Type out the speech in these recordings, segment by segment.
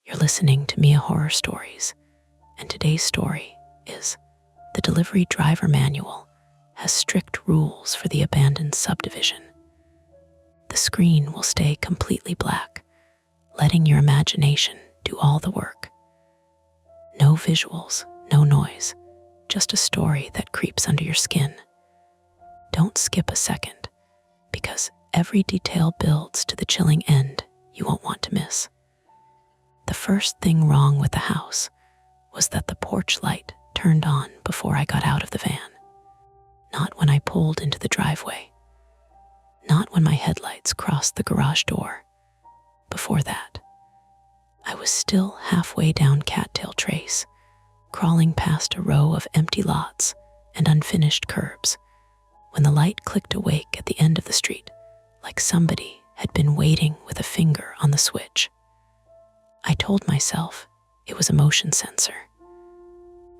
You're listening to Mia Horror Stories, and today's story is The Delivery Driver Manual has strict rules for the abandoned subdivision. The screen will stay completely black, letting your imagination do all the work. No visuals, no noise, just a story that creeps under your skin. Don't skip a second, because every detail builds to the chilling end you won't want to miss. The first thing wrong with the house was that the porch light turned on before I got out of the van. Not when I pulled into the driveway. Not when my headlights crossed the garage door. Before that, I was still halfway down Cattail Trace, crawling past a row of empty lots and unfinished curbs, when the light clicked awake at the end of the street, like somebody had been waiting with a finger on the switch. I told myself it was a motion sensor.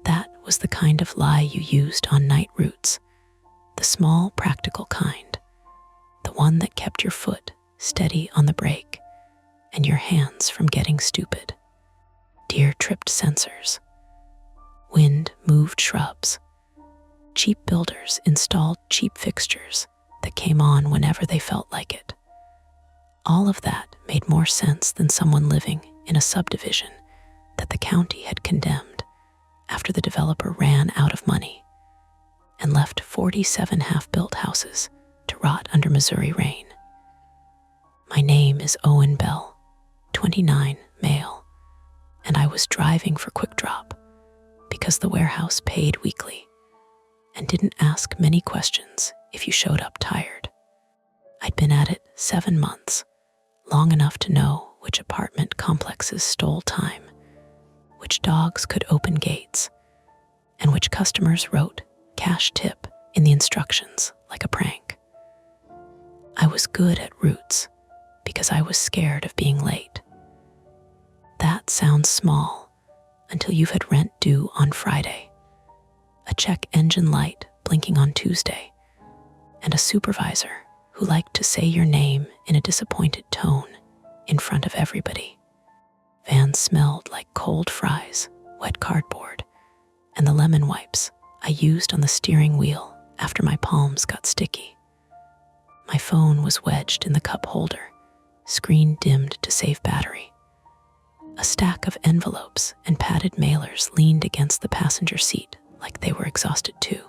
That was the kind of lie you used on night routes, the small, practical kind, the one that kept your foot steady on the brake and your hands from getting stupid. Deer-tripped sensors. Wind-moved shrubs. Cheap builders installed cheap fixtures that came on whenever they felt like it. All of that made more sense than someone living in a subdivision that the county had condemned after the developer ran out of money and left 47 half-built houses to rot under Missouri rain. My name is Owen Bell, 29, male, and I was driving for Quick Drop because the warehouse paid weekly and didn't ask many questions if you showed up tired. I'd been at it 7 months, long enough to know which apartment complexes stole time, which dogs could open gates, and which customers wrote cash tip in the instructions like a prank. I was good at routes because I was scared of being late. That sounds small until you've had rent due on Friday, a check engine light blinking on Tuesday, and a supervisor who liked to say your name in a disappointed tone in front of everybody. Van smelled like cold fries, wet cardboard, and the lemon wipes I used on the steering wheel after my palms got sticky. My phone was wedged in the cup holder, screen dimmed to save battery. A stack of envelopes and padded mailers leaned against the passenger seat like they were exhausted too.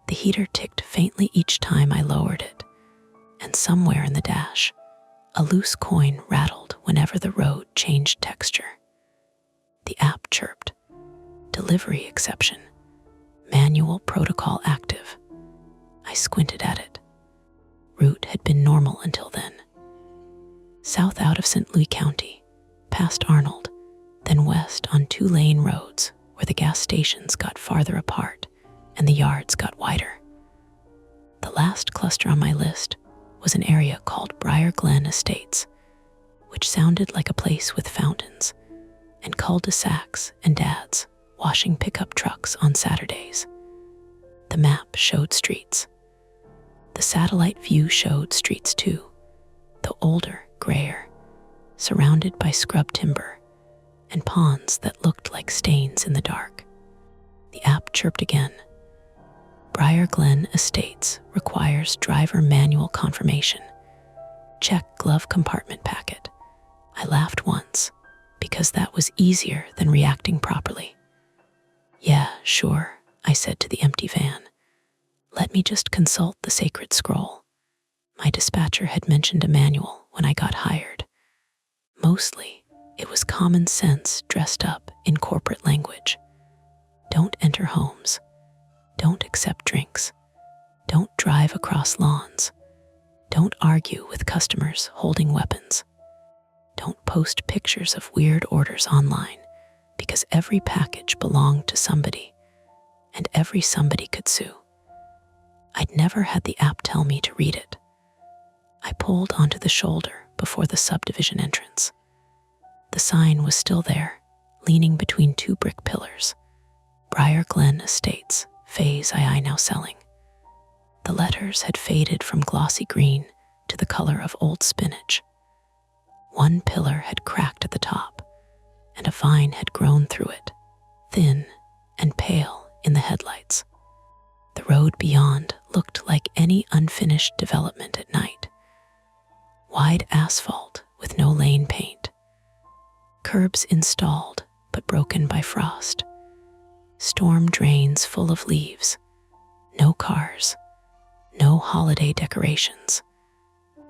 The heater ticked faintly each time I lowered it, and somewhere in the dash, a loose coin rattled whenever the road changed texture. The app chirped. Delivery exception. Manual protocol active. I squinted at it. Route had been normal until then. South out of St. Louis County, past Arnold, then west on 2-lane roads where the gas stations got farther apart and the yards got wider. The last cluster on my list was an area called Briar Glen Estates, which sounded like a place with fountains and cul-de-sacs and dads washing pickup trucks on Saturdays. The map showed streets. The satellite view showed streets too, though older, grayer, surrounded by scrub timber and ponds that looked like stains in the dark. The app chirped again. Briar Glen Estates requires driver manual confirmation. Check glove compartment packet. I laughed once because that was easier than reacting properly. Yeah, sure, I said to the empty van. Let me just consult the sacred scroll. My dispatcher had mentioned a manual when I got hired. Mostly, it was common sense dressed up in corporate language. Don't enter homes. Don't accept drinks. Don't drive across lawns. Don't argue with customers holding weapons. Don't post pictures of weird orders online because every package belonged to somebody and every somebody could sue. I'd never had the app tell me to read it. I pulled onto the shoulder before the subdivision entrance. The sign was still there, leaning between 2 brick pillars. Briar Glen Estates, Phase II now selling. The letters had faded from glossy green to the color of old spinach. One pillar had cracked at the top, vine had grown through it, thin and pale in the headlights. The road beyond looked like any unfinished development at night. Wide asphalt with no lane paint. Curbs installed but broken by frost. Storm drains full of leaves. No cars. No holiday decorations.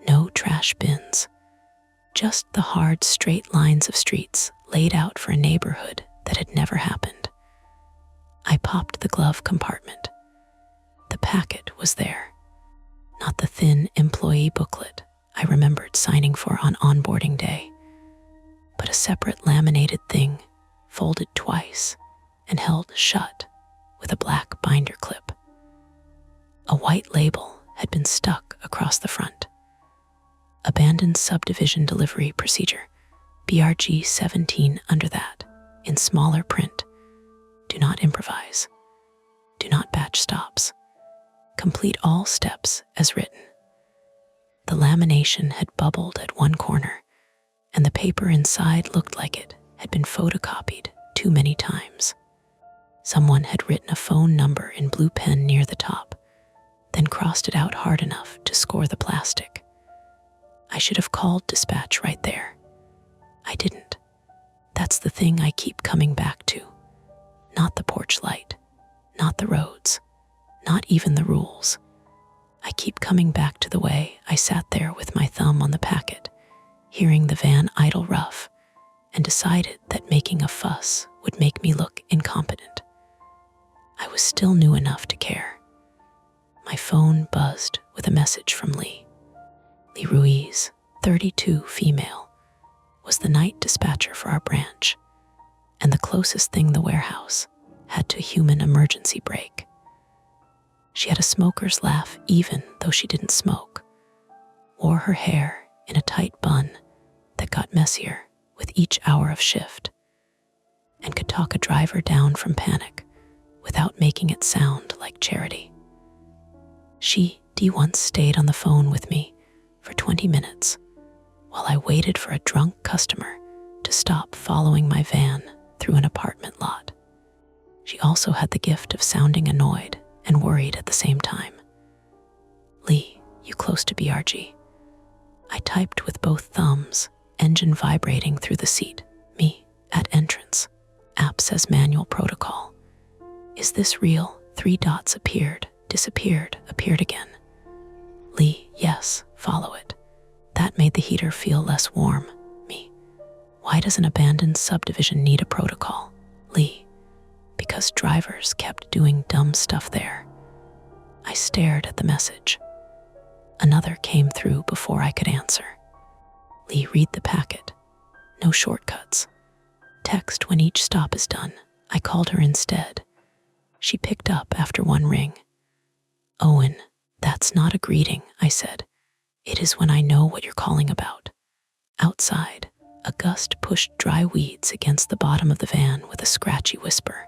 No trash bins. Just the hard, straight lines of streets laid out for a neighborhood that had never happened. I popped the glove compartment. The packet was there. Not the thin employee booklet I remembered signing for on onboarding day, but a separate laminated thing, folded twice and held shut with a black binder clip. A white label had been stuck across the front. Abandoned subdivision delivery procedure, BRG 17 under that, in smaller print. Do not improvise. Do not batch stops. Complete all steps as written. The lamination had bubbled at one corner, and the paper inside looked like it had been photocopied too many times. Someone had written a phone number in blue pen near the top, then crossed it out hard enough to score the plastic. I should have called dispatch right there. I didn't. That's the thing I keep coming back to. Not the porch light, not the roads, not even the rules. I keep coming back to the way I sat there with my thumb on the packet, hearing the van idle rough, and decided that making a fuss would make me look incompetent. I was still new enough to care. My phone buzzed with a message from Lee. Lee Ruiz, 32, female, was the night dispatcher for our branch, and the closest thing the warehouse had to a human emergency brake. She had a smoker's laugh even though she didn't smoke, wore her hair in a tight bun that got messier with each hour of shift, and could talk a driver down from panic without making it sound like charity. She once stayed on the phone with me for 20 minutes while I waited for a drunk customer to stop following my van through an apartment lot. She also had the gift of sounding annoyed and worried at the same time. Lee, you close to BRG? I typed with both thumbs, engine vibrating through the seat. Me, at entrance. App says manual protocol. Is this real? 3 dots appeared, disappeared, appeared again. Lee, yes, follow it. That made the heater feel less warm. Me, why does an abandoned subdivision need a protocol? Lee, because drivers kept doing dumb stuff there. I stared at the message. Another came through before I could answer. Lee, read the packet. No shortcuts. Text when each stop is done. I called her instead. She picked up after one ring. Owen, that's not a greeting, I said. It is when I know what you're calling about. Outside, a gust pushed dry weeds against the bottom of the van with a scratchy whisper.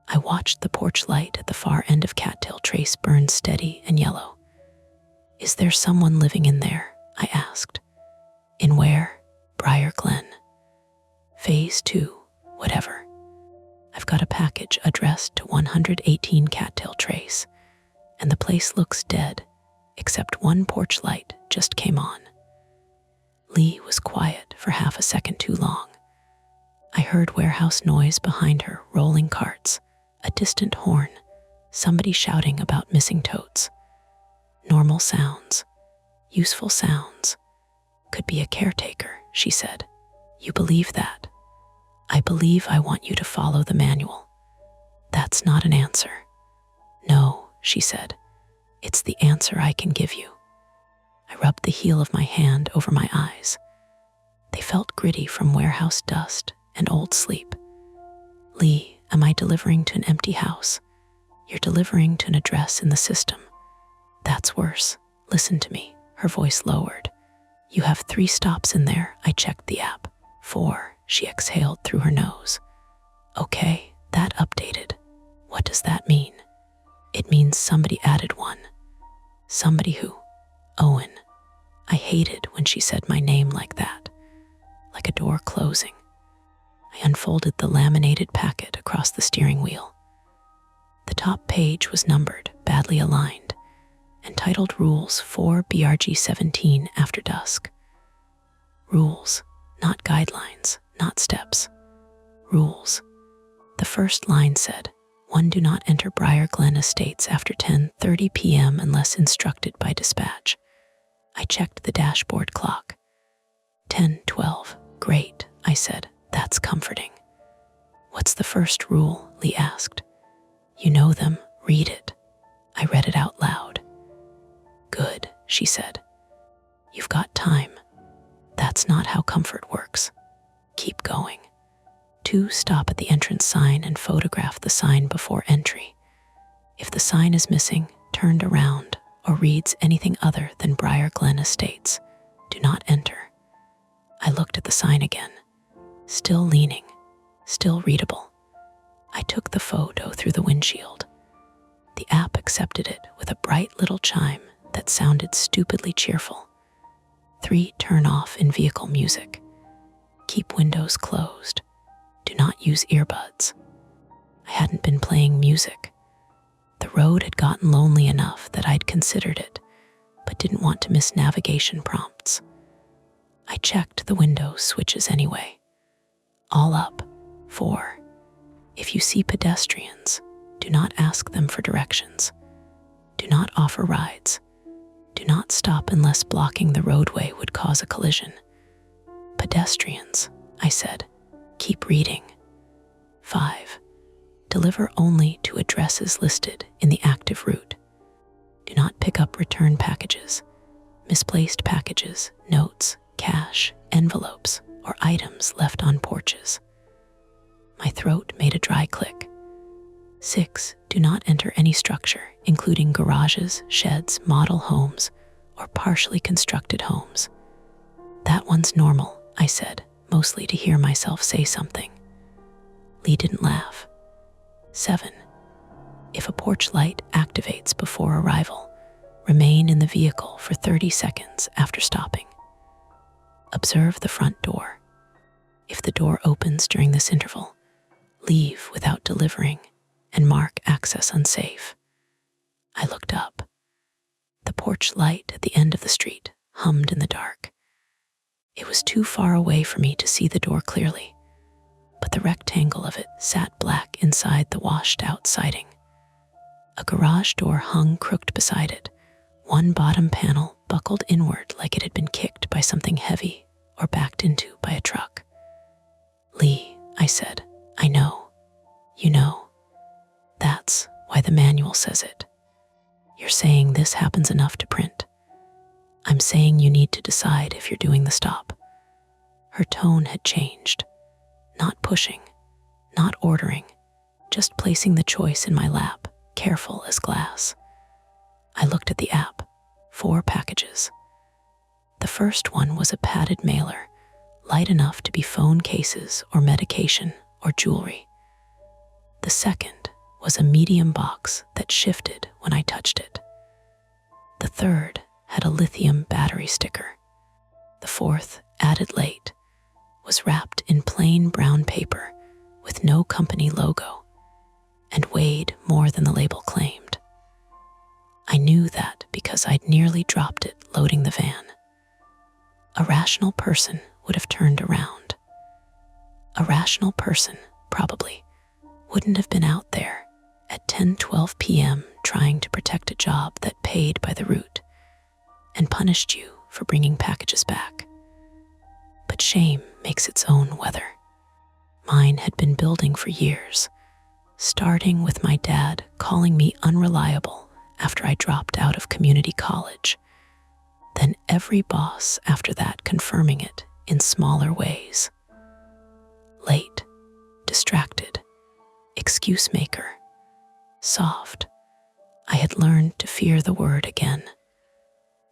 I watched the porch light at the far end of Cattail Trace burn steady and yellow. Is there someone living in there? I asked. In where? Briar Glen. Phase 2, whatever. I've got a package addressed to 118 Cattail Trace, and the place looks dead, except one porch light just came on. Lee was quiet for half a second too long. I heard warehouse noise behind her, rolling carts, a distant horn, somebody shouting about missing totes. Normal sounds, useful sounds. Could be a caretaker, she said. You believe that? I believe I want you to follow the manual. That's not an answer. No, she said. It's the answer I can give you. I rubbed the heel of my hand over my eyes. They felt gritty from warehouse dust and old sleep. Lee, am I delivering to an empty house? You're delivering to an address in the system. That's worse. Listen to me. Her voice lowered. You have 3 stops in there. I checked the app. 4, she exhaled through her nose. Okay, that updated. What does that mean? It means somebody added one. Somebody who? Owen. I hated when she said my name like that, like a door closing. I unfolded the laminated packet across the steering wheel. The top page was numbered, badly aligned, and titled Rules for BRG 17 After Dusk. Rules, not guidelines, not steps. Rules. The first line said, 1. Do not enter Briar Glen Estates after 10:30 p.m. unless instructed by dispatch. I checked the dashboard clock. 10:12. Great, I said. That's comforting. What's the first rule? Lee asked. You know them. Read it. I read it out loud. Good, she said. You've got time. That's not how comfort works. Keep going. 2. Stop at the entrance sign and photograph the sign before entry. If the sign is missing, turned around, or reads anything other than Briar Glen Estates, do not enter. I looked at the sign again. Still leaning, still readable. I took the photo through the windshield. The app accepted it with a bright little chime that sounded stupidly cheerful. 3. Turn off in-vehicle music. Keep windows closed. Do not use earbuds. I hadn't been playing music. The road had gotten lonely enough that I'd considered it, but didn't want to miss navigation prompts. I checked the window switches anyway. All up. 4. If you see pedestrians, do not ask them for directions. Do not offer rides. Do not stop unless blocking the roadway would cause a collision. Pedestrians, I said. Keep reading. 5. Deliver only to addresses listed in the active route. Do not pick up return packages, misplaced packages, notes, cash, envelopes, or items left on porches. My throat made a dry click. 6. Do not enter any structure, including garages, sheds, model homes, or partially constructed homes. That one's normal, I said, mostly to hear myself say something. Lee didn't laugh. 7. If a porch light activates before arrival, remain in the vehicle for 30 seconds after stopping. Observe the front door. If the door opens during this interval, leave without delivering and mark access unsafe. I looked up. The porch light at the end of the street hummed in the dark. It was too far away for me to see the door clearly, but the rectangle of it sat black inside the washed-out siding. A garage door hung crooked beside it, one bottom panel buckled inward like it had been kicked by something heavy or backed into by a truck. Lee, I said, I know. You know. That's why the manual says it. You're saying this happens enough to print. I'm saying you need to decide if you're doing the stop. Her tone had changed. Not pushing, not ordering, just placing the choice in my lap, careful as glass. I looked at the app. 4 packages. The first one was a padded mailer, light enough to be phone cases or medication or jewelry. The second was a medium box that shifted when I touched it. The third had a lithium battery sticker. The fourth, added late, was wrapped in plain brown paper with no company logo and weighed more than the label claimed. I knew that because I'd nearly dropped it loading the van. A rational person would have turned around. A rational person, probably, wouldn't have been out there at 10:12 p.m. trying to protect a job that paid by the route and punished you for bringing packages back. But shame makes its own weather. Mine had been building for years, starting with my dad calling me unreliable after I dropped out of community college, then every boss after that confirming it in smaller ways. Late, distracted, excuse maker, soft. I had learned to fear the word again.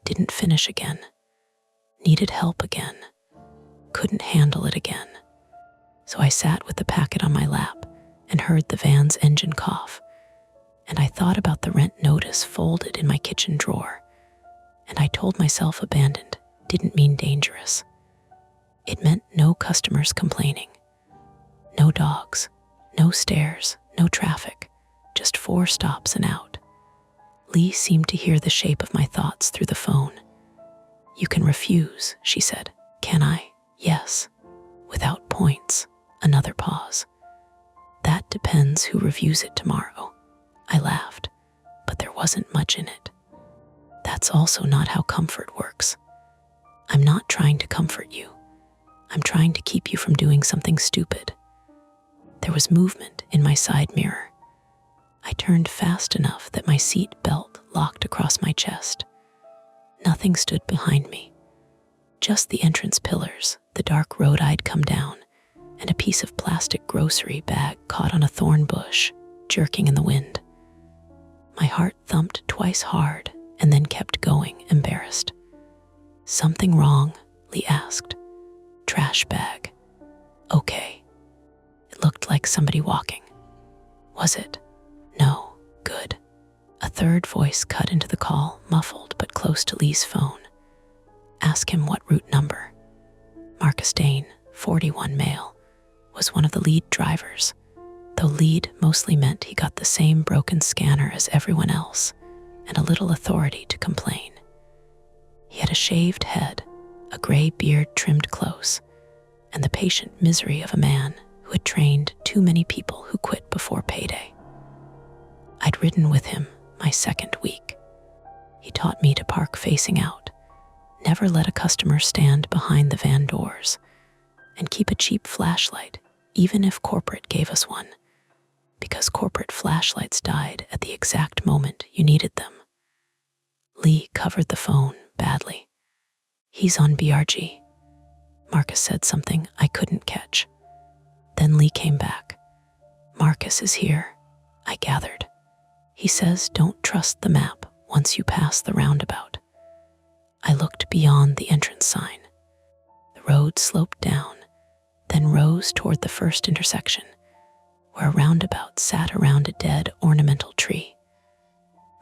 Didn't finish again. Needed help again. Couldn't handle it again. So I sat with the packet on my lap and heard the van's engine cough, and I thought about the rent notice folded in my kitchen drawer, and I told myself abandoned didn't mean dangerous. It meant no customers complaining. No dogs, no stairs, no traffic, just 4 stops and out. Lee seemed to hear the shape of my thoughts through the phone. "You can refuse," she said. "Can I?" "Yes." Without points. Another pause. "That depends who reviews it tomorrow." I laughed, but there wasn't much in it. "That's also not how comfort works. I'm not trying to comfort you. I'm trying to keep you from doing something stupid." There was movement in my side mirror. I turned fast enough that my seat belt locked across my chest. Nothing stood behind me. Just the entrance pillars, the dark road I'd come down, and a piece of plastic grocery bag caught on a thorn bush, jerking in the wind. My heart thumped twice hard and then kept going, embarrassed. "Something wrong?" Lee asked. "Trash bag." "Okay." It looked like somebody walking. Was it? No. Good. A third voice cut into the call, muffled but close to Lee's phone. "Ask him what route number." Marcus Dane, 41 male, was one of the lead drivers, though lead mostly meant he got the same broken scanner as everyone else and a little authority to complain. He had a shaved head, a gray beard trimmed close, and the patient misery of a man who had trained too many people who quit before payday. I'd ridden with him my second week. He taught me to park facing out, never let a customer stand behind the van doors, and keep a cheap flashlight even if corporate gave us one, because corporate flashlights died at the exact moment you needed them. Lee covered the phone badly. "He's on BRG." Marcus said something I couldn't catch. Then Lee came back. "Marcus is here," I gathered. "He says don't trust the map once you pass the roundabout." I looked beyond the entrance sign. The road sloped down, then rose toward the first intersection, where a roundabout sat around a dead ornamental tree.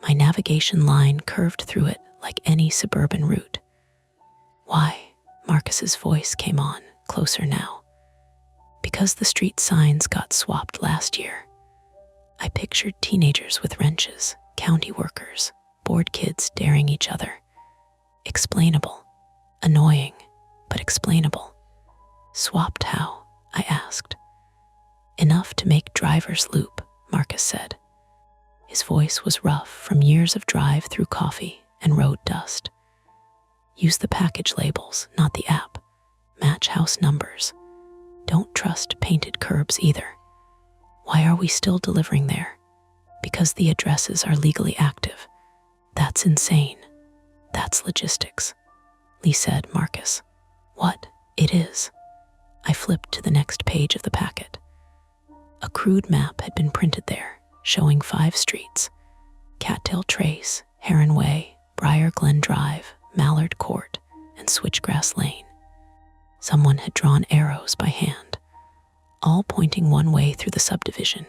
My navigation line curved through it like any suburban route. "Why?" Marcus's voice came on, closer now. "Because the street signs got swapped last year." I pictured teenagers with wrenches, county workers, bored kids daring each other. Explainable. Annoying, but explainable. "Swapped how?" I asked. "Enough to make drivers loop," Marcus said. His voice was rough from years of drive through coffee and road dust. "Use the package labels, not the app. Match house numbers. Don't trust painted curbs either." "Why are we still delivering there?" "Because the addresses are legally active." "That's insane." "That's logistics." Lee said. "Marcus." "What?" "It is." I flipped to the next page of the packet. A crude map had been printed there, showing 5 streets: Cattail Trace, Heron Way, Briar Glen Drive, Mallard Court, and Switchgrass Lane. Someone had drawn arrows by hand, all pointing one way through the subdivision,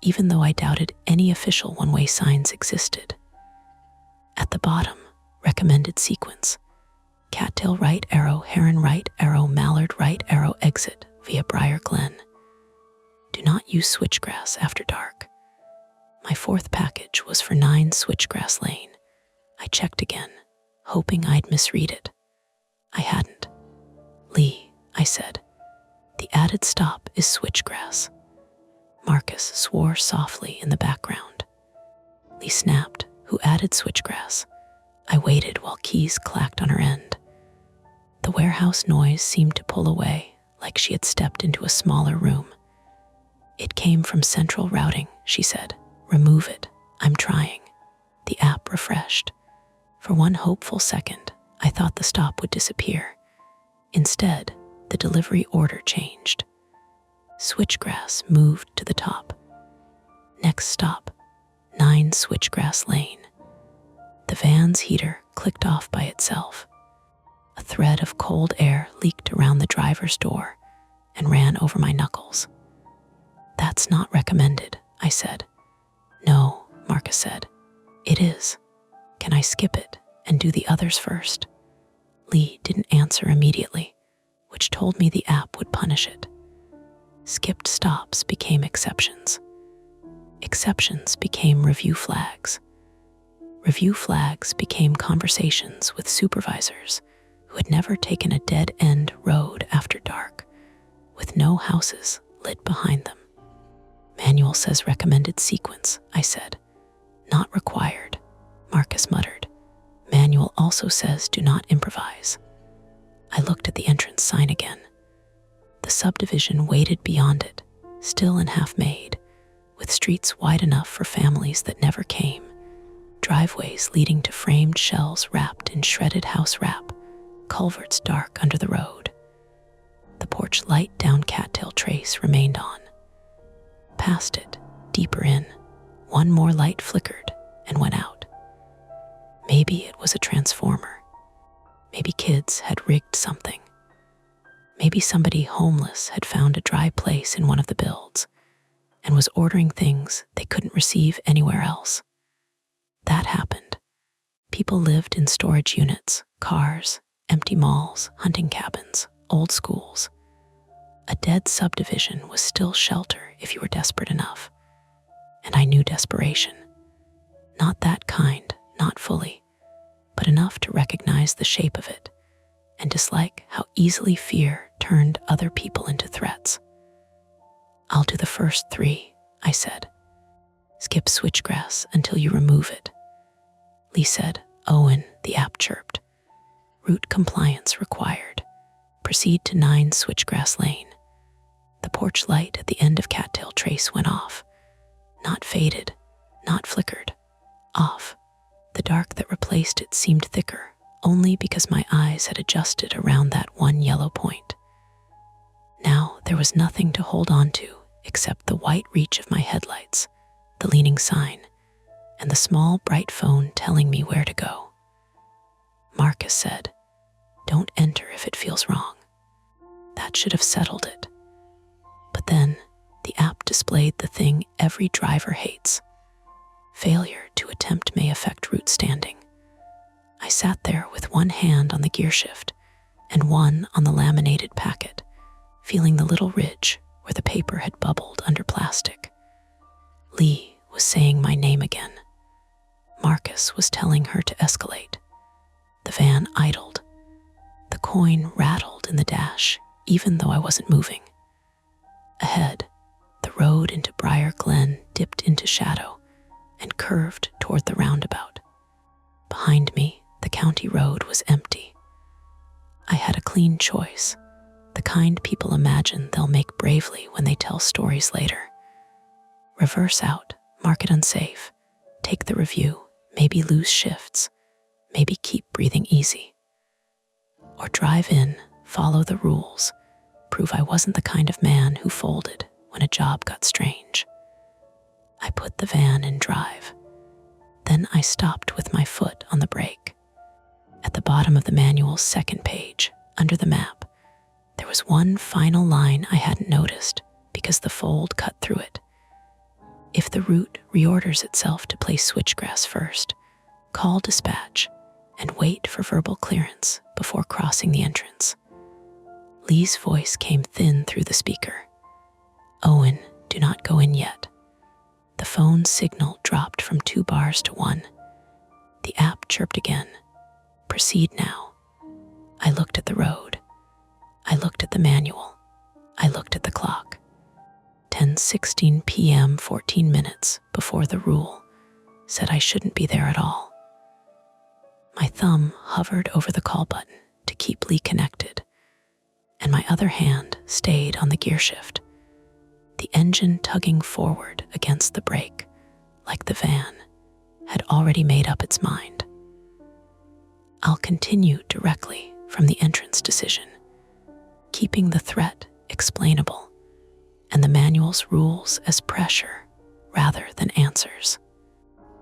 even though I doubted any official one-way signs existed. At the bottom, recommended sequence: Cattail right arrow, Heron right arrow, Mallard right arrow, exit via Briar Glen. Do not use Switchgrass after dark. My 4th package was for 9 Switchgrass Lane. I checked again, hoping I'd misread it. I hadn't. "Lee," I said, "the added stop is Switchgrass." Marcus swore softly in the background. Lee snapped, "Who added Switchgrass?" I waited while keys clacked on her end. The warehouse noise seemed to pull away, like she had stepped into a smaller room. "It came from central routing," she said. "Remove it. I'm trying." The app refreshed. For one hopeful second, I thought the stop would disappear. Instead, the delivery order changed. Switchgrass moved to the top. Next stop, 9 Switchgrass Lane. The van's heater clicked off by itself. A thread of cold air leaked around the driver's door and ran over my knuckles. "That's not recommended," I said. "No," Marcus said. "It is. Can I skip it and do the others first?" Lee didn't answer immediately, which told me the app would punish it. skipped stops became exceptions. Exceptions became review flags. Review flags became conversations with supervisors who had never taken a dead-end road after dark, with no houses lit behind them. Manual says recommended sequence, I said. Not required, Marcus muttered. Manual also says do not improvise. I looked at the entrance sign again. The subdivision waited beyond it, still and half-made, with streets wide enough for families that never came, driveways leading to framed shells wrapped in shredded house wrap, culverts dark under the road. The porch light down Cattail Trace remained on. Past it, deeper in, one more light flickered and went out. Maybe it was a transformer. Maybe kids had rigged something. Maybe somebody homeless had found a dry place in one of the builds and was ordering things they couldn't receive anywhere else. That happened. People lived in storage units, cars, empty malls, hunting cabins, old schools. A dead subdivision was still shelter if you were desperate enough. And I knew desperation. Not that kind, not fully, but enough to recognize the shape of it and dislike how easily fear turned other people into threats. I'll do the first 3, I said. Skip switchgrass until you remove it. Lee said. Owen, the app chirped. Route compliance required. Proceed to 9 Switchgrass Lane. The porch light at the end of Cattail Trace went off. Not faded, not flickered. Off. The dark that replaced it seemed thicker, only because my eyes had adjusted around that one yellow point. Now there was nothing to hold on to except the white reach of my headlights, the leaning sign, and the small bright phone telling me where to go. Marcus said, "Don't enter if it feels wrong." That should have settled it. But then the app displayed the thing every driver hates. Failure to attempt may affect route standing. I sat there with one hand on the gear shift and one on the laminated packet, feeling the little ridge where the paper had bubbled under plastic. Lee was saying my name again. Marcus was telling her to escalate. The van idled. The coin rattled in the dash, even though I wasn't moving. Ahead, the road into Briar Glen dipped into shadow and curved toward the roundabout. Behind me, the county road was empty. I had a clean choice, the kind people imagine they'll make bravely when they tell stories later. Reverse out, mark it unsafe, take the review, maybe lose shifts, maybe keep breathing easy. Or drive in, follow the rules, prove I wasn't the kind of man who folded when a job got strange. I put the van in drive. Then I stopped with my foot on the brake. At the bottom of the manual's second page, under the map, there was one final line I hadn't noticed because the fold cut through it. If the route reorders itself to place switchgrass first, call dispatch and wait for verbal clearance before crossing the entrance. Lee's voice came thin through the speaker. Owen, do not go in yet. The phone signal dropped from 2 bars to 1. The app chirped again. Proceed now. I looked at the road. I looked at the manual. I looked at the clock. 10:16 p.m., 14 minutes before the rule said I shouldn't be there at all. My thumb hovered over the call button to keep Lee connected, and my other hand stayed on the gear shift, the engine tugging forward against the brake like the van had already made up its mind. I'll continue directly from the entrance decision, keeping the threat explainable and the manual's rules as pressure rather than answers.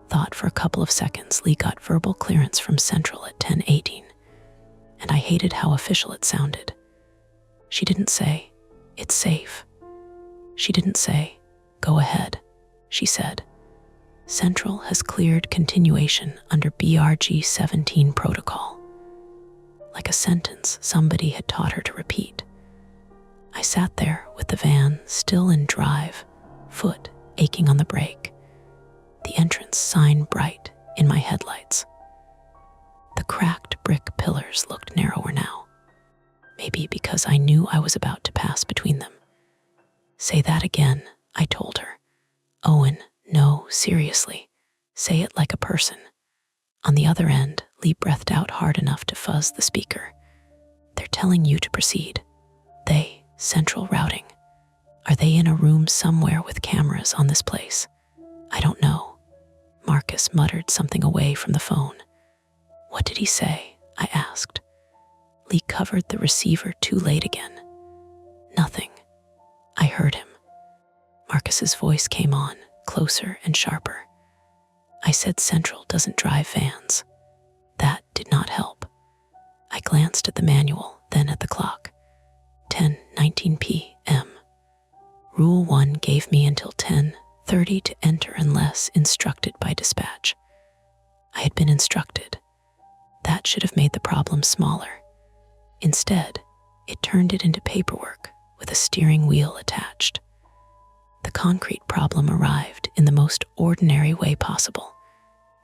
Thought for a couple of seconds, Lee got verbal clearance from Central at 10:18, and I hated how official it sounded. She didn't say, "It's safe." She didn't say, "Go ahead." She said, "Central has cleared continuation under BRG 17 protocol." Like a sentence somebody had taught her to repeat. I sat there with the van still in drive, foot aching on the brake, the entrance sign bright in my headlights. The cracked brick pillars looked narrower now, maybe because I knew I was about to pass between them. "Say that again," I told her. "Owen, no, seriously. Say it like a person." On the other end, Lee breathed out hard enough to fuzz the speaker. "They're telling you to proceed." "They, central routing. Are they in a room somewhere with cameras on this place?" "I don't know." Marcus muttered something away from the phone. "What did he say?" I asked. Lee covered the receiver too late again. "Nothing." I heard him. Marcus's voice came on, closer and sharper. "I said Central doesn't drive vans." That did not help. I glanced at the manual, then at the clock. 10:19 p.m. Rule 1 gave me until 10:30 to enter unless instructed by dispatch. I had been instructed. That should have made the problem smaller. Instead, it turned it into paperwork with a steering wheel attached. The concrete problem arrived in the most ordinary way possible.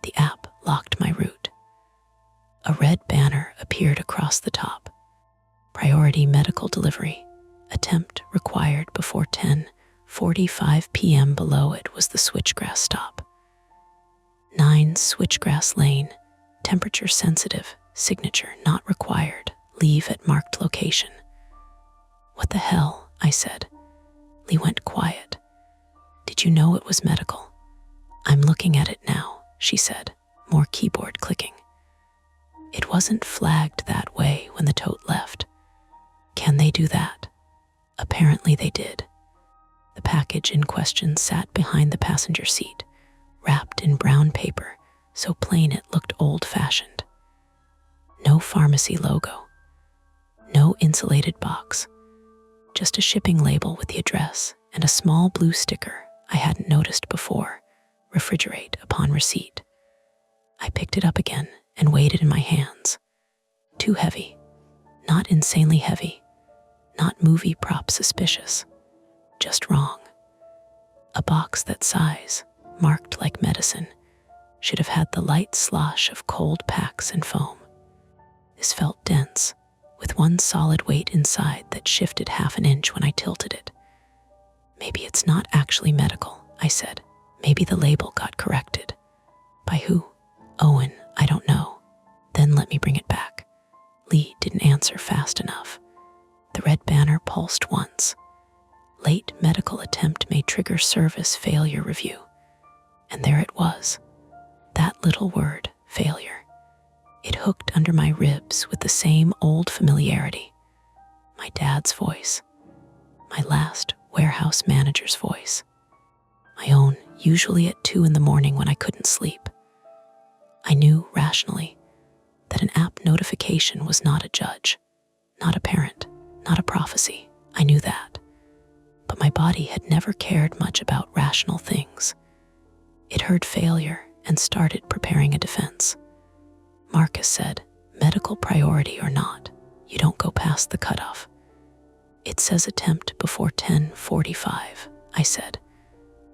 The app locked my route. A red banner appeared across the top. Priority medical delivery. Attempt required before 10:45 p.m. Below it was the Switchgrass stop. 9 Switchgrass Lane. Temperature sensitive. Signature not required. Leave at marked location. "What the hell?" I said. Lee went quiet. "Did you know it was medical?" "I'm looking at it now," she said, more keyboard clicking. "It wasn't flagged that way when the tote left." "Can they do that?" Apparently they did. The package in question sat behind the passenger seat, wrapped in brown paper, so plain it looked old-fashioned. No pharmacy logo. No insulated box. Just a shipping label with the address and a small blue sticker I hadn't noticed before. "Refrigerate upon receipt." I picked it up again and weighed it in my hands. Too heavy. Not insanely heavy. Not movie prop suspicious. Just wrong. A box that size, marked like medicine, should have had the light slosh of cold packs and foam. This felt dense, with one solid weight inside that shifted half an inch when I tilted it. "Maybe it's not actually medical," I said. "Maybe the label got corrected." "By who?" "Owen, I don't know." "Then let me bring it back." Lee didn't answer fast enough. The red banner pulsed once. Late medical attempt may trigger service failure review. And there it was. That little word, failure. It hooked under my ribs with the same old familiarity. My dad's voice. My last warehouse manager's voice. My own, usually at 2 in the morning when I couldn't sleep. I knew rationally that an app notification was not a judge, not a parent, not a prophecy. I knew that. But my body had never cared much about rational things. It heard failure and started preparing a defense. Marcus said, "Medical priority or not, you don't go past the cutoff." "It says attempt before 10:45, I said.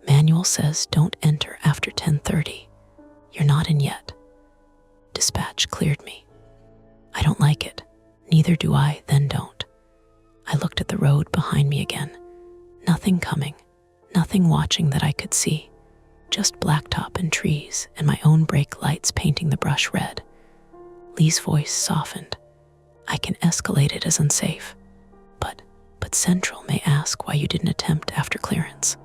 "Manual says don't enter after 10:30. You're not in yet." Dispatch cleared me. "I don't like it. Neither do I, then don't." I looked at the road behind me again. Nothing coming, nothing watching that I could see. Just blacktop and trees and my own brake lights painting the brush red. Lee's voice softened. "I can escalate it as unsafe. But Central may ask why you didn't attempt after clearance.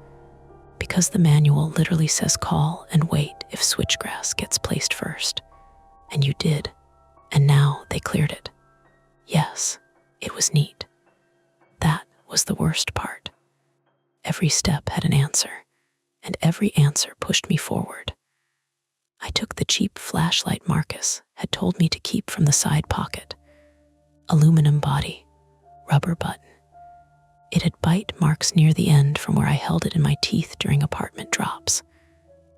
Because the manual literally says call and wait if switchgrass gets placed first. And you did. And now they cleared it." Yes, it was neat. That was the worst part. Every step had an answer, and every answer pushed me forward. I took the cheap flashlight Marcus had told me to keep from the side pocket. Aluminum body, rubber button. It had bite marks near the end from where I held it in my teeth during apartment drops.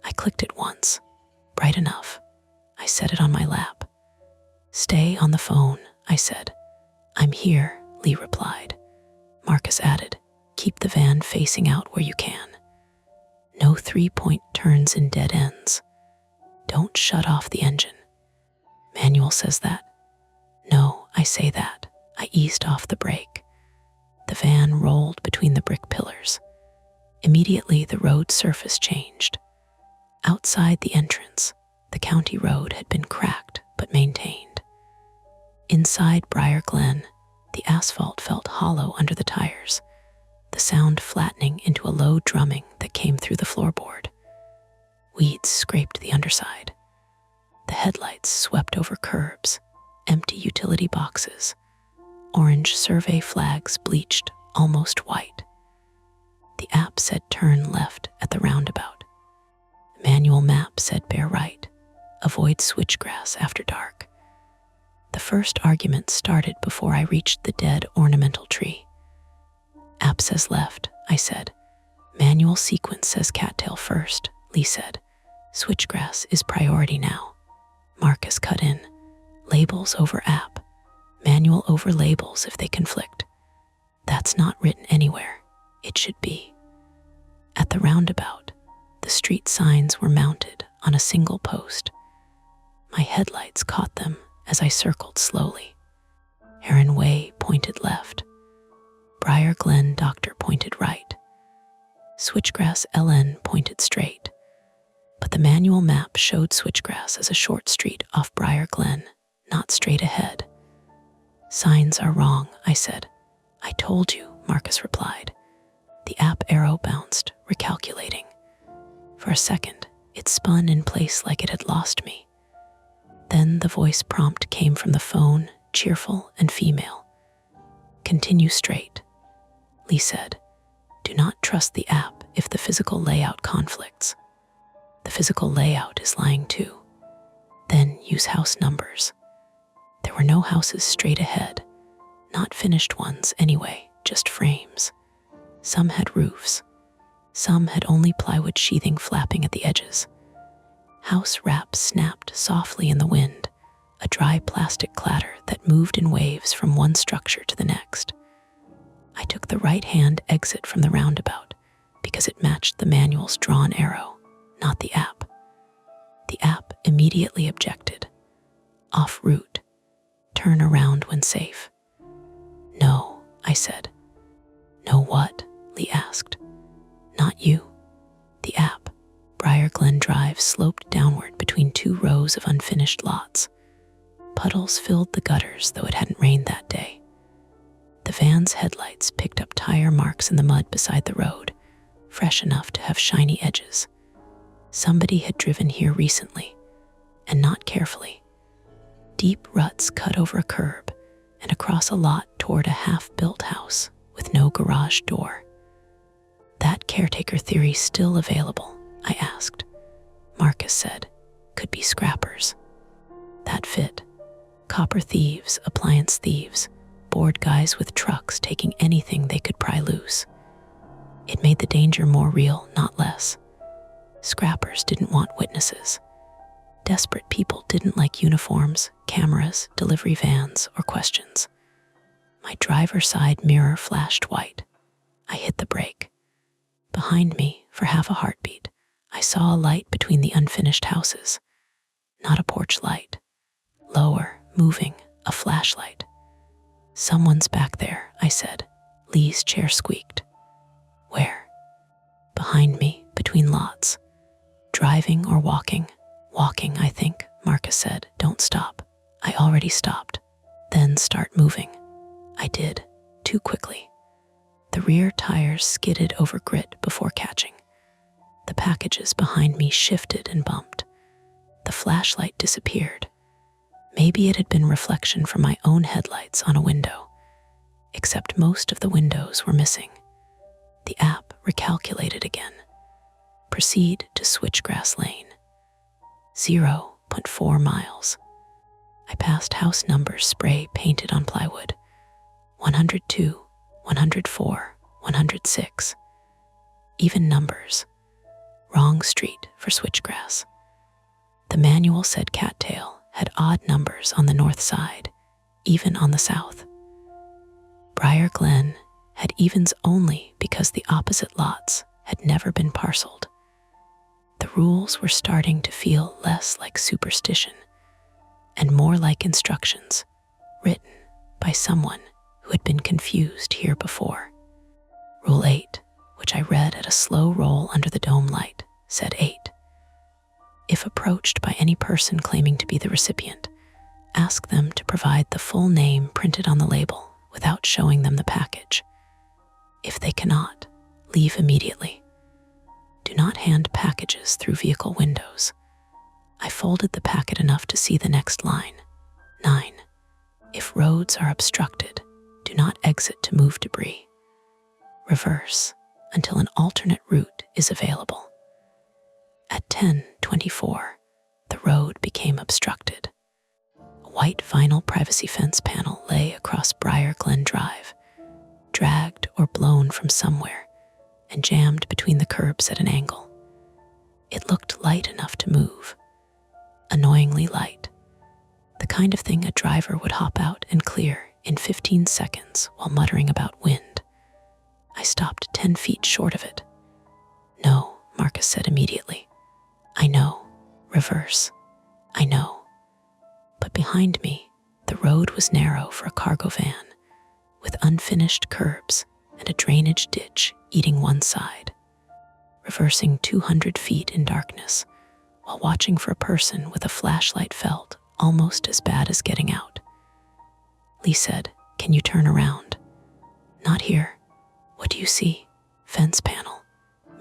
I clicked it once, bright enough. I set it on my lap. "Stay on the phone," I said. "I'm here," Lee replied. Marcus added. Keep the van facing out where you can. No 3-point turns in dead ends. Don't shut off the engine. Manual says that. No, I say that. I eased off the brake. The van rolled between the brick pillars. Immediately, the road surface changed. Outside the entrance, the county road had been cracked but maintained. Inside Briar Glen, the asphalt felt hollow under the tires, the sound flattening into a low drumming that came through the floorboard. Weeds scraped the underside. The headlights swept over curbs, empty utility boxes. Orange survey flags bleached almost white. The app said turn left at the roundabout. The manual map said bear right. Avoid switchgrass after dark. The first argument started before I reached the dead ornamental tree. App says left, I said. Manual sequence says cattail first, Lee said. Switchgrass is priority now. Marcus cut in. Labels over app. Manual over labels if they conflict. That's not written anywhere. It should be. At the roundabout, the street signs were mounted on a single post. My headlights caught them as I circled slowly. Heron Way pointed left. Briar Glen Doctor pointed right. Switchgrass LN pointed straight. But the manual map showed Switchgrass as a short street off Briar Glen, not straight ahead. Signs are wrong, I said. I told you, Marcus replied. The app arrow bounced, recalculating. For a second, it spun in place like it had lost me. Then the voice prompt came from the phone, cheerful and female. Continue straight, Lee said. Do not trust the app if the physical layout conflicts. The physical layout is lying too. Then use house numbers. There were no houses straight ahead, not finished ones anyway, just frames. Some had roofs. Some had only plywood sheathing flapping at the edges. House wraps snapped softly in the wind, a dry plastic clatter that moved in waves from one structure to the next. I took the right-hand exit from the roundabout because it matched the manual's drawn arrow, not the app. The app immediately objected. Off route. Turn around when safe. No, I said. No what? Lee asked. Not you. The app. Briar Glen Drive sloped downward between two rows of unfinished lots. Puddles filled the gutters, though it hadn't rained that day. The van's headlights picked up tire marks in the mud beside the road, fresh enough to have shiny edges. Somebody had driven here recently, and not carefully. Deep ruts cut over a curb and across a lot toward a half-built house with no garage door. That caretaker theory still available? I asked. Marcus said, could be scrappers. That fit. Copper thieves, appliance thieves, bored guys with trucks taking anything they could pry loose. It made the danger more real, not less. Scrappers didn't want witnesses. Desperate people didn't like uniforms, cameras, delivery vans, or questions. My driver's side mirror flashed white. I hit the brake. Behind me, for half a heartbeat, I saw a light between the unfinished houses. Not a porch light. Lower, moving, a flashlight. Someone's back there, I said. Lee's chair squeaked. Where? Behind me, between lots. Driving or walking? Walking, I think, Marcus said. Don't stop. I already stopped. Then start moving. I did, too quickly. The rear tires skidded over grit before catching. The packages behind me shifted and bumped. The flashlight disappeared. Maybe it had been reflection from my own headlights on a window, except most of the windows were missing. The app recalculated again. Proceed to Switchgrass Lane. 0.4 miles. I passed house numbers spray painted on plywood. 102, 104, 106. Even numbers. Wrong street for Switchgrass. The manual said Cattail had odd numbers on the north side, even on the south. Briar Glen, had evens only because the opposite lots had never been parceled. The rules were starting to feel less like superstition and more like instructions written by someone who had been confused here before. Rule 8, which I read at a slow roll under the dome light, said 8. If approached by any person claiming to be the recipient, ask them to provide the full name printed on the label without showing them the package. If they cannot, leave immediately. Do not hand packages through vehicle windows. I folded the packet enough to see the next line. 9. If roads are obstructed, do not exit to move debris. Reverse until an alternate route is available. At 10:24, the road became obstructed. A white vinyl privacy fence panel lay across Briar Glen Drive, dragged or blown from somewhere and jammed between the curbs at an angle. It looked light enough to move, annoyingly light, the kind of thing a driver would hop out and clear in 15 seconds while muttering about wind. I stopped 10 feet short of it. No, Marcus said immediately. I know. Reverse. I know. But behind me, the road was narrow for a cargo van, with unfinished curbs and a drainage ditch eating one side. Reversing 200 feet in darkness, while watching for a person with a flashlight felt almost as bad as getting out. Lee said, "Can you turn around?" "Not here." "What do you see?" "Fence panel.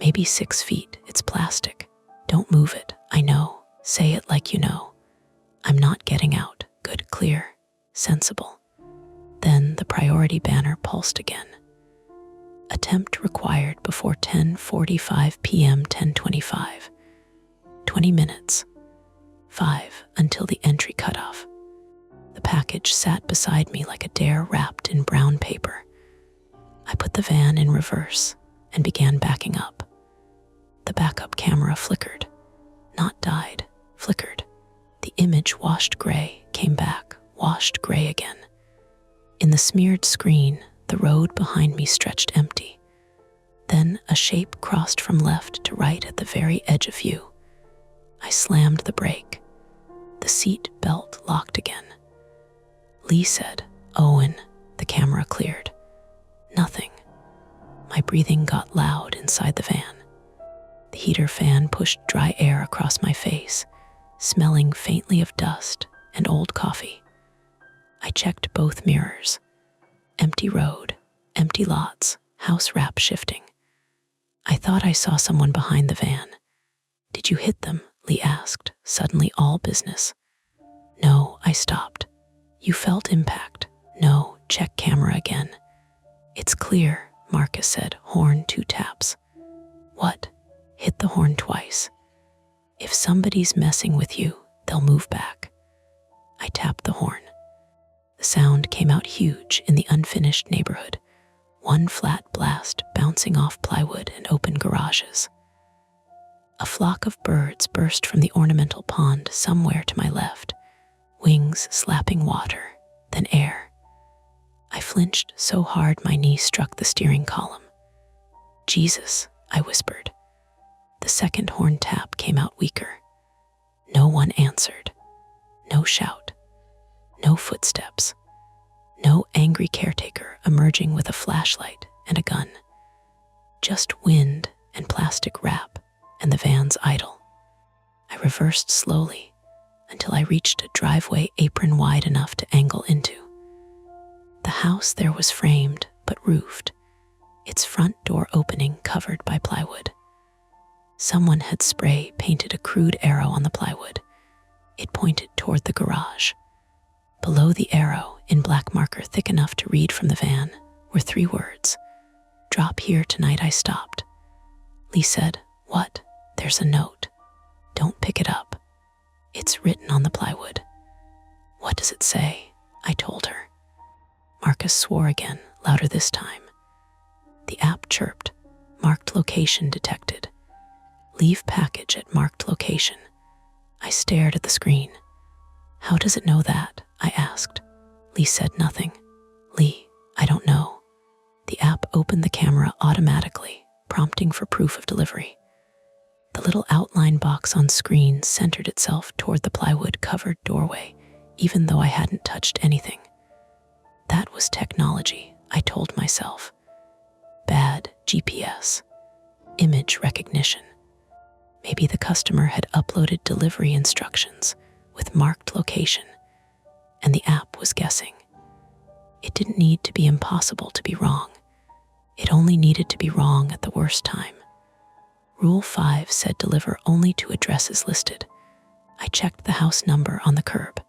Maybe 6 feet. It's plastic." "Don't move it." "I know. Say it like you know." "I'm not getting out." "Good, clear, sensible." Then the priority banner pulsed again. Attempt required before 10:45 p.m. 10:25. 20 minutes. 5 until the entry cutoff. The package sat beside me like a dare wrapped in brown paper. I put the van in reverse and began backing up. The backup camera flickered. Not died, flickered. The image washed gray, came back, washed gray again. In the smeared screen, the road behind me stretched empty. Then a shape crossed from left to right at the very edge of view. I slammed the brake. The seat belt locked again. Lee said, "Owen." The camera cleared. Nothing. My breathing got loud inside the van. The heater fan pushed dry air across my face, smelling faintly of dust and old coffee. I checked both mirrors. Empty road, empty lots, house wrap shifting. I thought I saw someone behind the van. "Did you hit them?" Lee asked, suddenly all business. "No," I stopped. "You felt impact?" "No." "Check camera again." "It's clear," Marcus said, horn 2 taps. "What?" "Hit the horn twice. If somebody's messing with you, they'll move back." I tapped the horn. The sound came out huge in the unfinished neighborhood, one flat blast bouncing off plywood and open garages. A flock of birds burst from the ornamental pond somewhere to my left, wings slapping water, then air. I flinched so hard my knee struck the steering column. "Jesus," I whispered. The second horn tap came out weaker. No one answered. No shout. No footsteps. No angry caretaker emerging with a flashlight and a gun. Just wind and plastic wrap and the van's idle. I reversed slowly until I reached a driveway apron wide enough to angle into. The house there was framed but roofed, its front door opening covered by plywood. Someone had spray painted a crude arrow on the plywood. It pointed toward the garage. Below the arrow, in black marker thick enough to read from the van, were 3 words. "Drop here tonight." I stopped. Lee said, "What?" "There's a note. Don't pick it up. It's written on the plywood." "What does it say?" I told her. Marcus swore again, louder this time. The app chirped. "Marked location detected. Leave package at marked location." I stared at the screen. "How does it know that?" I asked. Lee said nothing. "Lee, I don't know." The app opened the camera automatically, prompting for proof of delivery. The little outline box on screen centered itself toward the plywood-covered doorway, even though I hadn't touched anything. That was technology, I told myself. Bad GPS. Image recognition. Maybe the customer had uploaded delivery instructions with marked location, and the app was guessing. It didn't need to be impossible to be wrong. It only needed to be wrong at the worst time. Rule 5 said deliver only to addresses listed. I checked the house number on the curb.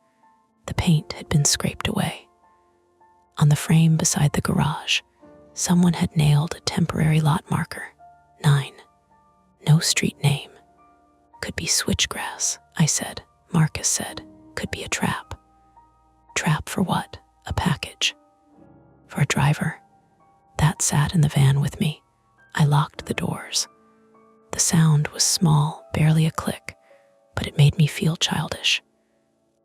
The paint had been scraped away. On the frame beside the garage, someone had nailed a temporary lot marker. 9. No street name. Could be switchgrass, I said. Marcus said. Could be a trap. Trap for what? A package. For a driver. That sat in the van with me. I locked the doors. The sound was small, barely a click, but it made me feel childish.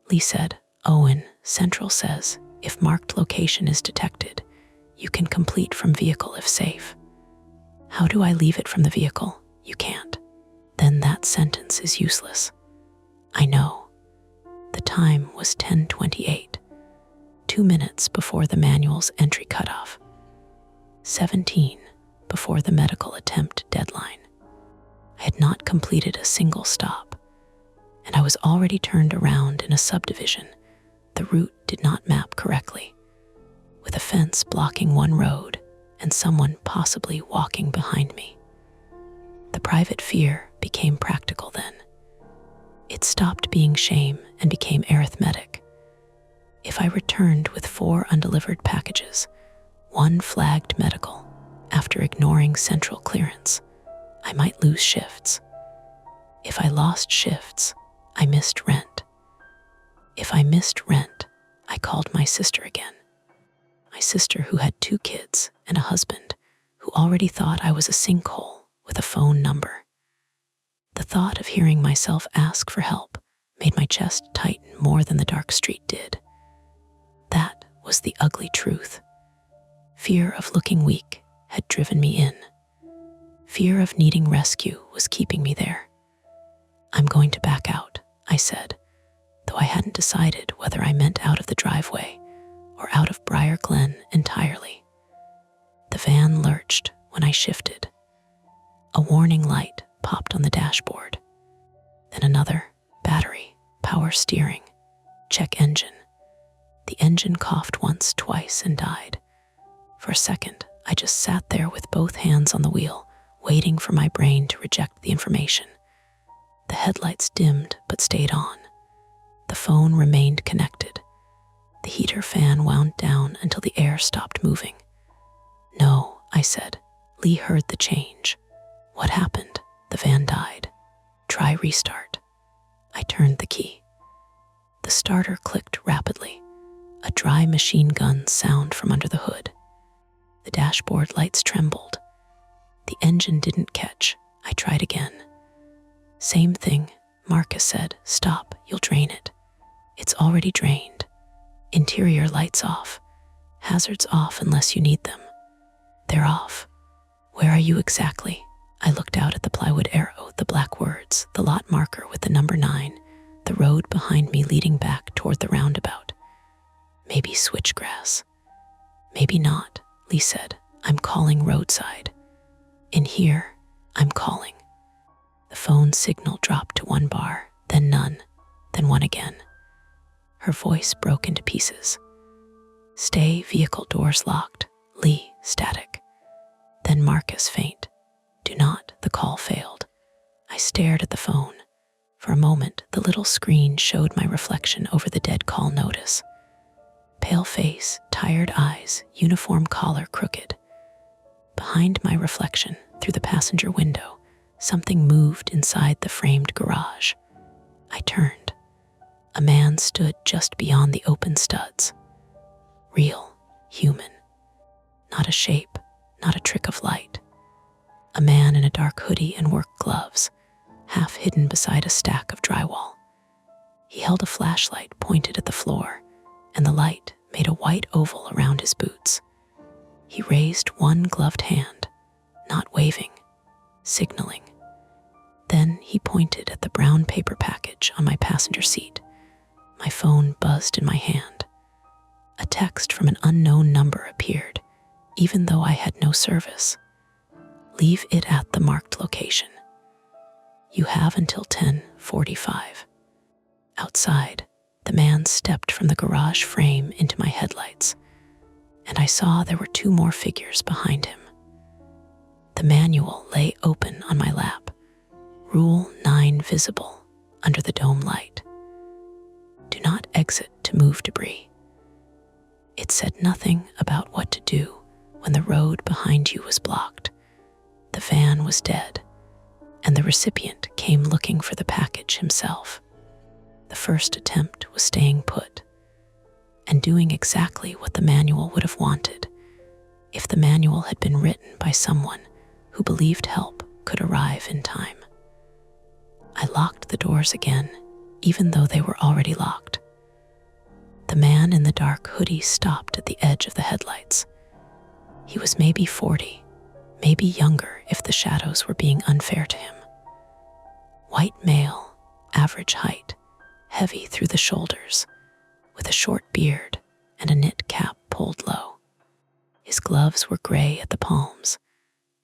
Lee said, Owen, Central says, if marked location is detected, you can complete from vehicle if safe. How do I leave it from the vehicle? You can't. Then that sentence is useless. I know. The time was 10:28, 2 minutes before the manual's entry cutoff, 17 before the medical attempt deadline. I had not completed a single stop, and I was already turned around in a subdivision. The route did not map correctly, with a fence blocking one road and someone possibly walking behind me. The private fear became practical then. It stopped being shame and became arithmetic. If I returned with 4 undelivered packages, 1 flagged medical, after ignoring central clearance, I might lose shifts. If I lost shifts, I missed rent. If I missed rent, I called my sister again. My sister who had 2 kids and a husband who already thought I was a sinkhole with a phone number. The thought of hearing myself ask for help made my chest tighten more than the dark street did. That was the ugly truth. Fear of looking weak had driven me in. Fear of needing rescue was keeping me there. I'm going to back out, I said, though I hadn't decided whether I meant out of the driveway or out of Briar Glen entirely. The van lurched when I shifted. A warning light popped on the dashboard. Then another, battery, power steering, check engine. The engine coughed once, twice, and died. For a second, I just sat there with both hands on the wheel, waiting for my brain to reject the information. The headlights dimmed but stayed on. The phone remained connected. The heater fan wound down until the air stopped moving. No, I said. Lee heard the change. What happened? The van died. Try restart. I turned the key. The starter clicked rapidly. A dry machine gun sound from under the hood. The dashboard lights trembled. The engine didn't catch. I tried again. Same thing. Marcus said, stop, you'll drain it. It's already drained. Interior lights off. Hazards off unless you need them. They're off. Where are you exactly? I looked out at the plywood arrow, the black words, the lot marker with the number 9, the road behind me leading back toward the roundabout. Maybe switchgrass. Maybe not, Lee said. I'm calling roadside. In here, I'm calling. The phone signal dropped to 1 bar, then none, then 1 again. Her voice broke into pieces. Stay, vehicle doors locked. Lee, static. Then Marcus, faint. Do not, the call failed. I stared at the phone. For a moment, the little screen showed my reflection over the dead call notice. Pale face, tired eyes, uniform collar crooked. Behind my reflection, through the passenger window, something moved inside the framed garage. I turned. A man stood just beyond the open studs. Real, human. Not a shape, not a trick of light. A man in a dark hoodie and work gloves, half hidden beside a stack of drywall. He held a flashlight pointed at the floor, and the light made a white oval around his boots. He raised one gloved hand, not waving, signaling. Then he pointed at the brown paper package on my passenger seat. My phone buzzed in my hand. A text from an unknown number appeared, even though I had no service. Leave it at the marked location. You have until 10:45. Outside, the man stepped from the garage frame into my headlights, and I saw there were 2 more figures behind him. The manual lay open on my lap, Rule 9 visible under the dome light. Do not exit to move debris. It said nothing about what to do when the road behind you was blocked. The van was dead, and the recipient came looking for the package himself. The first attempt was staying put and doing exactly what the manual would have wanted if the manual had been written by someone who believed help could arrive in time. I locked the doors again, even though they were already locked. The man in the dark hoodie stopped at the edge of the headlights. He was maybe 40, maybe younger if the shadows were being unfair to him. White male, average height, heavy through the shoulders, with a short beard and a knit cap pulled low. His gloves were gray at the palms,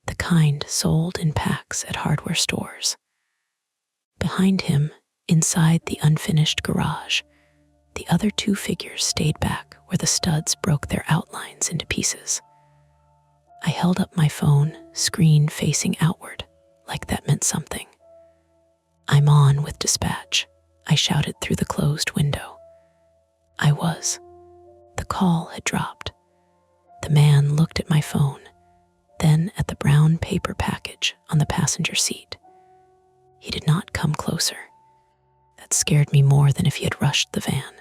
the kind sold in packs at hardware stores. Behind him, inside the unfinished garage, the other 2 figures stayed back where the studs broke their outlines into pieces. I held up my phone, screen facing outward, like that meant something. I'm on with dispatch, I shouted through the closed window. I was. The call had dropped. The man looked at my phone, then at the brown paper package on the passenger seat. He did not come closer. That scared me more than if he had rushed the van.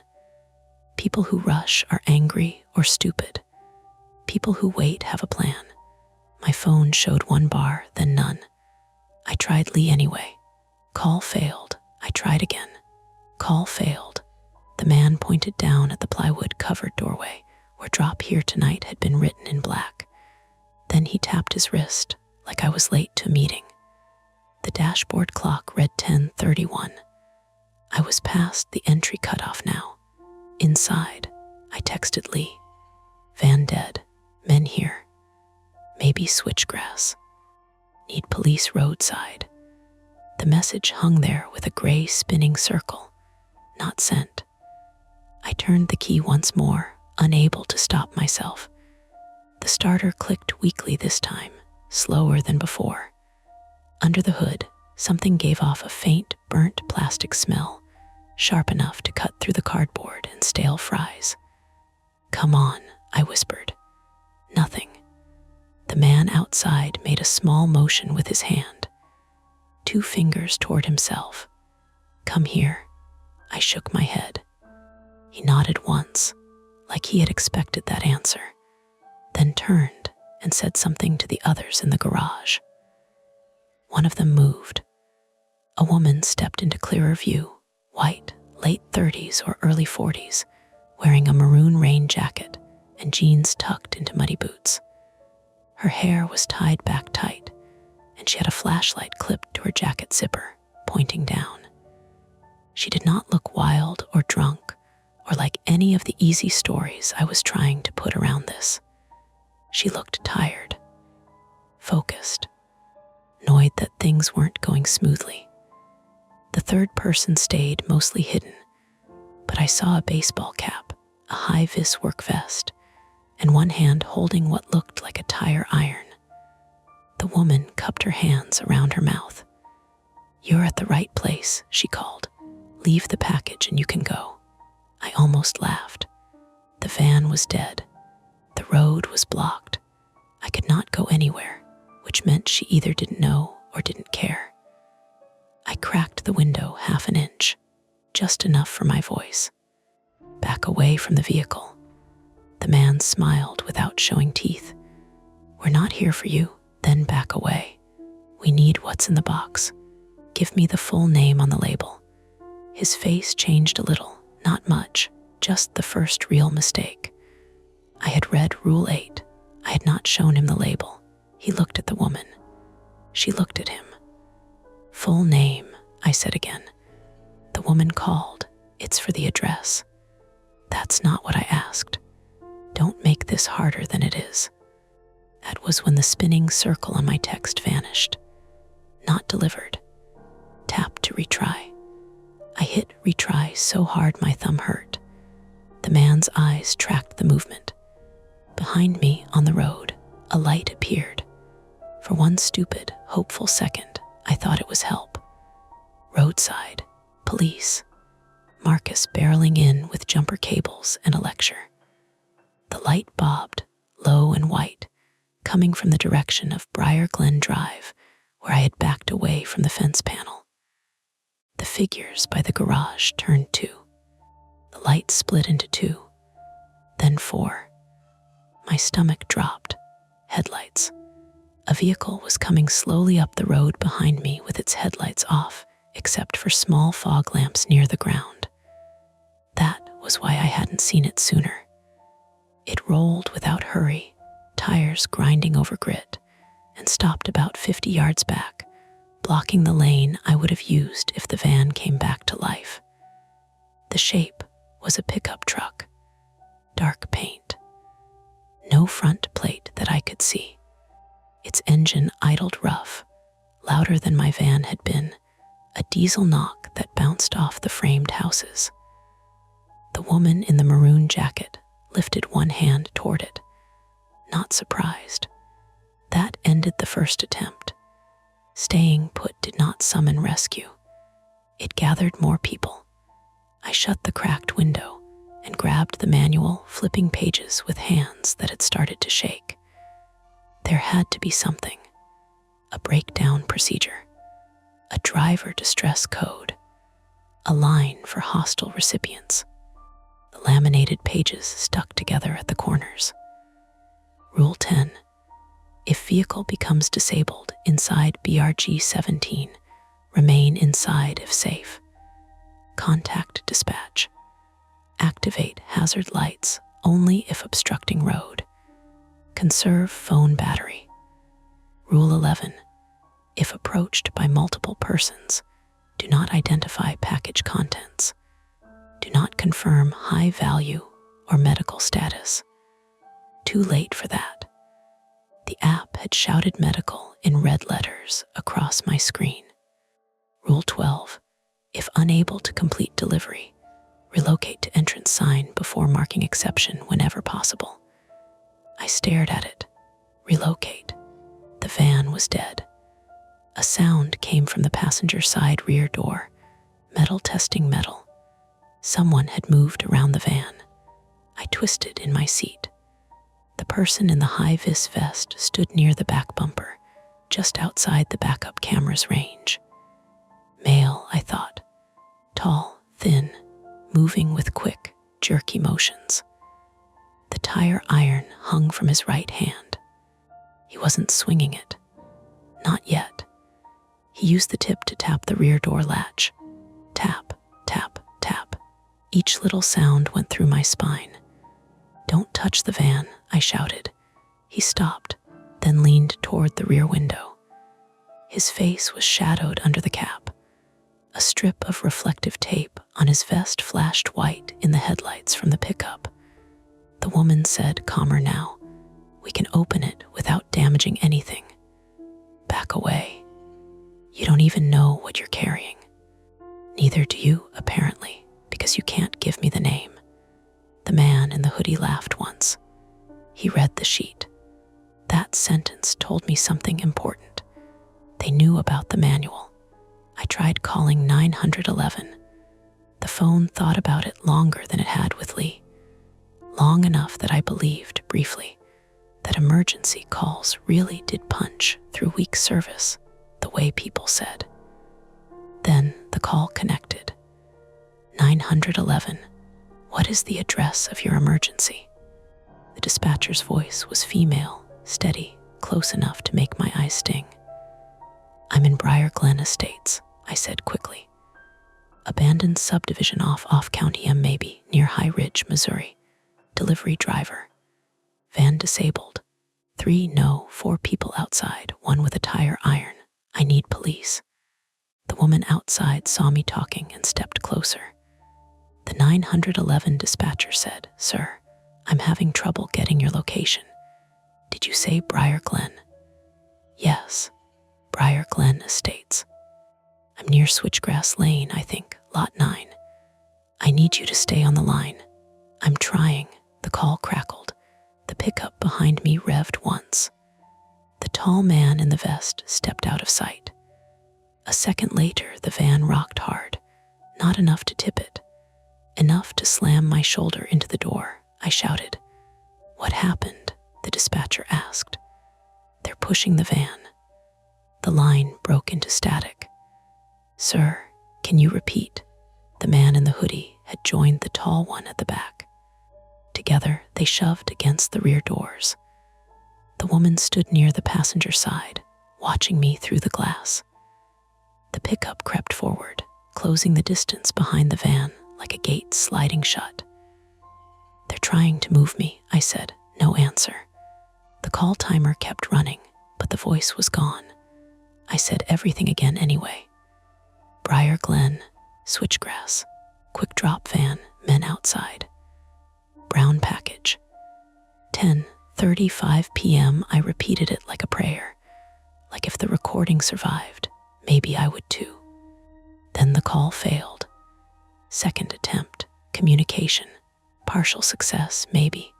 People who rush are angry or stupid. People who wait have a plan. My phone showed 1 bar, then none. I tried Lee anyway. Call failed. I tried again. Call failed. The man pointed down at the plywood-covered doorway where "Drop here tonight" had been written in black. Then he tapped his wrist like I was late to a meeting. The dashboard clock read 10:31. I was past the entry cutoff now. Inside, I texted Lee. Van dead. Men here. Maybe switchgrass. Need police roadside. The message hung there with a gray spinning circle. Not sent. I turned the key once more, unable to stop myself. The starter clicked weakly this time, slower than before. Under the hood, something gave off a faint, burnt plastic smell, sharp enough to cut through the cardboard and stale fries. Come on, I whispered. Nothing. The man outside made a small motion with his hand. 2 fingers toward himself. Come here. I shook my head. He nodded once, like he had expected that answer, then turned and said something to the others in the garage. One of them moved. A woman stepped into clearer view, white, late 30s or early 40s, wearing a maroon rain jacket and jeans tucked into muddy boots. Her hair was tied back tight, and she had a flashlight clipped to her jacket zipper, pointing down. She did not look wild or drunk or like any of the easy stories I was trying to put around this. She looked tired, focused, annoyed that things weren't going smoothly. The third person stayed mostly hidden, but I saw a baseball cap, a high-vis work vest, and one hand holding what looked like a tire iron. The woman cupped her hands around her mouth. You're at the right place, she called. Leave the package and you can go. I almost laughed. The van was dead. The road was blocked. I could not go anywhere, which meant she either didn't know or didn't care. I cracked the window half an inch, just enough for my voice. Back away from the vehicle. The man smiled without showing teeth. We're not here for you, then back away. We need what's in the box. Give me the full name on the label. His face changed a little, not much, just the first real mistake. I had read Rule 8. I had not shown him the label. He looked at the woman. She looked at him. "Full name," I said again. The woman called. "It's for the address." "That's not what I asked. Don't make this harder than it is." That was when the spinning circle on my text vanished. Not delivered. Tap to retry. I hit retry so hard my thumb hurt. The man's eyes tracked the movement. Behind me on the road, a light appeared. For one stupid, hopeful second, I thought it was help. Roadside, police, Marcus barreling in with jumper cables and a lecture. The light bobbed, low and white, coming from the direction of Briar Glen Drive, where I had backed away from the fence panel. The figures by the garage turned 2. The light split into 2, then 4. My stomach dropped. Headlights. A vehicle was coming slowly up the road behind me with its headlights off, except for small fog lamps near the ground. That was why I hadn't seen it sooner. It rolled without hurry, tires grinding over grit, and stopped about 50 yards back, blocking the lane I would have used if the van came back to life. The shape was a pickup truck. Dark paint. No front plate that I could see. Its engine idled rough, louder than my van had been, a diesel knock that bounced off the framed houses. The woman in the maroon jacket lifted one hand toward it, not surprised. That ended the first attempt. Staying put did not summon rescue. It gathered more people. I shut the cracked window and grabbed the manual, flipping pages with hands that had started to shake. There had to be something. A breakdown procedure. A driver distress code. A line for hostile recipients. The laminated pages stuck together at the corners. Rule 10. If vehicle becomes disabled inside BRG 17, remain inside if safe. Contact dispatch. Activate hazard lights only if obstructing road. Conserve phone battery. Rule 11. If approached by multiple persons, do not identify package contents. Do not confirm high value or medical status. Too late for that. The app had shouted medical in red letters across my screen. Rule 12. If unable to complete delivery, relocate to entrance sign before marking exception whenever possible. I stared at it. Relocate. The van was dead. A sound came from the passenger side rear door. Metal testing metal. Someone had moved around the van. I twisted in my seat. The person in the high-vis vest stood near the back bumper, just outside the backup camera's range. Male, I thought. Tall, thin, moving with quick, jerky motions. The tire iron hung from his right hand. He wasn't swinging it. Not yet. He used the tip to tap the rear door latch. Tap, tap, tap. Each little sound went through my spine. "Don't touch the van," I shouted. He stopped, then leaned toward the rear window. His face was shadowed under the cap. A strip of reflective tape on his vest flashed white in the headlights from the pickup. The woman said, calmer now, "We can open it without damaging anything." "Back away. You don't even know what you're carrying." "Neither do you, apparently, because you can't give me the name." The man in the hoodie laughed once. He read the sheet. That sentence told me something important. They knew about the manual. I tried calling 911. The phone thought about it longer than it had with Lee. Long enough that I believed, briefly, that emergency calls really did punch through weak service, the way people said. Then the call connected. 911. "What is the address of your emergency?" The dispatcher's voice was female, steady, close enough to make my eyes sting. "I'm in Briar Glen Estates," I said quickly. "Abandoned subdivision off County M maybe, near High Ridge, Missouri. Delivery driver. Van disabled. 3, no, 4 people outside, one with a tire iron. I need police. The woman outside saw me talking and stepped closer. The 911 dispatcher said, "Sir, I'm having trouble getting your location. Did you say Briar Glen?" "Yes, Briar Glen Estates. I'm near Switchgrass Lane, I think, lot 9. I need you to stay on the line." "I'm trying," the call crackled. The pickup behind me revved once. The tall man in the vest stepped out of sight. A second later, the van rocked hard, not enough to tip it, enough to slam my shoulder into the door. I shouted. "What happened?" the dispatcher asked. "They're pushing the van." The line broke into static. "Sir, can you repeat?" The man in the hoodie had joined the tall one at the back. Together, they shoved against the rear doors. The woman stood near the passenger side, watching me through the glass. The pickup crept forward, closing the distance behind the van like a gate sliding shut. "They're trying to move me," I said. No answer. The call timer kept running, but the voice was gone. I said everything again anyway. Briar Glen, Switchgrass, quick drop van, men outside. Brown package. 10:35 p.m. I repeated it like a prayer. Like if the recording survived, maybe I would too. Then the call failed. Second attempt, communication, partial success, maybe.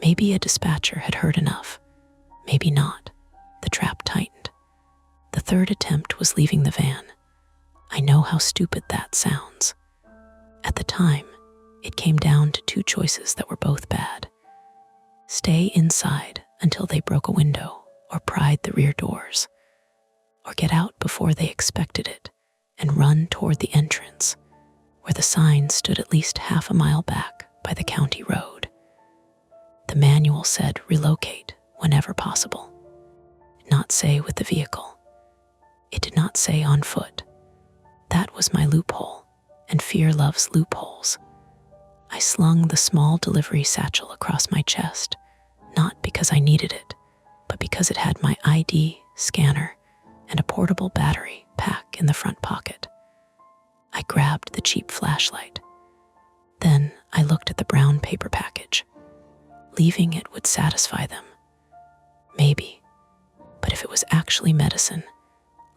Maybe a dispatcher had heard enough. Maybe not. The trap tightened. The third attempt was leaving the van. I know how stupid that sounds. At the time, it came down to 2 choices that were both bad. Stay inside until they broke a window or pried the rear doors, or get out before they expected it and run toward the entrance, where the sign stood at least half a mile back by the county road. The manual said relocate whenever possible. It did not say with the vehicle. It did not say on foot. That was my loophole, and fear loves loopholes. I slung the small delivery satchel across my chest, not because I needed it, but because it had my ID, scanner, and a portable battery pack in the front pocket. I grabbed the cheap flashlight. Then I looked at the brown paper package. Leaving it would satisfy them. Maybe. But if it was actually medicine,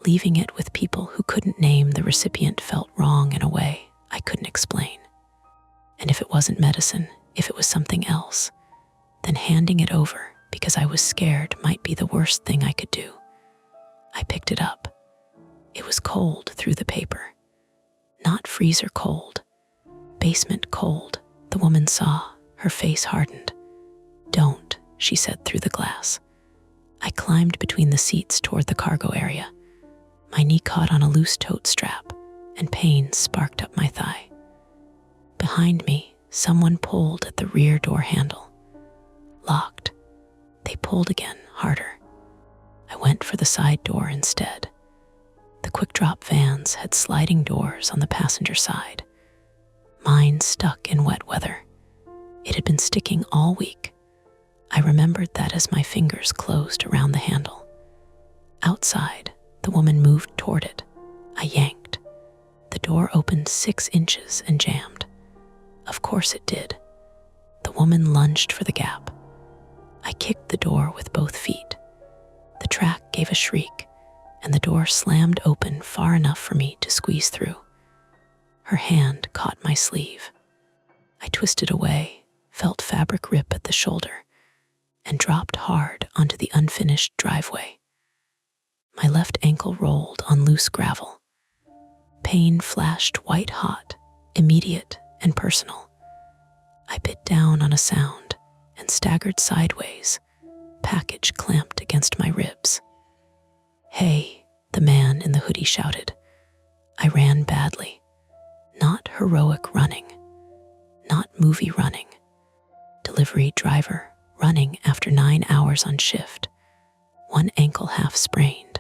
leaving it with people who couldn't name the recipient felt wrong in a way I couldn't explain. And if it wasn't medicine, if it was something else, then handing it over because I was scared might be the worst thing I could do. I picked it up. It was cold through the paper. Not freezer cold. Basement cold, the woman saw, her face hardened. "Don't," she said through the glass. I climbed between the seats toward the cargo area. My knee caught on a loose tote strap, and pain sparked up my thigh. Behind me, someone pulled at the rear door handle. Locked. They pulled again, harder. I went for the side door instead. The quick drop vans had sliding doors on the passenger side. Mine stuck in wet weather. It had been sticking all week. I remembered that as my fingers closed around the handle. Outside, the woman moved toward it. I yanked. The door opened 6 inches and jammed. Of course it did. The woman lunged for the gap. I kicked the door with both feet. The track gave a shriek, and the door slammed open far enough for me to squeeze through. Her hand caught my sleeve. I twisted away, felt fabric rip at the shoulder, and dropped hard onto the unfinished driveway. My left ankle rolled on loose gravel. Pain flashed white hot, immediate and personal. I bit down on a sound and staggered sideways, package clamped against my ribs. "Hey," the man in the hoodie shouted. I ran badly. Not heroic running. Not movie running. Delivery driver running after 9 hours on shift. One ankle half sprained.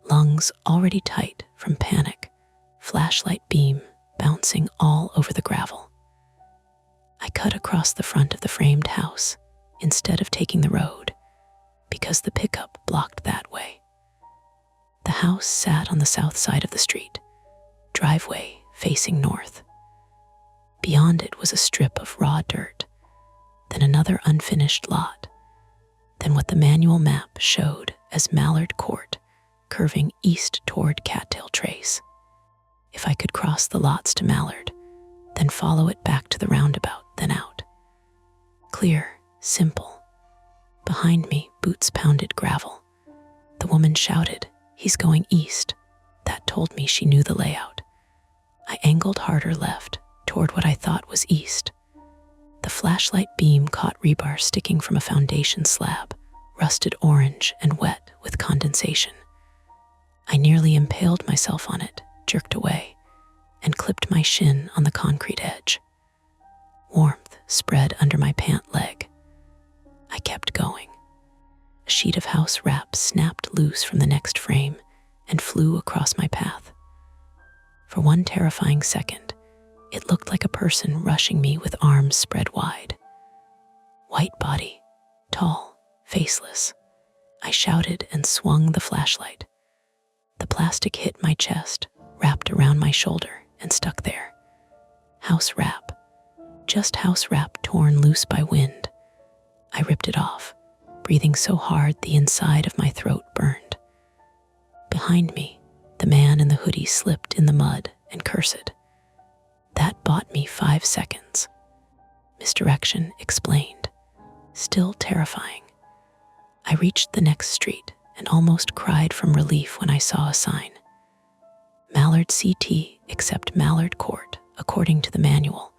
Lungs already tight from panic. Flashlight beam bouncing all over the gravel. I cut across the front of the framed house instead of taking the road. because the pickup blocked that way. The house sat on the south side of the street, driveway facing north. Beyond it was a strip of raw dirt, then another unfinished lot, then what the manual map showed as Mallard Court, curving east toward Cattail Trace. If I could cross the lots to Mallard, then follow it back to the roundabout, then out. Clear, simple. Behind me, boots pounded gravel. The woman shouted, "He's going east." That told me she knew the layout. I angled harder left, toward what I thought was east. The flashlight beam caught rebar sticking from a foundation slab, rusted orange and wet with condensation. I nearly impaled myself on it, jerked away, and clipped my shin on the concrete edge. Warmth spread under my pant leg. I kept going. A sheet of house wrap snapped loose from the next frame and flew across my path. For one terrifying second, it looked like a person rushing me with arms spread wide. White body, tall, faceless. I shouted and swung the flashlight. The plastic hit my chest, wrapped around my shoulder, and stuck there. House wrap. Just house wrap torn loose by wind. I ripped it off, breathing so hard the inside of my throat burned. Behind me, the man in the hoodie slipped in the mud and cursed. That bought me 5 seconds. Misdirection explained. Still terrifying. I reached the next street and almost cried from relief when I saw a sign. Mallard CT, except Mallard Court, according to the manual,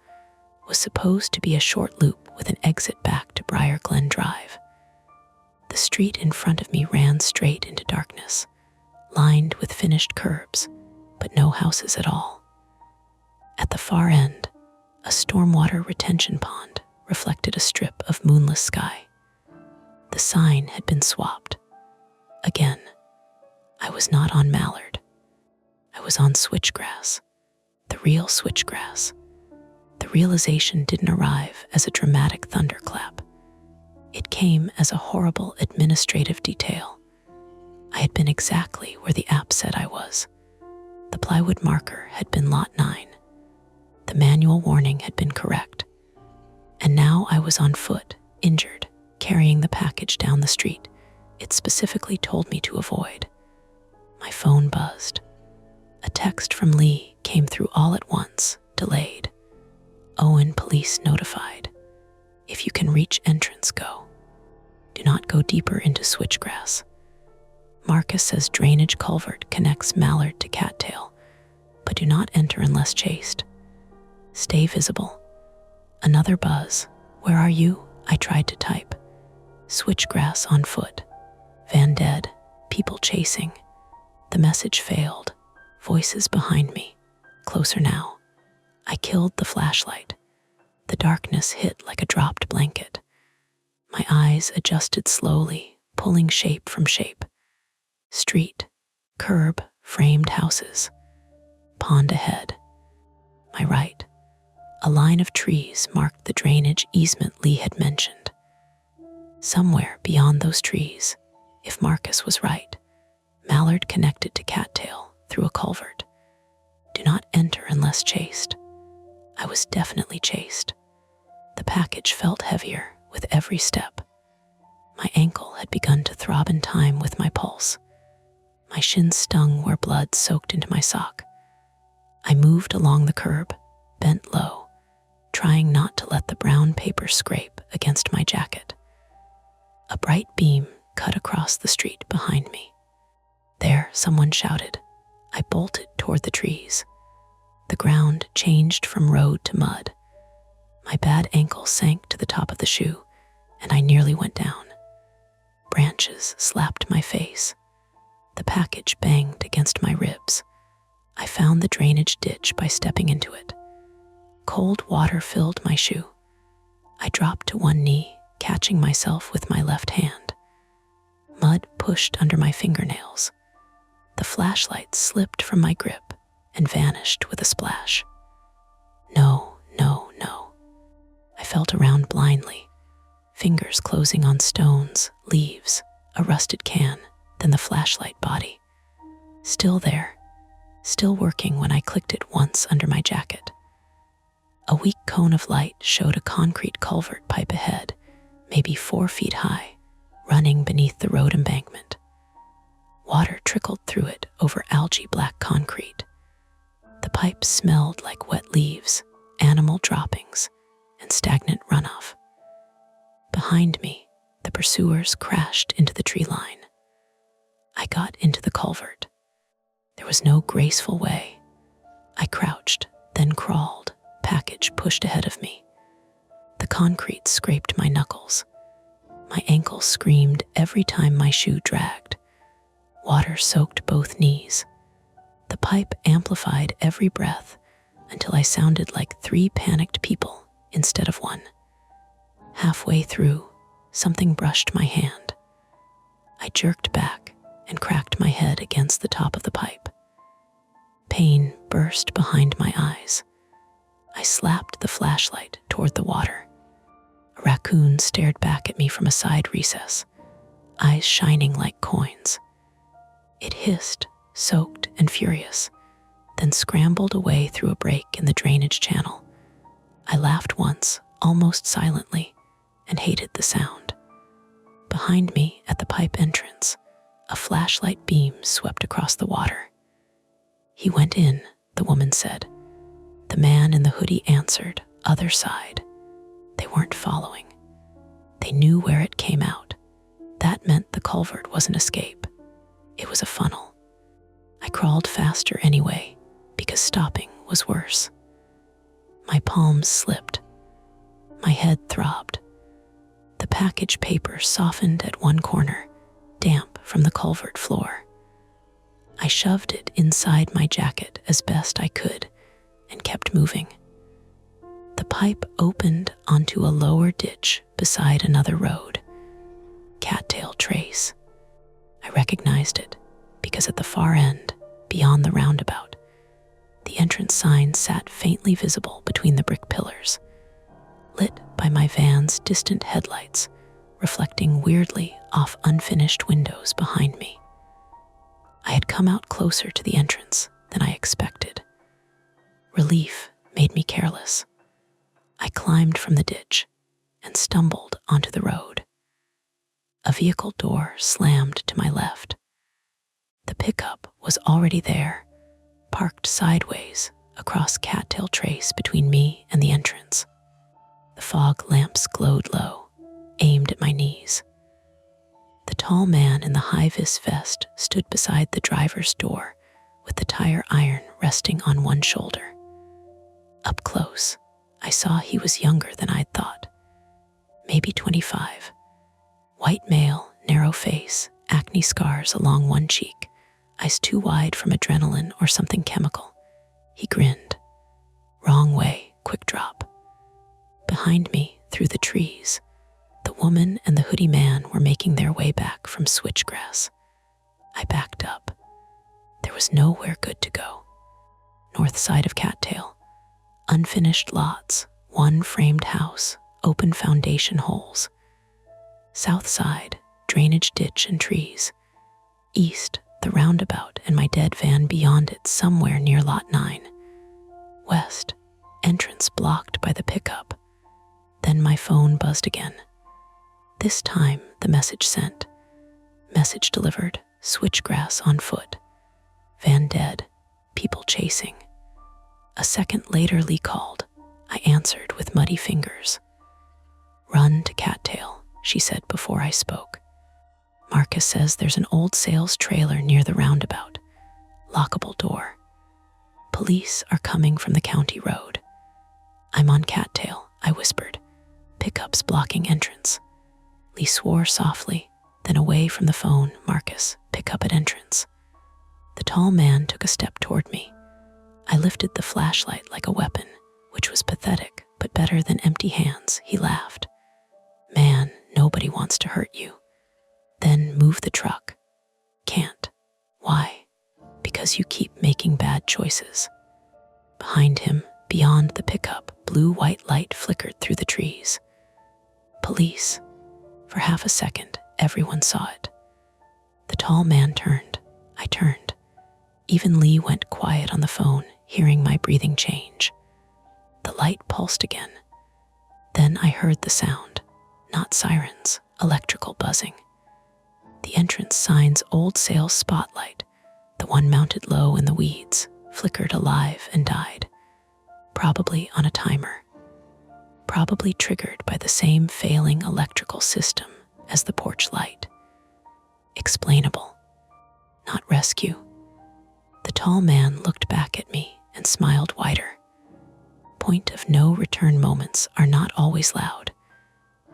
was supposed to be a short loop with an exit back to Briar Glen Drive. The street in front of me ran straight into darkness, lined with finished curbs, but no houses at all. At the far end, a stormwater retention pond reflected a strip of moonless sky. The sign had been swapped. Again, I was not on Mallard. I was on switchgrass, the real switchgrass. The realization didn't arrive as a dramatic thunderclap. It came as a horrible administrative detail. I had been exactly where the app said I was. The plywood marker had been lot 9. The manual warning had been correct. And now I was on foot, injured, carrying the package down the street it specifically told me to avoid. My phone buzzed. A text from Lee came through all at once, delayed. Owen police notified. If you can reach entrance, go. Do not go deeper into switchgrass. Marcus says drainage culvert connects Mallard to Cattail, but do not enter unless chased. Stay visible. Another buzz. Where are you? I tried to type. Switchgrass on foot. Van dead. People chasing. The message failed. Voices behind me. Closer now. I killed the flashlight. The darkness hit like a dropped blanket. My eyes adjusted slowly, pulling shape from shape. Street, curb, framed houses. Pond ahead. My right. A line of trees marked the drainage easement Lee had mentioned. Somewhere beyond those trees, if Marcus was right, Mallard connected to Cattail through a culvert. Do not enter unless chased. I was definitely chased. The package felt heavier with every step. My ankle had begun to throb in time with my pulse. My shins stung where blood soaked into my sock. I moved along the curb, bent low, trying not to let the brown paper scrape against my jacket. A bright beam cut across the street behind me. There, someone shouted. I bolted toward the trees. The ground changed from road to mud. My bad ankle sank to the top of the shoe, and I nearly went down. Branches slapped my face. The package banged against my ribs. I found the drainage ditch by stepping into it. Cold water filled my shoe. I dropped to one knee, catching myself with my left hand. Mud pushed under my fingernails. The flashlight slipped from my grip and vanished with a splash. No, no, no. I felt around blindly, fingers closing on stones, leaves, a rusted can, then the flashlight body. Still there, still working when I clicked it once under my jacket. A weak cone of light showed a concrete culvert pipe ahead, maybe 4 feet high, running beneath the road embankment. Water trickled through it over algae-black concrete. The pipe smelled like wet leaves, animal droppings, and stagnant runoff. Behind me, the pursuers crashed into the tree line. I got into the culvert. There was no graceful way. I crouched, then crawled, package pushed ahead of me. The concrete scraped my knuckles. My ankles screamed every time my shoe dragged. Water soaked both knees. The pipe amplified every breath until I sounded like 3 panicked people instead of 1. Halfway through, something brushed my hand. I jerked back and cracked my head against the top of the pipe. Pain burst behind my eyes. I slapped the flashlight toward the water. A raccoon stared back at me from a side recess, eyes shining like coins. It hissed, soaked and furious, then scrambled away through a break in the drainage channel. I laughed once, almost silently, and hated the sound. Behind me, at the pipe entrance, a flashlight beam swept across the water. "He went in," the woman said. The man in the hoodie answered, "Other side." They weren't following. They knew where it came out. That meant the culvert was an escape. It was a funnel. I crawled faster anyway, because stopping was worse. My palms slipped. My head throbbed. The package paper softened at one corner, damp from the culvert floor. I shoved it inside my jacket as best I could and kept moving. The pipe opened onto a lower ditch beside another road. Cattail Trace. I recognized it because at the far end, beyond the roundabout, the entrance sign sat faintly visible between the brick pillars, lit by my van's distant headlights, reflecting weirdly off unfinished windows behind me. I had come out closer to the entrance than I expected. Relief made me careless. I climbed from the ditch and stumbled onto the road. A vehicle door slammed to my left. The pickup was already there, parked sideways across Cattail Trace between me and the entrance. The fog lamps glowed low, aimed at my knees. The tall man in the high-vis vest stood beside the driver's door with the tire iron resting on one shoulder. Up close, I saw he was younger than I'd thought. Maybe 25. White male, narrow face, acne scars along one cheek, eyes too wide from adrenaline or something chemical. He grinned. Wrong way, quick drop. Behind me, through the trees, the woman and the hoodie man were making their way back from switchgrass. I backed up. There was nowhere good to go. North side of Cattail, unfinished lots, one framed house, open foundation holes. South side, drainage ditch and trees. East, the roundabout and my dead van beyond it somewhere near lot 9. West, entrance blocked by the pickup. Then my phone buzzed again. This time, the message sent. Message delivered, switchgrass on foot. Van dead, people chasing. A second later, Lee called. I answered with muddy fingers. "Run to Cattail," she said before I spoke. "Marcus says there's an old sales trailer near the roundabout. Lockable door. Police are coming from the county road." "I'm on Cattail," I whispered. "Pickups blocking entrance." Lee swore softly, then away from the phone. "Marcus, pick up at entrance." The tall man took a step toward me. I lifted the flashlight like a weapon, which was pathetic, but better than empty hands. He laughed. "Man, nobody wants to hurt you." "Then move the truck." "Can't." "Why?" "Because you keep making bad choices." Behind him, beyond the pickup, blue-white light flickered through the trees. Police. For half a second, everyone saw it. The tall man turned. I turned. Even Lee went quiet on the phone, hearing my breathing change. The light pulsed again. Then I heard the sound, not sirens, electrical buzzing. The entrance sign's old sales spotlight, the one mounted low in the weeds, flickered alive and died, probably on a timer, probably triggered by the same failing electrical system as the porch light. Explainable, not rescue. The tall man looked back at me and smiled wider. Point of no return moments are not always loud.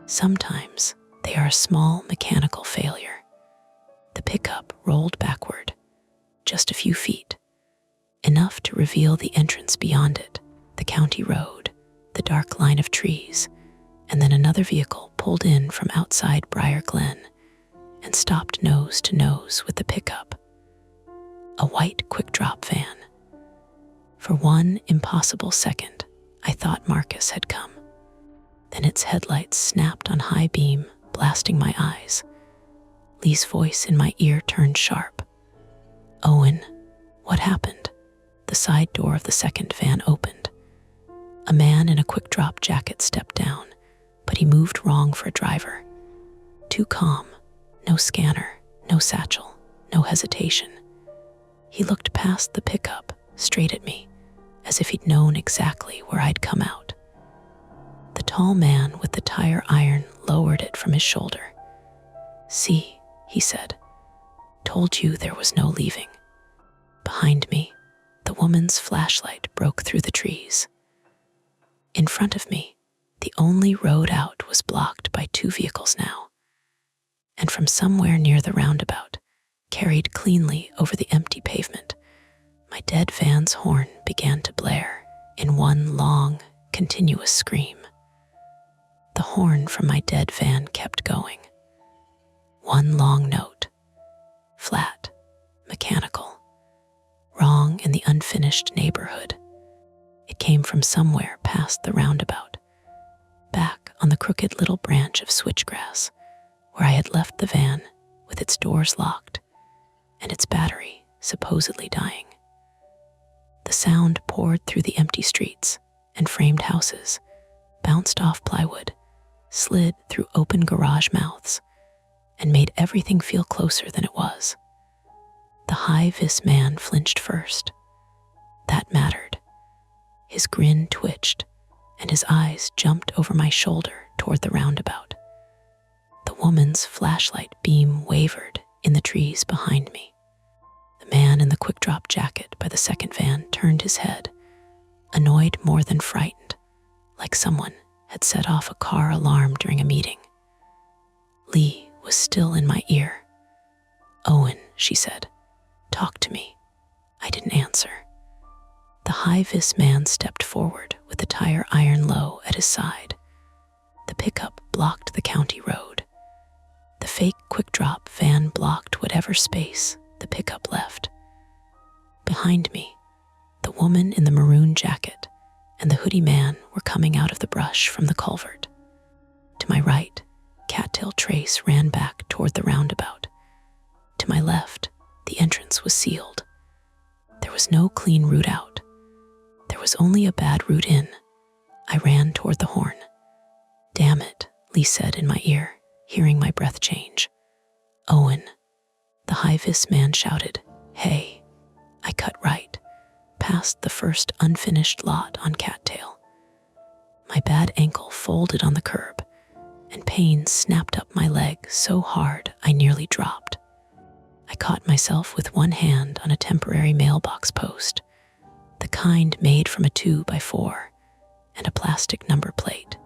Sometimes they are a small mechanical failure. The pickup rolled backward, just a few feet, enough to reveal the entrance beyond it, the county road, the dark line of trees, and then another vehicle pulled in from outside Briar Glen and stopped nose to nose with the pickup. A white quick-drop van. For one impossible second, I thought Marcus had come. Then its headlights snapped on high beam, blasting my eyes. Lee's voice in my ear turned sharp. "Owen, what happened?" The side door of the second van opened. A man in a quick-drop jacket stepped down, but he moved wrong for a driver. Too calm, no scanner, no satchel, no hesitation. He looked past the pickup, straight at me, as if he'd known exactly where I'd come out. The tall man with the tire iron lowered it from his shoulder. "See," he said, "told you there was no leaving." Behind me, the woman's flashlight broke through the trees. In front of me, the only road out was blocked by two vehicles now. And from somewhere near the roundabout, carried cleanly over the empty pavement, my dead van's horn began to blare in one long, continuous scream. The horn from my dead van kept going. One long note, flat, mechanical, wrong in the unfinished neighborhood. It came from somewhere past the roundabout, back on the crooked little branch of switchgrass where I had left the van with its doors locked and its battery supposedly dying. The sound poured through the empty streets and framed houses, bounced off plywood, slid through open garage mouths, and made everything feel closer than it was. The high-vis man flinched first. That mattered. His grin twitched, and his eyes jumped over my shoulder toward the roundabout. The woman's flashlight beam wavered in the trees behind me. The man in the quick-drop jacket by the second van turned his head, annoyed more than frightened, like someone had set off a car alarm during a meeting. Lee was still in my ear. "Owen," she said, "talk to me." I didn't answer. The high-vis man stepped forward with the tire iron low at his side. The pickup blocked the county road. The fake quick-drop van blocked whatever space the pickup left. Behind me, the woman in the maroon jacket and the hoodie man were coming out of the brush from the culvert. To my right, Cattail Trace ran back toward the roundabout. To my left, the entrance was sealed. There was no clean route out. There was only a bad route in. I ran toward the horn. "Damn it," Lee said in my ear, hearing my breath change. "Owen." The high-vis man shouted, "Hey." I cut right, past the first unfinished lot on Cattail. My bad ankle folded on the curb, and pain snapped up my leg so hard I nearly dropped. I caught myself with one hand on a temporary mailbox post, the kind made from a 2x4 and a plastic number plate.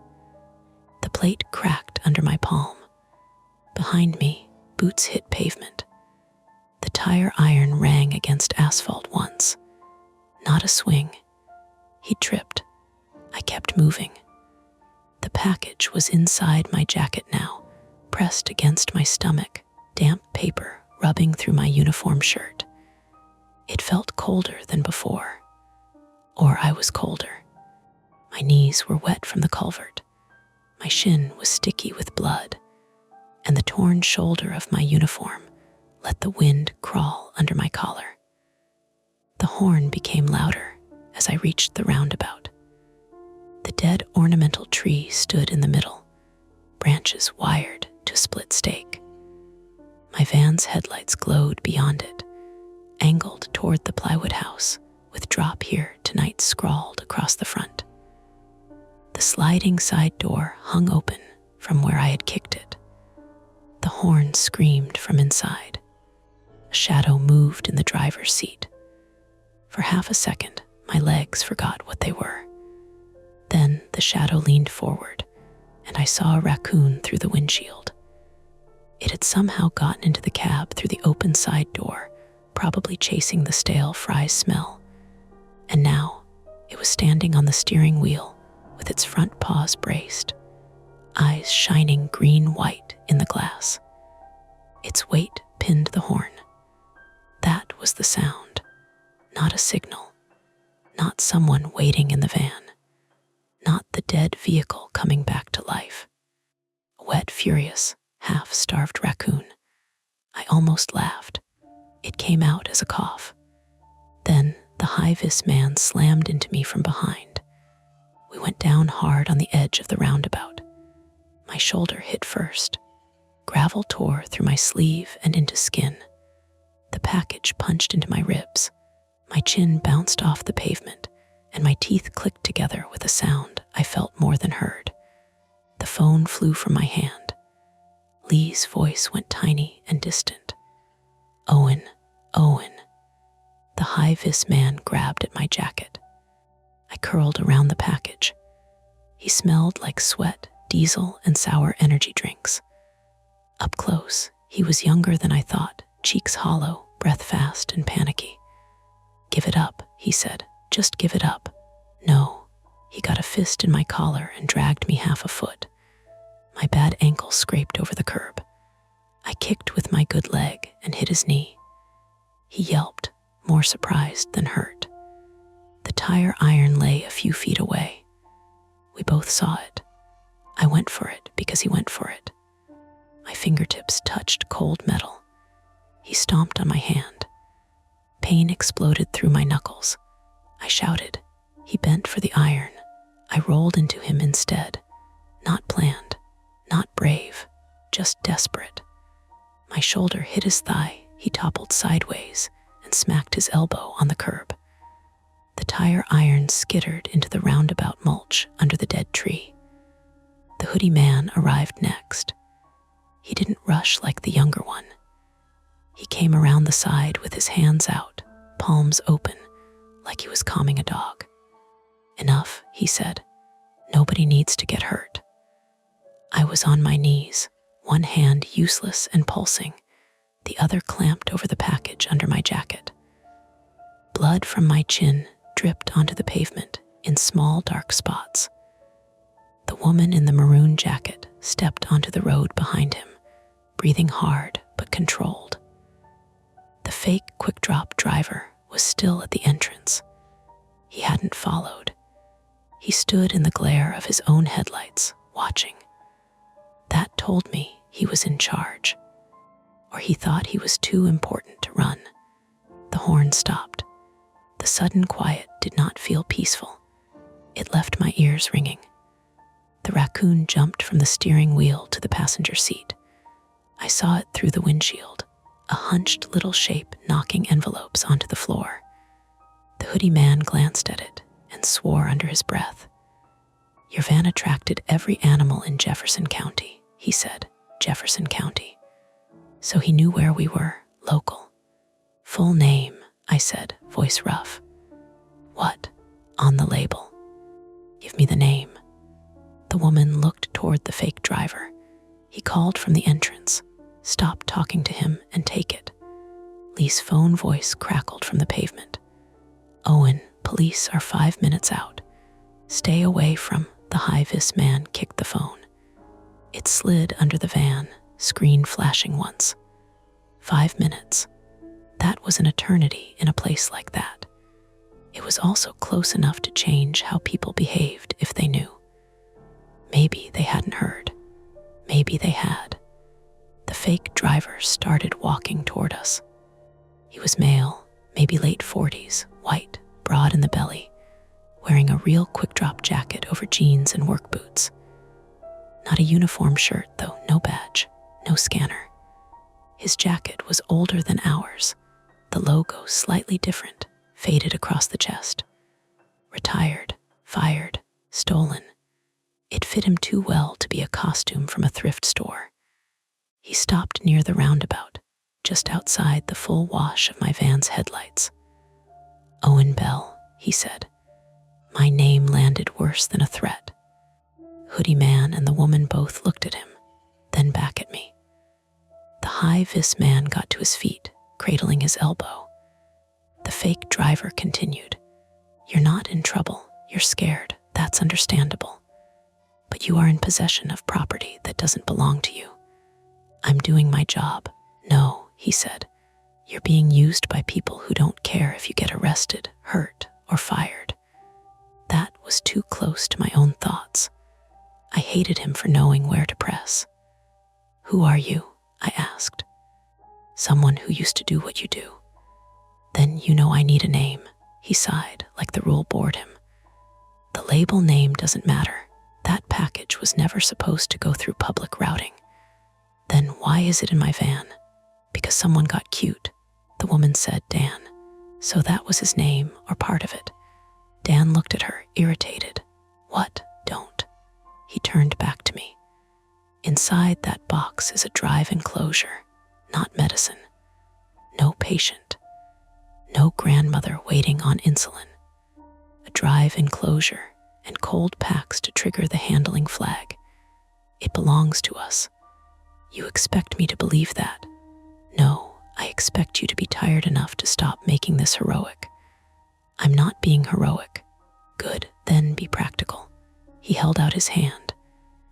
The plate cracked under my palm. Behind me, boots hit pavement. The tire iron rang against asphalt once. Not a swing. He tripped. I kept moving. The package was inside my jacket now, pressed against my stomach, damp paper rubbing through my uniform shirt. It felt colder than before. Or I was colder. My knees were wet from the culvert. My shin was sticky with blood, and the torn shoulder of my uniform let the wind crawl under my collar. The horn became louder as I reached the roundabout. The dead ornamental tree stood in the middle, branches wired to split stake. My van's headlights glowed beyond it, angled toward the plywood house, with "Drop Here Tonight" scrawled across the front. The sliding side door hung open from where I had kicked it. The horn screamed from inside. A shadow moved in the driver's seat. For half a second, my legs forgot what they were. Then the shadow leaned forward, and I saw a raccoon through the windshield. It had somehow gotten into the cab through the open side door, probably chasing the stale fries smell. And now it was standing on the steering wheel with its front paws braced, eyes shining green-white in the glass. Its weight pinned the horn. That was the sound, not a signal, not someone waiting in the van, not the dead vehicle coming back to life. A wet, furious, half-starved raccoon. I almost laughed. It came out as a cough. Then the high-vis man slammed into me from behind. We went down hard on the edge of the roundabout. My shoulder hit first. Gravel tore through my sleeve and into skin. The package punched into my ribs. My chin bounced off the pavement, and my teeth clicked together with a sound I felt more than heard. The phone flew from my hand. Lee's voice went tiny and distant. "Owen, Owen." The high-vis man grabbed at my jacket. I curled around the package. He smelled like sweat, diesel, and sour energy drinks. Up close, he was younger than I thought, cheeks hollow, breath fast and panicky. "Give it up," he said. "Just give it up." "No." He got a fist in my collar and dragged me half a foot. My bad ankle scraped over the curb. I kicked with my good leg and hit his knee. He yelped, more surprised than hurt. The tire iron lay a few feet away. We both saw it. I went for it because he went for it. My fingertips touched cold metal. He stomped on my hand. Pain exploded through my knuckles. I shouted. He bent for the iron. I rolled into him instead. Not planned, not brave, just desperate. My shoulder hit his thigh. He toppled sideways and smacked his elbow on the curb. The tire iron skittered into the roundabout mulch under the dead tree. The hoodie man arrived next. He didn't rush like the younger one. He came around the side with his hands out, palms open, like he was calming a dog. "Enough," he said. "Nobody needs to get hurt." I was on my knees, one hand useless and pulsing, the other clamped over the package under my jacket. Blood from my chin dripped onto the pavement in small dark spots. The woman in the maroon jacket stepped onto the road behind him, breathing hard but controlled. The fake quick-drop driver was still at the entrance. He hadn't followed. He stood in the glare of his own headlights, watching. That told me he was in charge. Or he thought he was too important to run. The horn stopped. The sudden quiet did not feel peaceful. It left my ears ringing. The raccoon jumped from the steering wheel to the passenger seat. I saw it through the windshield, a hunched little shape knocking envelopes onto the floor. The hoodie man glanced at it and swore under his breath. "Your van attracted every animal in Jefferson County," he said. "Jefferson County." So he knew where we were, local. "Full name," I said, voice rough. "What?" "On the label." "Give me the name." The woman looked toward the fake driver. He called from the entrance. "Stop talking to him and take it." Lee's phone voice crackled from the pavement. "Owen, police are 5 minutes out. Stay away from..." The high-vis man kicked the phone. It slid under the van, screen flashing once. 5 minutes. That was an eternity in a place like that. It was also close enough to change how people behaved if they knew. Maybe they hadn't heard. Maybe they had. The fake driver started walking toward us. He was male, maybe late 40s, white, broad in the belly, wearing a real quick-drop jacket over jeans and work boots. Not a uniform shirt, though, no badge, no scanner. His jacket was older than ours, the logo slightly different, faded across the chest. Retired, fired, stolen. It fit him too well to be a costume from a thrift store. He stopped near the roundabout, just outside the full wash of my van's headlights. "Owen Bell," he said. My name landed worse than a threat. Hoodie man and the woman both looked at him, then back at me. The high-vis man got to his feet, cradling his elbow. The fake driver continued. "You're not in trouble. You're scared. That's understandable. But you are in possession of property that doesn't belong to you. I'm doing my job." "No," he said. "You're being used by people who don't care if you get arrested, hurt, or fired." That was too close to my own thoughts. I hated him for knowing where to press. "Who are you?" I asked. "Someone who used to do what you do." "Then you know I need a name," he sighed, like the rule bored him. "The label name doesn't matter. That package was never supposed to go through public routing." "Then why is it in my van?" "Because someone got cute," the woman said. "Dan. So that was his name, or part of it." Dan looked at her, irritated. "What? Don't." He turned back to me. "Inside that box is a drive enclosure, not medicine. No patient. No grandmother waiting on insulin. A drive enclosure and cold packs to trigger the handling flag. It belongs to us. You expect me to believe that? No, I expect you to be tired enough to stop making this heroic." "I'm not being heroic." "Good, then be practical." He held out his hand.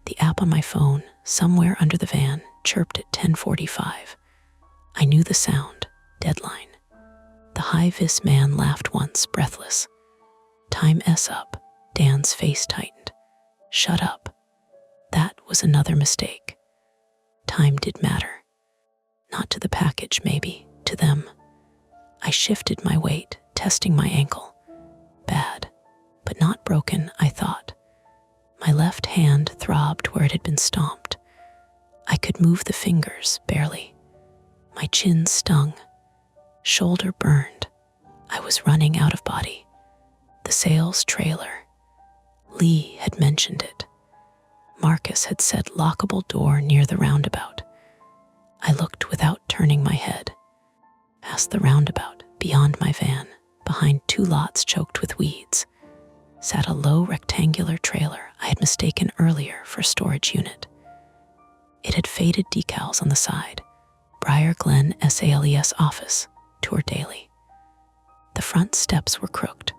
The app on my phone, somewhere under the van, chirped at 10:45. I knew the sound. Deadline. The high-vis man laughed once, breathless. "Time S up." Dan's face tightened. "Shut up." That was another mistake. Time did matter. Not to the package, maybe, to them. I shifted my weight, testing my ankle. Bad, but not broken, I thought. My left hand throbbed where it had been stomped. I could move the fingers, barely. My chin stung. Shoulder burned. I was running out of body. The sales trailer. Lee had mentioned it. Marcus had said lockable door near the roundabout. I looked without turning my head. Past the roundabout, beyond my van, behind two lots choked with weeds, sat a low rectangular trailer I had mistaken earlier for a storage unit. It had faded decals on the side. Briar Glen SALES office, tour daily. The front steps were crooked.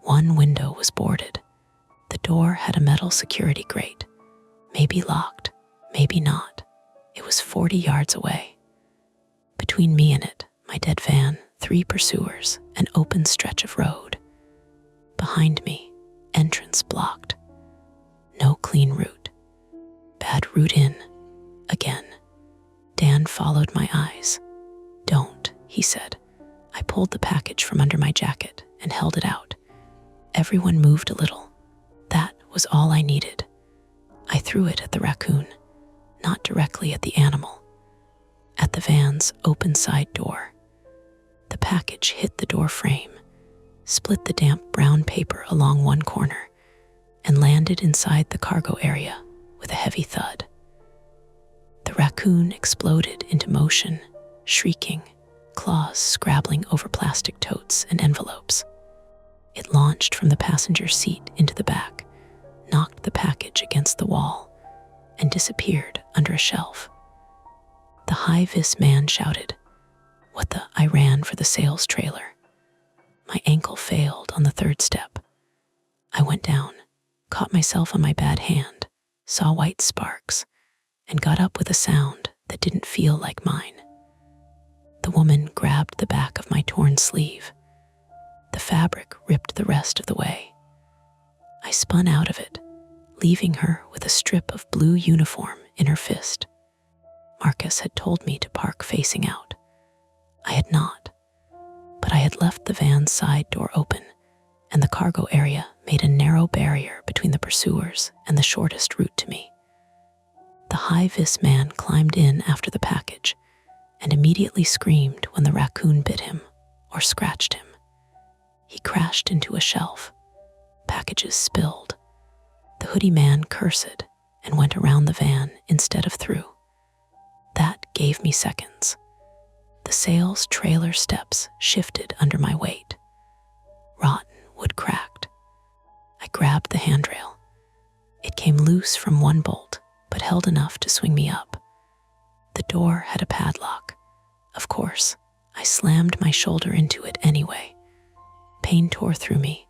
One window was boarded. The door had a metal security grate. Maybe locked, maybe not. It was 40 yards away. Between me and it, my dead van, 3 pursuers, an open stretch of road. Behind me, entrance blocked. No clean route. Bad route in. Again. Dan followed my eyes. "Don't," he said. I pulled the package from under my jacket and held it out. Everyone moved a little. That was all I needed. I threw it at the raccoon, not directly at the animal. At the van's open side door. The package hit the door frame, split the damp brown paper along one corner, and landed inside the cargo area with a heavy thud. The raccoon exploded into motion, shrieking, claws scrabbling over plastic totes and envelopes. It launched from the passenger seat into the back, knocked the package against the wall, and disappeared under a shelf. The high-vis man shouted, "What the?" I ran for the sales trailer. My ankle failed on the 3rd step. I went down, caught myself on my bad hand, saw white sparks, and got up with a sound that didn't feel like mine. The woman grabbed the back of my torn sleeve. The fabric ripped the rest of the way. I spun out of it, leaving her with a strip of blue uniform in her fist. Marcus had told me to park facing out. I had not, but I had left the van's side door open, and the cargo area made a narrow barrier between the pursuers and the shortest route to me. The high-vis man climbed in after the package and immediately screamed when the raccoon bit him or scratched him. He crashed into a shelf. Packages spilled. The hoodie man cursed and went around the van instead of through. That gave me seconds. The sales trailer steps shifted under my weight. Rotten wood cracked. I grabbed the handrail. It came loose from one bolt, but held enough to swing me up. The door had a padlock. Of course, I slammed my shoulder into it anyway. Pain tore through me.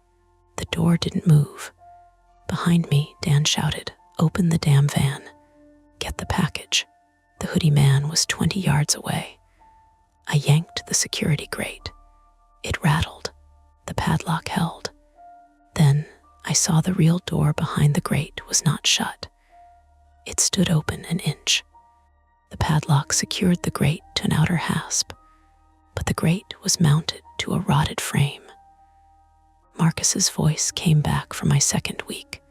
The door didn't move. Behind me, Dan shouted, "Open the damn van. Get the package." The hoodie man was 20 yards away. I yanked the security grate. It rattled. The padlock held. Then I saw the real door behind the grate was not shut. It stood open an inch. The padlock secured the grate to an outer hasp, but the grate was mounted to a rotted frame. Marcus's voice came back from my second week,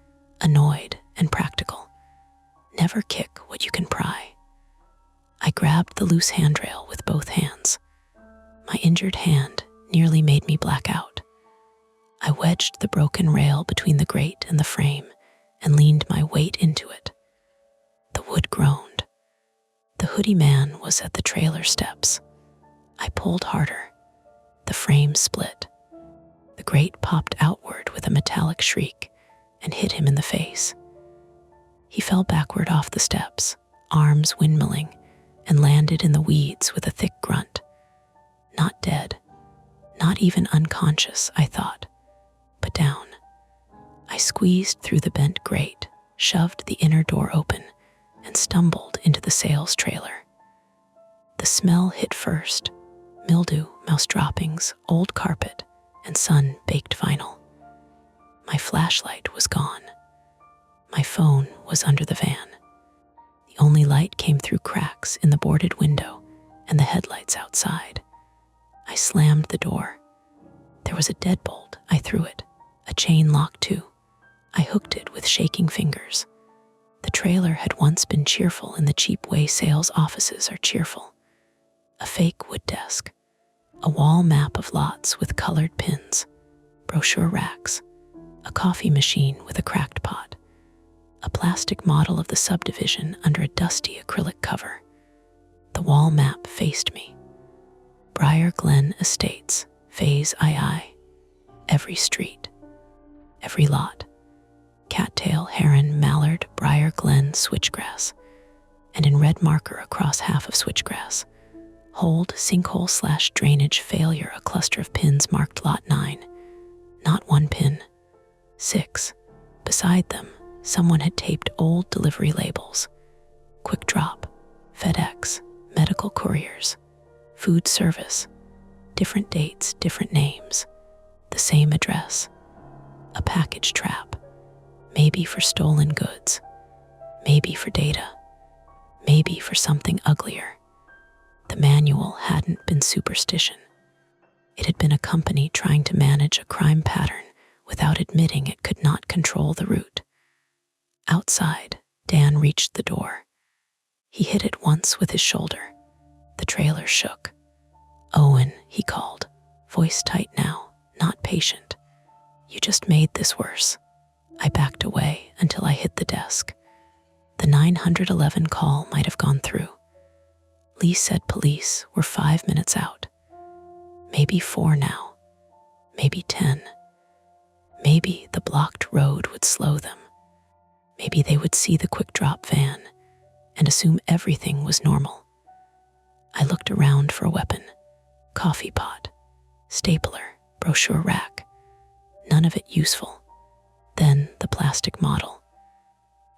annoyed and practical. Never kick what you can pry. I grabbed the loose handrail with both hands. My injured hand nearly made me black out. I wedged the broken rail between the grate and the frame and leaned my weight into it. The wood groaned. The hoodie man was at the trailer steps. I pulled harder. The frame split. The grate popped outward with a metallic shriek and hit him in the face. He fell backward off the steps, arms windmilling, and landed in the weeds with a thick grunt. Not dead, not even unconscious, I thought, but down. I squeezed through the bent grate, shoved the inner door open, and stumbled into the sales trailer. The smell hit first: mildew, mouse droppings, old carpet, and sun-baked vinyl. My flashlight was gone. My phone was under the van. The only light came through cracks in the boarded window and the headlights outside. I slammed the door. There was a deadbolt. I threw it, a chain lock too. I hooked it with shaking fingers. The trailer had once been cheerful in the cheap way sales offices are cheerful. A fake wood desk, a wall map of lots with colored pins, brochure racks, a coffee machine with a cracked pot, a plastic model of the subdivision under a dusty acrylic cover. The wall map faced me. Briar Glen Estates, Phase II. Every street, every lot. Cattail, heron, mallard, briar glen, switchgrass. And in red marker across half of switchgrass, hold, sinkhole/drainage failure, a cluster of pins marked Lot 9. Not one pin. 6. Beside them, someone had taped old delivery labels. Quick drop, FedEx, medical couriers, food service. Different dates, different names. The same address. A package trap. Maybe for stolen goods. Maybe for data. Maybe for something uglier. The manual hadn't been superstition. It had been a company trying to manage a crime pattern without admitting it could not control the route. Outside, Dan reached the door. He hit it once with his shoulder. The trailer shook. "Owen," he called, voice tight now, not patient. "You just made this worse." I backed away until I hit the desk. The 911 call might have gone through. Lee said police were 5 minutes out. Maybe 4 now. Maybe 10. Maybe the blocked road would slow them. Maybe they would see the quick drop van and assume everything was normal. I looked around for a weapon. Coffee pot, stapler, brochure rack. None of it useful. Then the plastic model.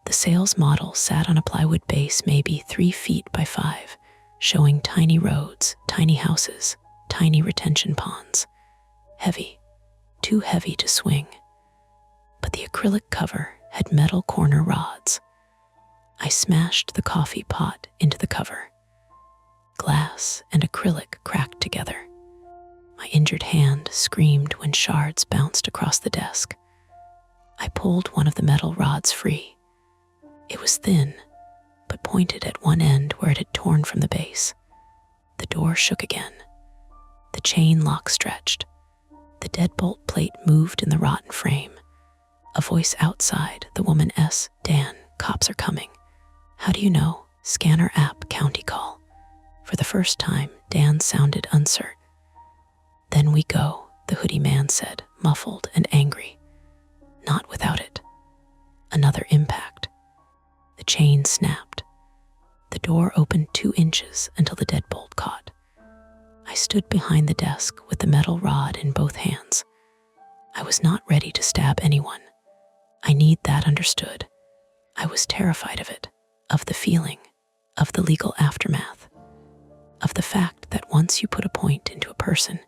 The sales model sat on a plywood base maybe 3 feet by 5, showing tiny roads, tiny houses, tiny retention ponds. Heavy, too heavy to swing. But the acrylic cover had metal corner rods. I smashed the coffee pot into the cover. glass and acrylic cracked together. My injured hand screamed when shards bounced across the desk. I pulled one of the metal rods free. It was thin, but pointed at one end where it had torn from the base. The door shook again. The chain lock stretched. The deadbolt plate moved in the rotten frame. A voice outside, the woman S. Dan, cops are coming. How do you know? Scanner app, county call. For the first time, Dan sounded uncertain. Then we go, the hoodie man said, muffled and angry. Not without it. Another impact. The chain snapped. The door opened 2 inches until the deadbolt caught. I stood behind the desk with the metal rod in both hands. I was not ready to stab anyone. I need that understood. I was terrified of it, of the feeling, of the legal aftermath, of the fact that once you put a point into a person,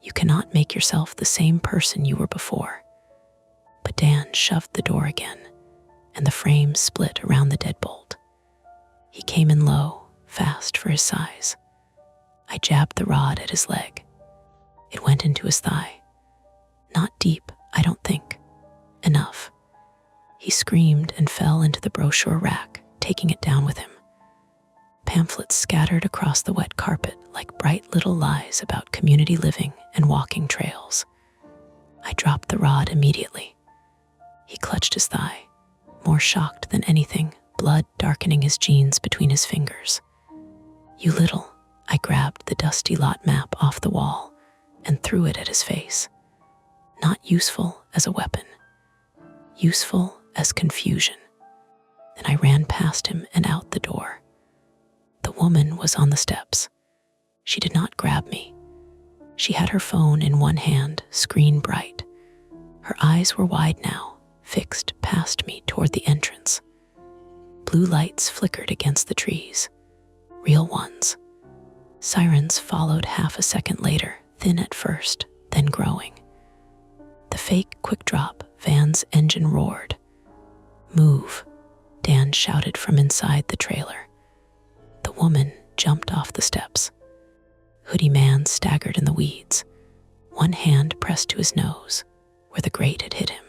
you cannot make yourself the same person you were before. But Dan shoved the door again, and the frame split around the deadbolt. He came in low, fast for his size. I jabbed the rod at his leg. It went into his thigh. Not deep, I don't think. Enough. He screamed and fell into the brochure rack, taking it down with him. Pamphlets scattered across the wet carpet like bright little lies about community living and walking trails. I dropped the rod immediately. He clutched his thigh, more shocked than anything, blood darkening his jeans between his fingers. You little, I grabbed the dusty lot map off the wall and threw it at his face. Not useful as a weapon, useful as confusion. Then I ran past him and out the door. The woman was on the steps. She did not grab me. She had her phone in one hand, screen bright. Her eyes were wide now, fixed past me toward the entrance. Blue lights flickered against the trees, real ones. Sirens followed half a second later, thin at first, then growing. The fake quick drop van's engine roared. Move, Dan shouted from inside the trailer. The woman jumped off the steps. Hoodie man staggered in the weeds, one hand pressed to his nose, where the grate had hit him.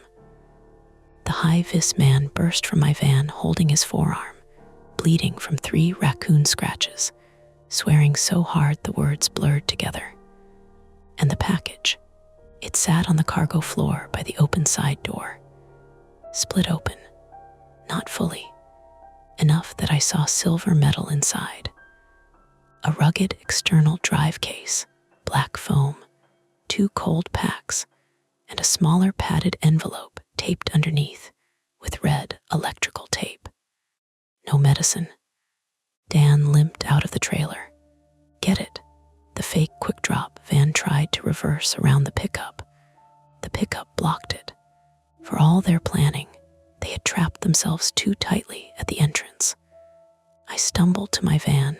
The high-vis man burst from my van holding his forearm, bleeding from 3 raccoon scratches, swearing so hard the words blurred together. And the package. It sat on the cargo floor by the open side door. Split open. Not fully. Enough that I saw silver metal inside. A rugged external drive case, black foam, 2 cold packs, and a smaller padded envelope taped underneath with red electrical tape. No medicine. Dan limped out of the trailer. Get it? The fake quick drop van tried to reverse around the pickup. The pickup blocked it. For all their planning, they had trapped themselves too tightly at the entrance. I stumbled to my van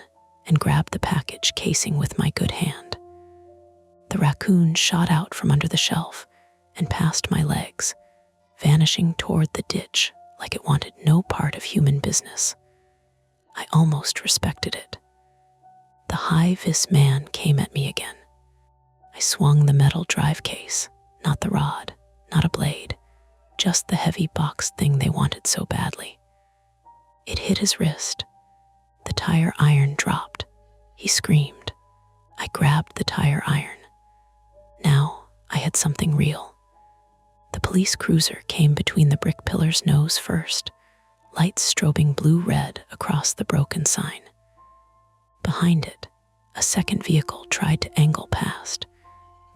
and grabbed the package casing with my good hand. The raccoon shot out from under the shelf and past my legs, vanishing toward the ditch like it wanted no part of human business. I almost respected it. The high-vis man came at me again. I swung the metal drive case, not the rod, not a blade, just the heavy boxed thing they wanted so badly. It hit his wrist. The tire iron dropped. He screamed. I grabbed the tire iron. Now I had something real. The police cruiser came between the brick pillar's nose first, lights strobing blue-red across the broken sign. Behind it, a second vehicle tried to angle past,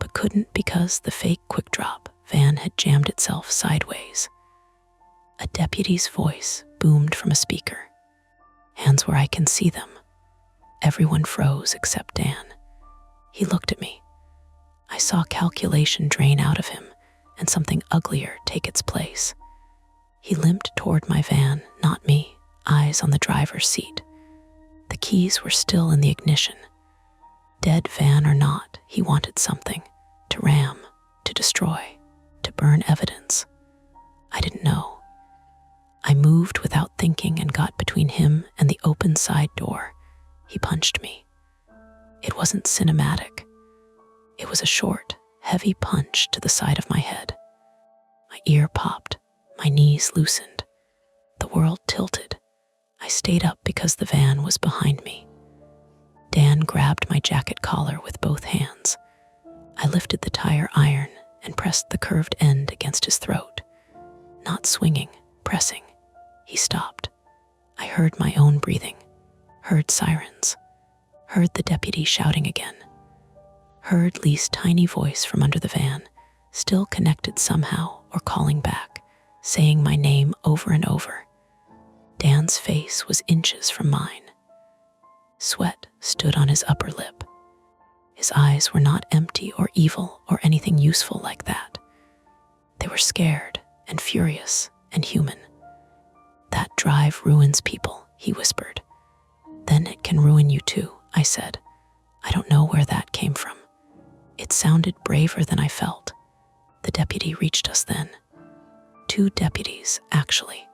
but couldn't because the fake quick drop van had jammed itself sideways. A deputy's voice boomed from a speaker. Hands where I can see them. Everyone froze except Dan. He looked at me. I saw calculation drain out of him and something uglier take its place. He limped toward my van, not me, eyes on the driver's seat. The keys were still in the ignition. Dead van or not, he wanted something. To ram, to destroy, to burn evidence. I didn't know. I moved without thinking and got between him and the open side door. He punched me. It wasn't cinematic. It was a short, heavy punch to the side of my head. My ear popped, my knees loosened. The world tilted. I stayed up because the van was behind me. Dan grabbed my jacket collar with both hands. I lifted the tire iron and pressed the curved end against his throat. Not swinging, pressing. He stopped. I heard my own breathing, heard sirens, heard the deputy shouting again, heard Lee's tiny voice from under the van, still connected somehow or calling back, saying my name over and over. Dan's face was inches from mine. Sweat stood on his upper lip. His eyes were not empty or evil or anything useful like that. They were scared and furious and human. That drive ruins people, he whispered. Then it can ruin you too, I said. I don't know where that came from. It sounded braver than I felt. The deputy reached us then. 2 deputies, actually.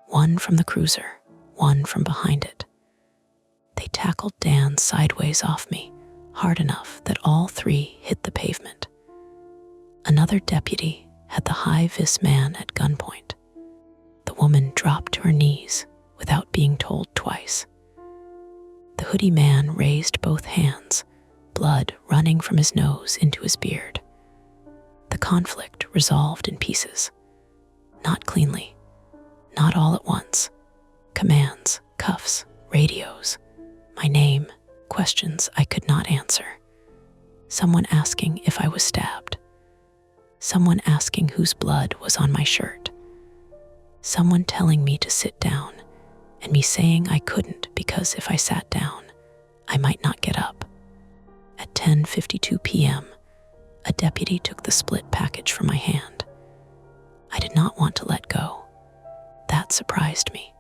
One from the cruiser, one from behind it. They tackled Dan sideways off me, hard enough that all 3 hit the pavement. Another deputy had the high-vis man at gunpoint. The woman dropped to her knees without being told twice. The hoodie man raised both hands, blood running from his nose into his beard. The conflict resolved in pieces. Not cleanly, not all at once. Commands, cuffs, radios, my name, questions I could not answer. Someone asking if I was stabbed. Someone asking whose blood was on my shirt. Someone telling me to sit down, and me saying I couldn't because if I sat down, I might not get up. At 10:52 p.m., a deputy took the split package from my hand. I did not want to let go. That surprised me.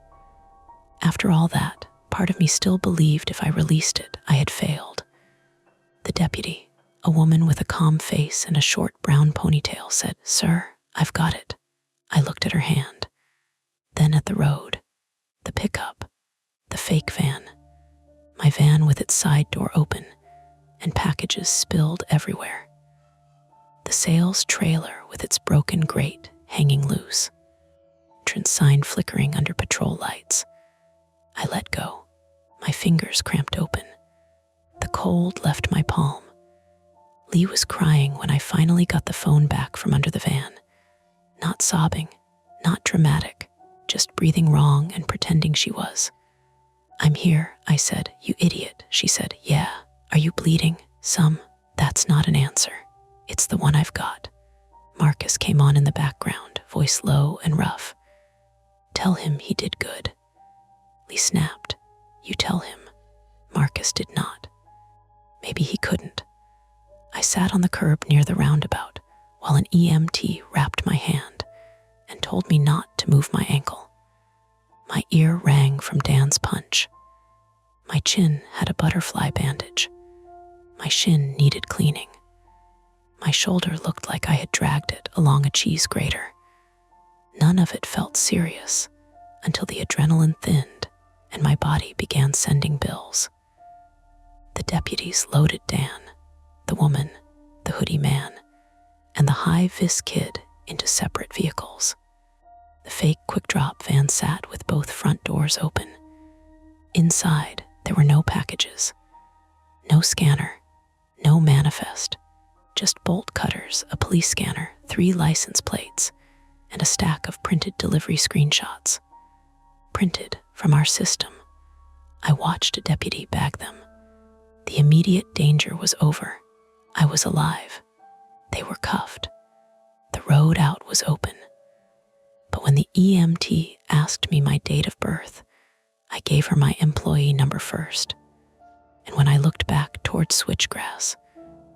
After all that, part of me still believed if I released it, I had failed. The deputy, a woman with a calm face and a short brown ponytail, said, "Sir, I've got it." I looked at her hand. Then at the road, the pickup, the fake van, my van with its side door open and packages spilled everywhere. The sales trailer with its broken grate hanging loose, entrance sign flickering under patrol lights. I let go. My fingers cramped open. The cold left my palm. Lee was crying when I finally got the phone back from under the van. Not sobbing, not dramatic, just breathing wrong and pretending she was. "I'm here," I said. "You idiot," she said. "Yeah. Are you bleeding?" "Some." "That's not an answer. It's the one I've got." Marcus came on in the background, voice low and rough. "Tell him he did good." Lee snapped. "You tell him." Marcus did not. Maybe he couldn't. I sat on the curb near the roundabout while an EMT wrapped my hand and told me not to move my ankle. My ear rang from Dan's punch. My chin had a butterfly bandage. My shin needed cleaning. My shoulder looked like I had dragged it along a cheese grater. None of it felt serious until the adrenaline thinned and my body began sending bills. The deputies loaded Dan, the woman, the hoodie man, and the high-vis kid into separate vehicles. The fake quick-drop van sat with both front doors open. Inside, there were no packages, no scanner, no manifest, just bolt cutters, a police scanner, 3 license plates, and a stack of printed delivery screenshots. Printed from our system. I watched a deputy bag them. The immediate danger was over. I was alive. They were cuffed. The road out was open. But when the EMT asked me my date of birth, I gave her my employee number first. And when I looked back toward Switchgrass,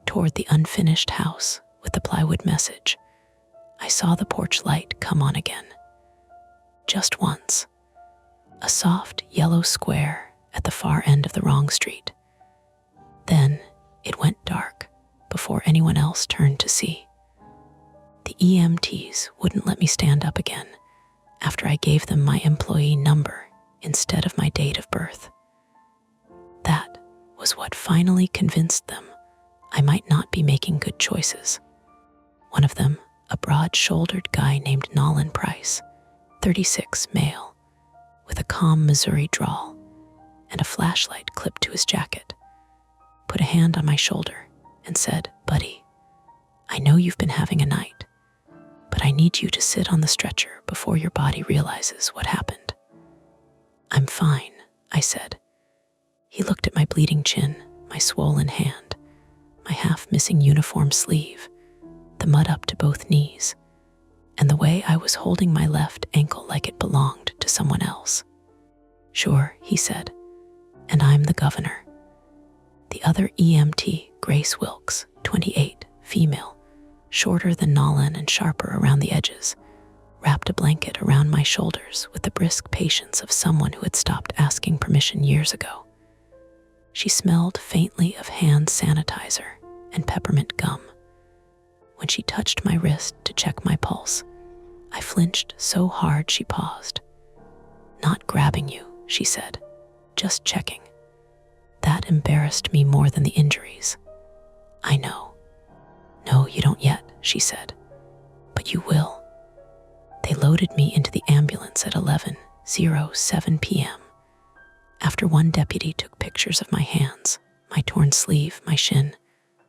toward the unfinished house with the plywood message, I saw the porch light come on again. Just once. A soft yellow square at the far end of the wrong street. Then it went dark before anyone else turned to see. The EMTs wouldn't let me stand up again after I gave them my employee number instead of my date of birth. That was what finally convinced them I might not be making good choices. One of them, a broad-shouldered guy named Nolan Price, 36, male, with a calm Missouri drawl and a flashlight clipped to his jacket, put a hand on my shoulder and said, "Buddy, I know you've been having a night, but I need you to sit on the stretcher before your body realizes what happened." "I'm fine," I said. He looked at my bleeding chin, my swollen hand, my half-missing uniform sleeve, the mud up to both knees, and the way I was holding my left ankle like it belonged to someone else. "Sure," he said, "and I'm the governor." The other EMT, Grace Wilkes, 28, female, shorter than Nolan and sharper around the edges, wrapped a blanket around my shoulders with the brisk patience of someone who had stopped asking permission years ago. She smelled faintly of hand sanitizer and peppermint gum. When she touched my wrist to check my pulse, I flinched so hard she paused. "Not grabbing you," she said, "just checking." That embarrassed me more than the injuries. "I know." "No, you don't yet," she said, "but you will." They loaded me into the ambulance at 11:07 p.m. After one deputy took pictures of my hands, my torn sleeve, my shin,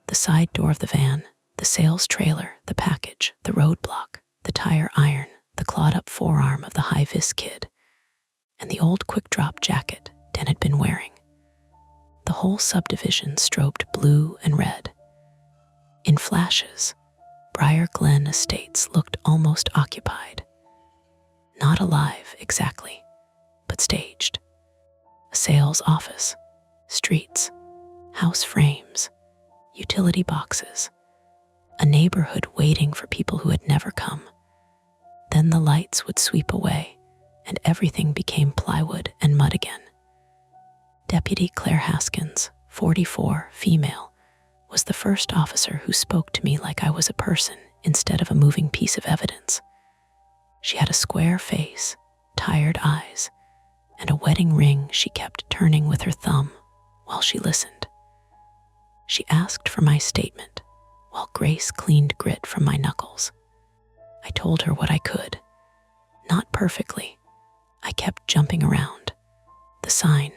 the side door of the van, the sales trailer, the package, the roadblock, the tire iron, the clawed-up forearm of the high-vis kid, and the old quick-drop jacket Dan had been wearing. The whole subdivision strobed blue and red. In flashes, Briar Glen Estates looked almost occupied. Not alive exactly, but staged. A sales office, streets, house frames, utility boxes, a neighborhood waiting for people who had never come. Then the lights would sweep away, and everything became plywood and mud again. Deputy Claire Haskins, 44, female, was the first officer who spoke to me like I was a person instead of a moving piece of evidence. She had a square face, tired eyes, and a wedding ring she kept turning with her thumb while she listened. She asked for my statement while Grace cleaned grit from my knuckles. I told her what I could. Not perfectly. I kept jumping around. The sign,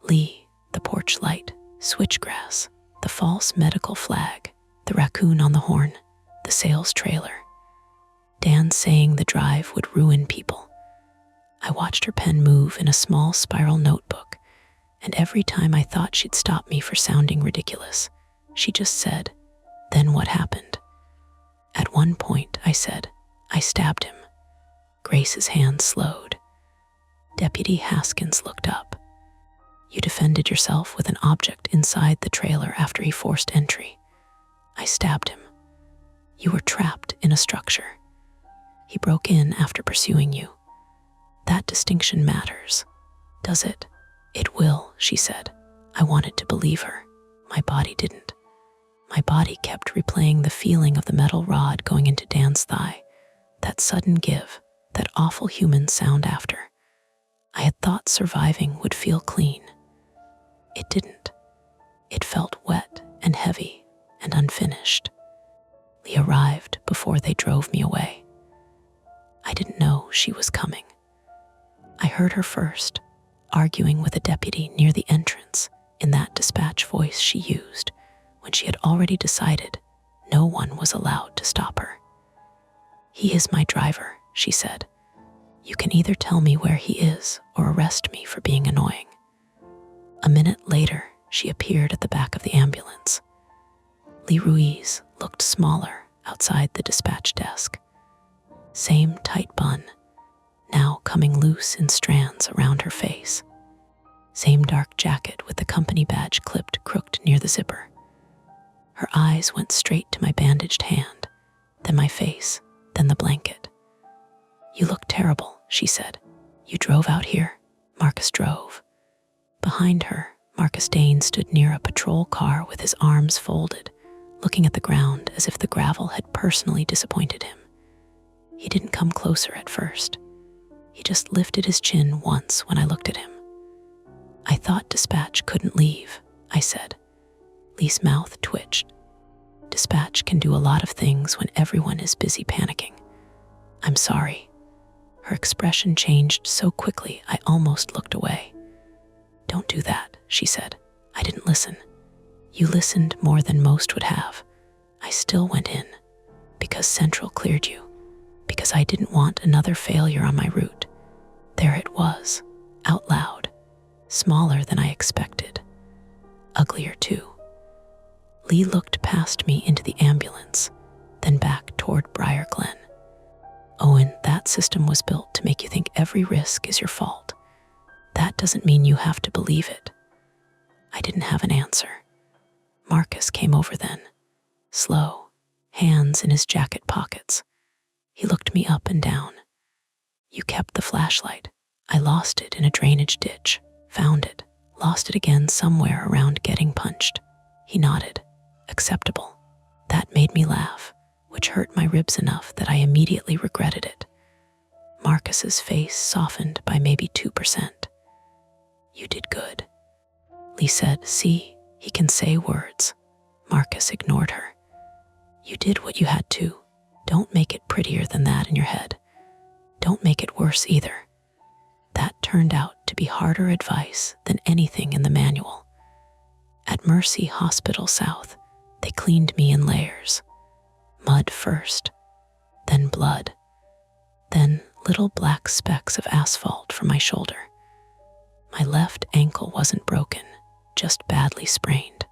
Lee, the porch light, switchgrass, the false medical flag, the raccoon on the horn, the sales trailer. Dan saying the drive would ruin people. I watched her pen move in a small spiral notebook, and every time I thought she'd stop me for sounding ridiculous, she just said, "Then what happened?" At one point, I said, "I stabbed him." Grace's hand slowed. Deputy Haskins looked up. "You defended yourself with an object inside the trailer after he forced entry." "I stabbed him." "You were trapped in a structure. He broke in after pursuing you. That distinction matters. Does it?" "It will," she said. I wanted to believe her. My body didn't. My body kept replaying the feeling of the metal rod going into Dan's thigh, that sudden give, that awful human sound after. I had thought surviving would feel clean. It didn't. It felt wet and heavy and unfinished. Lee arrived before they drove me away. I didn't know she was coming. I heard her first, arguing with a deputy near the entrance in that dispatch voice she used when she had already decided no one was allowed to stop her. "He is my driver," she said. "You can either tell me where he is or arrest me for being annoying." A minute later, she appeared at the back of the ambulance. Lee Ruiz looked smaller outside the dispatch desk. Same tight bun, now coming loose in strands around her face. Same dark jacket with the company badge clipped crooked near the zipper. Her eyes went straight to my bandaged hand, then my face, then the blanket. "You look terrible," she said. "You drove out here." Marcus drove. Behind her, Marcus Dane stood near a patrol car with his arms folded, looking at the ground as if the gravel had personally disappointed him. He didn't come closer at first. He just lifted his chin once when I looked at him. "I thought dispatch couldn't leave," I said. Lee's mouth twitched. Dispatch can do a lot of things when everyone is busy panicking. I'm sorry. Her expression changed so quickly I almost looked away. Don't do that, she said. I didn't listen. You listened more than most would have. I still went in. Because Central cleared you. Because I didn't want another failure on my route. There it was, out loud, smaller than I expected. Uglier too. Lee looked past me into the ambulance, then back toward Briar Glen. Owen, that system was built to make you think every risk is your fault. That doesn't mean you have to believe it. I didn't have an answer. Marcus came over then, slow, hands in his jacket pockets. He looked me up and down. You kept the flashlight. I lost it in a drainage ditch, found it, lost it again somewhere around getting punched. He nodded. Acceptable. That made me laugh, which hurt my ribs enough that I immediately regretted it. Marcus's face softened by maybe 2%. You did good. Lee said, see, he can say words. Marcus ignored her. You did what you had to. Don't make it prettier than that in your head. Don't make it worse either. That turned out to be harder advice than anything in the manual. At Mercy Hospital South, they cleaned me in layers. Mud first, then blood, then little black specks of asphalt from my shoulder. My left ankle wasn't broken, just badly sprained.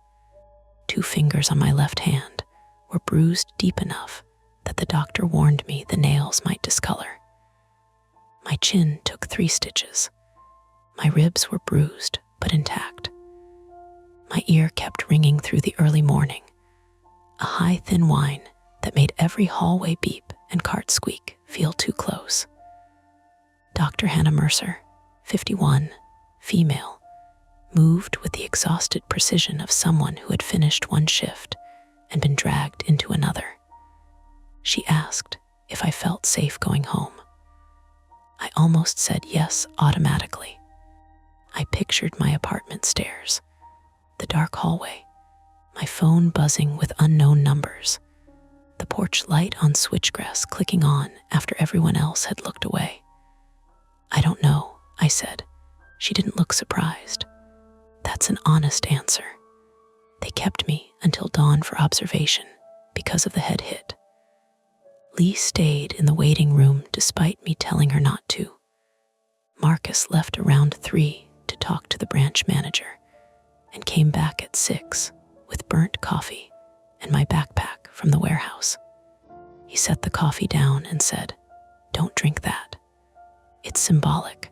2 fingers on my left hand were bruised deep enough that the doctor warned me the nails might discolor. My chin took 3 stitches. My ribs were bruised but intact. My ear kept ringing through the early morning, a high, thin whine that made every hallway beep and cart squeak feel too close. Dr. Hannah Mercer, 51, female, moved with the exhausted precision of someone who had finished one shift and been dragged into another. She asked if I felt safe going home. I almost said yes automatically. I pictured my apartment stairs, the dark hallway, my phone buzzing with unknown numbers, the porch light on switchgrass clicking on after everyone else had looked away. I don't know, I said. She didn't look surprised. That's an honest answer. They kept me until dawn for observation because of the head hit. Lee stayed in the waiting room despite me telling her not to. Marcus left around 3 to talk to the branch manager and came back at 6 with burnt coffee and my backpack from the warehouse. He set the coffee down and said, "Don't drink that. It's symbolic."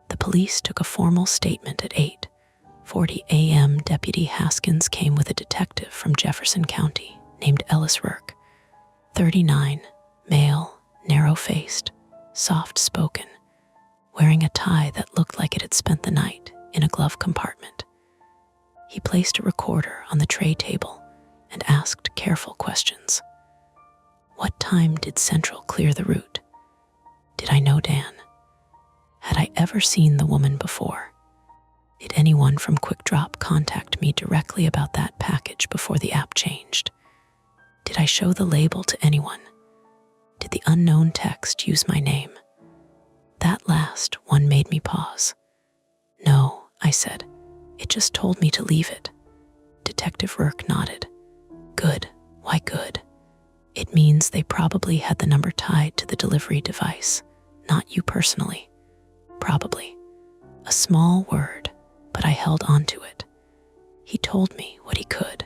The police took a formal statement at 8:40 a.m. Deputy Haskins came with a detective from Jefferson County named Ellis Rourke, 39, male, narrow-faced, soft-spoken, wearing a tie that looked like it had spent the night in a glove compartment. He placed a recorder on the tray table and asked careful questions. What time did Central clear the route? Did I know Dan? Had I ever seen the woman before? Did anyone from Quick Drop contact me directly about that package before the app changed? Did I show the label to anyone? Did the unknown text use my name? That last one made me pause. No, I said. It just told me to leave it. Detective Rourke nodded. Good. Why good? It means they probably had the number tied to the delivery device, not you personally. Probably. A small word, but I held on to it. He told me what he could.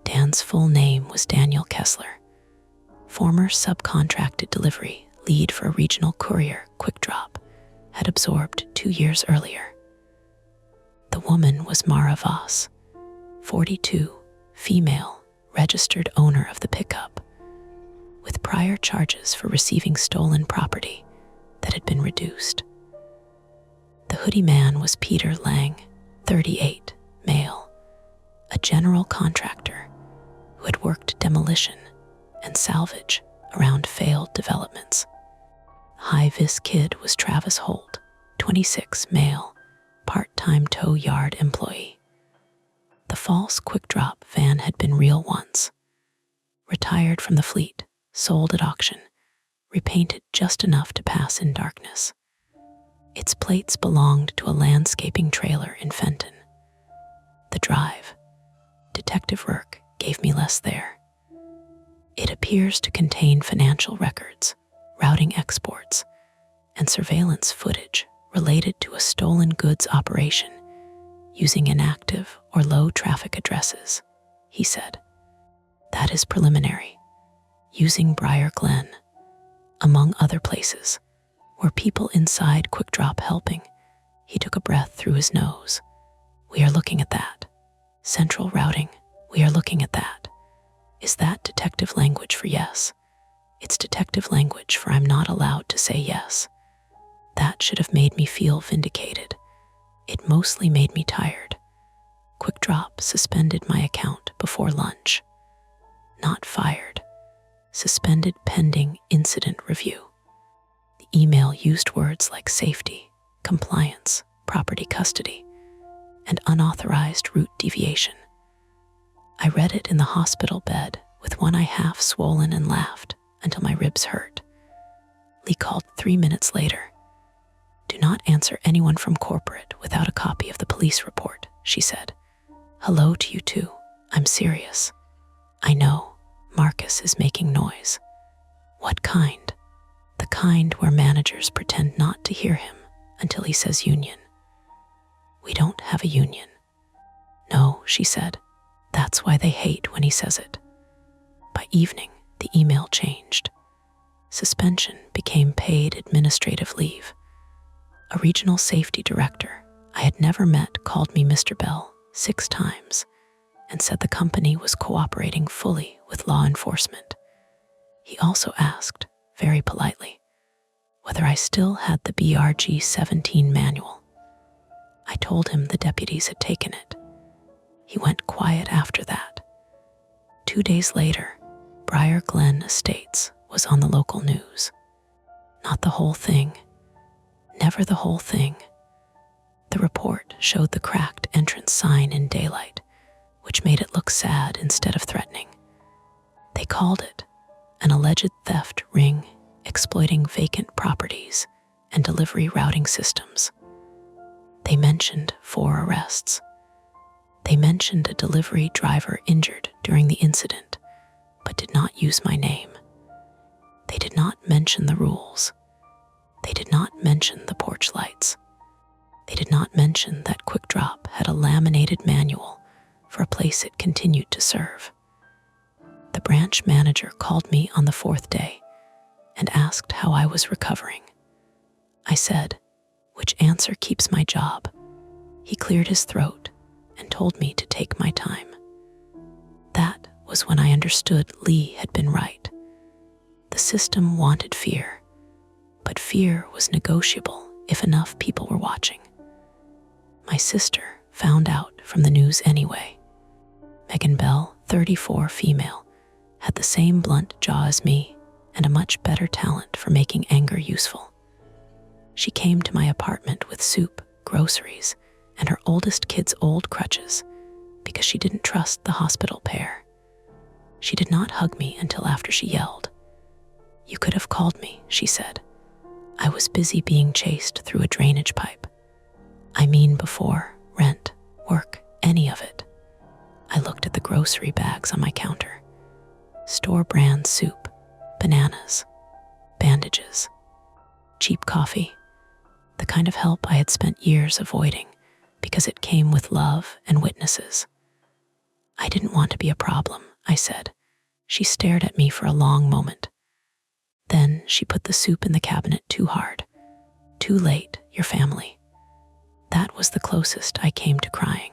Dan's full name was Daniel Kessler, former subcontracted delivery lead for a regional courier, Quick Drop, had absorbed 2 years earlier. The woman was Mara Voss, 42, female, registered owner of the pickup, with prior charges for receiving stolen property that had been reduced. The hoodie man was Peter Lang, 38, male, a general contractor who had worked demolition and salvage around failed developments. High-vis kid was Travis Holt, 26, male, part-time tow yard employee. The false quick drop van had been real once. Retired from the fleet, sold at auction, repainted just enough to pass in darkness. Its plates belonged to a landscaping trailer in Fenton. The drive, detective work, gave me less there. It appears to contain financial records, routing exports, and surveillance footage related to a stolen goods operation using inactive or low traffic addresses, he said. That is preliminary. Using Briar Glen, among other places, were people inside Quick Drop helping. He took a breath through his nose. We are looking at that. Central routing, we are looking at that. Is that detective language for yes? It's detective language for I'm not allowed to say yes. That should have made me feel vindicated. It mostly made me tired. Quick Drop suspended my account before lunch. Not fired. Suspended pending incident review. The email used words like safety, compliance, property custody, and unauthorized route deviation. I read it in the hospital bed with one eye half swollen and laughed until my ribs hurt. Lee called 3 minutes later. Do not answer anyone from corporate without a copy of the police report, she said. Hello to you too. I'm serious. I know, Marcus is making noise. What kind? The kind where managers pretend not to hear him until he says union. We don't have a union. No, she said. That's why they hate when he says it. By evening, the email changed. Suspension became paid administrative leave. A regional safety director I had never met called me Mr. Bell 6 times and said the company was cooperating fully with law enforcement. He also asked, very politely, whether I still had the BRG 17 manual. I told him the deputies had taken it. He went quiet after that. 2 days later, Briar Glen Estates was on the local news. Not the whole thing. Never the whole thing. The report showed the cracked entrance sign in daylight, which made it look sad instead of threatening. They called it an alleged theft ring exploiting vacant properties and delivery routing systems. They mentioned 4 arrests. They mentioned a delivery driver injured during the incident, but did not use my name. They did not mention the rules. They did not mention the porch lights. They did not mention that Quick Drop had a laminated manual for a place it continued to serve. The branch manager called me on the 4th day and asked how I was recovering. I said, which answer keeps my job? He cleared his throat and told me to take my time. That was when I understood Lee had been right. The system wanted fear, but fear was negotiable if enough people were watching. My sister found out from the news anyway. Megan Bell, 34, female, had the same blunt jaw as me and a much better talent for making anger useful. She came to my apartment with soup, groceries, and her oldest kid's old crutches because she didn't trust the hospital pair. She did not hug me until after she yelled. You could have called me, she said. I was busy being chased through a drainage pipe. I mean before, rent, work, any of it. I looked at the grocery bags on my counter. Store brand soup, bananas, bandages, cheap coffee, the kind of help I had spent years avoiding because it came with love and witnesses. I didn't want to be a problem, I said. She stared at me for a long moment. Then she put the soup in the cabinet too hard. Too late, your family. That was the closest I came to crying.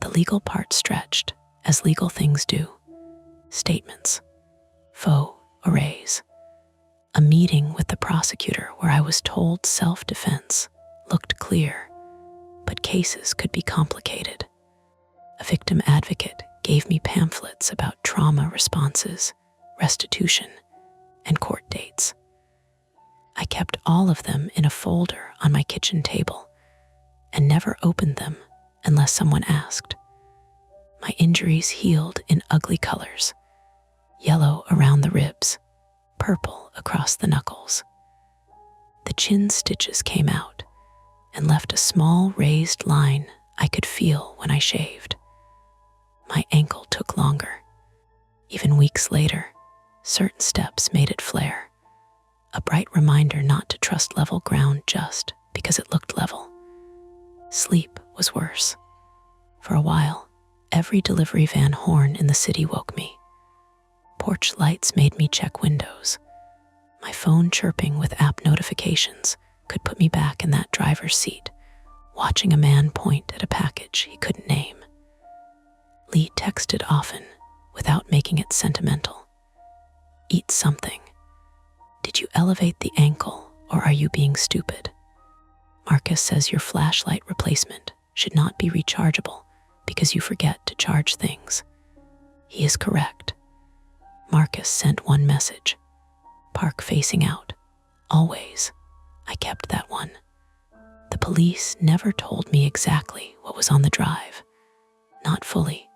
The legal part stretched, as legal things do. Statements. Faux arrays. A meeting with the prosecutor where I was told self-defense looked clear, but cases could be complicated. A victim advocate gave me pamphlets about trauma responses, restitution, and court dates. I kept all of them in a folder on my kitchen table and never opened them unless someone asked. My injuries healed in ugly colors: yellow around the ribs, purple across the knuckles. The chin stitches came out and left a small raised line I could feel when I shaved. My ankle took longer. Even weeks later, certain steps made it flare, a bright reminder not to trust level ground just because it looked level. Sleep was worse. For a while, every delivery van horn in the city woke me. Porch lights made me check windows. My phone chirping with app notifications could put me back in that driver's seat, watching a man point at a package he couldn't name. Lee texted often, without making it sentimental. Eat something. Did you elevate the ankle, or are you being stupid? Marcus says your flashlight replacement should not be rechargeable because you forget to charge things. He is correct. Marcus sent one message: park facing out. Always. I kept that one. The police never told me exactly what was on the drive. Not fully.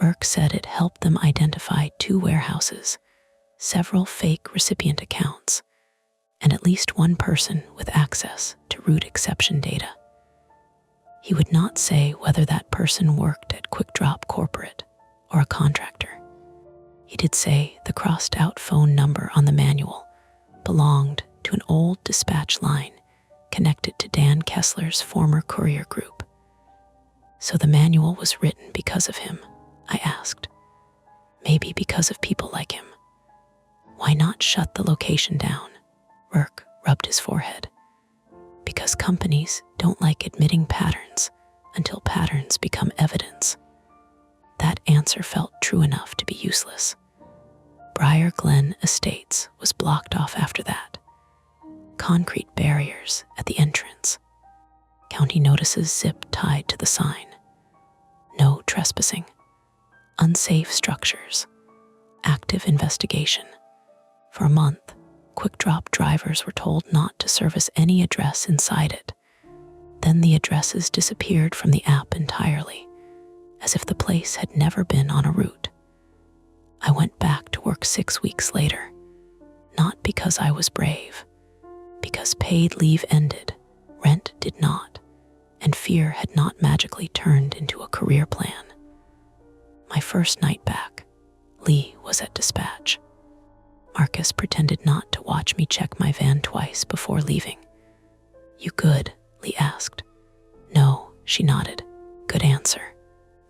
Rourke said it helped them identify 2 warehouses, several fake recipient accounts, and at least one person with access to route exception data. He would not say whether that person worked at Quick Drop Corporate or a contractor. He did say the crossed-out phone number on the manual belonged to an old dispatch line connected to Dan Kessler's former courier group. So the manual was written because of him, I asked. Maybe because of people like him. Why not shut the location down? Rourke rubbed his forehead. Because companies don't like admitting patterns until patterns become evidence. That answer felt true enough to be useless. Briar Glen Estates was blocked off after that. Concrete barriers at the entrance. County notices zip tied to the sign. No trespassing. Unsafe structures. Active investigation. For a month, Quick Drop drivers were told not to service any address inside it. Then the addresses disappeared from the app entirely, as if the place had never been on a route. I went back to work 6 weeks later, not because I was brave, because paid leave ended, rent did not, and fear had not magically turned into a career plan. My first night back, Lee was at dispatch. Marcus pretended not to watch me check my van twice before leaving. You good? Lee asked. No, she nodded. Good answer.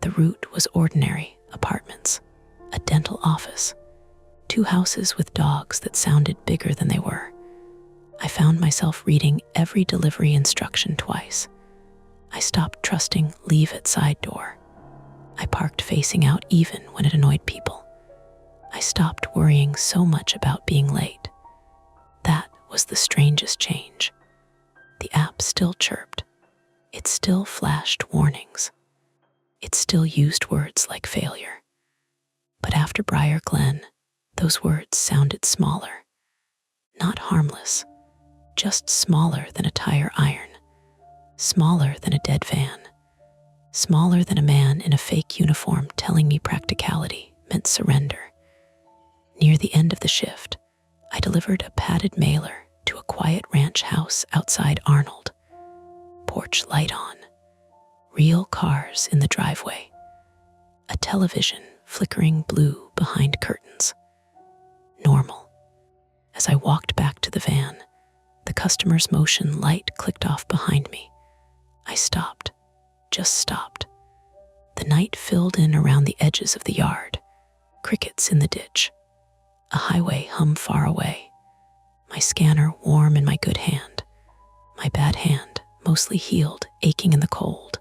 The route was ordinary apartments, a dental office, 2 houses with dogs that sounded bigger than they were. I found myself reading every delivery instruction twice. I stopped trusting leave at side door. I parked facing out even when it annoyed people. I stopped worrying so much about being late. That was the strangest change. The app still chirped. It still flashed warnings. It still used words like failure. But after Briar Glen, those words sounded smaller. Not harmless, just smaller than a tire iron, smaller than a dead van, smaller than a man in a fake uniform telling me practicality meant surrender. Near the end of the shift, I delivered a padded mailer to a quiet ranch house outside Arnold. Porch light on, real cars in the driveway, a television flickering blue behind curtains. Normal. As I walked back to the van, the customer's motion light clicked off behind me. I stopped, just stopped. The night filled in around the edges of the yard, crickets in the ditch. A highway hum far away, my scanner warm in my good hand, my bad hand mostly healed, aching in the cold.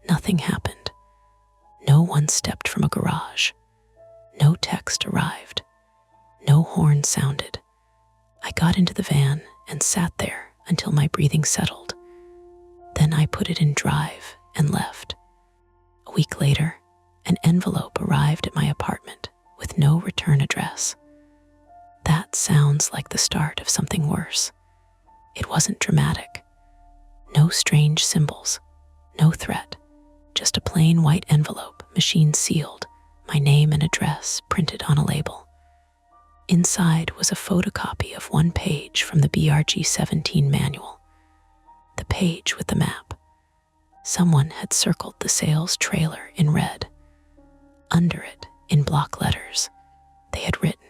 Nothing happened. No one stepped from a garage. No text arrived. No horn sounded. I got into the van and sat there until my breathing settled. Then I put it in drive and left. A week later, an envelope arrived at my apartment with no return address. That sounds like the start of something worse. It wasn't dramatic. No strange symbols, no threat, just a plain white envelope machine sealed, my name and address printed on a label. Inside was a photocopy of one page from the BRG-17 manual, the page with the map. Someone had circled the sales trailer in red. Under it, in block letters, they had written,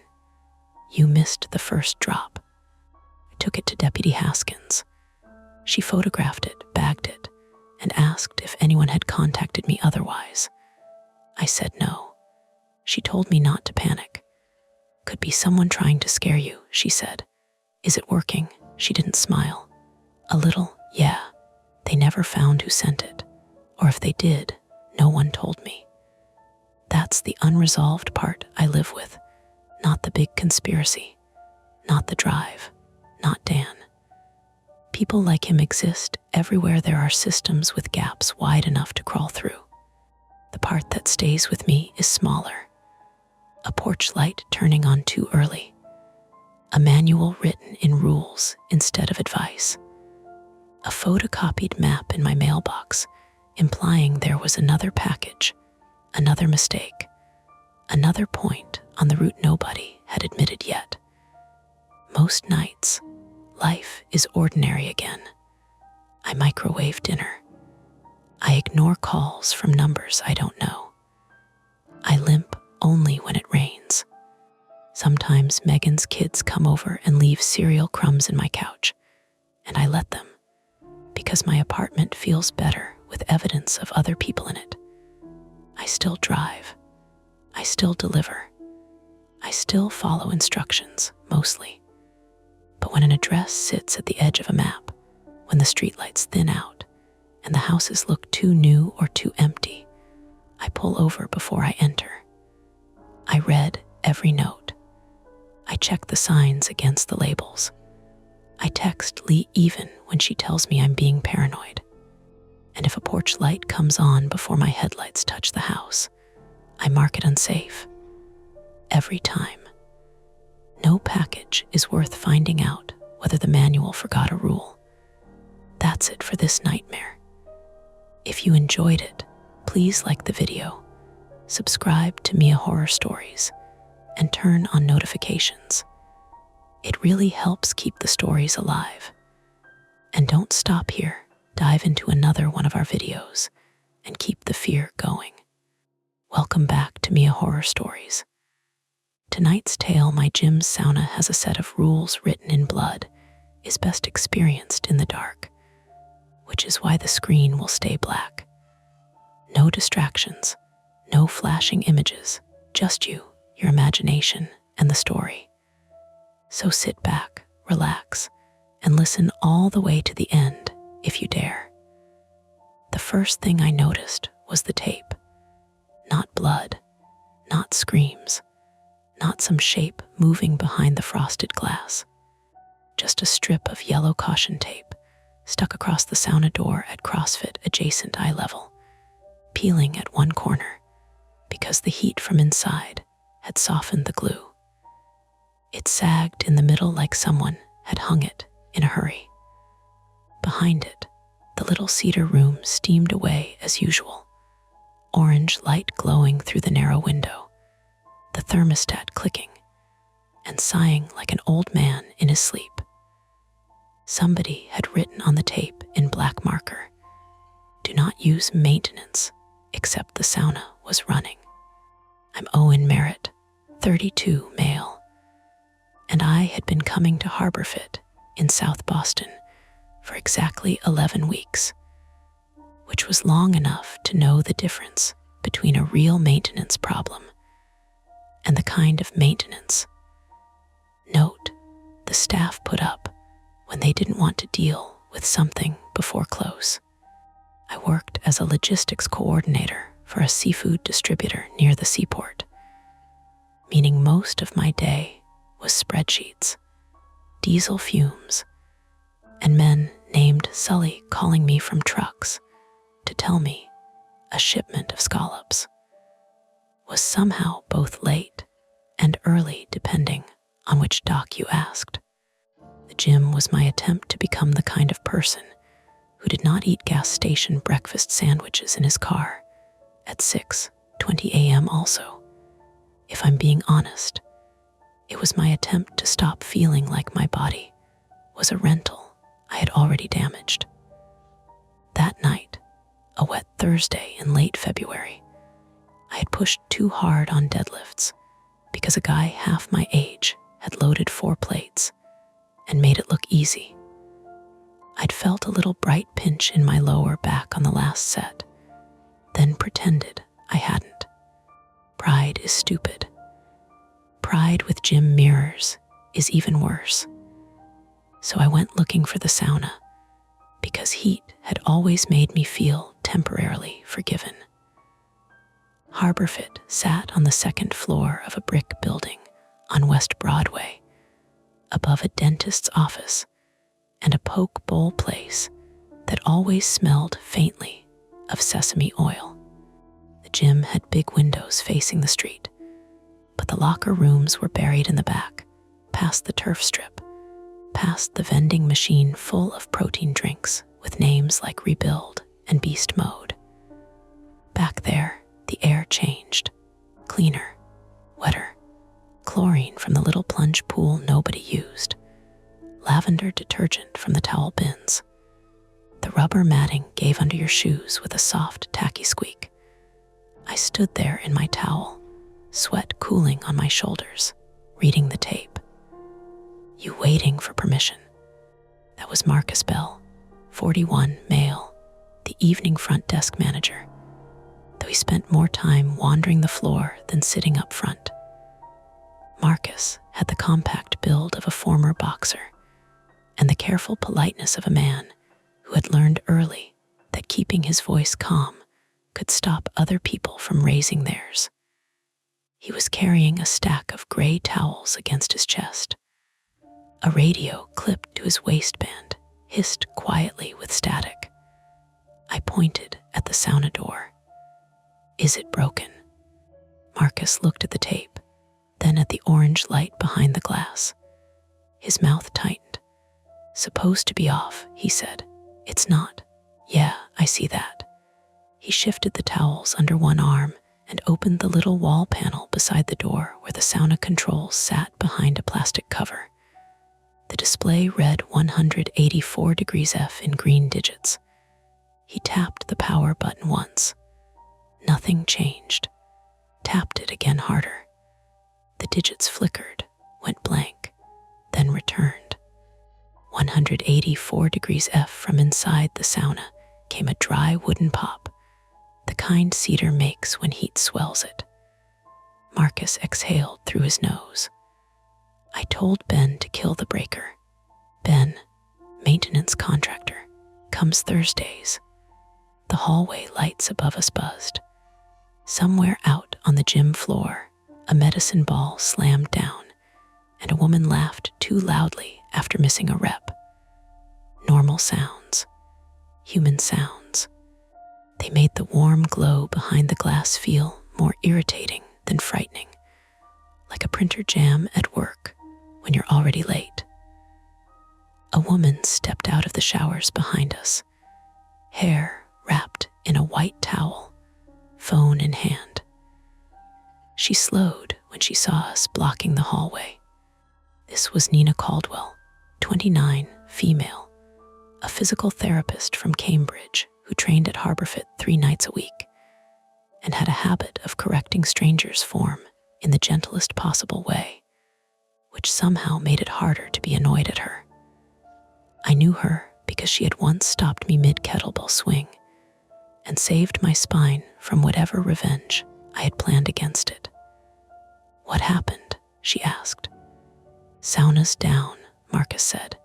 "You missed the first drop." I took it to Deputy Haskins. She photographed it, bagged it, and asked if anyone had contacted me otherwise. I said no. She told me not to panic. "Could be someone trying to scare you," she said. "Is it working?" She didn't smile. "A little, yeah. They never found who sent it. Or if they did, no one told me." That's the unresolved part I live with, not the big conspiracy, not the drive, not Dan. People like him exist everywhere there are systems with gaps wide enough to crawl through. The part that stays with me is smaller. A porch light turning on too early. A manual written in rules instead of advice. A photocopied map in my mailbox, implying there was another package, another mistake, another point on the route nobody had admitted yet. Most nights, life is ordinary again. I microwave dinner. I ignore calls from numbers I don't know. I limp only when it rains. Sometimes Megan's kids come over and leave cereal crumbs in my couch, and I let them, because my apartment feels better with evidence of other people in it. I still drive. I still deliver. I still follow instructions, mostly. But when an address sits at the edge of a map, when the streetlights thin out, and the houses look too new or too empty, I pull over before I enter. I read every note. I check the signs against the labels. I text Lee even when she tells me I'm being paranoid. And if a porch light comes on before my headlights touch the house, I mark it unsafe. Every time. No package is worth finding out whether the manual forgot a rule. That's it for this nightmare. If you enjoyed it, please like the video, subscribe to Mia Horror Stories, and turn on notifications. It really helps keep the stories alive. And don't stop here. Dive into another one of our videos and keep the fear going. Welcome back to Mia Horror Stories. Tonight's tale, My Gym's Sauna Has a Set of Rules Written in Blood, is best experienced in the dark, which is why the screen will stay black. No distractions, no flashing images, just you, your imagination, and the story. So sit back, relax, and listen all the way to the end if you dare. The first thing I noticed was the tape. Not blood, not screams, not some shape moving behind the frosted glass. Just a strip of yellow caution tape stuck across the sauna door at CrossFit adjacent eye level, peeling at one corner because the heat from inside had softened the glue. It sagged in the middle like someone had hung it in a hurry. Behind it, the little cedar room steamed away as usual, orange light glowing through the narrow window, the thermostat clicking, and sighing like an old man in his sleep. Somebody had written on the tape in black marker, "Do not use maintenance except the sauna was running." I'm Owen Merritt, 32, male, and I had been coming to HarborFit in South Boston for exactly 11 weeks, which was long enough to know the difference between a real maintenance problem and the kind of maintenance, note, the staff put up when they didn't want to deal with something before close. I worked as a logistics coordinator for a seafood distributor near the seaport, meaning most of my day was spreadsheets, diesel fumes, and men named Sully calling me from trucks to tell me a shipment of scallops was somehow both late and early depending on which dock you asked. The gym was my attempt to become the kind of person who did not eat gas station breakfast sandwiches in his car at 6 8:20 a.m. also. If I'm being honest, it was my attempt to stop feeling like my body was a rental I had already damaged. That night, a wet Thursday in late February, I had pushed too hard on deadlifts because a guy half my age had loaded 4 plates and made it look easy. I'd felt a little bright pinch in my lower back on the last set, then pretended I hadn't. Pride is stupid. Pride with gym mirrors is even worse. So I went looking for the sauna because heat had always made me feel temporarily forgiven. Harborfit sat on the 2nd floor of a brick building on West Broadway, above a dentist's office and a poke bowl place that always smelled faintly of sesame oil. The gym had big windows facing the street, but the locker rooms were buried in the back, past the turf strip, past the vending machine full of protein drinks with names like Rebuild and Beast Mode. Back there, the air changed, cleaner, wetter, chlorine from the little plunge pool nobody used, lavender detergent from the towel bins. The rubber matting gave under your shoes with a soft, tacky squeak. I stood there in my towel, sweat cooling on my shoulders, reading the tape. You waiting for permission. That was Marcus Bell, 41, male, the evening front desk manager, though he spent more time wandering the floor than sitting up front. Marcus had the compact build of a former boxer and the careful politeness of a man who had learned early that keeping his voice calm could stop other people from raising theirs. He was carrying a stack of gray towels against his chest. A radio clipped to his waistband hissed quietly with static. I pointed at the sauna door. Is it broken? Marcus looked at the tape, then at the orange light behind the glass. His mouth tightened. Supposed to be off, he said. It's not. Yeah, I see that. He shifted the towels under one arm and opened the little wall panel beside the door where the sauna controls sat behind a plastic cover. The display read 184 degrees F in green digits. He tapped the power button once. Nothing changed. Tapped it again harder. The digits flickered, went blank, then returned. 184 degrees F from inside the sauna came a dry wooden pop, the kind cedar makes when heat swells it. Marcus exhaled through his nose. I told Ben to kill the breaker. Ben, maintenance contractor, comes Thursdays. The hallway lights above us buzzed. Somewhere out on the gym floor, a medicine ball slammed down, and a woman laughed too loudly after missing a rep. Normal sounds, human sounds. They made the warm glow behind the glass feel more irritating than frightening, like a printer jam at work when you're already late. A woman stepped out of the showers behind us, hair wrapped in a white towel, phone in hand. She slowed when she saw us blocking the hallway. This was Nina Caldwell, 29, female, a physical therapist from Cambridge who trained at Harborfit 3 nights a week and had a habit of correcting strangers' form in the gentlest possible way, which somehow made it harder to be annoyed at her. I knew her because she had once stopped me mid-kettlebell swing and saved my spine from whatever revenge I had planned against it. What happened? She asked. Sauna's down, Marcus said.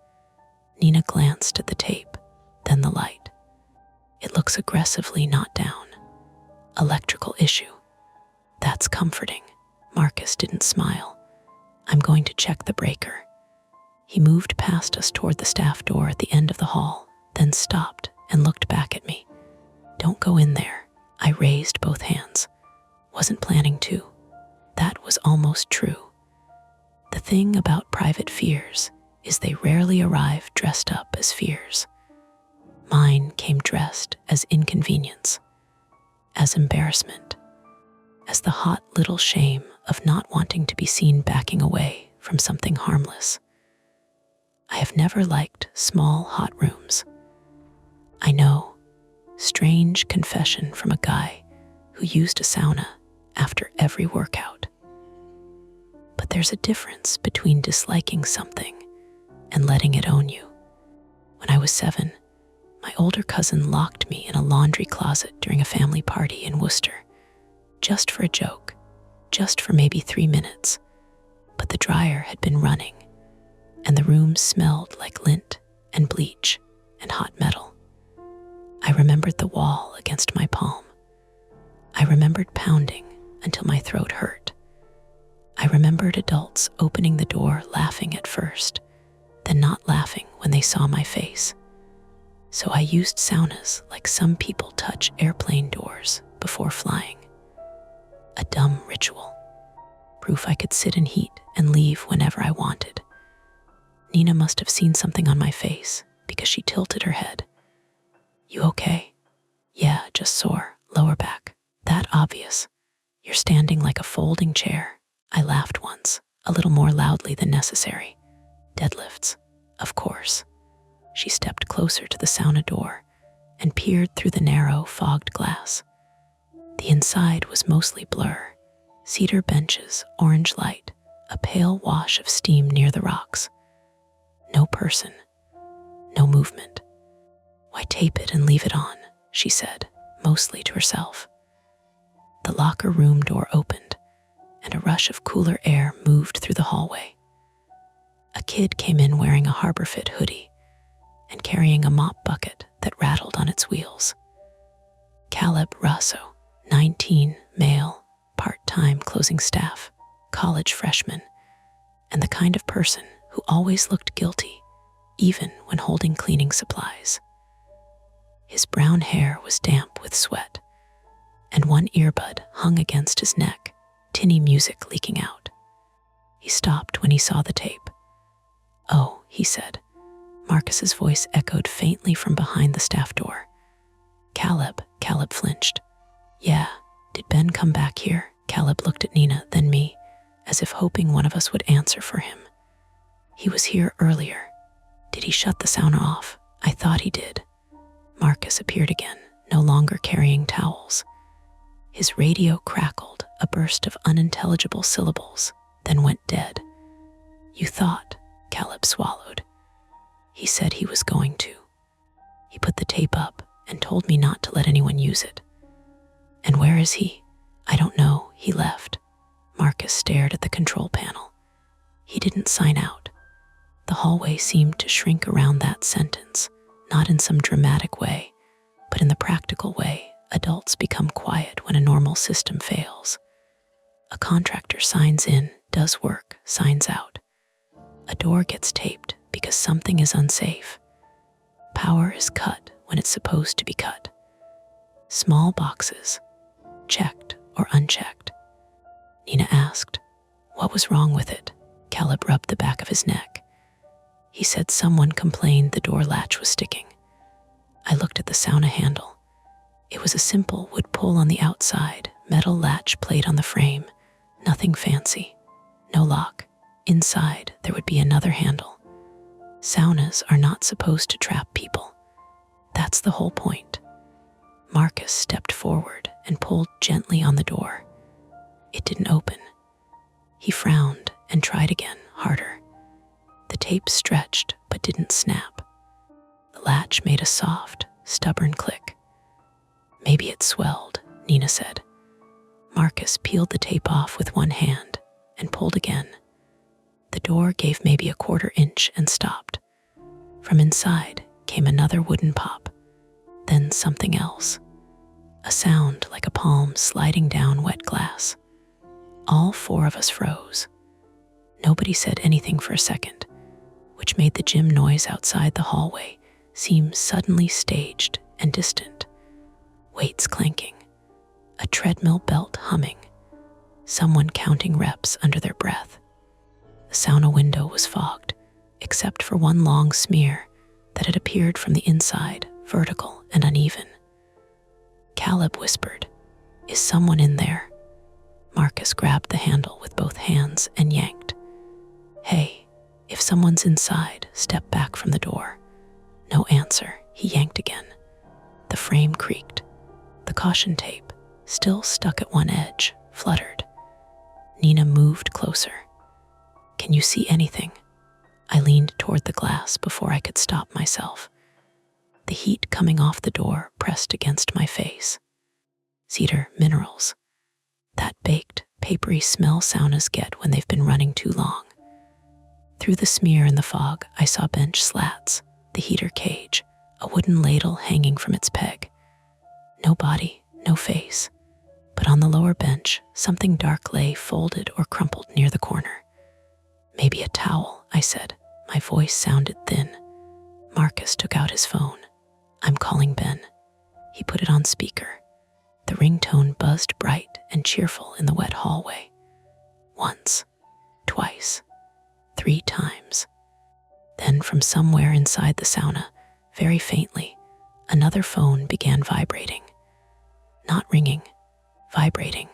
Nina glanced at the tape, then the light. It looks aggressively not down. Electrical issue. That's comforting. Marcus didn't smile. I'm going to check the breaker. He moved past us toward the staff door at the end of the hall, then stopped and looked back at me. Don't go in there. I raised both hands. Wasn't planning to. That was almost true. The thing about private fears is they rarely arrive dressed up as fears. Mine came dressed as inconvenience, as embarrassment. as the hot little shame of not wanting to be seen backing away from something harmless. I have never liked small hot rooms. I know, strange confession from a guy who used a sauna after every workout. But there's a difference between disliking something and letting it own you. When I was 7, my older cousin locked me in a laundry closet during a family party in Worcester, just for a joke, just for maybe 3 minutes. But the dryer had been running, and the room smelled like lint and bleach and hot metal. I remembered the wall against my palm. I remembered pounding until my throat hurt. I remembered adults opening the door laughing at first, then not laughing when they saw my face. So I used saunas like some people touch airplane doors before flying. A dumb ritual. Proof I could sit in heat and leave whenever I wanted. Nina must have seen something on my face because she tilted her head. "You okay?" "Yeah, just sore, lower back." "That obvious. You're standing like a folding chair." I laughed once, a little more loudly than necessary. "Deadlifts, of course." She stepped closer to the sauna door and peered through the narrow, fogged glass. The inside was mostly blur. Cedar benches, orange light, a pale wash of steam near the rocks. No person, no movement. "Why tape it and leave it on?" she said, mostly to herself. The locker room door opened, and a rush of cooler air moved through the hallway. A kid came in wearing a Harbor Fit hoodie and carrying a mop bucket that rattled on its wheels. Caleb Russo, 19, male, part-time closing staff, college freshman, and the kind of person who always looked guilty, even when holding cleaning supplies. His brown hair was damp with sweat, and one earbud hung against his neck, tinny music leaking out. He stopped when he saw the tape. "Oh," he said. Marcus's voice echoed faintly from behind the staff door. Caleb flinched. "Yeah, did Ben come back here?" Caleb looked at Nina, then me, as if hoping one of us would answer for him. "He was here earlier. Did he shut the sauna off?" "I thought he did." Marcus appeared again, no longer carrying towels. His radio crackled, a burst of unintelligible syllables, then went dead. "You thought," Caleb swallowed. "He said he was going to. He put the tape up and told me not to let anyone use it." "And where is he?" "I don't know. He left." Marcus stared at the control panel. He didn't sign out. The hallway seemed to shrink around that sentence, not in some dramatic way, but in the practical way adults become quiet when a normal system fails. A contractor signs in, does work, signs out. A door gets taped because something is unsafe. Power is cut when it's supposed to be cut. Small boxes, checked or unchecked. Nina asked, "What was wrong with it?" Caleb rubbed the back of his neck. He said someone complained the door latch was sticking. I looked at the sauna handle. It was a simple wood pull on the outside, metal latch plate on the frame, nothing fancy, no lock. Inside, there would be another handle. Saunas are not supposed to trap people. That's the whole point. Marcus stepped forward and pulled gently on the door. It didn't open. He frowned and tried again, harder. The tape stretched but didn't snap. The latch made a soft, stubborn click. "Maybe it swelled," Nina said. Marcus peeled the tape off with one hand and pulled again. The door gave maybe a 1/4 inch and stopped. From inside came another wooden pop, then something else. A sound like a palm sliding down wet glass. All 4 of us froze. Nobody said anything for a second, which made the gym noise outside the hallway seem suddenly staged and distant. Weights clanking, a treadmill belt humming, someone counting reps under their breath. The sauna window was fogged, except for one long smear that had appeared from the inside, vertical and uneven. Caleb whispered, "Is someone in there?" Marcus grabbed the handle with both hands and yanked. Hey, if someone's inside, step back from the door. No answer. He yanked again. The frame creaked. The caution tape, still stuck at one edge, fluttered. Nina moved closer. Can you see anything? I leaned toward the glass before I could stop myself. The heat coming off the door pressed against my face. Cedar minerals. That baked, papery smell saunas get when they've been running too long. Through the smear in the fog, I saw bench slats, the heater cage, a wooden ladle hanging from its peg. No body, no face. But on the lower bench, something dark lay folded or crumpled near the corner. Maybe a towel, I said. My voice sounded thin. Marcus took out his phone. I'm calling Ben. He put it on speaker. The ringtone buzzed bright and cheerful in the wet hallway. Once, twice, 3 times. Then from somewhere inside the sauna, very faintly, another phone began vibrating. Not ringing, vibrating,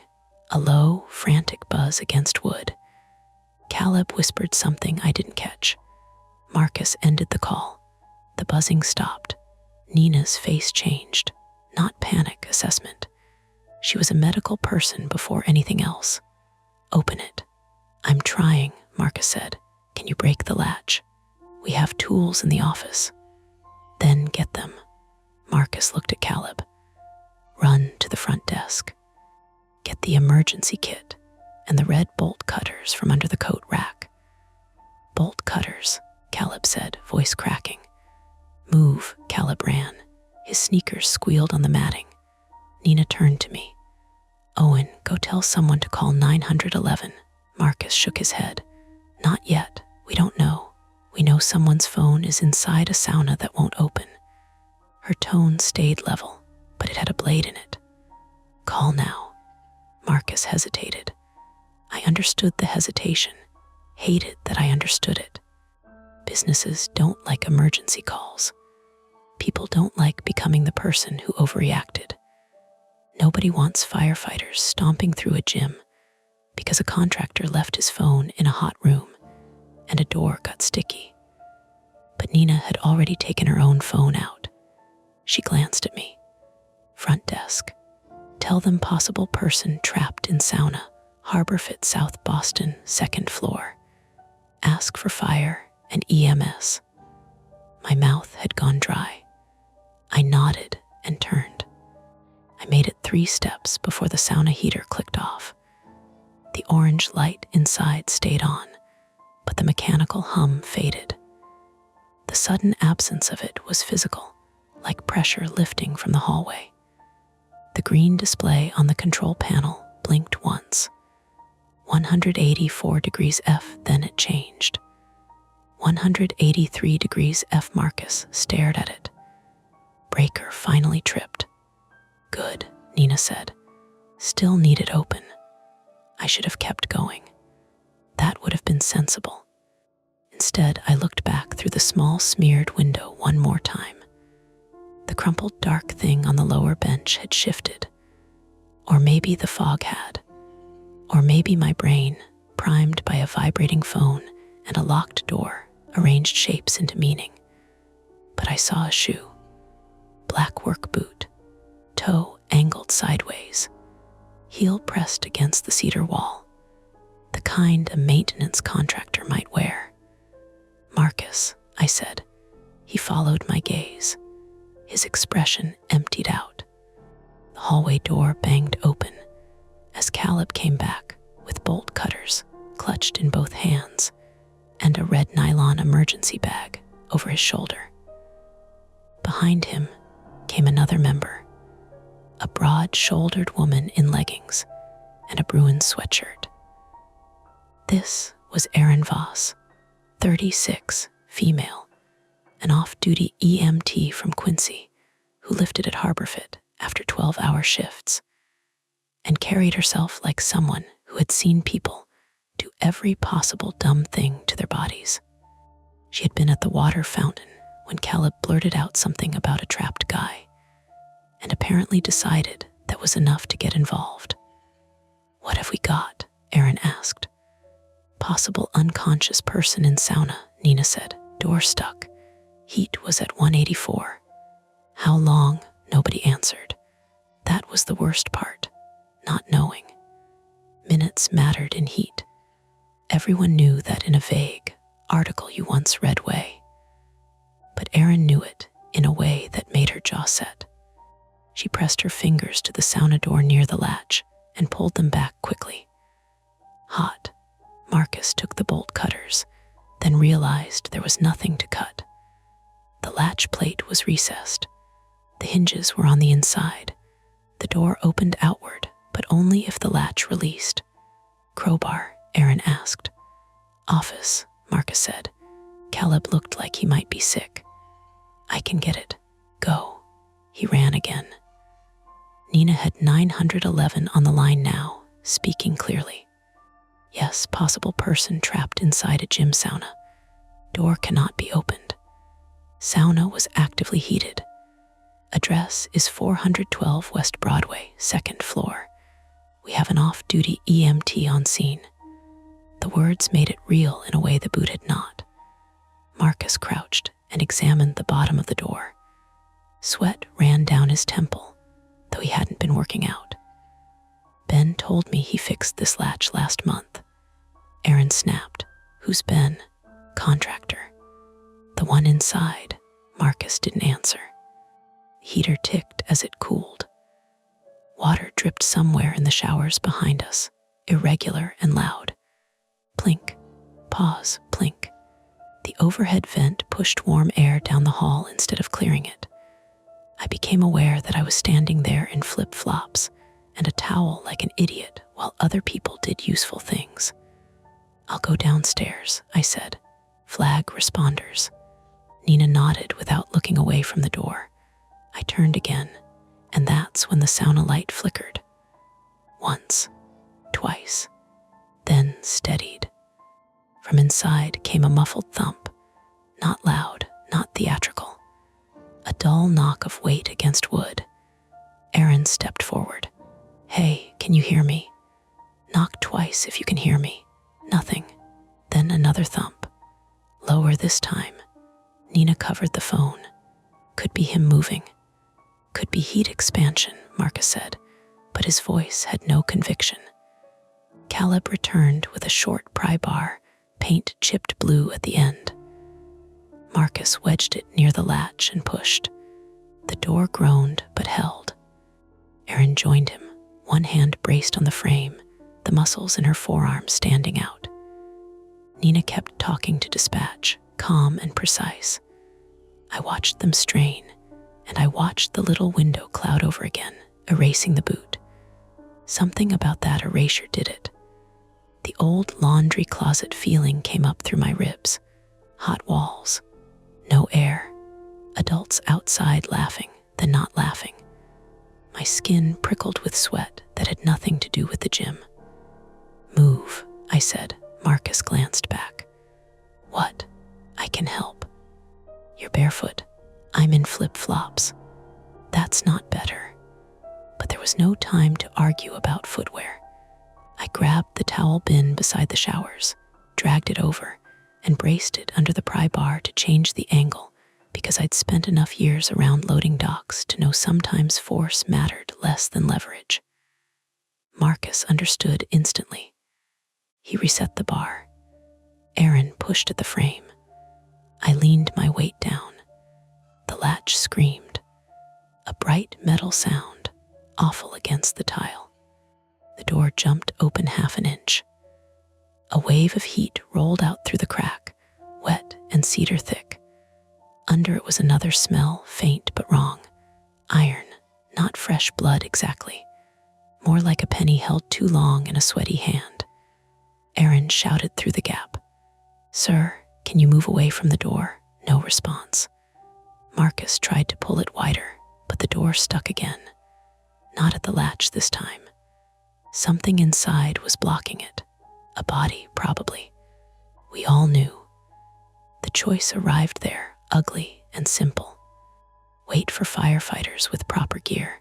a low, frantic buzz against wood. Caleb whispered something I didn't catch. Marcus ended the call. The buzzing stopped. Nina's face changed. Not panic, assessment. She was a medical person before anything else. Open it. I'm trying, Marcus said. Can you break the latch? We have tools in the office. Then get them. Marcus looked at Caleb. Run to the front desk. Get the emergency kit and the red bolt cutters from under the coat rack. Bolt cutters, Caleb said, voice cracking. Move, Caleb ran. His sneakers squealed on the matting. Nina turned to me. Owen, go tell someone to call 911. Marcus shook his head. Not yet. We don't know. We know someone's phone is inside a sauna that won't open. Her tone stayed level, but it had a blade in it. Call now. Marcus hesitated. I understood the hesitation, hated that I understood it. Businesses don't like emergency calls. People don't like becoming the person who overreacted. Nobody wants firefighters stomping through a gym because a contractor left his phone in a hot room and a door got sticky. But Nina had already taken her own phone out. She glanced at me. Front desk. Tell them possible person trapped in sauna, Harborfit, South Boston, 2nd floor. Ask for fire and EMS. My mouth had gone dry. I nodded and turned. I made it 3 steps before the sauna heater clicked off. The orange light inside stayed on, but the mechanical hum faded. The sudden absence of it was physical, like pressure lifting from the hallway. The green display on the control panel blinked once. 184 degrees F, then it changed. 183 degrees F. Marcus stared at it. Breaker finally tripped. Good, Nina said. Still needed open. I should have kept going. That would have been sensible. Instead, I looked back through the small smeared window one more time. The crumpled dark thing on the lower bench had shifted. Or maybe the fog had. Or maybe my brain, primed by a vibrating phone and a locked door, arranged shapes into meaning. But I saw a shoe. Black work boot. Toe angled sideways. Heel pressed against the cedar wall. The kind a maintenance contractor might wear. Marcus, I said. He followed my gaze. His expression emptied out. The hallway door banged open as Caleb came back with bolt cutters clutched in both hands and a red nylon emergency bag over his shoulder. Behind him came another member, a broad-shouldered woman in leggings and a Bruin sweatshirt. This was Erin Voss, 36, female, an off-duty EMT from Quincy who lifted at Harborfit after 12-hour shifts and carried herself like someone who had seen people do every possible dumb thing to their bodies. She had been at the water fountain when Caleb blurted out something about a trapped guy and apparently decided that was enough to get involved. What have we got? Aaron asked. Possible unconscious person in sauna, Nina said. Door stuck. Heat was at 184. How long? Nobody answered. That was the worst part, not knowing. Minutes mattered in heat. Everyone knew that in a vague article you once read way. But Erin knew it in a way that made her jaw set. She pressed her fingers to the sauna door near the latch and pulled them back quickly. Hot. Marcus took the bolt cutters, then realized there was nothing to cut. The latch plate was recessed. The hinges were on the inside. The door opened outward, but only if the latch released. Crowbar, Aaron asked. Office, Marcus said. Caleb looked like he might be sick. I can get it. Go. He ran again. Nina had 911 on the line now, speaking clearly. Yes, possible person trapped inside a gym sauna. Door cannot be opened. Sauna was actively heated. Address is 412 West Broadway, 2nd floor. We have an off-duty EMT on scene. The words made it real in a way the boot had not. Marcus crouched and examined the bottom of the door. Sweat ran down his temple, though he hadn't been working out. Ben told me he fixed this latch last month. Aaron snapped. Who's Ben? Contractor. The one inside. Marcus didn't answer. The heater ticked as it cooled. Water dripped somewhere in the showers behind us, irregular and loud. Plink. Pause. Plink. The overhead vent pushed warm air down the hall instead of clearing it. I became aware that I was standing there in flip-flops and a towel like an idiot while other people did useful things. I'll go downstairs, I said. Flag responders. Nina nodded without looking away from the door. I turned again, and that's when the sauna light flickered. Once, twice, then steadied. From inside came a muffled thump, not loud, not theatrical. A dull knock of weight against wood. Aaron stepped forward. Hey, can you hear me? Knock twice if you can hear me. Nothing. Then another thump. Lower this time. Nina covered the phone. Could be him moving. Could be heat expansion, Marcus said, but his voice had no conviction. Caleb returned with a short pry bar, paint chipped blue at the end. Marcus wedged it near the latch and pushed. The door groaned but held. Aaron joined him, one hand braced on the frame, the muscles in her forearm standing out. Nina kept talking to dispatch, calm and precise. I watched them strain, and I watched the little window cloud over again, erasing the boot. Something about that erasure did it. The old laundry closet feeling came up through my ribs. Hot walls. No air. Adults outside laughing, then not laughing. My skin prickled with sweat that had nothing to do with the gym. Move, I said. Marcus glanced back. What? I can help. You're barefoot. I'm in flip-flops. That's not better. But there was no time to argue about footwear. I grabbed the towel bin beside the showers, dragged it over, and braced it under the pry bar to change the angle because I'd spent enough years around loading docks to know sometimes force mattered less than leverage. Marcus understood instantly. He reset the bar. Aaron pushed at the frame. I leaned my weight down. The latch screamed. A bright metal sound, awful against the tile. The door jumped open half an inch. A wave of heat rolled out through the crack, wet and cedar thick. Under it was another smell, faint but wrong. Iron, not fresh blood exactly. More like a penny held too long in a sweaty hand. Aaron shouted through the gap. Sir, can you move away from the door? No response. Marcus tried to pull it wider, but the door stuck again. Not at the latch this time. Something inside was blocking it. A body, probably. We all knew. The choice arrived there, ugly and simple. Wait for firefighters with proper gear.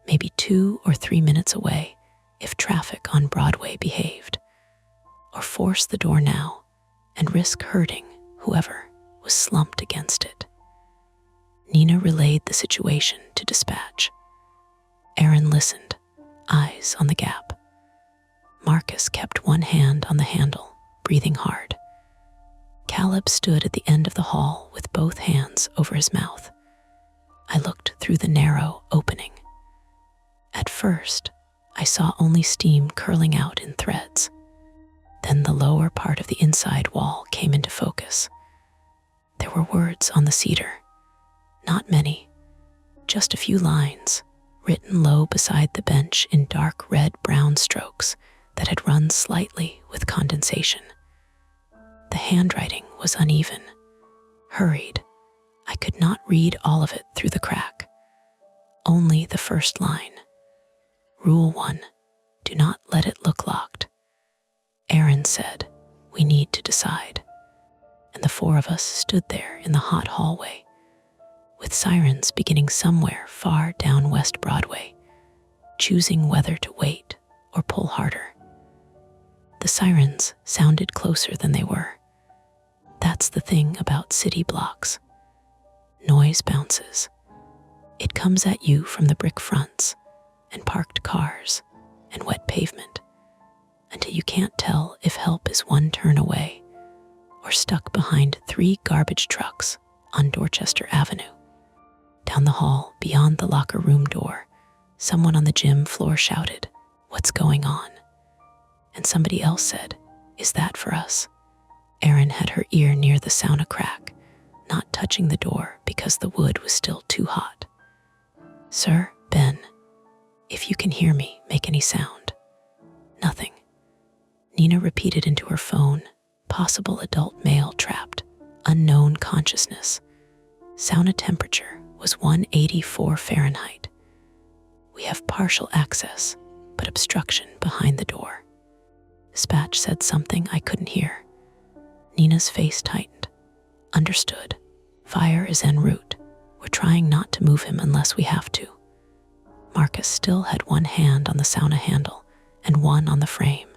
Maybe 2 or 3 minutes away, if traffic on Broadway behaved, or force the door now and risk hurting whoever was slumped against it. Nina relayed the situation to dispatch. Aaron listened, eyes on the gap. Marcus kept one hand on the handle, breathing hard. Caleb stood at the end of the hall with both hands over his mouth. I looked through the narrow opening. At first, I saw only steam curling out in threads. Then the lower part of the inside wall came into focus. There were words on the cedar. Not many, just a few lines, written low beside the bench in dark red-brown strokes that had run slightly with condensation. The handwriting was uneven, hurried. I could not read all of it through the crack. Only the first line. Rule 1, do not let it look locked. Aaron said, we need to decide. And the four of us stood there in the hot hallway, with sirens beginning somewhere far down West Broadway, choosing whether to wait or pull harder. The sirens sounded closer than they were. That's the thing about city blocks. Noise bounces. It comes at you from the brick fronts and parked cars and wet pavement until you can't tell if help is one turn away or stuck behind 3 garbage trucks on Dorchester Avenue. Down the hall, beyond the locker room door, someone on the gym floor shouted, "What's going on?" And somebody else said, "Is that for us?" Erin had her ear near the sauna crack, not touching the door because the wood was still too hot. "Sir, Ben, if you can hear me, make any sound." Nothing. Nina repeated into her phone, possible adult male trapped, unknown consciousness. Sauna temperature was 184 Fahrenheit. We have partial access, but obstruction behind the door. Dispatch said something I couldn't hear. Nina's face tightened. Understood. Fire is en route. We're trying not to move him unless we have to. Marcus still had one hand on the sauna handle and one on the frame,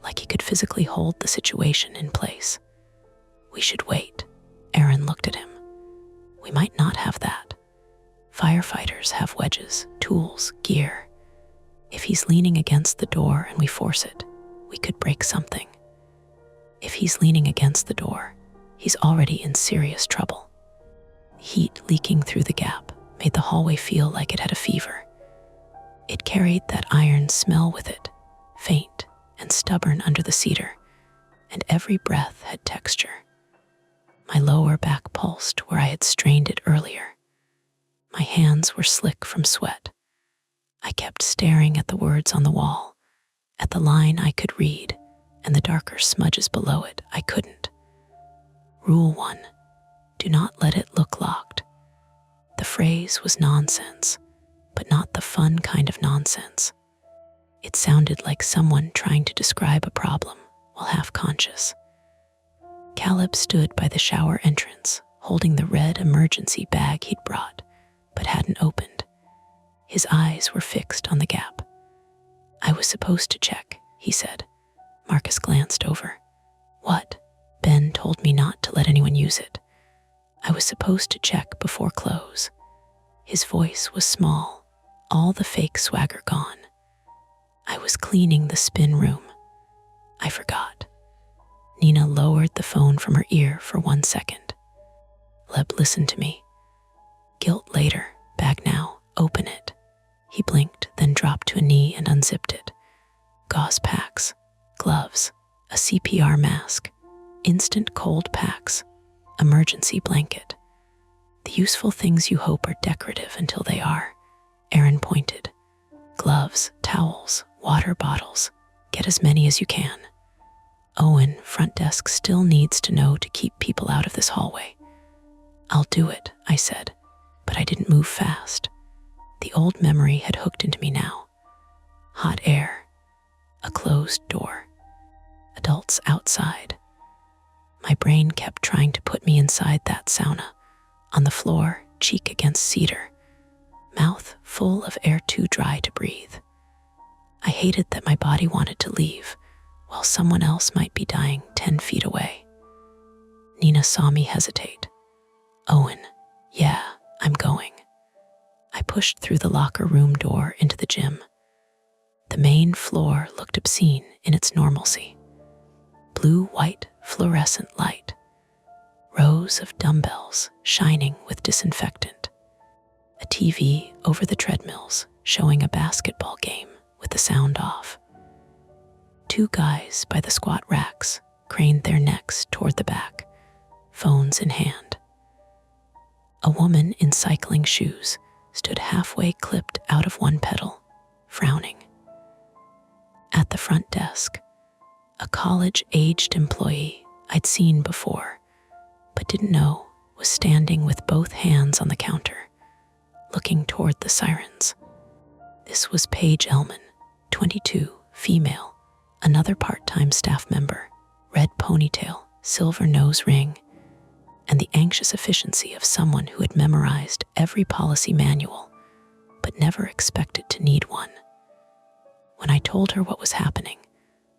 like he could physically hold the situation in place. We should wait. Erin looked at him. We might not have that. Firefighters have wedges, tools, gear. If he's leaning against the door and we force it, we could break something. If he's leaning against the door, he's already in serious trouble. Heat leaking through the gap made the hallway feel like it had a fever. It carried that iron smell with it, faint and stubborn under the cedar, and every breath had texture. My lower back pulsed where I had strained it earlier. My hands were slick from sweat. I kept staring at the words on the wall, at the line I could read, and the darker smudges below it I couldn't. Rule 1, do not let it look locked. The phrase was nonsense, but not the fun kind of nonsense. It sounded like someone trying to describe a problem while half conscious. Caleb stood by the shower entrance, holding the red emergency bag he'd brought, but hadn't opened. His eyes were fixed on the gap. I was supposed to check, he said. Marcus glanced over. What? Ben told me not to let anyone use it. I was supposed to check before close. His voice was small, all the fake swagger gone. I was cleaning the spin room. I forgot. Nina lowered the phone from her ear for 1 second. Leb, listen to me. Guilt later, bag now, open it. He blinked, then dropped to a knee and unzipped it. Gauze packs, gloves, a CPR mask, instant cold packs, emergency blanket. The useful things you hope are decorative until they are. Erin pointed. Gloves, towels, water bottles. Get as many as you can. Owen, front desk, still needs to know to keep people out of this hallway. I'll do it, I said, but I didn't move fast. The old memory had hooked into me now. Hot air, a closed door, adults outside. My brain kept trying to put me inside that sauna, on the floor, cheek against cedar, mouth full of air too dry to breathe. I hated that my body wanted to leave, while someone else might be dying 10 feet away. Nina saw me hesitate. Owen, yeah, I'm going. I pushed through the locker room door into the gym. The main floor looked obscene in its normalcy. Blue-white fluorescent light. Rows of dumbbells shining with disinfectant. A TV over the treadmills showing a basketball game with the sound off. 2 guys by the squat racks craned their necks toward the back, phones in hand. A woman in cycling shoes stood halfway clipped out of one pedal, frowning. At the front desk, a college-aged employee I'd seen before, but didn't know was standing with both hands on the counter, looking toward the sirens. This was Paige Ellman, 22, female, another part-time staff member, red ponytail, silver nose ring, and the anxious efficiency of someone who had memorized every policy manual, but never expected to need one. When I told her what was happening,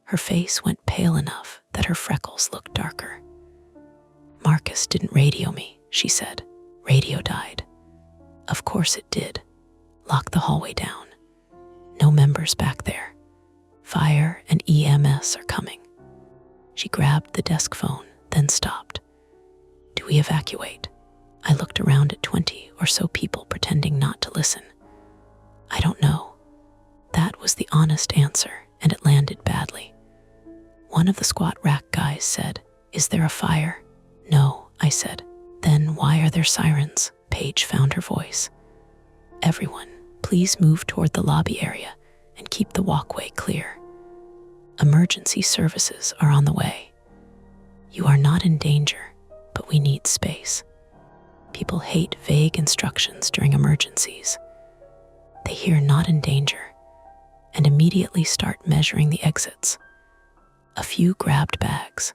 her face went pale enough that her freckles looked darker. Marcus didn't radio me, she said. Radio died. Of course it did. Lock the hallway down. No members back there. Fire and EMS are coming. She grabbed the desk phone, then stopped. Do we evacuate? I looked around at 20 or so people pretending not to listen. I don't know. That was the honest answer, and it landed badly. One of the squat rack guys said, Is there a fire? No, I said. Then why are there sirens? Paige found her voice. Everyone, please move toward the lobby area and keep the walkway clear. Emergency services are on the way. You are not in danger, but we need space. People hate vague instructions during emergencies. They hear not in danger and immediately start measuring the exits. A few grabbed bags.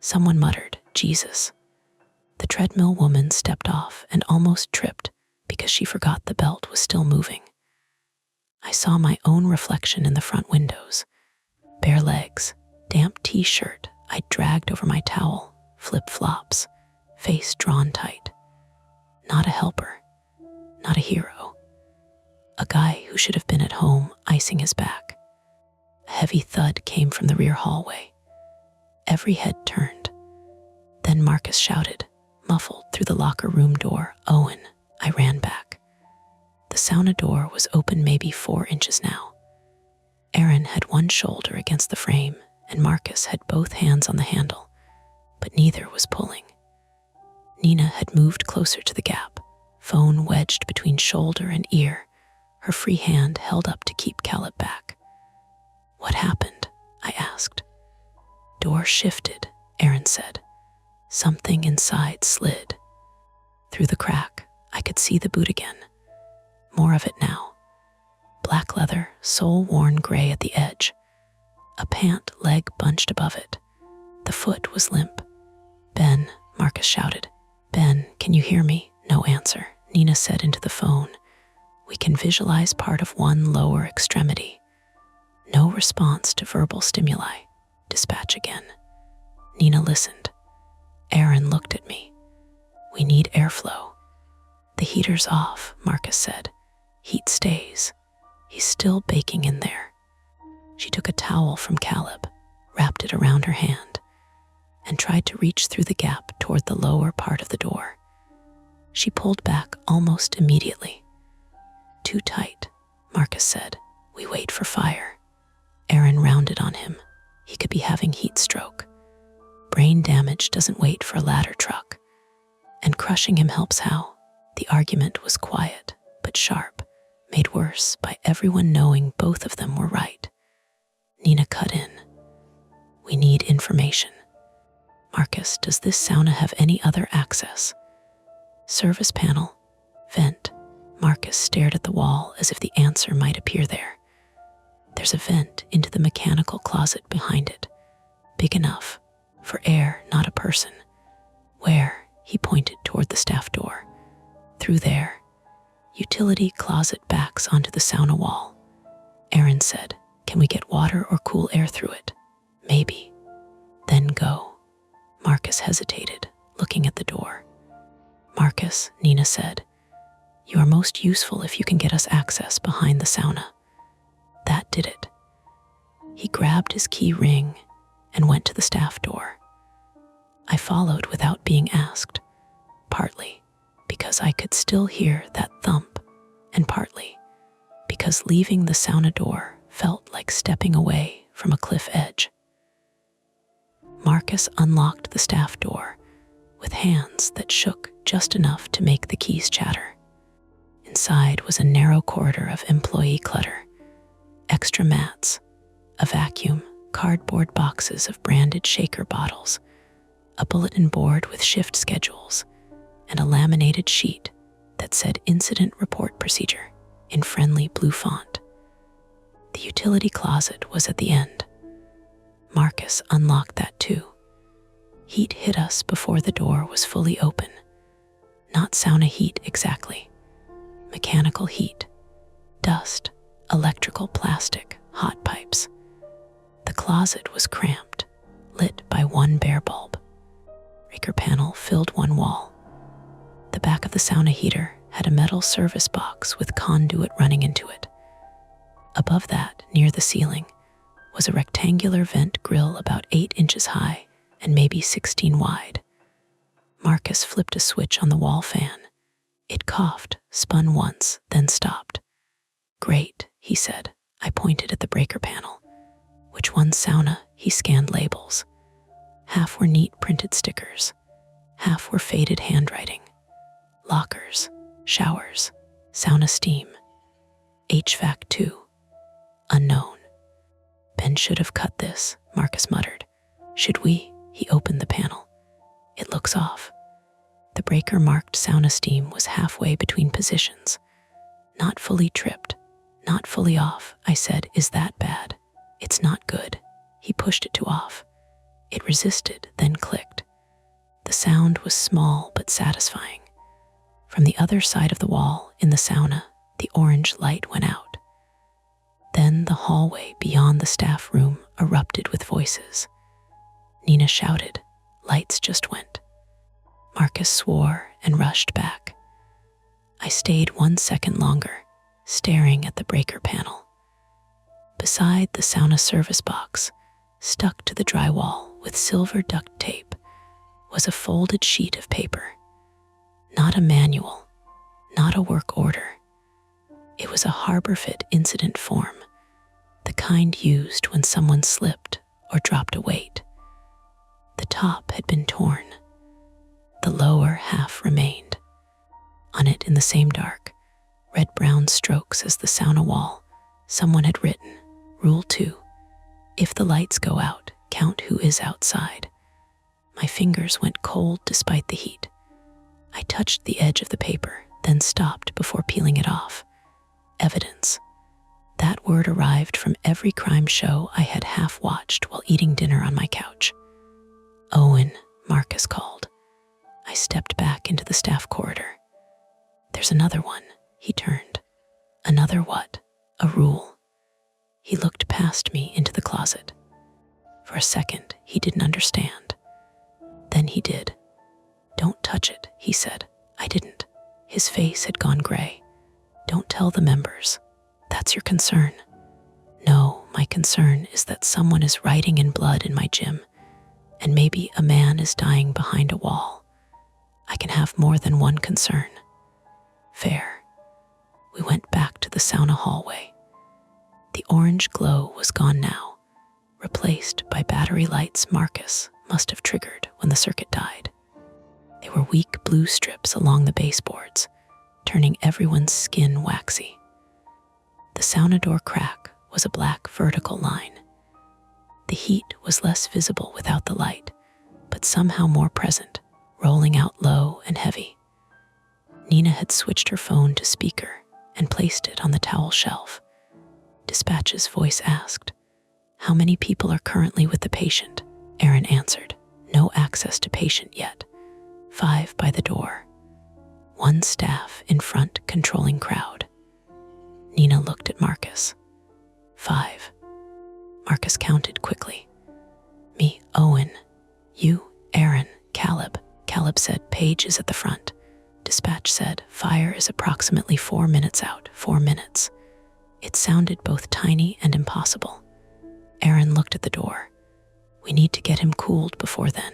Someone muttered, Jesus. The treadmill woman stepped off and almost tripped because she forgot the belt was still moving. I saw my own reflection in the front windows. Bare legs, damp t-shirt I'd dragged over my towel, flip-flops, face drawn tight. Not a helper, not a hero. A guy who should have been at home icing his back. A heavy thud came from the rear hallway. Every head turned. Then Marcus shouted, muffled through the locker room door, Owen. I ran back. The sauna door was open maybe 4 inches now. Aaron had one shoulder against the frame, and Marcus had both hands on the handle, but neither was pulling. Nina had moved closer to the gap, phone wedged between shoulder and ear, her free hand held up to keep Caleb back. What happened? I asked. Door shifted, Aaron said. Something inside slid. Through the crack, I could see the boot again. More of it now. Black leather, sole-worn gray at the edge. A pant leg bunched above it. The foot was limp. Ben, Marcus shouted. Ben, can you hear me? No answer, Nina said into the phone. We can visualize part of one lower extremity. No response to verbal stimuli. Dispatch again. Nina listened. Aaron looked at me. We need airflow. The heater's off, Marcus said. Heat stays. He's still baking in there. She took a towel from Caleb, wrapped it around her hand, and tried to reach through the gap toward the lower part of the door. She pulled back almost immediately. Too tight, Marcus said. We wait for fire. Aaron rounded on him. He could be having heat stroke. Brain damage doesn't wait for a ladder truck. And crushing him helps how? The argument was quiet, but sharp, made worse by everyone knowing both of them were right. Nina cut in. We need information. Marcus, does this sauna have any other access? Service panel. Vent. Marcus stared at the wall as if the answer might appear there. There's a vent into the mechanical closet behind it. Big enough. For air, not a person. Where? He pointed toward the staff door. Through there. Utility closet backs onto the sauna wall. Aaron said, Can we get water or cool air through it? Maybe. Then go. Marcus hesitated, looking at the door. Marcus, Nina said, you are most useful if you can get us access behind the sauna. That did it. He grabbed his key ring and went to the staff door. I followed without being asked, partly because I could still hear that thump, and partly because leaving the sauna door felt like stepping away from a cliff edge. Marcus unlocked the staff door with hands that shook just enough to make the keys chatter. Inside was a narrow corridor of employee clutter, extra mats, a vacuum, cardboard boxes of branded shaker bottles, a bulletin board with shift schedules, and a laminated sheet that said Incident Report Procedure in friendly blue font. The utility closet was at the end. Marcus unlocked that too. Heat hit us before the door was fully open. Not sauna heat exactly. Mechanical heat, dust, electrical plastic, hot pipes. The closet was cramped, lit by one bare bulb. Breaker panel filled one wall. The back of the sauna heater had a metal service box with conduit running into it. Above that, near the ceiling, was a rectangular vent grill about 8 inches high and maybe 16 wide. Marcus flipped a switch on the wall fan. It coughed, spun once, then stopped. Great, he said. I pointed at the breaker panel. Which one's sauna? He scanned labels. Half were neat printed stickers. Half were faded handwriting. Lockers, showers, sauna steam. HVAC 2. Unknown. Ben should have cut this, Marcus muttered. Should we? He opened the panel. It looks off. The breaker marked sauna steam was halfway between positions. Not fully tripped, not fully off, I said. Is that bad? It's not good. He pushed it to off. It resisted, then clicked. The sound was small but satisfying. From the other side of the wall, in the sauna, the orange light went out. Then the hallway beyond the staff room erupted with voices. Nina shouted. Lights just went. Marcus swore and rushed back. I stayed 1 second longer, staring at the breaker panel. Beside the sauna service box, stuck to the drywall with silver duct tape, was a folded sheet of paper. Not a manual, not a work order. It was a Harbor Fit incident form, the kind used when someone slipped or dropped a weight. The top had been torn. The lower half remained. On it, in the same dark, red-brown strokes as the sauna wall, someone had written, Rule 2, if the lights go out, count who is outside. My fingers went cold despite the heat. I touched the edge of the paper, then stopped before peeling it off. Evidence. That word arrived from every crime show I had half watched while eating dinner on my couch. Owen, Marcus called. I stepped back into the staff corridor. There's another one, he turned. Another what? A rule. He looked past me into the closet. For a second, he didn't understand. Then he did. Don't touch it, he said. I didn't. His face had gone gray. Don't tell the members. That's your concern. No, my concern is that someone is writing in blood in my gym, and maybe a man is dying behind a wall. I can have more than one concern. Fair. We went back to the sauna hallway. The orange glow was gone now, replaced by battery lights Marcus must have triggered when the circuit died. They were weak blue strips along the baseboards, turning everyone's skin waxy. The sauna door crack was a black vertical line. The heat was less visible without the light, but somehow more present, rolling out low and heavy. Nina had switched her phone to speaker and placed it on the towel shelf. Dispatch's voice asked, "How many people are currently with the patient?" Aaron answered, "No access to patient yet. 5 by the door. 1 staff in front controlling crowd." Nina looked at Marcus. 5. Marcus counted quickly. Me, Owen. You, Aaron, Caleb. Caleb said, Paige is at the front. Dispatch said, fire is approximately 4 minutes out. 4 minutes. It sounded both tiny and impossible. Aaron looked at the door. We need to get him cooled before then.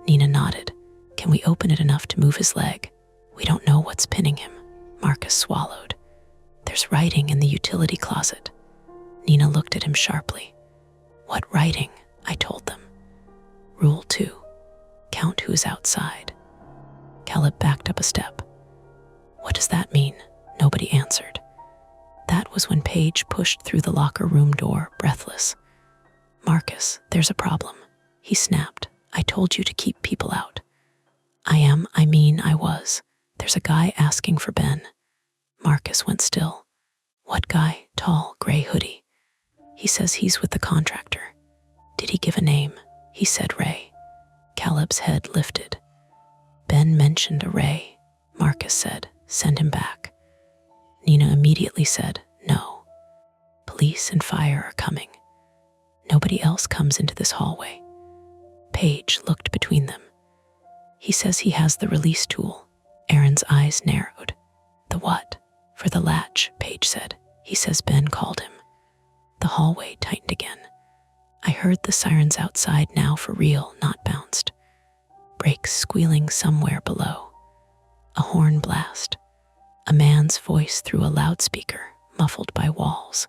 Nina nodded. Can we open it enough to move his leg? We don't know what's pinning him. Marcus swallowed. There's writing in the utility closet. Nina looked at him sharply. What writing? I told them. Rule 2. Count who's outside. Caleb backed up a step. What does that mean? Nobody answered. That was when Paige pushed through the locker room door, breathless. Marcus, there's a problem. He snapped. I told you to keep people out. I was. There's a guy asking for Ben. Marcus went still. What guy? Tall, gray hoodie. He says he's with the contractor. Did he give a name? He said Ray. Caleb's head lifted. Ben mentioned a Ray. Marcus said, send him back. Nina immediately said, no. Police and fire are coming. Nobody else comes into this hallway. Paige looked between them. He says he has the release tool. Aaron's eyes narrowed. The what? For the latch, Paige said. He says Ben called him. The hallway tightened again. I heard the sirens outside now for real, not bounced. Brakes squealing somewhere below. A horn blast. A man's voice through a loudspeaker, muffled by walls.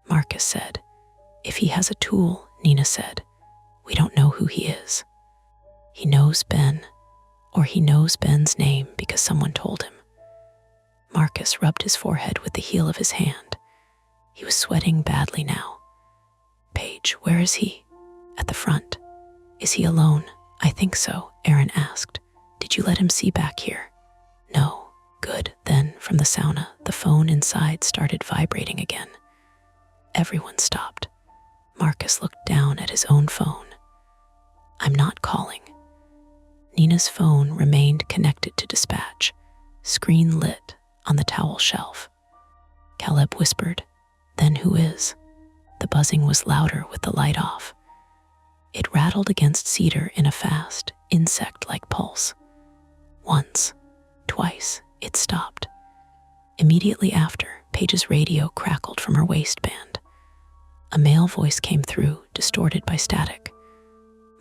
Marcus said, if he has a tool, Nina said. We don't know who he is. He knows Ben, or he knows Ben's name because someone told him. Marcus rubbed his forehead with the heel of his hand. He was sweating badly now. Paige, where is he? At the front. Is he alone? I think so, Aaron asked. Did you let him see back here? No. Good. Then, from the sauna, the phone inside started vibrating again. Everyone stopped. Marcus looked down at his own phone. I'm not calling. Nina's phone remained connected to dispatch, screen lit on the towel shelf. Caleb whispered, then who is? The buzzing was louder with the light off. It rattled against cedar in a fast, insect-like pulse. Once, twice, it stopped. Immediately after, Paige's radio crackled from her waistband. A male voice came through, distorted by static.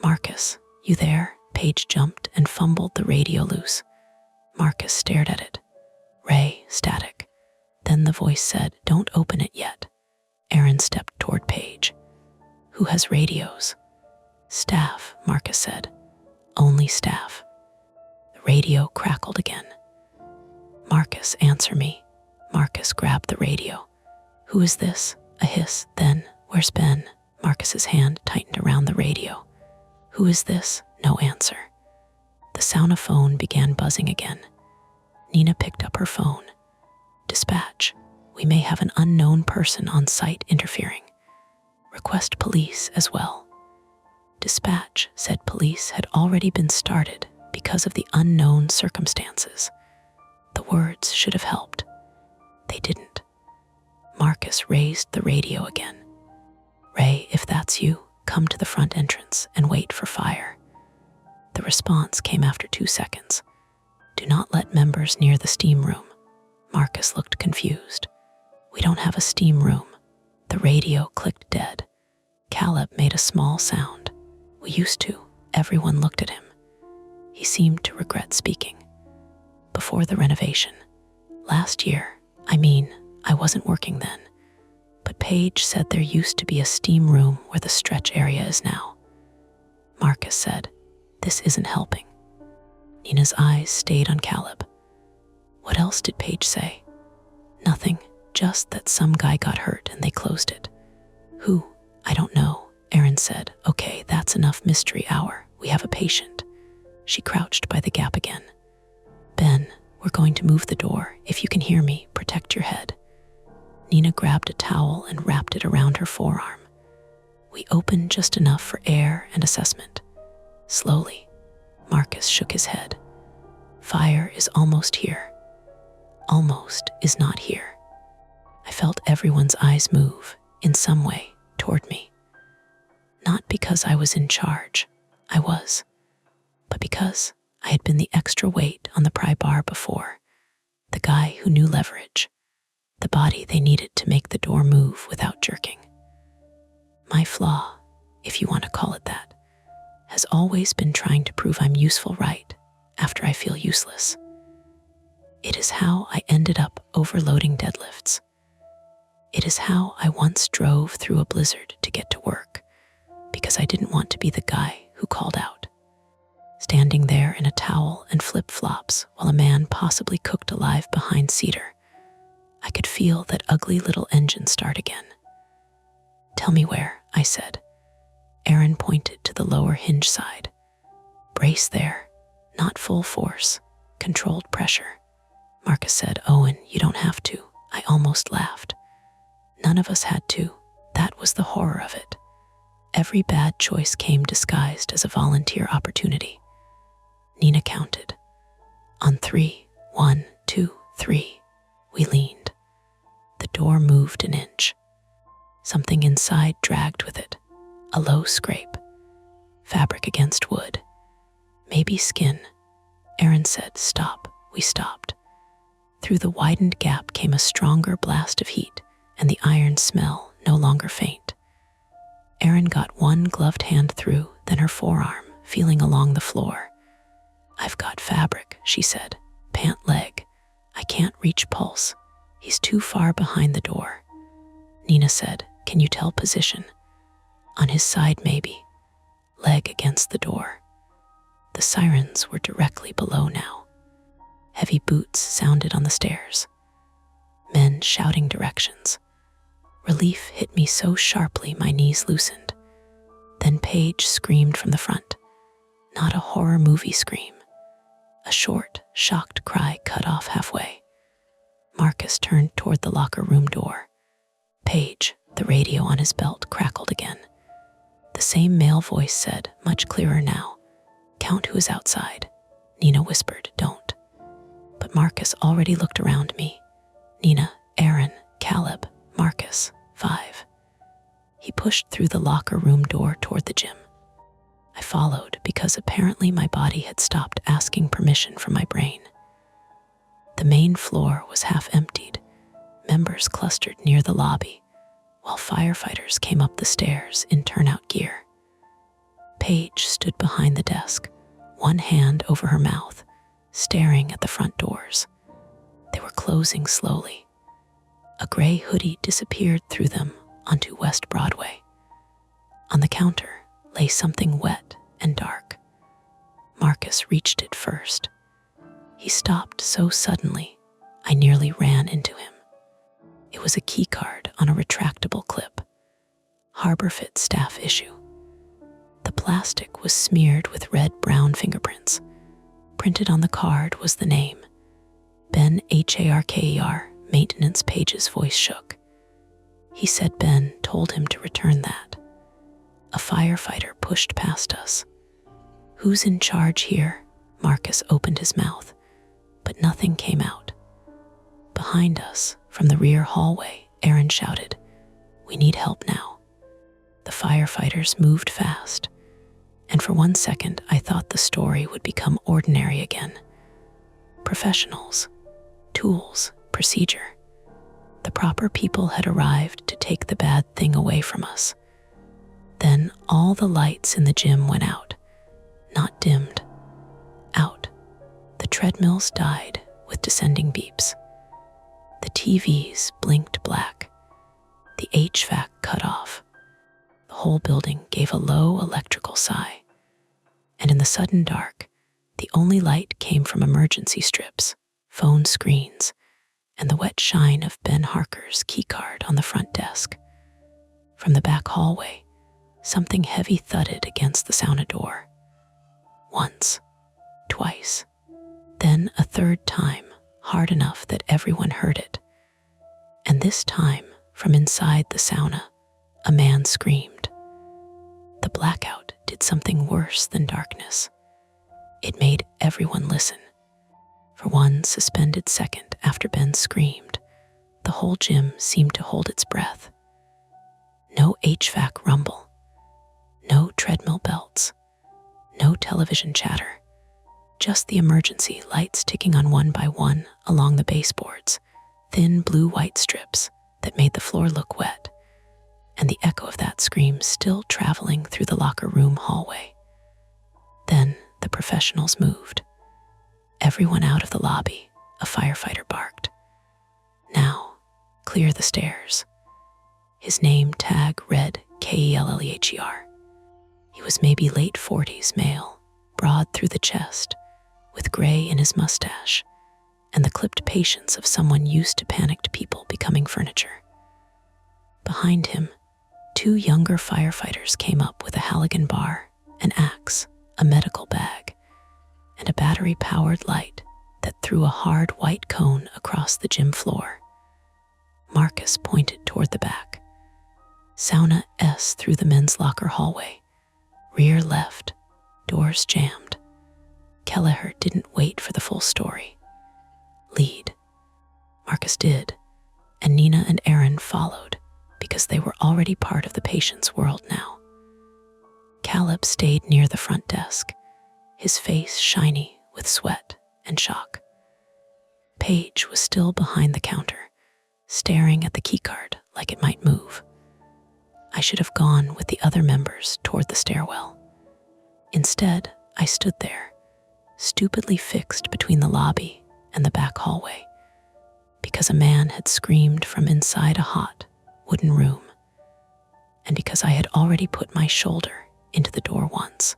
Marcus, you there? Paige jumped and fumbled the radio loose. Marcus stared at it. Ray, static. Then the voice said, don't open it yet. Aaron stepped toward Paige. Who has radios? Staff, Marcus said. Only staff. The radio crackled again. Marcus, answer me. Marcus grabbed the radio. Who is this? A hiss. Then, where's Ben? Marcus's hand tightened around the radio. Who is this? No answer. The sauna phone began buzzing again. Nina picked up her phone. Dispatch. We may have an unknown person on site interfering. Request police as well. Dispatch said police had already been started because of the unknown circumstances. The words should have helped. They didn't. Marcus raised the radio again. Ray, if that's you, come to the front entrance and wait for fire. The response came after 2 seconds. Do not let members near the steam room. Marcus looked confused. We don't have a steam room. The radio clicked dead. Caleb made a small sound. We used to. Everyone looked at him. He seemed to regret speaking. Before the renovation. Last year. I wasn't working then. But Paige said there used to be a steam room where the stretch area is now. Marcus said, this isn't helping. Nina's eyes stayed on Caleb. What else did Paige say? Nothing, just that some guy got hurt and they closed it. Who? I don't know, Aaron said. Okay, that's enough mystery hour. We have a patient. She crouched by the gap again. Ben, we're going to move the door. If you can hear me, protect your head. Nina grabbed a towel and wrapped it around her forearm. We opened just enough for air and assessment. Slowly, Marcus shook his head. Fire is almost here. Almost is not here. I felt everyone's eyes move, in some way, toward me. Not because I was in charge, I was, but because I had been the extra weight on the pry bar before, the guy who knew leverage, the body they needed to make the door move without jerking. My flaw, if you want to call it that, has always been trying to prove I'm useful right after I feel useless. It is how I ended up overloading deadlifts. It is how I once drove through a blizzard to get to work because I didn't want to be the guy who called out. Standing there in a towel and flip-flops while a man possibly cooked alive behind cedar, I could feel that ugly little engine start again. "Tell me where," I said. Aaron pointed to the lower hinge side. "Brace there, not full force, controlled pressure." Marcus said, "Owen, you don't have to." I almost laughed. None of us had to. That was the horror of it. Every bad choice came disguised as a volunteer opportunity. Nina counted. On 3, 1, 2, 3, we leaned. The door moved an inch. Something inside dragged with it. A low scrape. Fabric against wood. Maybe skin. Aaron said, "Stop." We stopped. Through the widened gap came a stronger blast of heat, and the iron smell no longer faint. Aaron got one gloved hand through, then her forearm, feeling along the floor. "I've got fabric," she said. "Pant leg. I can't reach pulse. He's too far behind the door." Nina said, "Can you tell position?" "On his side, maybe." Leg against the door. The sirens were directly below now. Heavy boots sounded on the stairs. Men shouting directions. Relief hit me so sharply my knees loosened. Then Paige screamed from the front. Not a horror movie scream. A short, shocked cry cut off halfway. Marcus turned toward the locker room door. Paige, the radio on his belt, crackled again. The same male voice said, much clearer now, "Count who is outside." Nina whispered, "Don't." But Marcus already looked around me. Nina, Aaron, Caleb, Marcus, 5. He pushed through the locker room door toward the gym. I followed because apparently my body had stopped asking permission from my brain. The main floor was half emptied, members clustered near the lobby, while firefighters came up the stairs in turnout gear. Paige stood behind the desk, one hand over her mouth, staring at the front doors. They were closing slowly. A gray hoodie disappeared through them onto West Broadway. On the counter lay something wet and dark. Marcus reached it first. He stopped so suddenly, I nearly ran into him. It was a key card on a retractable clip. Harbor Fit staff issue. The plastic was smeared with red-brown fingerprints. Printed on the card was the name, Ben Harker. Maintenance Page's voice shook. He said Ben told him to return that. A firefighter pushed past us. "Who's in charge here?" Marcus opened his mouth, but nothing came out. Behind us, from the rear hallway, Aaron shouted, "We need help now." The firefighters moved fast, and for 1 second I thought the story would become ordinary again. Professionals, tools, procedure. The proper people had arrived to take the bad thing away from us. Then all the lights in the gym went out, not dimmed, out. The treadmills died with descending beeps. The TVs blinked black. The HVAC cut off. The whole building gave a low electrical sigh. And in the sudden dark, the only light came from emergency strips, phone screens, and the wet shine of Ben Harker's keycard on the front desk. From the back hallway, something heavy thudded against the sauna door. Once, twice, then a third time, hard enough that everyone heard it. And this time, from inside the sauna, a man screamed. The blackout did something worse than darkness. It made everyone listen. For one suspended second after Ben screamed, the whole gym seemed to hold its breath. No HVAC rumble. No treadmill belts, no television chatter, just the emergency lights ticking on one by one along the baseboards, thin blue-white strips that made the floor look wet, and the echo of that scream still traveling through the locker room hallway. Then the professionals moved. Everyone out of the lobby, a firefighter barked. Now, clear the stairs. His name tag read Kellher. He was maybe late 40s male, broad through the chest, with gray in his mustache, and the clipped patience of someone used to panicked people becoming furniture. Behind him, 2 younger firefighters came up with a Halligan bar, an axe, a medical bag, and a battery-powered light that threw a hard white cone across the gym floor. Marcus pointed toward the back. Sauna S through the men's locker hallway. Rear left, doors jammed. Kelleher didn't wait for the full story. Lead. Marcus did, and Nina and Aaron followed because they were already part of the patient's world now. Caleb stayed near the front desk, his face shiny with sweat and shock. Paige was still behind the counter, staring at the keycard like it might move. I should have gone with the other members toward the stairwell. Instead, I stood there, stupidly fixed between the lobby and the back hallway, because a man had screamed from inside a hot, wooden room, and because I had already put my shoulder into the door once.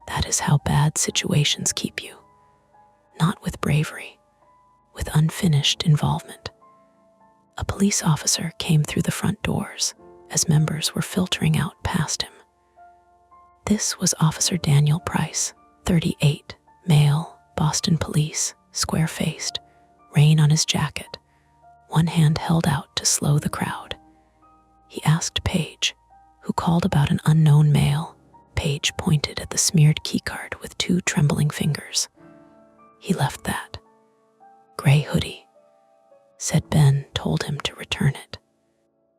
That is how bad situations keep you. Not with bravery, with unfinished involvement. A police officer came through the front doors as members were filtering out past him. This was Officer Daniel Price, 38, male, Boston police, square-faced, rain on his jacket, one hand held out to slow the crowd. He asked Paige, who called about an unknown male. Paige pointed at the smeared keycard with 2 trembling fingers. He left that. Gray hoodie. Said Ben told him to return it.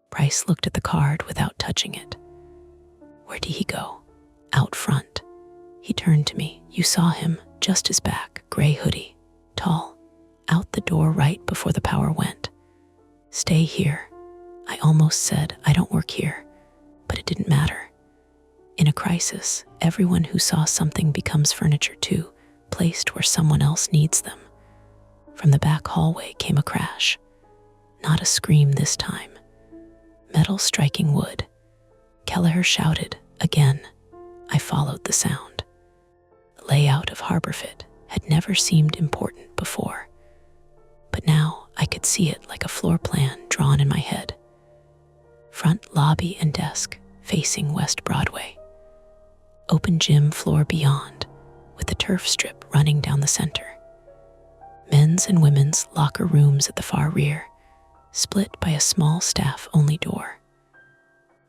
Price looked at the card without touching it. Where did he go? Out front. He turned to me. You saw him, just his back, gray hoodie, tall, out the door right before the power went. Stay here. I almost said I don't work here, but it didn't matter. In a crisis, everyone who saw something becomes furniture too, placed where someone else needs them. From the back hallway came a crash. Not a scream this time. Metal striking wood. Kelleher shouted, again. I followed the sound. The layout of Harborfit had never seemed important before, but now I could see it like a floor plan drawn in my head. Front lobby and desk facing West Broadway. Open gym floor beyond, with the turf strip running down the center. Men's and women's locker rooms at the far rear, split by a small staff-only door.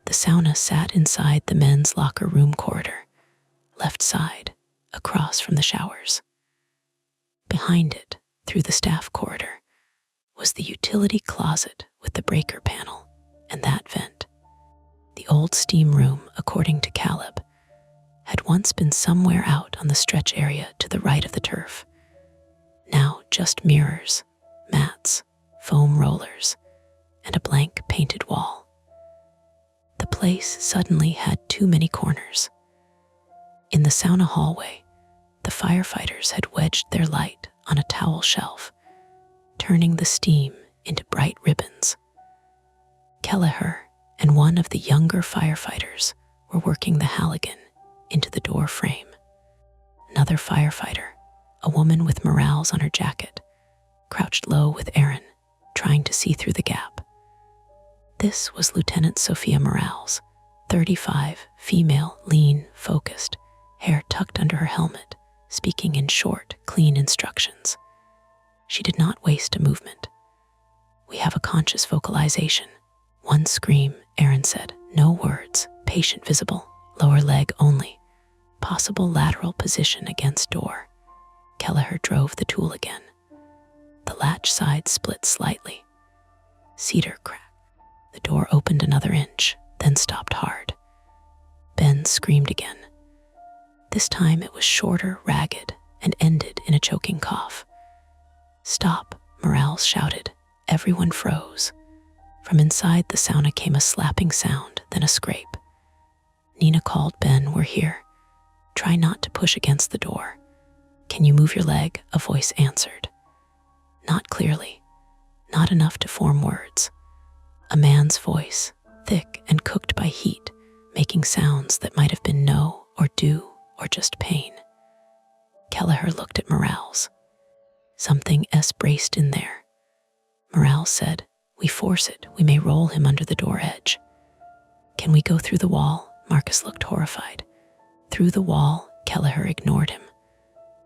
The sauna sat inside the men's locker room corridor, left side, across from the showers. Behind it, through the staff corridor, was the utility closet with the breaker panel and that vent. The old steam room, according to Caleb, had once been somewhere out on the stretch area to the right of the turf. Now just mirrors, mats, foam rollers, and a blank painted wall. The place suddenly had too many corners. In the sauna hallway, the firefighters had wedged their light on a towel shelf, turning the steam into bright ribbons. Kelleher and one of the younger firefighters were working the Halligan into the door frame. Another firefighter, a woman with morals on her jacket, crouched low with Aaron, trying to see through the gap. This was Lieutenant Sophia Morales, 35, female, lean, focused, hair tucked under her helmet, speaking in short, clean instructions. She did not waste a movement. We have a conscious vocalization. One scream, Aaron said. No words, patient visible, lower leg only. Possible lateral position against door. Kelleher drove the tool again. The latch side split slightly. Cedar cracked. The door opened another inch, then stopped hard. Ben screamed again. This time it was shorter, ragged, and ended in a choking cough. "Stop," Morales shouted. Everyone froze. From inside the sauna came a slapping sound, then a scrape. Nina called. "Ben, we're here. Try not to push against the door. Can you move your leg?" a voice answered. Not clearly, not enough to form words. A man's voice, thick and cooked by heat, making sounds that might have been no or do or just pain. Kelleher looked at Morales. Something braced in there. Morales said, "We force it, we may roll him under the door edge." "Can we go through the wall?" Marcus looked horrified. "Through the wall," Kelleher ignored him.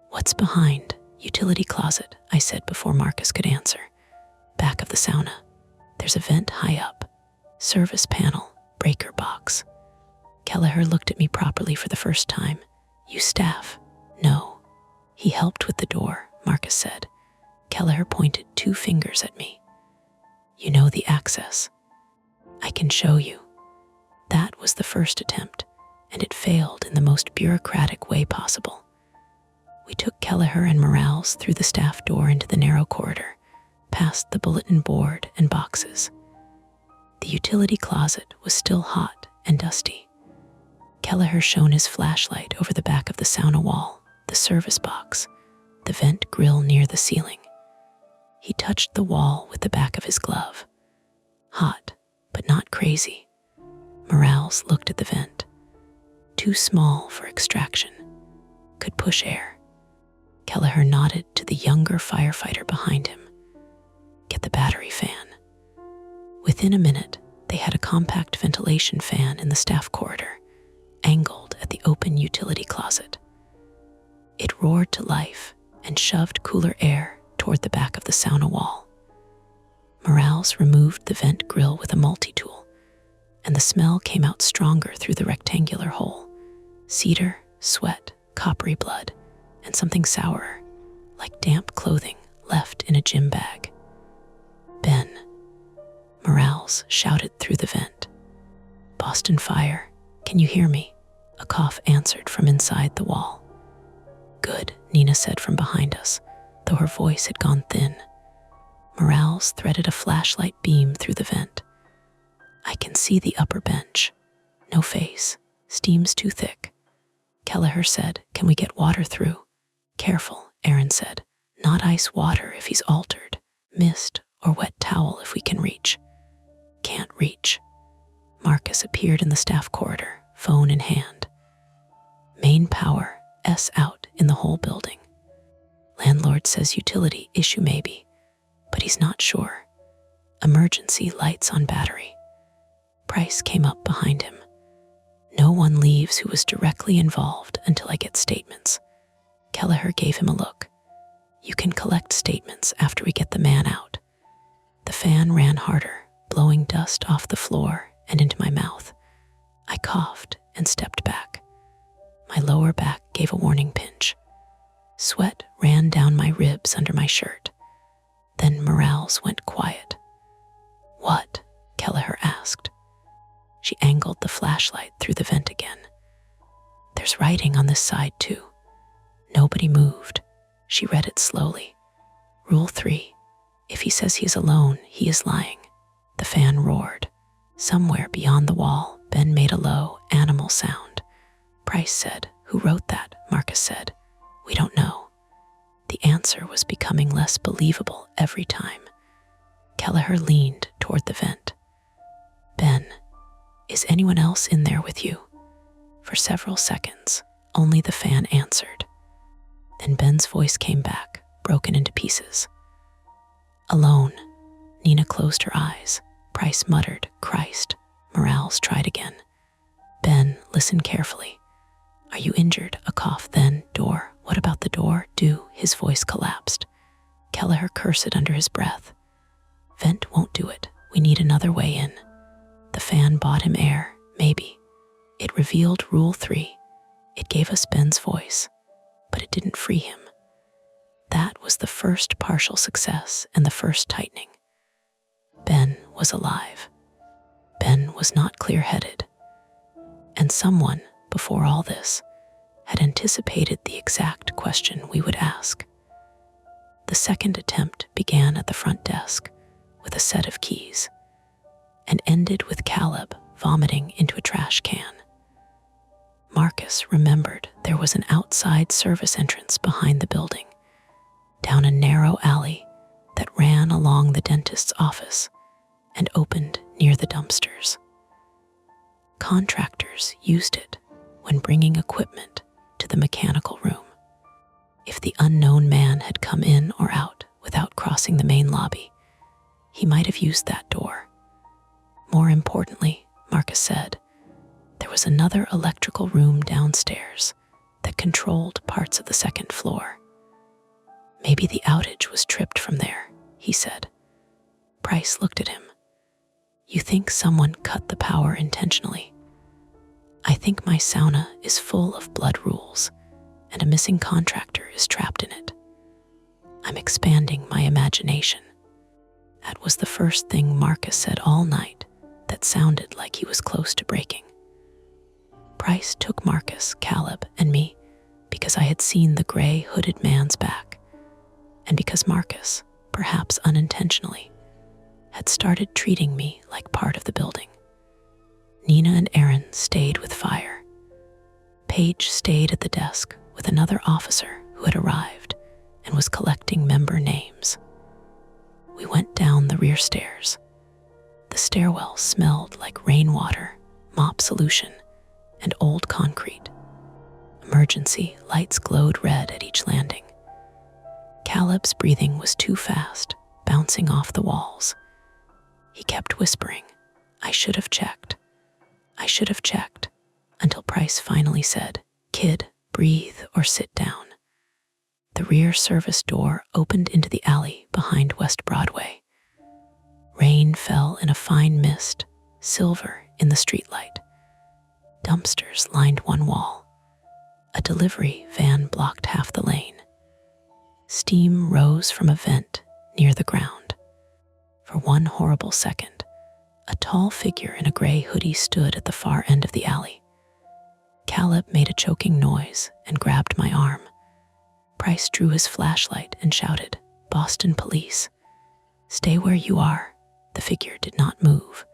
"What's behind?" "Utility closet," I said before Marcus could answer. "Back of the sauna. There's a vent high up. Service panel, breaker box." Kelleher looked at me properly for the first time. "You staff?" "No." "He helped with the door," Marcus said. Kelleher pointed 2 fingers at me. "You know the access." "I can show you." That was the first attempt, and it failed in the most bureaucratic way possible. We took Kelleher and Morales through the staff door into the narrow corridor, past the bulletin board and boxes. The utility closet was still hot and dusty. Kelleher shone his flashlight over the back of the sauna wall, the service box, the vent grill near the ceiling. He touched the wall with the back of his glove. Hot, but not crazy. Morales looked at the vent. Too small for extraction. Could push air. Kelleher nodded to the younger firefighter behind him. "Get the battery fan." Within a minute, they had a compact ventilation fan in the staff corridor, angled at the open utility closet. It roared to life and shoved cooler air toward the back of the sauna wall. Morales removed the vent grill with a multi-tool, and the smell came out stronger through the rectangular hole. Cedar, sweat, coppery blood, and something sourer, like damp clothing left in a gym bag. "Ben," Morales shouted through the vent. "Boston Fire, can you hear me?" A cough answered from inside the wall. "Good," Nina said from behind us, though her voice had gone thin. Morales threaded a flashlight beam through the vent. "I can see the upper bench. No face. Steam's too thick." Kelleher said, "Can we get water through?" "Careful," Aaron said. "Not ice water if he's altered. Mist or wet towel if we can reach." "Can't reach." Marcus appeared in the staff corridor, phone in hand. "Main power, out in the whole building. Landlord says utility issue maybe, but he's not sure. Emergency lights on battery." Price came up behind him. "No one leaves who was directly involved until I get statements." Kelleher gave him a look. "You can collect statements after we get the man out." The fan ran harder, blowing dust off the floor and into my mouth. I coughed and stepped back. My lower back gave a warning pinch. Sweat ran down my ribs under my shirt. Then Morales went quiet. "What?" Kelleher asked. She angled the flashlight through the vent again. "There's writing on this side too." Nobody moved. She read it slowly. "Rule 3. If he says he is alone, he is lying." The fan roared. Somewhere beyond the wall, Ben made a low, animal sound. Price said, "Who wrote that?" Marcus said. "We don't know." The answer was becoming less believable every time. Kelleher leaned toward the vent. "Ben, is anyone else in there with you?" For several seconds, only the fan answered. Then Ben's voice came back, broken into pieces. "Alone." Nina closed her eyes. Price muttered, "Christ." Morales tried again. "Ben, listen carefully. Are you injured?" A cough, then door. "What about the door?" "Do." His voice collapsed. Kelleher cursed under his breath. "Vent won't do it. We need another way in." The fan bought him air, maybe. It revealed Rule 3. It gave us Ben's voice, but it didn't free him. That was the first partial success and the first tightening. Ben was alive. Ben was not clear-headed. And someone, before all this, had anticipated the exact question we would ask. The second attempt began at the front desk with a set of keys and ended with Caleb vomiting into a trash can. Marcus remembered there was an outside service entrance behind the building, down a narrow alley that ran along the dentist's office and opened near the dumpsters. Contractors used it when bringing equipment to the mechanical room. If the unknown man had come in or out without crossing the main lobby, he might have used that door. More importantly, Marcus said, there was another electrical room downstairs that controlled parts of the second floor. Maybe the outage was tripped from there, he said. Price looked at him. You think someone cut the power intentionally? I think my sauna is full of blood rules, and a missing contractor is trapped in it. I'm expanding my imagination. That was the first thing Marcus said all night that sounded like he was close to breaking. Price took Marcus, Caleb, and me because I had seen the gray hooded man's back, and because Marcus, perhaps unintentionally, had started treating me like part of the building. Nina and Aaron stayed with fire. Paige stayed at the desk with another officer who had arrived and was collecting member names. We went down the rear stairs. The stairwell smelled like rainwater, mop solution, and old concrete. Emergency lights glowed red at each landing. Caleb's breathing was too fast, bouncing off the walls. He kept whispering, I should have checked, until Price finally said, Kid, breathe or sit down. The rear service door opened into the alley behind West Broadway. Rain fell in a fine mist, silver in the streetlight. Dumpsters lined one wall. A delivery van blocked half the lane. Steam rose from a vent near the ground. For one horrible second, a tall figure in a gray hoodie stood at the far end of the alley. Caleb made a choking noise and grabbed my arm. Price drew his flashlight and shouted, Boston police. Stay where you are. The figure did not move.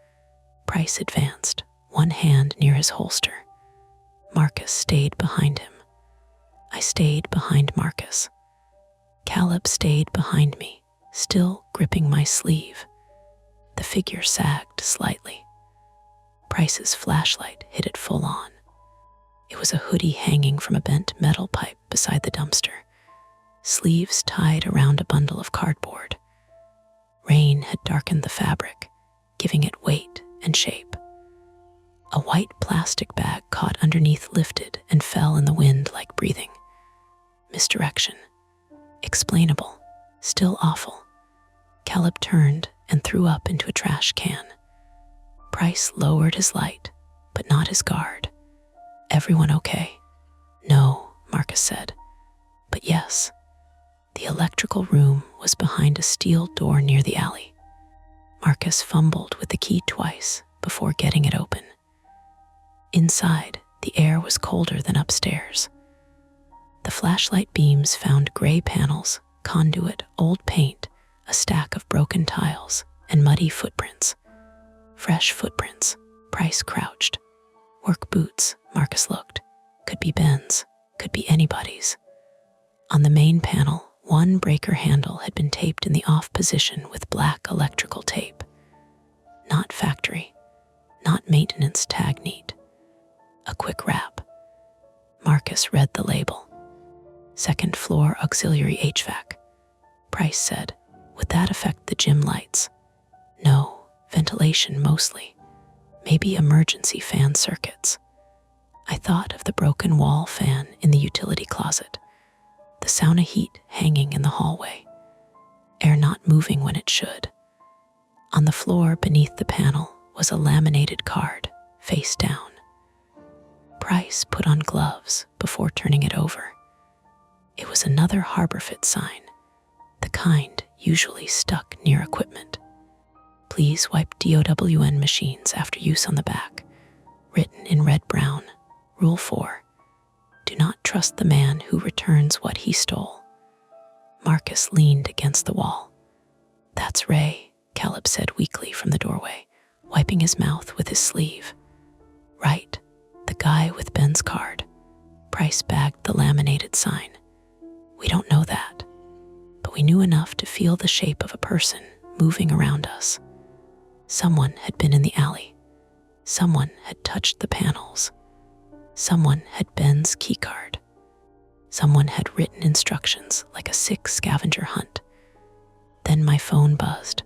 Price advanced, one hand near his holster. Marcus stayed behind him. I stayed behind Marcus. Caleb stayed behind me, still gripping my sleeve. The figure sagged slightly. Price's flashlight hit it full on. It was a hoodie hanging from a bent metal pipe beside the dumpster, sleeves tied around a bundle of cardboard. Rain had darkened the fabric, giving it weight and shape. A white plastic bag caught underneath lifted and fell in the wind like breathing. Misdirection. Explainable. Still awful. Caleb turned and threw up into a trash can. Price lowered his light, but not his guard. Everyone okay? No, Marcus said. But yes. The electrical room was behind a steel door near the alley. Marcus fumbled with the key twice before getting it open. Inside, the air was colder than upstairs. The flashlight beams found gray panels, conduit, old paint, a stack of broken tiles, and muddy footprints. Fresh footprints. Price crouched. Work boots, Marcus looked. Could be Ben's, could be anybody's. On the main panel, one breaker handle had been taped in the off position with black electrical tape. Not factory, not maintenance tag neat. A quick wrap. Marcus read the label. Second floor auxiliary HVAC. Price said, would that affect the gym lights? No, ventilation mostly. Maybe emergency fan circuits. I thought of the broken wall fan in the utility closet. The sauna heat hanging in the hallway. Air not moving when it should. On the floor beneath the panel was a laminated card, face down. Price put on gloves before turning it over. It was another HarborFit sign, the kind usually stuck near equipment. Please wipe DOWN machines after use on the back. written in red brown. Rule 4. Do not trust the man who returns what he stole. Marcus leaned against the wall. That's Ray, Caleb said weakly from the doorway, wiping his mouth with his sleeve. Right, the guy with Ben's card. Price bagged the laminated sign. We don't know that, but we knew enough to feel the shape of a person moving around us. Someone had been in the alley. Someone had touched the panels. Someone had Ben's keycard. Someone had written instructions like a sick scavenger hunt. Then my phone buzzed.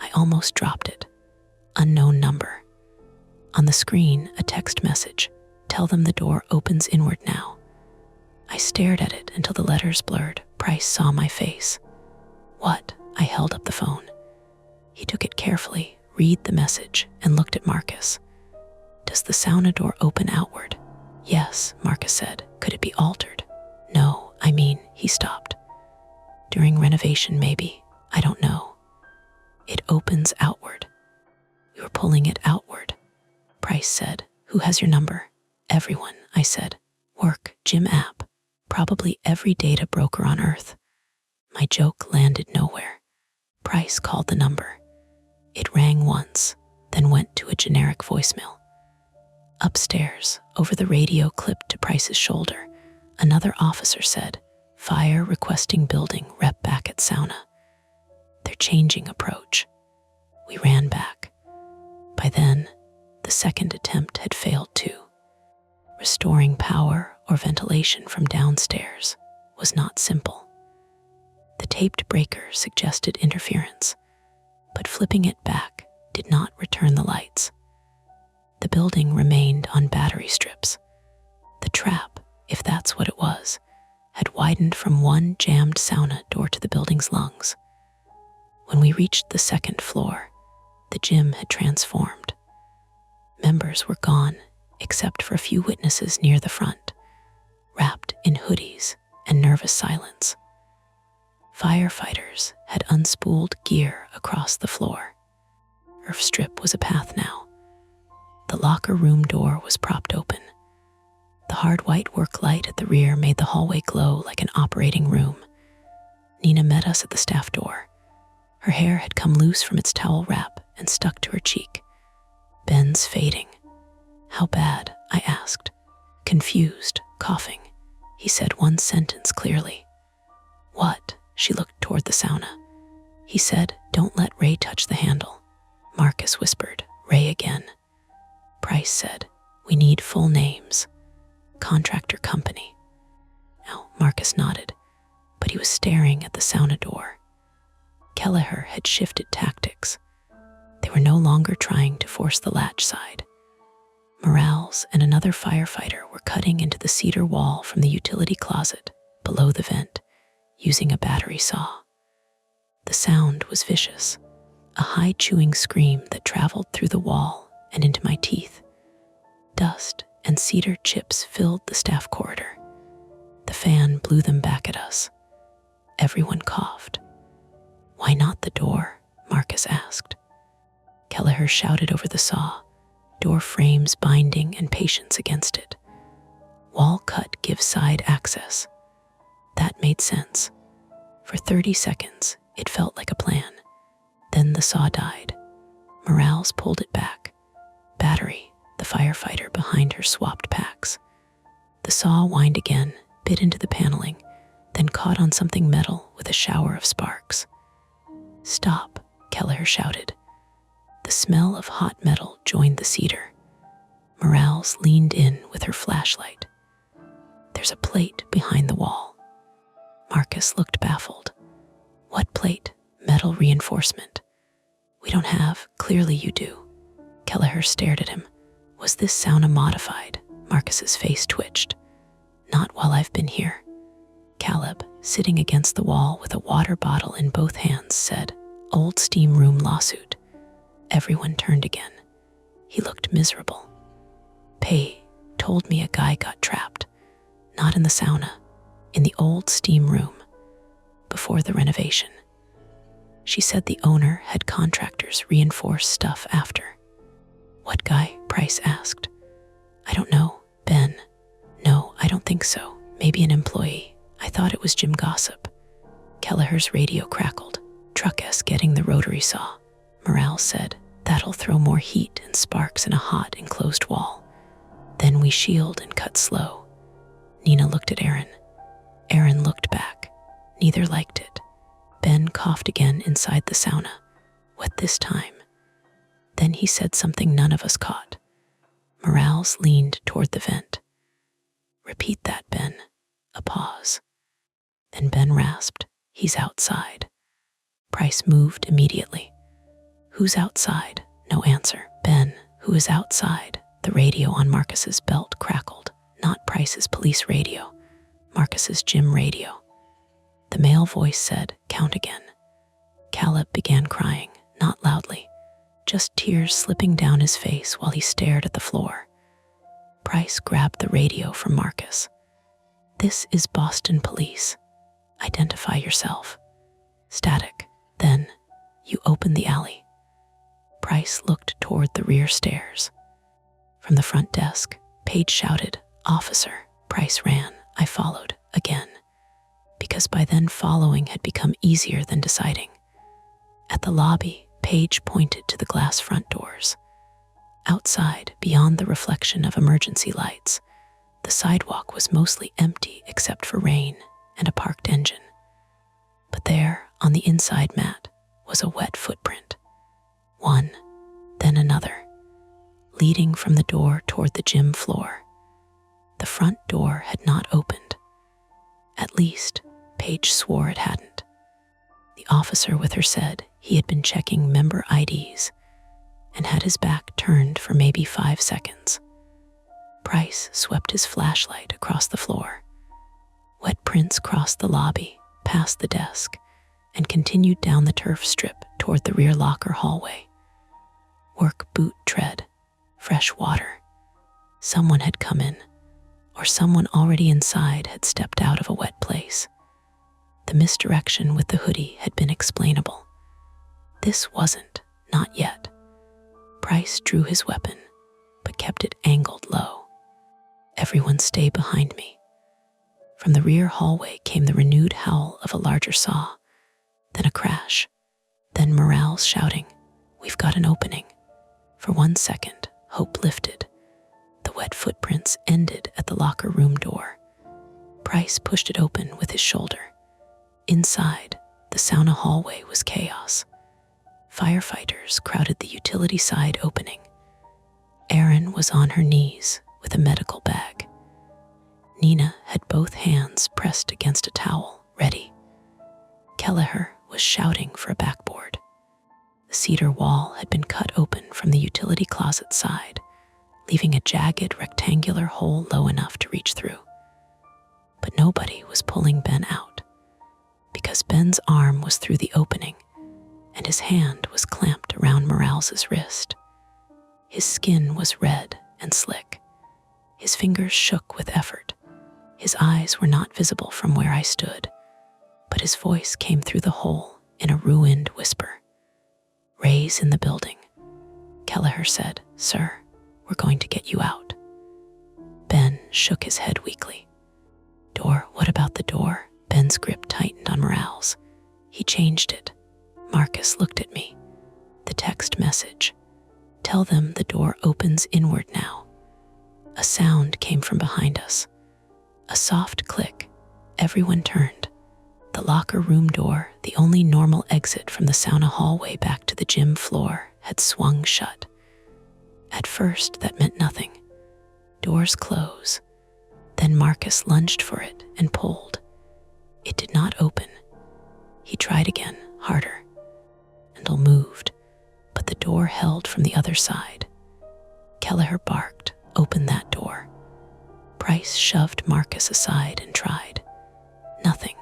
I almost dropped it. Unknown number. On the screen, a text message. Tell them the door opens inward now. I stared at it until the letters blurred. Price saw my face. What? I held up the phone. He took it carefully, read the message, and looked at Marcus. Does the sauna door open outward? Yes, Marcus said. Could it be altered? No, he stopped. During renovation, maybe. I don't know. It opens outward. We were pulling it outward. Price said, Who has your number? Everyone, I said. Work, gym app. Probably every data broker on Earth. My joke landed nowhere. Price called the number. It rang once, then went to a generic voicemail. Upstairs, over the radio clipped to Price's shoulder, another officer said, Fire requesting building rep back at sauna. They're changing approach. We ran back. By then, the second attempt had failed too. Restoring power or ventilation from downstairs was not simple. The taped breaker suggested interference, but flipping it back did not return the lights. The building remained on battery strips. The trap, if that's what it was, had widened from one jammed sauna door to the building's lungs. When we reached the second floor, the gym had transformed. Members were gone, except for a few witnesses near the front, wrapped in hoodies and nervous silence. Firefighters had unspooled gear across the floor. Earth strip was a path now. The locker room door was propped open. The hard white work light at the rear made the hallway glow like an operating room. Nina met us at the staff door. Her hair had come loose from its towel wrap and stuck to her cheek. Ben's fading. How bad? I asked. Confused, coughing. He said one sentence clearly. What? She looked toward the sauna. He said, Don't let Ray touch the handle. Marcus whispered, Ray again. Price said, We need full names. Contractor company. Now, Marcus nodded, but he was staring at the sauna door. Kelleher had shifted tactics. They were no longer trying to force the latch side. Morales and another firefighter were cutting into the cedar wall from the utility closet below the vent, using a battery saw. The sound was vicious, a high chewing scream that traveled through the wall and into my teeth. Dust and cedar chips filled the staff corridor. The fan blew them back at us. Everyone coughed. Why not the door? Marcus asked. Kelleher shouted over the saw, door frames binding and patience against it. Wall cut gives side access. That made sense. For 30 seconds, it felt like a plan. Then the saw died. Morales pulled it back. Battery, the firefighter behind her, swapped packs. The saw whined again, bit into the paneling, then caught on something metal with a shower of sparks. Stop, Kelleher shouted. The smell of hot metal joined the cedar. Morales leaned in with her flashlight. There's a plate behind the wall. Marcus looked baffled. What plate? Metal reinforcement. We don't have. Clearly you do. Kelleher stared at him. Was this sauna modified? Marcus's face twitched. Not while I've been here. Caleb, sitting against the wall with a water bottle in both hands, said, Old steam room lawsuit. Everyone turned again. He looked miserable. Pei told me a guy got trapped. Not in the sauna, in the old steam room, before the renovation. She said the owner had contractors reinforce stuff after. What guy? Price asked. I don't know. Ben. No, I don't think so. Maybe an employee. I thought it was Jim Gossip. Kelleher's radio crackled. Truck S getting the rotary saw. Morales said, that'll throw more heat and sparks in a hot, enclosed wall. Then we shield and cut slow. Nina looked at Aaron. Aaron looked back. Neither liked it. Ben coughed again inside the sauna. Wet this time. Then he said something none of us caught. Morales leaned toward the vent. Repeat that, Ben. A pause. Then Ben rasped, he's outside. Price moved immediately. Who's outside? No answer. Ben, who is outside? The radio on Marcus's belt crackled. Not Price's police radio. Marcus's gym radio. The male voice said, count again. Caleb began crying, not loudly, just tears slipping down his face while he stared at the floor. Price grabbed the radio from Marcus. This is Boston Police. Identify yourself. Static. Then, you open the alley. Price looked toward the rear stairs. From the front desk, Paige shouted, Officer. Price ran. I followed, again. Because by then following had become easier than deciding. At the lobby, Paige pointed to the glass front doors. Outside, beyond the reflection of emergency lights, the sidewalk was mostly empty except for rain and a parked engine. But there, on the inside mat, was a wet footprint. One, then another, leading from the door toward the gym floor. The front door had not opened. At least, Paige swore it hadn't. The officer with her said he had been checking member IDs and had his back turned for maybe 5 seconds. Price swept his flashlight across the floor. Wet prints crossed the lobby, past the desk, and continued down the turf strip toward the rear locker hallway. Work boot tread, fresh water. Someone had come in, or someone already inside had stepped out of a wet place. The misdirection with the hoodie had been explainable. This wasn't, not yet. Price drew his weapon, but kept it angled low. Everyone stay behind me. From the rear hallway came the renewed howl of a larger saw, then a crash, then Morales shouting, We've got an opening. For 1 second, hope lifted. The wet footprints ended at the locker room door. Price pushed it open with his shoulder. Inside, the sauna hallway was chaos. Firefighters crowded the utility side opening. Erin was on her knees with a medical bag. Nina had both hands pressed against a towel, ready. Kelleher was shouting for a backboard. The cedar wall had been cut open from the utility closet side, leaving a jagged rectangular hole low enough to reach through. But nobody was pulling Ben out, because Ben's arm was through the opening and his hand was clamped around Morales's wrist. His skin was red and slick. His fingers shook with effort. His eyes were not visible from where I stood, but his voice came through the hole in a ruined whisper. Ray's in the building. Kelleher said, Sir, we're going to get you out. Ben shook his head weakly. Door, what about the door? Ben's grip tightened on Morales. He changed it. Marcus looked at me. The text message. Tell them the door opens inward now. A sound came from behind us. A soft click. Everyone turned. The locker room door, the only normal exit from the sauna hallway back to the gym floor, had swung shut. At first, that meant nothing. Doors close. Then Marcus lunged for it and pulled. It did not open. He tried again, harder. Handle moved, but the door held from the other side. Kelleher barked, open that door. Price shoved Marcus aside and tried. Nothing.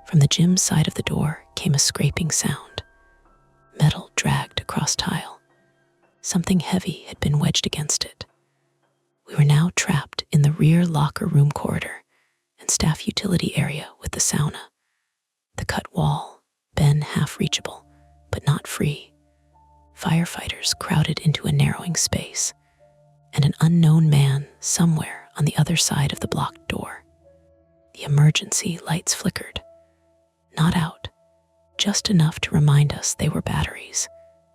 From the gym side of the door came a scraping sound. Metal dragged across tile. Something heavy had been wedged against it. We were now trapped in the rear locker room corridor and staff utility area with the sauna. The cut wall, Ben half reachable, but not free. Firefighters crowded into a narrowing space, and an unknown man somewhere on the other side of the blocked door. The emergency lights flickered. Not out, just enough to remind us they were batteries,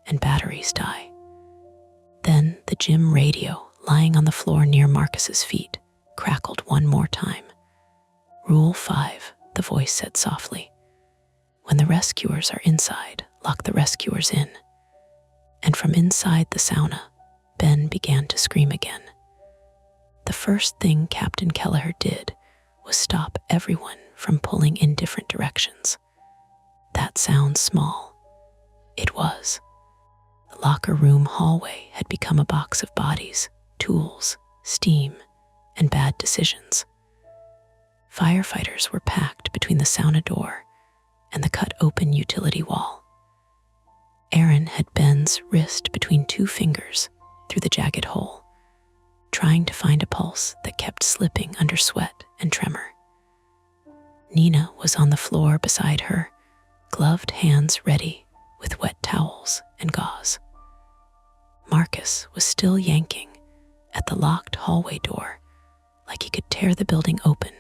and batteries die. Then the gym radio, lying on the floor near Marcus's feet, crackled one more time. "Rule 5, the voice said softly. "When the rescuers are inside, lock the rescuers in." And from inside the sauna, Ben began to scream again. The first thing Captain Kelleher did was stop everyone from pulling in different directions. That sounds small. It was. The locker room hallway had become a box of bodies, tools, steam, and bad decisions. Firefighters were packed between the sauna door and the cut-open utility wall. Aaron had Ben's wrist between two fingers through the jagged hole, trying to find a pulse that kept slipping under sweat and tremor. Nina was on the floor beside her, gloved hands ready with wet towels and gauze. Marcus was still yanking at the locked hallway door like he could tear the building open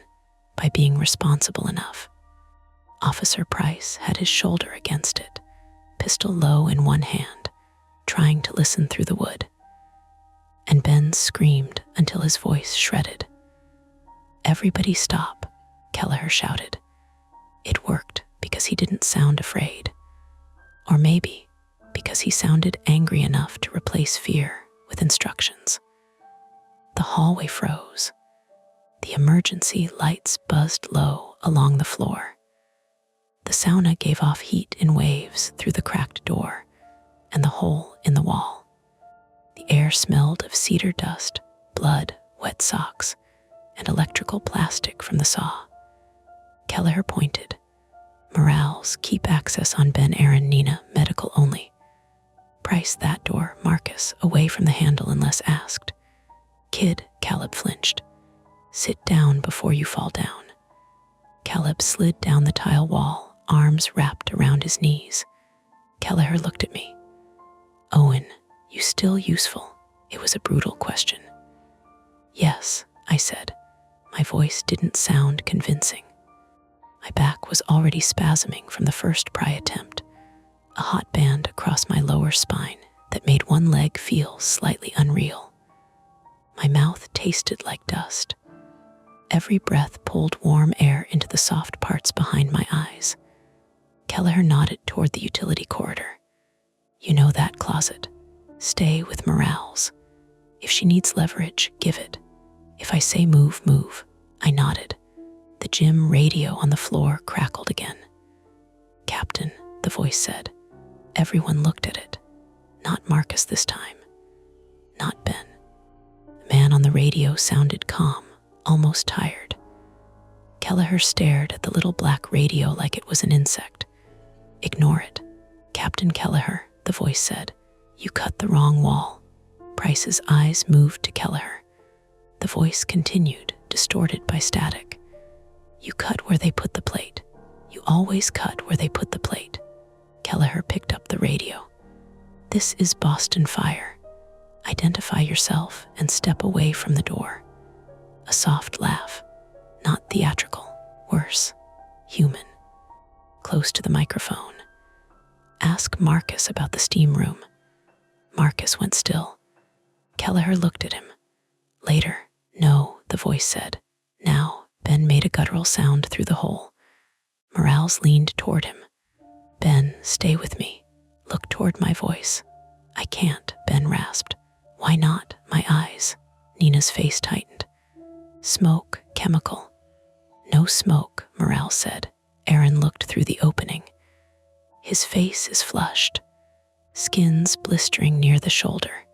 by being responsible enough. Officer Price had his shoulder against it, pistol low in one hand, trying to listen through the wood. And Ben screamed until his voice shredded. "Everybody stop," Kelleher shouted. It worked because he didn't sound afraid. Or maybe because he sounded angry enough to replace fear with instructions. The hallway froze. The emergency lights buzzed low along the floor. The sauna gave off heat in waves through the cracked door and the hole in the wall. The air smelled of cedar dust, blood, wet socks, and electrical plastic from the saw. Kelleher pointed. "Morales, keep access on Ben, Aaron, Nina, medical only. Price that door, Marcus, away from the handle unless asked." "Kid," Caleb flinched. "Sit down before you fall down." Caleb slid down the tile wall, arms wrapped around his knees. Kelleher looked at me. "Owen, you still useful?" It was a brutal question. "Yes," I said. My voice didn't sound convincing. My back was already spasming from the first pry attempt, a hot band across my lower spine that made one leg feel slightly unreal. My mouth tasted like dust. Every breath pulled warm air into the soft parts behind my eyes. Kelleher nodded toward the utility corridor. "You know that closet. Stay with Morales. If she needs leverage, give it. If I say move, move." I nodded. The gym radio on the floor crackled again. "Captain," the voice said. Everyone looked at it. Not Marcus this time. Not Ben. The man on the radio sounded calm, almost tired. Kelleher stared at the little black radio like it was an insect. "Ignore it. Captain Kelleher," the voice said. "You cut the wrong wall." Price's eyes moved to Kelleher. The voice continued, distorted by static. "You cut where they put the plate. You always cut where they put the plate." Kelleher picked up the radio. "This is Boston Fire. Identify yourself and step away from the door." A soft laugh, not theatrical, worse, human. Close to the microphone. "Ask Marcus about the steam room." Marcus went still. Kelleher looked at him. "Later." "No," the voice said. "Now." Ben made a guttural sound through the hole. Morales leaned toward him. "Ben, stay with me. Look toward my voice." "I can't," Ben rasped. "Why not?" My eyes. Nina's face tightened. "Smoke, chemical." "No smoke," Morales said. Aaron looked through the opening. His face is flushed, skins blistering near the shoulder.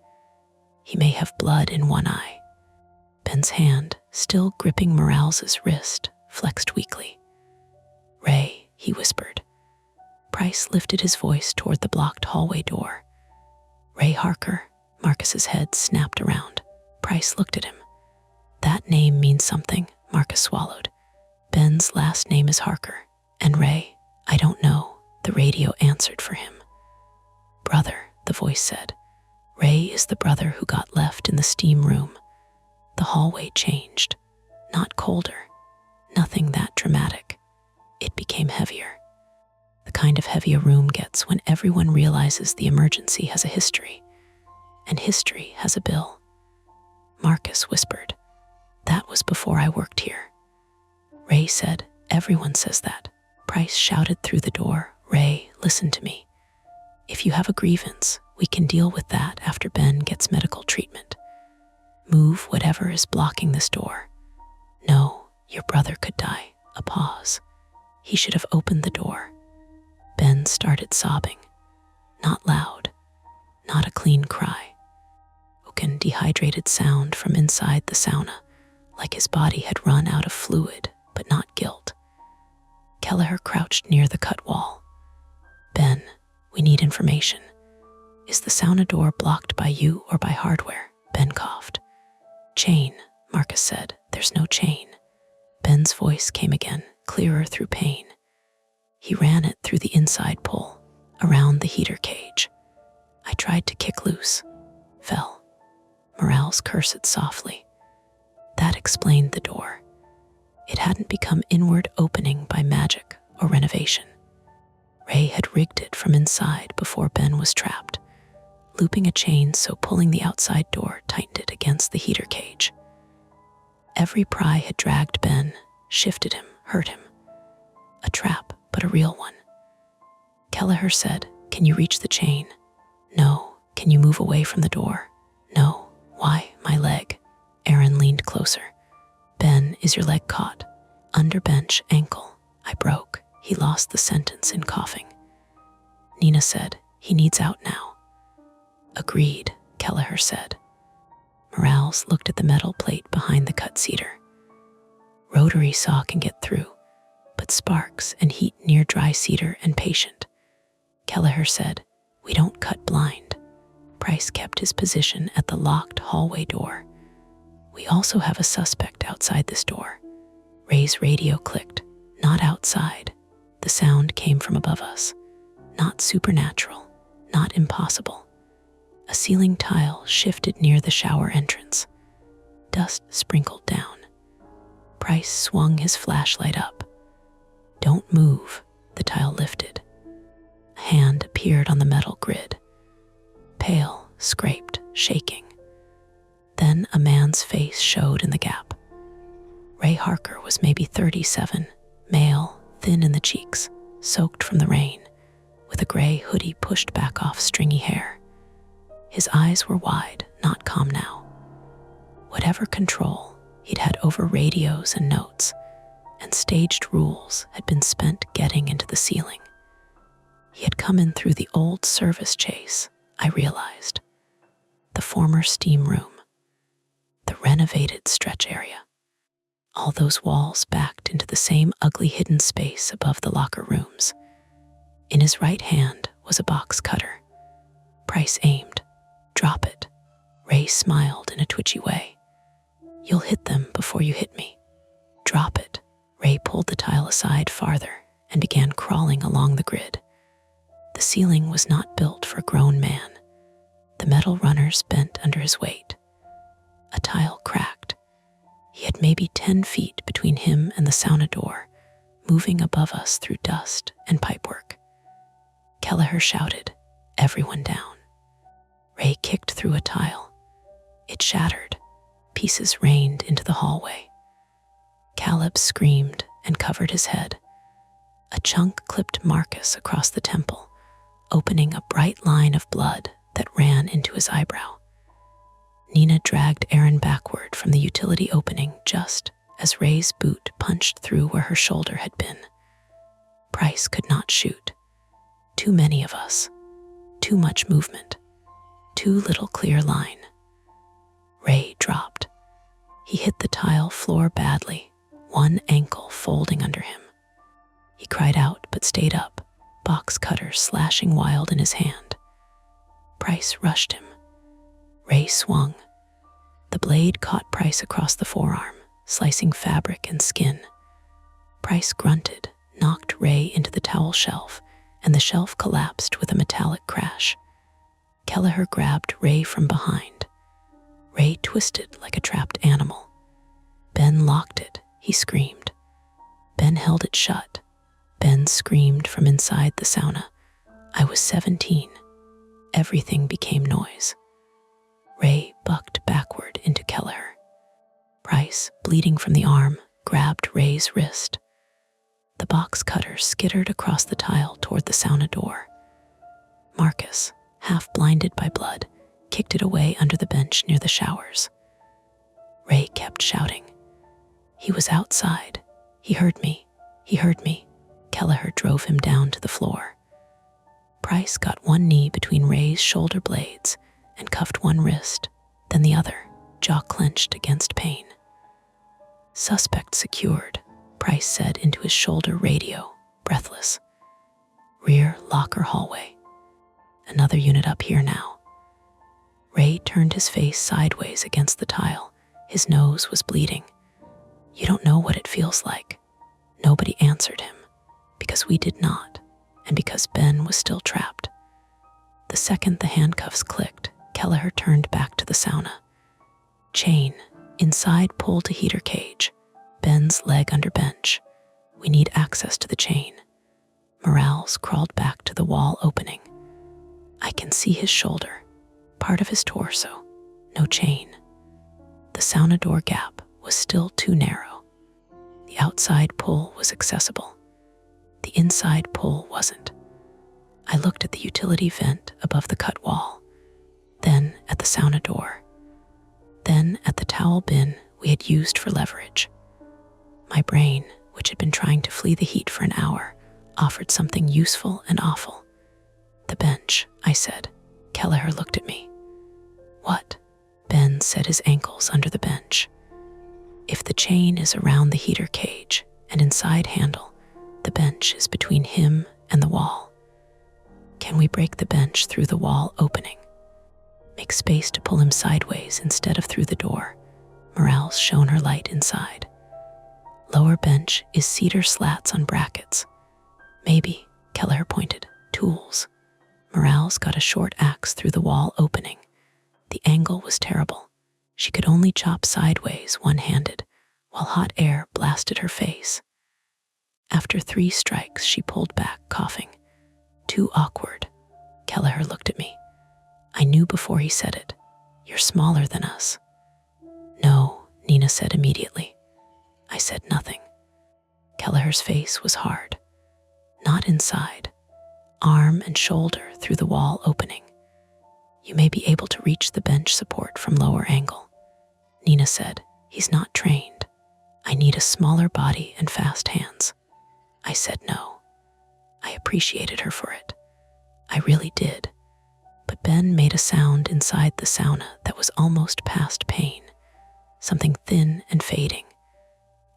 He may have blood in one eye. Ben's hand, still gripping Morales's wrist, flexed weakly. "Ray," he whispered. Price lifted his voice toward the blocked hallway door. "Ray Harker." Marcus's head snapped around. Price looked at him. "That name means something," Marcus swallowed. "Ben's last name is Harker. And Ray, I don't know," the radio answered for him. "Brother," the voice said. "Ray is the brother who got left in the steam room." The hallway changed. Not colder, nothing that dramatic. It became heavier. The kind of heavy a room gets when everyone realizes the emergency has a history, and history has a bill. Marcus whispered, "That was before I worked here." Ray said, "Everyone says that." Price shouted through the door, "Ray, listen to me. If you have a grievance, we can deal with that after Ben gets medical treatment. Move whatever is blocking this door. No, your brother could die." A pause. He should have opened the door. Ben started sobbing. Not loud, not a clean cry. Broken, dehydrated sound from inside the sauna, like his body had run out of fluid, but not guilt. Kelleher crouched near the cut wall. "Ben, we need information. Is the sauna door blocked by you or by hardware?" Ben coughed. "Chain," Marcus said. "There's no chain." Ben's voice came again, clearer through pain. He ran it through the inside pull, around the heater cage. I tried to kick loose. Fell. Morales cursed softly. That explained the door. It hadn't become inward opening by magic or renovation. Ray had rigged it from inside before Ben was trapped, looping a chain so pulling the outside door tightened it against the heater cage. Every pry had dragged Ben, shifted him, hurt him. A trap, but a real one. Kelleher said, "Can you reach the chain?" "No." "Can you move away from the door?" "No." "Why, my leg?" Aaron leaned closer. "Ben, is your leg caught?" "Under bench, ankle." I broke. He lost the sentence in coughing. Nina said, "He needs out now." "Agreed," Kelleher said. Morales looked at the metal plate behind the cut cedar. Rotary saw can get through, but sparks and heat near dry cedar and patient. Kelleher said, "We don't cut blind." Price kept his position at the locked hallway door. "We also have a suspect outside this door." Ray's radio clicked. Not outside. The sound came from above us. Not supernatural, not impossible. A ceiling tile shifted near the shower entrance. Dust sprinkled down. Price swung his flashlight up. "Don't move." The tile lifted. A hand appeared on the metal grid. Pale, scraped, shaking. Then a man's face showed in the gap. Ray Harker was maybe 37, male, thin in the cheeks, soaked from the rain, with a gray hoodie pushed back off stringy hair. His eyes were wide, not calm now. Whatever control he'd had over radios and notes and staged rules had been spent getting into the ceiling. He had come in through the old service chase, I realized. The former steam room. The renovated stretch area. All those walls backed into the same ugly hidden space above the locker rooms. In his right hand was a box cutter. Price aimed. "Drop it." Ray smiled in a twitchy way. "You'll hit them before you hit me." "Drop it." Ray pulled the tile aside farther and began crawling along the grid. The ceiling was not built for a grown man. The metal runners bent under his weight. A tile cracked. He had maybe 10 feet between him and the sauna door, moving above us through dust and pipework. Kelleher shouted, "Everyone down." Ray kicked through a tile. It shattered. Pieces rained into the hallway. Caleb screamed and covered his head. A chunk clipped Marcus across the temple, opening a bright line of blood that ran into his eyebrow. Nina dragged Aaron backward from the utility opening just as Ray's boot punched through where her shoulder had been. Price could not shoot. Too many of us. Too much movement. Too little clear line. Ray dropped. He hit the tile floor badly, one ankle folding under him. He cried out but stayed up, box cutter slashing wild in his hand. Price rushed him. Ray swung. The blade caught Price across the forearm, slicing fabric and skin. Price grunted, knocked Ray into the towel shelf, and the shelf collapsed with a metallic crash. Kelleher grabbed Ray from behind. Ray twisted like a trapped animal. Ben locked it, he screamed. Ben held it shut. Ben screamed from inside the sauna. I was 17. Everything became noise. Ray bucked backward into Kelleher. Price, bleeding from the arm, grabbed Ray's wrist. The box cutter skittered across the tile toward the sauna door. Marcus, half blinded by blood, kicked it away under the bench near the showers. Ray kept shouting. He was outside. He heard me. He heard me. Kelleher drove him down to the floor. Price got one knee between Ray's shoulder blades and cuffed one wrist, then the other, jaw clenched against pain. Suspect secured, Price said into his shoulder radio, breathless. Rear locker hallway. Another unit up here now. Ray turned his face sideways against the tile. His nose was bleeding. You don't know what it feels like. Nobody answered him, because we did not, and because Ben was still trapped. The second the handcuffs clicked, Kelleher turned back to the sauna. Chain, inside pull to heater cage, Ben's leg under bench. We need access to the chain. Morales crawled back to the wall opening. I can see his shoulder, part of his torso, no chain. The sauna door gap was still too narrow. The outside pull was accessible. The inside pull wasn't. I looked at the utility vent above the cut wall, then at the sauna door, then at the towel bin we had used for leverage. My brain, which had been trying to flee the heat for an hour, offered something useful and awful. The bench, I said. Kelleher looked at me. What? Ben set his ankles under the bench. If the chain is around the heater cage and inside handle, the bench is between him and the wall. Can we break the bench through the wall opening? Make space to pull him sideways instead of through the door. Morales shone her light inside. Lower bench is cedar slats on brackets. Maybe, Kelleher pointed, tools. Morales got a short axe through the wall opening. The angle was terrible. She could only chop sideways, one-handed, while hot air blasted her face. After 3 strikes, she pulled back, coughing. Too awkward. Kelleher looked at me. I knew before he said it. You're smaller than us. No, Nina said immediately. I said nothing. Kelleher's face was hard. Not inside. Arm and shoulder through the wall opening. You may be able to reach the bench support from lower angle. Nina said, he's not trained. I need a smaller body and fast hands. I said no. I appreciated her for it. I really did. But Ben made a sound inside the sauna that was almost past pain, something thin and fading.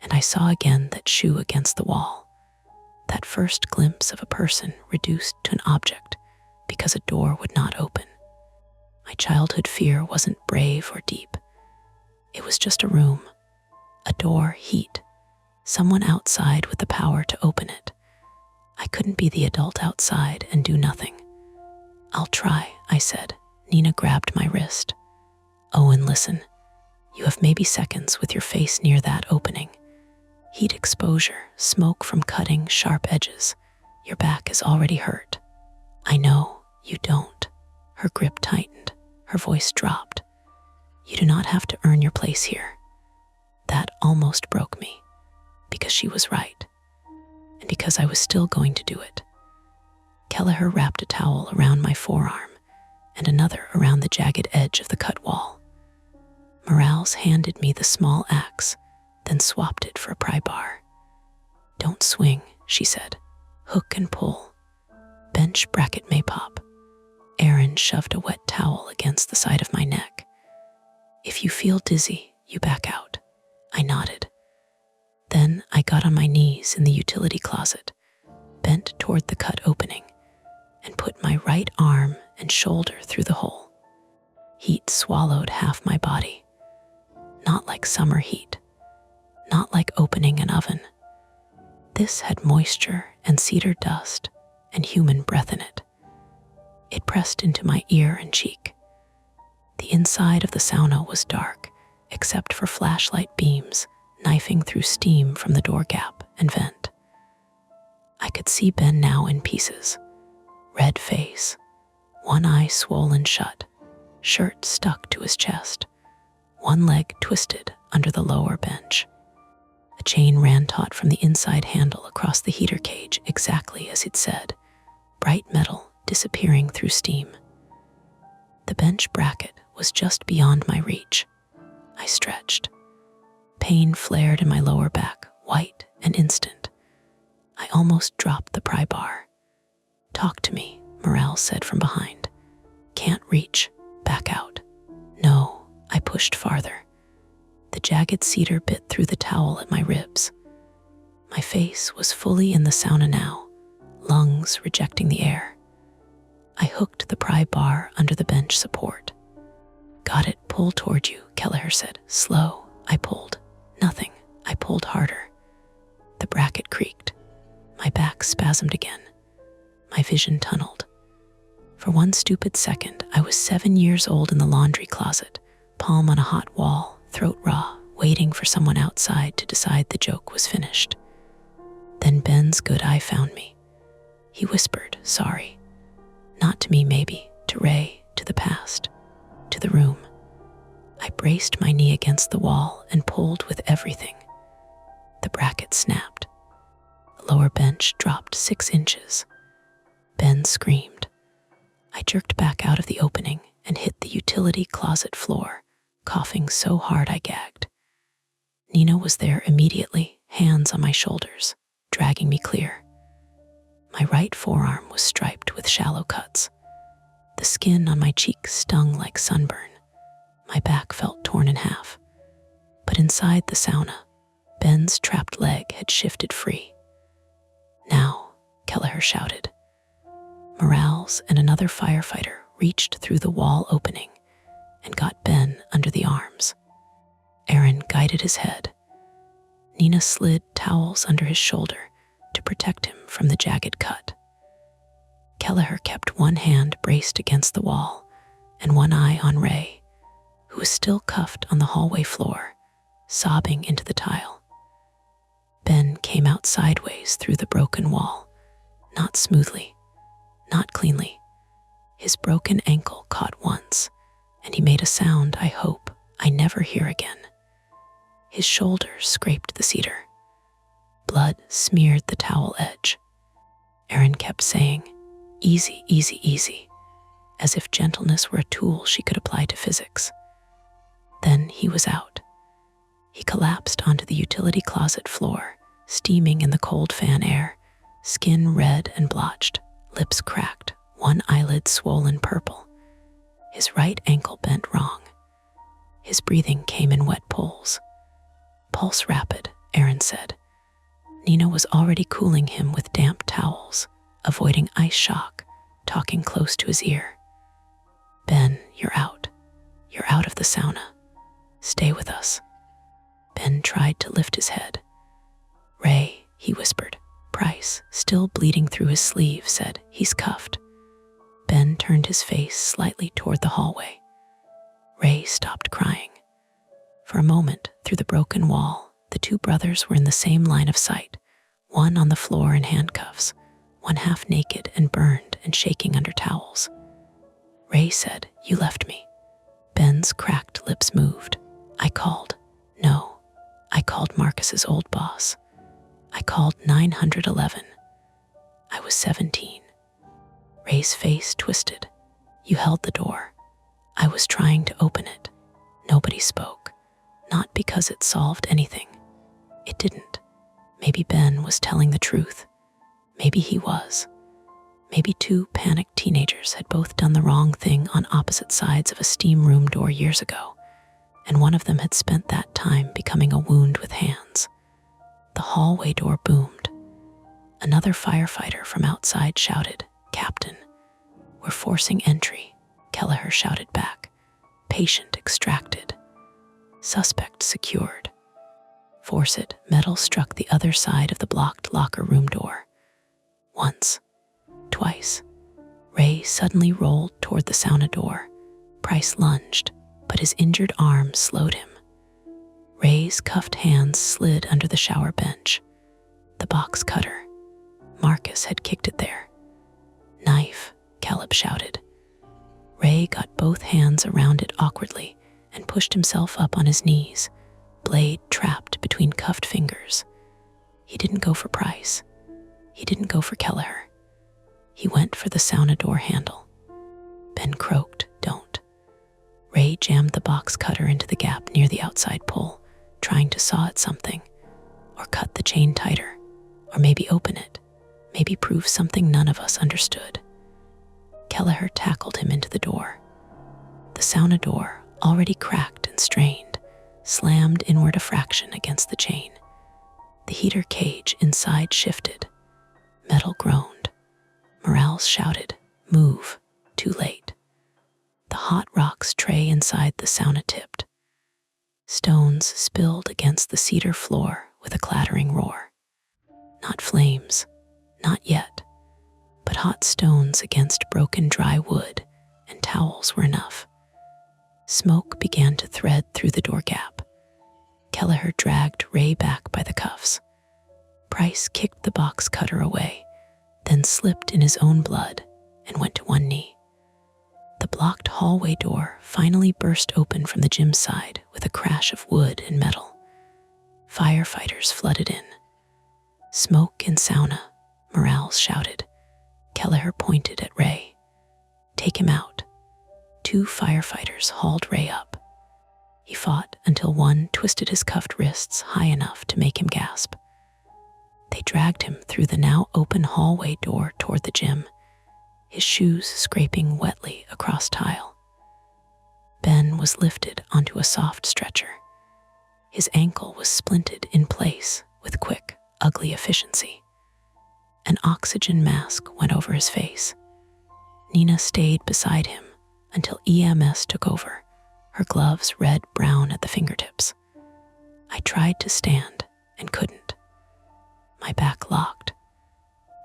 And I saw again that shoe against the wall, that first glimpse of a person reduced to an object because a door would not open. My childhood fear wasn't brave or deep. It was just a room, a door, heat, someone outside with the power to open it. I couldn't be the adult outside and do nothing. I'll try, I said. Nina grabbed my wrist. Owen, listen. You have maybe seconds with your face near that opening. Heat exposure, smoke from cutting sharp edges. Your back is already hurt. I know, you don't. Her grip tightened. Her voice dropped. You do not have to earn your place here. That almost broke me, because she was right, and because I was still going to do it. Kelleher wrapped a towel around my forearm and another around the jagged edge of the cut wall. Morales handed me the small axe, then swapped it for a pry bar. Don't swing, she said. Hook and pull. Bench bracket may pop. Aaron shoved a wet towel against the side of my neck. If you feel dizzy, you back out. I nodded. Then I got on my knees in the utility closet, bent toward the cut opening, and put my right arm and shoulder through the hole. Heat swallowed half my body. Not like summer heat. Not like opening an oven. This had moisture and cedar dust and human breath in it. It pressed into my ear and cheek. The inside of the sauna was dark, except for flashlight beams knifing through steam from the door gap and vent. I could see Ben now in pieces. Red face, one eye swollen shut, shirt stuck to his chest, one leg twisted under the lower bench. A chain ran taut from the inside handle across the heater cage, exactly as he'd said, bright metal disappearing through steam. The bench bracket was just beyond my reach. I stretched. Pain flared in my lower back, white and instant. I almost dropped the pry bar. "Talk to me," Morale said from behind. "Can't reach. Back out." "No," I pushed farther. The jagged cedar bit through the towel at my ribs. My face was fully in the sauna now, lungs rejecting the air. I hooked the pry bar under the bench support. "Got it, pull toward you," Kelleher said. "Slow." I pulled. Nothing. I pulled harder. The bracket creaked. My back spasmed again. My vision tunneled. For one stupid second, I was 7 years old in the laundry closet, palm on a hot wall, throat raw, waiting for someone outside to decide the joke was finished. Then Ben's good eye found me. He whispered, "Sorry." Not to me, maybe, to Ray, to the past, to the room. I braced my knee against the wall and pulled with everything. The bracket snapped. The lower bench dropped 6 inches. Ben screamed. I jerked back out of the opening and hit the utility closet floor, coughing so hard I gagged. Nina was there immediately, hands on my shoulders, dragging me clear. My right forearm was striped with shallow cuts. The skin on my cheek stung like sunburn. My back felt torn in half. But inside the sauna, Ben's trapped leg had shifted free. "Now," Kelleher shouted. Morales and another firefighter reached through the wall opening and got Ben under the arms. Aaron guided his head. Nina slid towels under his shoulder to protect him from the jagged cut. Kelleher kept one hand braced against the wall and one eye on Ray, who was still cuffed on the hallway floor, sobbing into the tile. Ben came out sideways through the broken wall, not smoothly, not cleanly. His broken ankle caught once, and he made a sound I hope I never hear again. His shoulder scraped the cedar. Blood smeared the towel edge. Aaron kept saying, "Easy, easy, easy," as if gentleness were a tool she could apply to physics. Then he was out. He collapsed onto the utility closet floor, steaming in the cold fan air, skin red and blotched, lips cracked, one eyelid swollen purple. His right ankle bent wrong. His breathing came in wet pulls. "Pulse rapid," Aaron said. Nina was already cooling him with damp towels, avoiding ice shock, talking close to his ear. "Ben, you're out. You're out of the sauna. Stay with us." Ben tried to lift his head. "Ray," he whispered. Price, still bleeding through his sleeve, said, "He's cuffed." Ben turned his face slightly toward the hallway. Ray stopped crying. For a moment, through the broken wall, the two brothers were in the same line of sight, one on the floor in handcuffs, one half naked and burned and shaking under towels. Ray said, "You left me." Ben's cracked lips moved. "I called." "No, I called Marcus's old boss. I called 911. I was 17. Ray's face twisted. "You held the door. I was trying to open it." Nobody spoke. Not because it solved anything. It didn't. Maybe Ben was telling the truth. Maybe he was. Maybe two panicked teenagers had both done the wrong thing on opposite sides of a steam room door years ago, and one of them had spent that time becoming a wound with hands. The hallway door boomed. Another firefighter from outside shouted, "Captain, we're forcing entry," Kelleher shouted back. "Patient extracted. Suspect secured." "Force it," metal struck the other side of the blocked locker room door. Once. Twice. Ray suddenly rolled toward the sauna door, Price lunged, but his injured arm slowed him. Ray's cuffed hands slid under the shower bench. The box cutter. Marcus had kicked it there. Knife, Caleb shouted. Ray got both hands around it awkwardly and pushed himself up on his knees, blade trapped between cuffed fingers. He didn't go for Price. He didn't go for Kelleher. He went for the sauna door handle. Ben croaked, "Don't." Ray jammed the box cutter into the gap near the outside pull, trying to saw at something, or cut the chain tighter, or maybe open it, maybe prove something none of us understood. Kelleher tackled him into the door. The sauna door, already cracked and strained, slammed inward a fraction against the chain. The heater cage inside shifted. Metal groaned. Morales shouted, "Move," too late. The hot rocks tray inside the sauna tipped. Stones spilled against the cedar floor with a clattering roar. Not flames, not yet, but hot stones against broken dry wood and towels were enough. Smoke began to thread through the door gap. Kelleher dragged Ray back by the cuffs. Price kicked the box cutter away, then slipped in his own blood and went to one knee. The blocked hallway door finally burst open from the gym side with a crash of wood and metal. Firefighters flooded in. "Smoke in sauna," Morales shouted. Kelleher pointed at Ray. "Take him out." 2 firefighters hauled Ray up. He fought until one twisted his cuffed wrists high enough to make him gasp. They dragged him through the now open hallway door toward the gym, his shoes scraping wetly across tile. Ben was lifted onto a soft stretcher. His ankle was splinted in place with quick, ugly efficiency. An oxygen mask went over his face. Nina stayed beside him until EMS took over, her gloves red-brown at the fingertips. I tried to stand and couldn't. My back locked.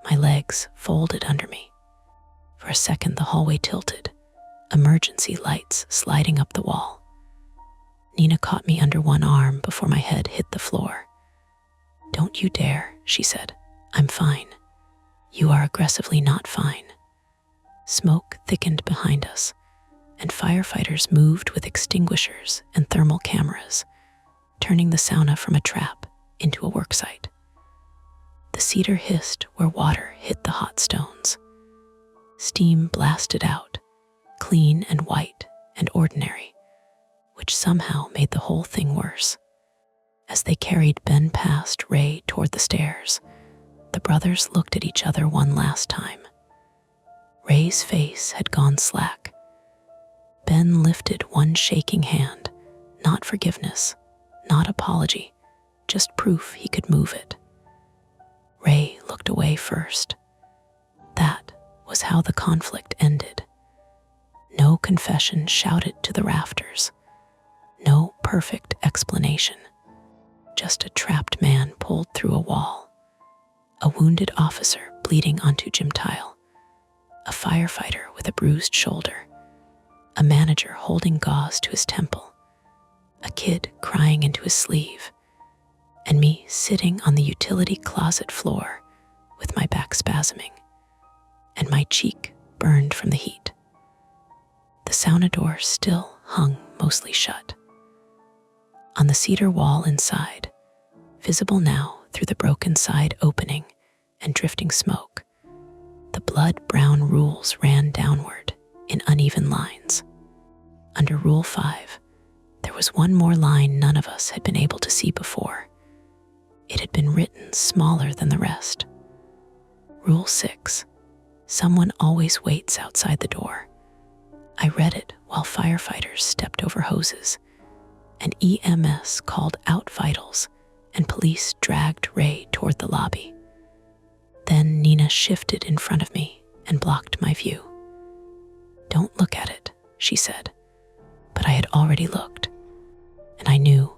My legs folded under me. For a second, the hallway tilted, emergency lights sliding up the wall. Nina caught me under one arm before my head hit the floor. "Don't you dare," she said. "I'm fine. You are aggressively not fine." Smoke thickened behind us, and firefighters moved with extinguishers and thermal cameras, turning the sauna from a trap into a worksite. The cedar hissed where water hit the hot stones. Steam blasted out, clean and white and ordinary, which somehow made the whole thing worse. As they carried Ben past Ray toward the stairs, the brothers looked at each other one last time. Ray's face had gone slack. Ben lifted one shaking hand, not forgiveness, not apology, just proof he could move it. Ray looked away first. That was how the conflict ended. No confession shouted to the rafters. No perfect explanation. Just a trapped man pulled through a wall. A wounded officer bleeding onto gym tile. A firefighter with a bruised shoulder. A manager holding gauze to his temple. A kid crying into his sleeve. And me sitting on the utility closet floor with my back spasming and my cheek burned from the heat. The sauna door still hung mostly shut. On the cedar wall inside, visible now through the broken side opening and drifting smoke, the blood-brown rules ran downward in uneven lines. Under Rule 5, there was one more line none of us had been able to see before. It had been written smaller than the rest. Rule 6, someone always waits outside the door. I read it while firefighters stepped over hoses, and EMS called out vitals, and police dragged Ray toward the lobby. Then Nina shifted in front of me and blocked my view. "Don't look at it," she said, but I had already looked, and I knew,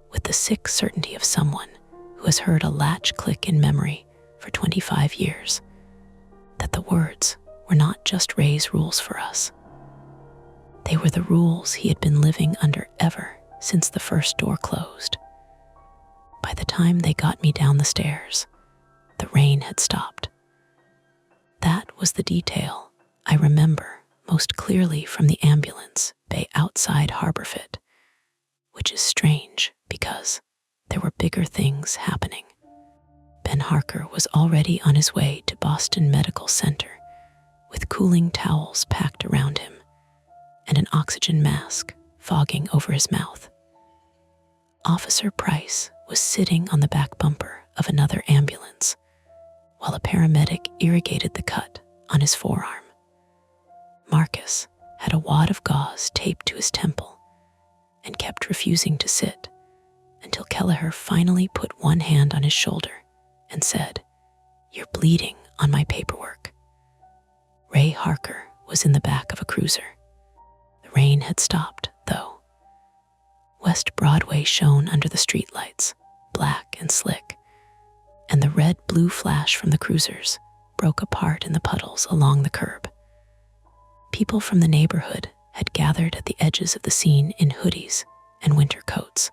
with the sick certainty of someone who has heard a latch click in memory for 25 years, that the words were not just Ray's rules for us. They were the rules he had been living under ever since the first door closed. By the time they got me down the stairs, the rain had stopped. That was the detail I remember most clearly from the ambulance bay outside Harborfit, which is strange because there were bigger things happening. Ben Harker was already on his way to Boston Medical Center with cooling towels packed around him and an oxygen mask fogging over his mouth. Officer Price was sitting on the back bumper of another ambulance while a paramedic irrigated the cut on his forearm. Marcus had a wad of gauze taped to his temple and kept refusing to sit until Kelleher finally put one hand on his shoulder and said, "You're bleeding on my paperwork." Ray Harker was in the back of a cruiser. The rain had stopped, though. West Broadway shone under the streetlights, black and slick, and the red-blue flash from the cruisers broke apart in the puddles along the curb. People from the neighborhood had gathered at the edges of the scene in hoodies and winter coats,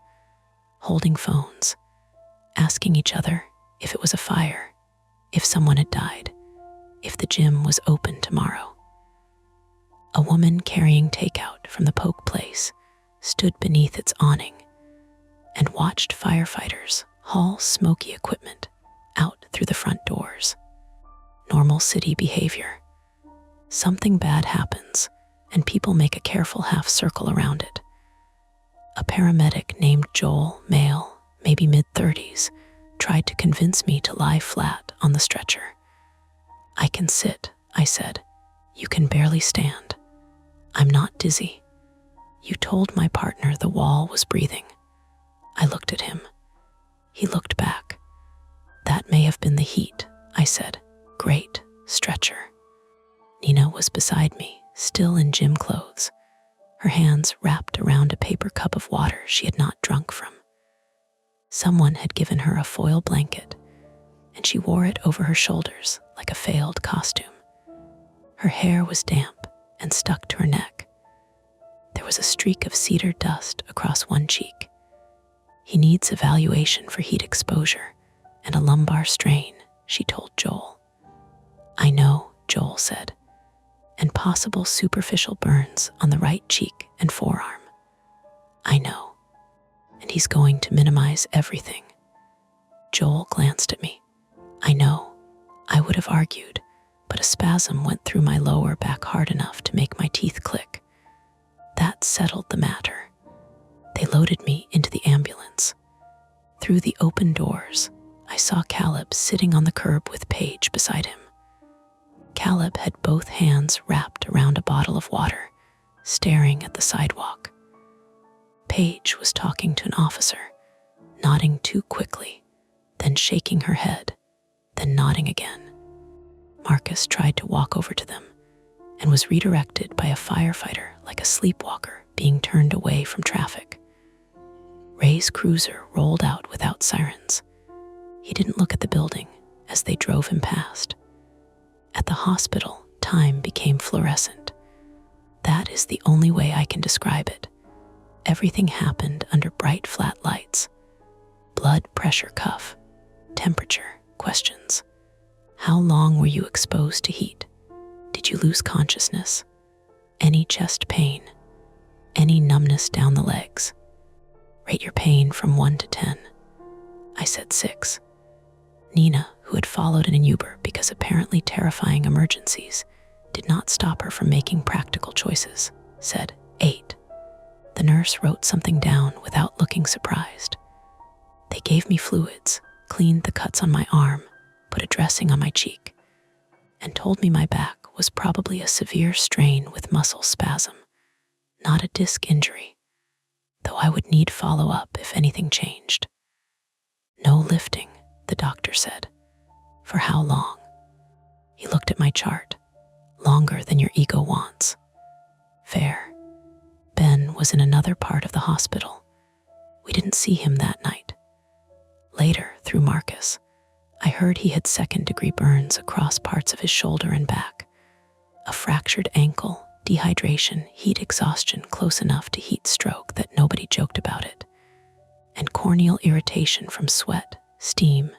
holding phones, asking each other if it was a fire, if someone had died, if the gym was open tomorrow. A woman carrying takeout from the Polk Place stood beneath its awning and watched firefighters haul smoky equipment out through the front doors. Normal city behavior. Something bad happens, and people make a careful half circle around it. A paramedic named Joel, male, maybe mid-30s, tried to convince me to lie flat on the stretcher. "I can sit," I said. "You can barely stand. I'm not dizzy." "You told my partner the wall was breathing." I looked at him. He looked back. "That may have been the heat," I said. "Great stretcher." Nina was beside me, still in gym clothes, her hands wrapped around a paper cup of water she had not drunk from. Someone had given her a foil blanket, and she wore it over her shoulders like a failed costume. Her hair was damp and stuck to her neck. There was a streak of cedar dust across one cheek. "He needs evaluation for heat exposure and a lumbar strain," she told Joel. "I know," Joel said, "and possible superficial burns on the right cheek and forearm." "I know. And he's going to minimize everything." Joel glanced at me. "I know," I would have argued, but a spasm went through my lower back hard enough to make my teeth click. That settled the matter. They loaded me into the ambulance. Through the open doors, I saw Caleb sitting on the curb with Paige beside him. Caleb had both hands wrapped around a bottle of water, staring at the sidewalk. Paige was talking to an officer, nodding too quickly, then shaking her head, then nodding again. Marcus tried to walk over to them and was redirected by a firefighter like a sleepwalker being turned away from traffic. Ray's cruiser rolled out without sirens. He didn't look at the building as they drove him past. At the hospital, time became fluorescent. That is the only way I can describe it. Everything happened under bright flat lights. Blood pressure cuff, temperature, questions. How long were you exposed to heat? Did you lose consciousness? Any chest pain? Any numbness down the legs? Rate your pain from 1 to 10. I said 6. Nina, who had followed in an Uber because apparently terrifying emergencies did not stop her from making practical choices, said 8. The nurse wrote something down without looking surprised. They gave me fluids, cleaned the cuts on my arm, put a dressing on my cheek, and told me my back was probably a severe strain with muscle spasm, not a disc injury, though I would need follow-up if anything changed. "No lifting," the doctor said. "For how long?" He looked at my chart. "Longer than your ego wants." Fair. Ben was in another part of the hospital. We didn't see him that night. Later, through Marcus, I heard he had second-degree burns across parts of his shoulder and back, a fractured ankle dehydration, heat exhaustion close enough to heat stroke that nobody joked about it, and corneal irritation from sweat, steam,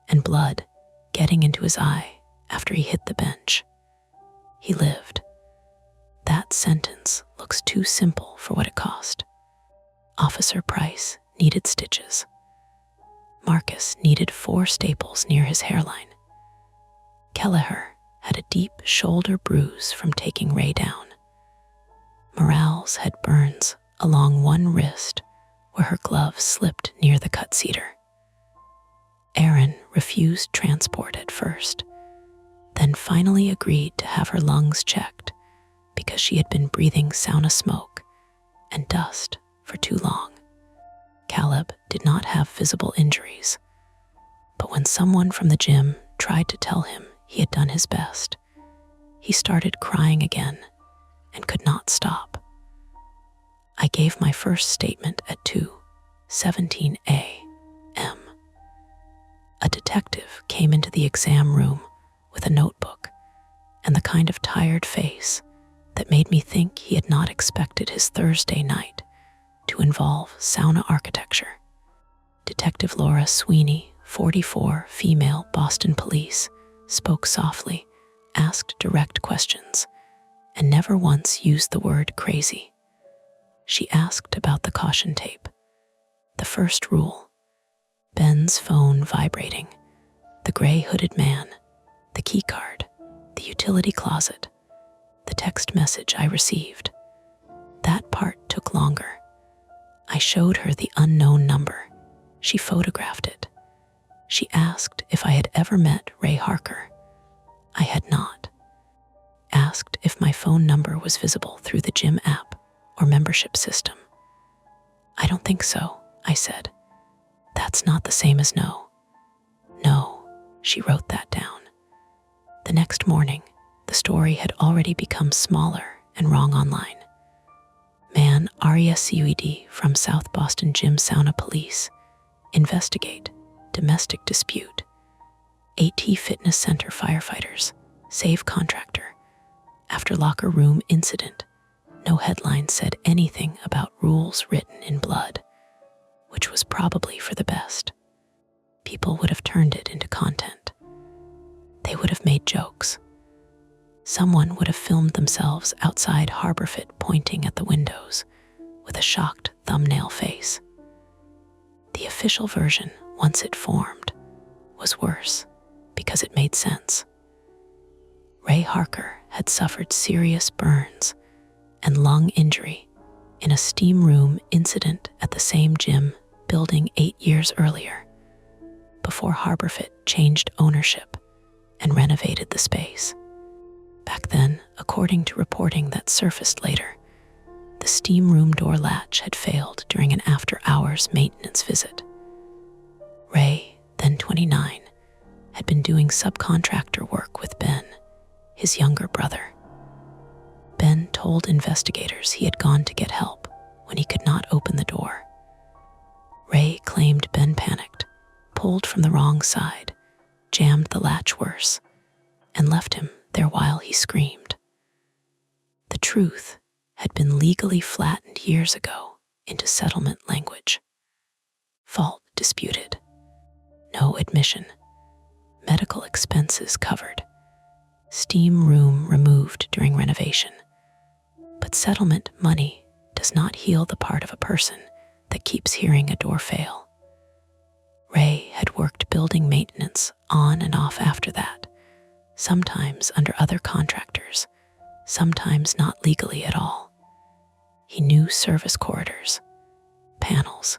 and blood getting into his eye after he hit the bench. He lived. That sentence looks too simple for what it cost. Officer Price needed stitches. Marcus needed 4 staples near his hairline. Kelleher had a deep shoulder bruise from taking Ray down. Morales had burns along one wrist where her glove slipped near the cut cedar. Erin refused transport at first, then finally agreed to have her lungs checked because she had been breathing sauna smoke and dust for too long. Caleb did not have visible injuries, but when someone from the gym tried to tell him he had done his best, he started crying again and could not stop. I gave my first statement at 2:17 a.m. A detective came into the exam room with a notebook and the kind of tired face that made me think he had not expected his Thursday night to involve sauna architecture. Detective Laura Sweeney, 44, female, Boston Police, spoke softly, asked direct questions, and never once used the word crazy. She asked about the caution tape, the first rule, Ben's phone vibrating, the gray hooded man, the key card, the utility closet, the text message I received. That part took longer. I showed her the unknown number. She photographed it. She asked if I had ever met Ray Harker. I had not. Asked if my phone number was visible through the gym app or membership system. I don't think so, I said. That's not the same as no. No, she wrote that down. The next morning, the story had already become smaller and wrong online. Man RESCUED from South Boston Gym Sauna Police. Investigate domestic dispute. AT Fitness Center firefighters save contractor. After locker room incident, no headline said anything about rules written in blood, which was probably for the best. People would have turned it into content. They would have made jokes. Someone would have filmed themselves outside Harborfit pointing at the windows with a shocked thumbnail face. The official version, once it formed, was worse because it made sense. Ray Harker had suffered serious burns and lung injury in a steam room incident at the same gym building 8 years earlier, before Harborfit changed ownership and renovated the space. Back then, according to reporting that surfaced later, the steam room door latch had failed during an after-hours maintenance visit. Ray, then 29, had been doing subcontractor work with Ben, his younger brother. Ben told investigators he had gone to get help when he could not open the door. Ray claimed Ben panicked, pulled from the wrong side, jammed the latch worse, and left him there while he screamed. The truth had been legally flattened years ago into settlement language. Fault disputed. No admission. Medical expenses covered. Steam room removed during renovation. But settlement money does not heal the part of a person that keeps hearing a door fail. Ray had worked building maintenance on and off after that, sometimes under other contractors, sometimes not legally at all. He knew service corridors, panels,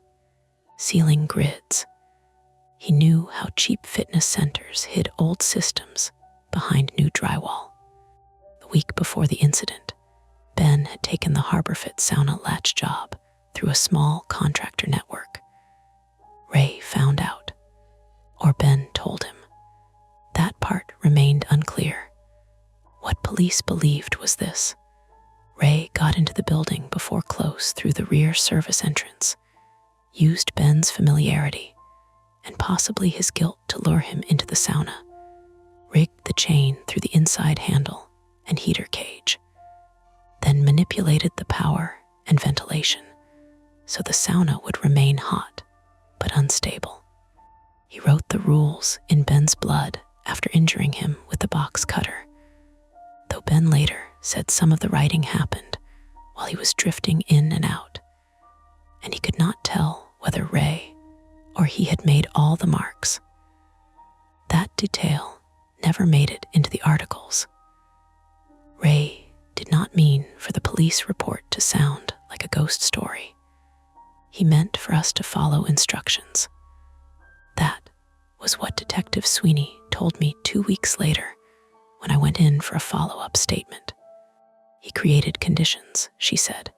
ceiling grids. He knew how cheap fitness centers hid old systems behind new drywall. The week before the incident, Ben had taken the Harborfit sauna latch job through a small contractor network. Ray found out, or Ben told him. That part remained unclear. What police believed was this: Ray got into the building before close through the rear service entrance, used Ben's familiarity and possibly his guilt to lure him into the sauna, rigged the chain through the inside handle and heater cage. manipulated the power and ventilation so the sauna would remain hot but unstable. He wrote the rules in Ben's blood after injuring him with the box cutter, though Ben later said some of the writing happened while he was drifting in and out, and he could not tell whether Ray or he had made all the marks. That detail never made it into the articles. Ray did not mean for the police report to sound like a ghost story. He meant for us to follow instructions. That was what Detective Sweeney told me 2 weeks later when I went in for a follow-up statement. He created conditions, she said.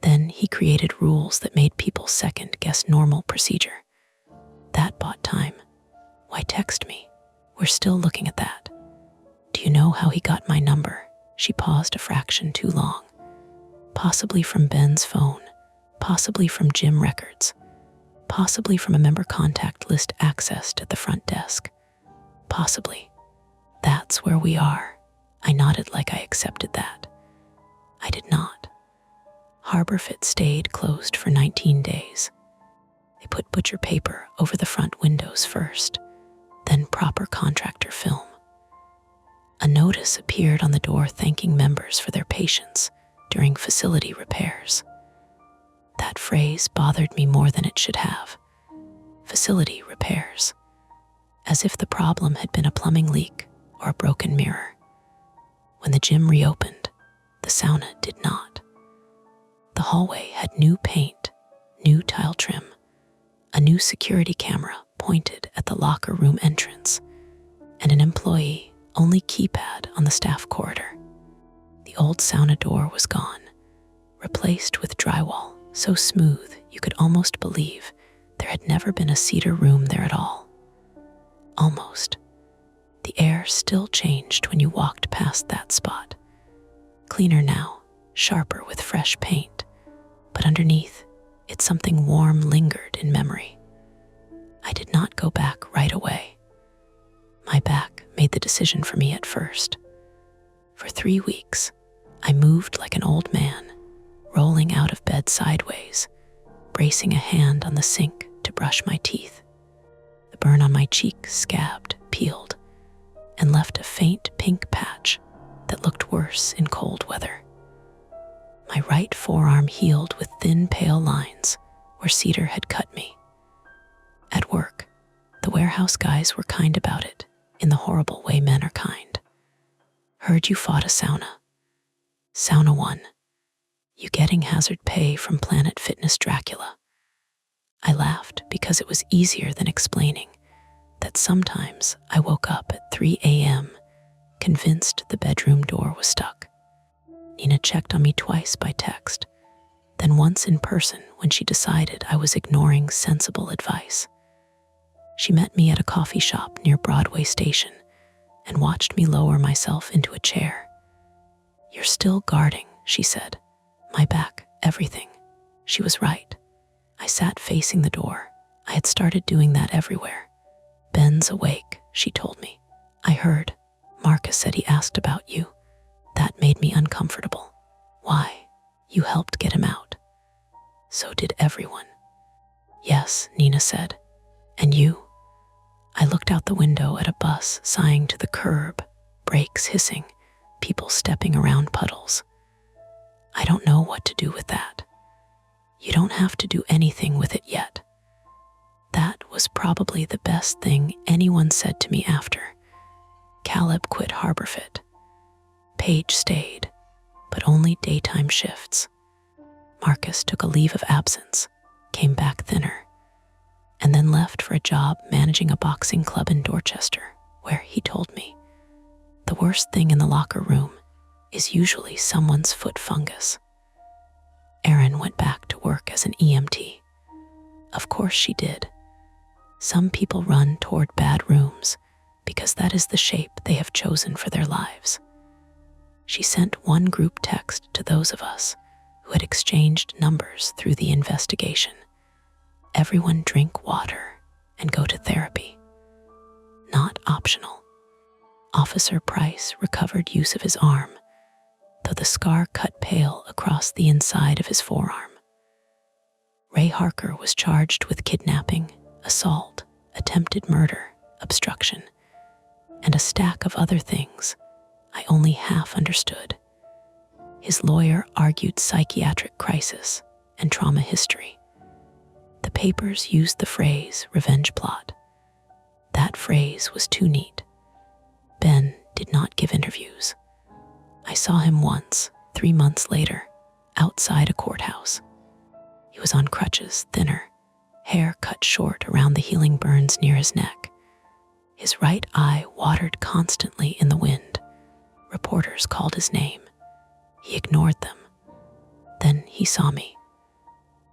Then he created rules that made people second-guess normal procedure. That bought time. Why text me? We're still looking at that. Do you know how he got my number? She paused a fraction too long. Possibly from Ben's phone, possibly from gym records, possibly from a member contact list accessed at the front desk. Possibly. That's where we are. I nodded like I accepted that. I did not. Harborfit stayed closed for 19 days. They put butcher paper over the front windows first, then proper contractor film. A notice appeared on the door thanking members for their patience during facility repairs. That phrase bothered me more than it should have. Facility repairs. As if the problem had been a plumbing leak or a broken mirror. When the gym reopened, the sauna did not. The hallway had new paint, new tile trim, a new security camera pointed at the locker room entrance, and an employee-only keypad on the staff corridor. The old sauna door was gone, replaced with drywall so smooth you could almost believe there had never been a cedar room there at all. Almost. The air still changed when you walked past that spot. Cleaner now, sharper with fresh paint, but underneath, it's something warm lingered in memory. I did not go back right away. My back made the decision for me at first. For 3 weeks, I moved like an old man, rolling out of bed sideways, bracing a hand on the sink to brush my teeth. The burn on my cheek scabbed, peeled, and left a faint pink patch that looked worse in cold weather. My right forearm healed with thin, pale lines where cedar had cut me. At work, the warehouse guys were kind about it, in the horrible way men are kind. Heard you fought a sauna. Sauna 1. You getting hazard pay from Planet Fitness Dracula. I laughed because it was easier than explaining that sometimes I woke up at 3 a.m., convinced the bedroom door was stuck. Nina checked on me twice by text, then once in person when she decided I was ignoring sensible advice. She met me at a coffee shop near Broadway Station and watched me lower myself into a chair. You're still guarding, she said. My back, everything. She was right. I sat facing the door. I had started doing that everywhere. Ben's awake, she told me. I heard. Marcus said he asked about you. That made me uncomfortable. Why? You helped get him out. So did everyone. Yes, Nina said. And you? I looked out the window at a bus sighing to the curb, brakes hissing, people stepping around puddles. I don't know what to do with that. You don't have to do anything with it yet. That was probably the best thing anyone said to me after. Caleb quit Harborfit. Paige stayed, but only daytime shifts. Marcus took a leave of absence, came back thinner, and then left for a job managing a boxing club in Dorchester, where, he told me, the worst thing in the locker room is usually someone's foot fungus. Erin went back to work as an EMT. Of course she did. Some people run toward bad rooms because that is the shape they have chosen for their lives. She sent one group text to those of us who had exchanged numbers through the investigation. Everyone drink water and go to therapy. Not optional. Officer Price recovered use of his arm, though with a scar cut pale across the inside of his forearm. Ray Harker was charged with kidnapping, assault, attempted murder, obstruction, and a stack of other things I only half understood. His lawyer argued psychiatric crisis and trauma history. The papers used the phrase revenge plot. That phrase was too neat. Ben did not give interviews. I saw him once, 3 months later, outside a courthouse. He was on crutches, thinner, hair cut short around the healing burns near his neck. His right eye watered constantly in the wind. Reporters called his name. He ignored them. Then he saw me.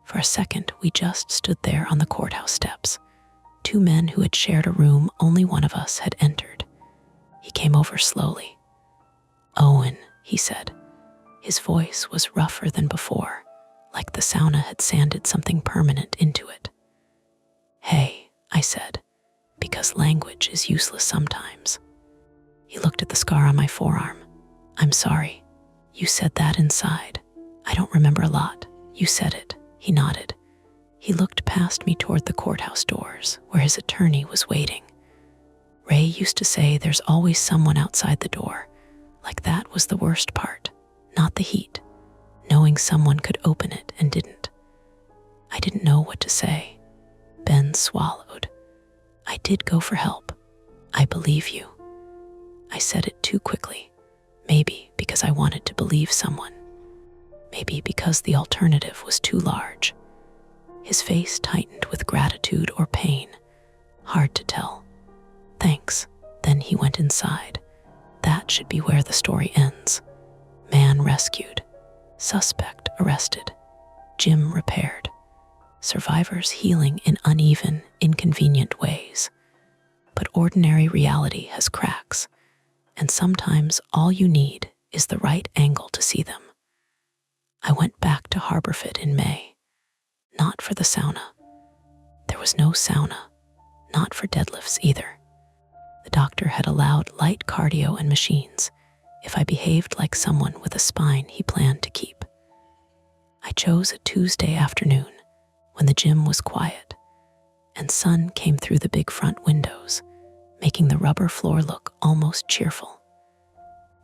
For a second, we just stood there on the courthouse steps. 2 men who had shared a room only one of us had entered. He came over slowly. "Owen," he said. His voice was rougher than before, like the sauna had sanded something permanent into it. "Hey," I said, because language is useless sometimes. He looked at the scar on my forearm. "I'm sorry. You said that inside. I don't remember a lot. You said it." He nodded. He looked past me toward the courthouse doors, where his attorney was waiting. Ray used to say there's always someone outside the door. Like that was the worst part, not the heat. Knowing someone could open it and didn't. I didn't know what to say. Ben swallowed. "I did go for help. I believe you." I said it too quickly. Maybe because I wanted to believe someone. Maybe because the alternative was too large. His face tightened with gratitude or pain. Hard to tell. "Thanks." Then he went inside. That should be where the story ends. Man rescued. Suspect arrested. Gym repaired. Survivors healing in uneven, inconvenient ways. But ordinary reality has cracks, and sometimes all you need is the right angle to see them. I went back to Harborfit in May. Not for the sauna. There was no sauna. Not for deadlifts either. The doctor had allowed light cardio and machines if I behaved like someone with a spine he planned to keep. I chose a Tuesday afternoon when the gym was quiet and sun came through the big front windows, making the rubber floor look almost cheerful.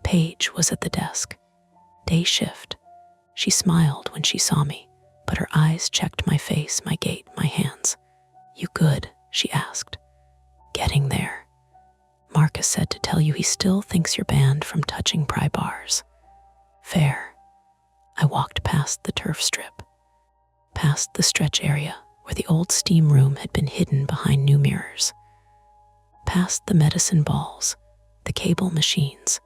Paige was at the desk. Day shift. She smiled when she saw me, but her eyes checked my face, my gait, my hands. "You good?" she asked. "Getting there. Marcus said to tell you he still thinks you're banned from touching pry bars." "Fair." I walked past the turf strip, past the stretch area where the old steam room had been hidden behind new mirrors, past the medicine balls, the cable machines,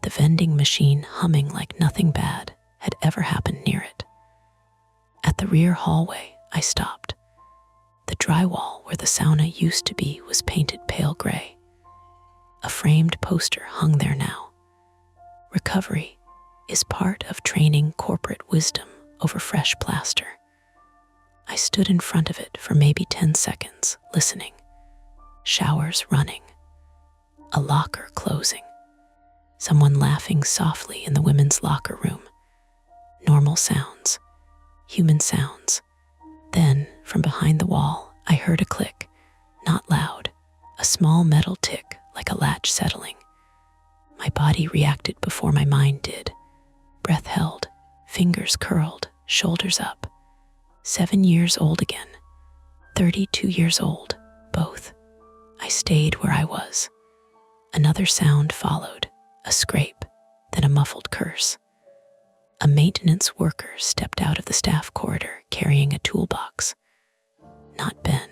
the vending machine humming like nothing bad had ever happened near it. At the rear hallway, I stopped. The drywall where the sauna used to be was painted pale gray. A framed poster hung there now. Recovery is part of training corporate wisdom over fresh plaster. I stood in front of it for maybe 10 seconds, listening. Showers running. A locker closing. Someone laughing softly in the women's locker room. Normal sounds. Human sounds. Then, from behind the wall, I heard a click, not loud, a small metal tick like a latch settling. My body reacted before my mind did. Breath held, fingers curled, shoulders up. 7 years old again. 32 years old, both. I stayed where I was. Another sound followed, a scrape, then a muffled curse. A maintenance worker stepped out of the staff corridor carrying a toolbox. Not Ben.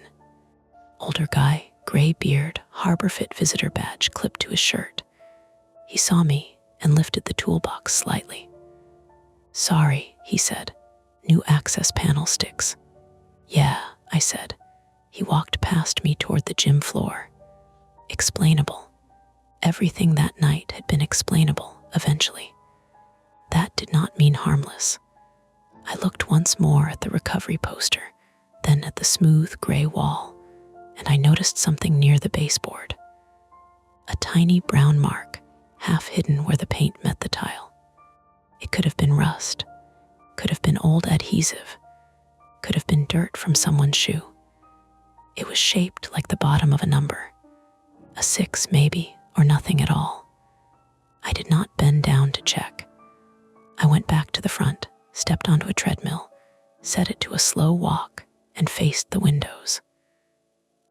Older guy, gray beard, Harborfit visitor badge clipped to his shirt. He saw me and lifted the toolbox slightly. "Sorry," he said. "New access panel sticks." "Yeah," I said. He walked past me toward the gym floor. Explainable. Everything that night had been explainable, eventually. That did not mean harmless. I looked once more at the recovery poster, then at the smooth gray wall, and I noticed something near the baseboard. A tiny brown mark, half hidden where the paint met the tile. It could could have been rust, could have been old adhesive, could have been dirt from someone's shoe. It was shaped like the bottom of a number, a 6 maybe, or nothing at all. I did not bend down to check. I went back to the front, stepped onto a treadmill, set it to a slow walk, and faced the windows.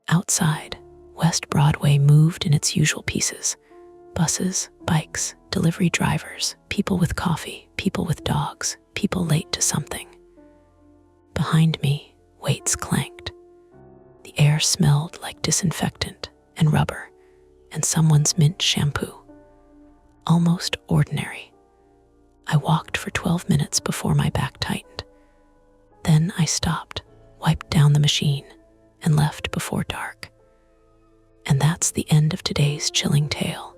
Outside, West Broadway moved in its usual pieces: buses, bikes, delivery drivers, people with coffee, people with dogs, people late to something. Behind me, weights clanked. The air smelled like disinfectant and rubber and someone's mint shampoo. Almost ordinary. I walked for 12 minutes before my back tightened. Then I stopped, wiped down the machine, and left before dark. And that's the end of today's chilling tale.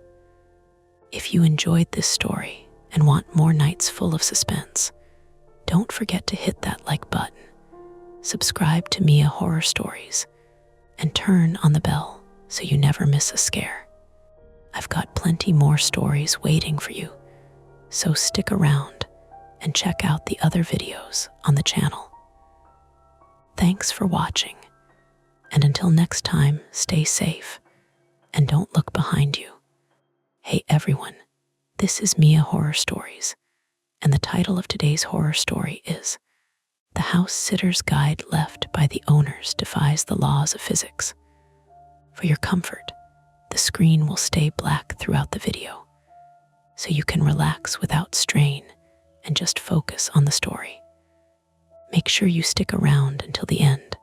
If you enjoyed this story and want more nights full of suspense, don't forget to hit that like button, subscribe to Mia Horror Stories, and turn on the bell so you never miss a scare. I've got plenty more stories waiting for you, so stick around and check out the other videos on the channel. Thanks for watching, and until next time, stay safe and don't look behind you. Hey everyone, this is Mia Horror Stories, and the title of today's horror story is The House Sitter's Guide Left by the Owners Defies the Laws of Physics. For your comfort, the screen will stay black throughout the video, so you can relax without strain and just focus on the story. Make sure you stick around until the end.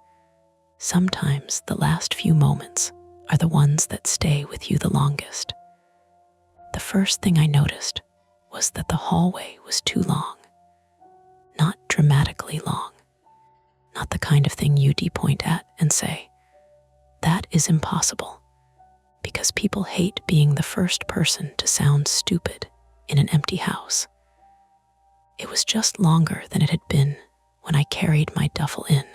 Sometimes the last few moments are the ones that stay with you the longest. The first thing I noticed was that the hallway was too long. Not dramatically long. Not the kind of thing you'd point at and say, "That is impossible," because people hate being the first person to sound stupid in an empty house. It was just longer than it had been when I carried my duffel in.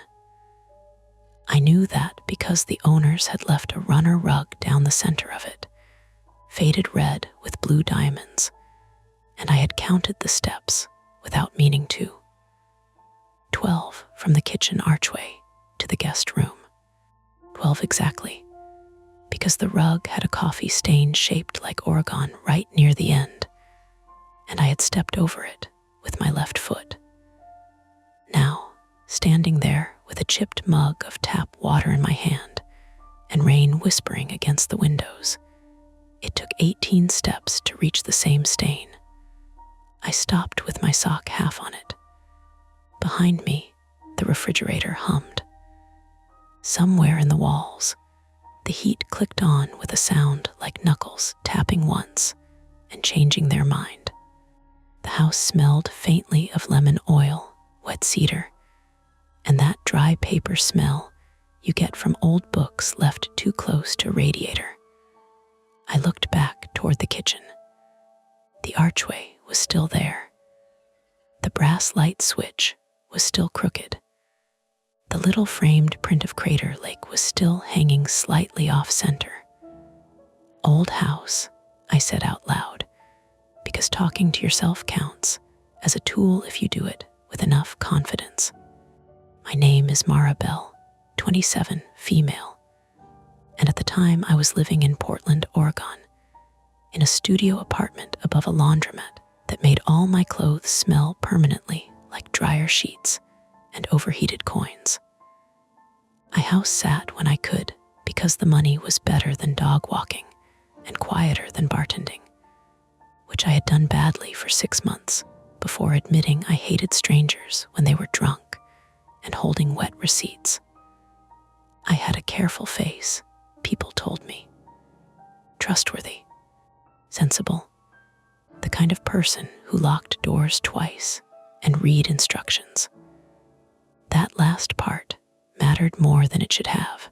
I knew that because the owners had left a runner rug down the center of it, faded red with blue diamonds, and I had counted the steps without meaning to. 12 from the kitchen archway to the guest room. 12 exactly, because the rug had a coffee stain shaped like Oregon right near the end, and I had stepped over it with my left foot. Now, standing there with a chipped mug of tap water in my hand and rain whispering against the windows, it took 18 steps to reach the same stain. I stopped with my sock half on it. Behind me, the refrigerator hummed. Somewhere in the walls, the heat clicked on with a sound like knuckles tapping once and changing their mind. The house smelled faintly of lemon oil, wet cedar, and that dry paper smell you get from old books left too close to a radiator. I looked back toward the kitchen. The archway was still there. The brass light switch was still crooked. The little framed print of Crater Lake was still hanging slightly off-center. Old house, I said out loud, because talking to yourself counts as a tool if you do it with enough confidence. My name is Mara Bell, 27, female, and at the time I was living in Portland, Oregon, in a studio apartment above a laundromat that made all my clothes smell permanently like dryer sheets and overheated coins. I house sat when I could because the money was better than dog walking and quieter than bartending, which I had done badly for 6 months before admitting I hated strangers when they were drunk and holding wet receipts. I had a careful face, people told me. Trustworthy, sensible, the kind of person who locked doors twice and read instructions. That last part mattered more than it should have.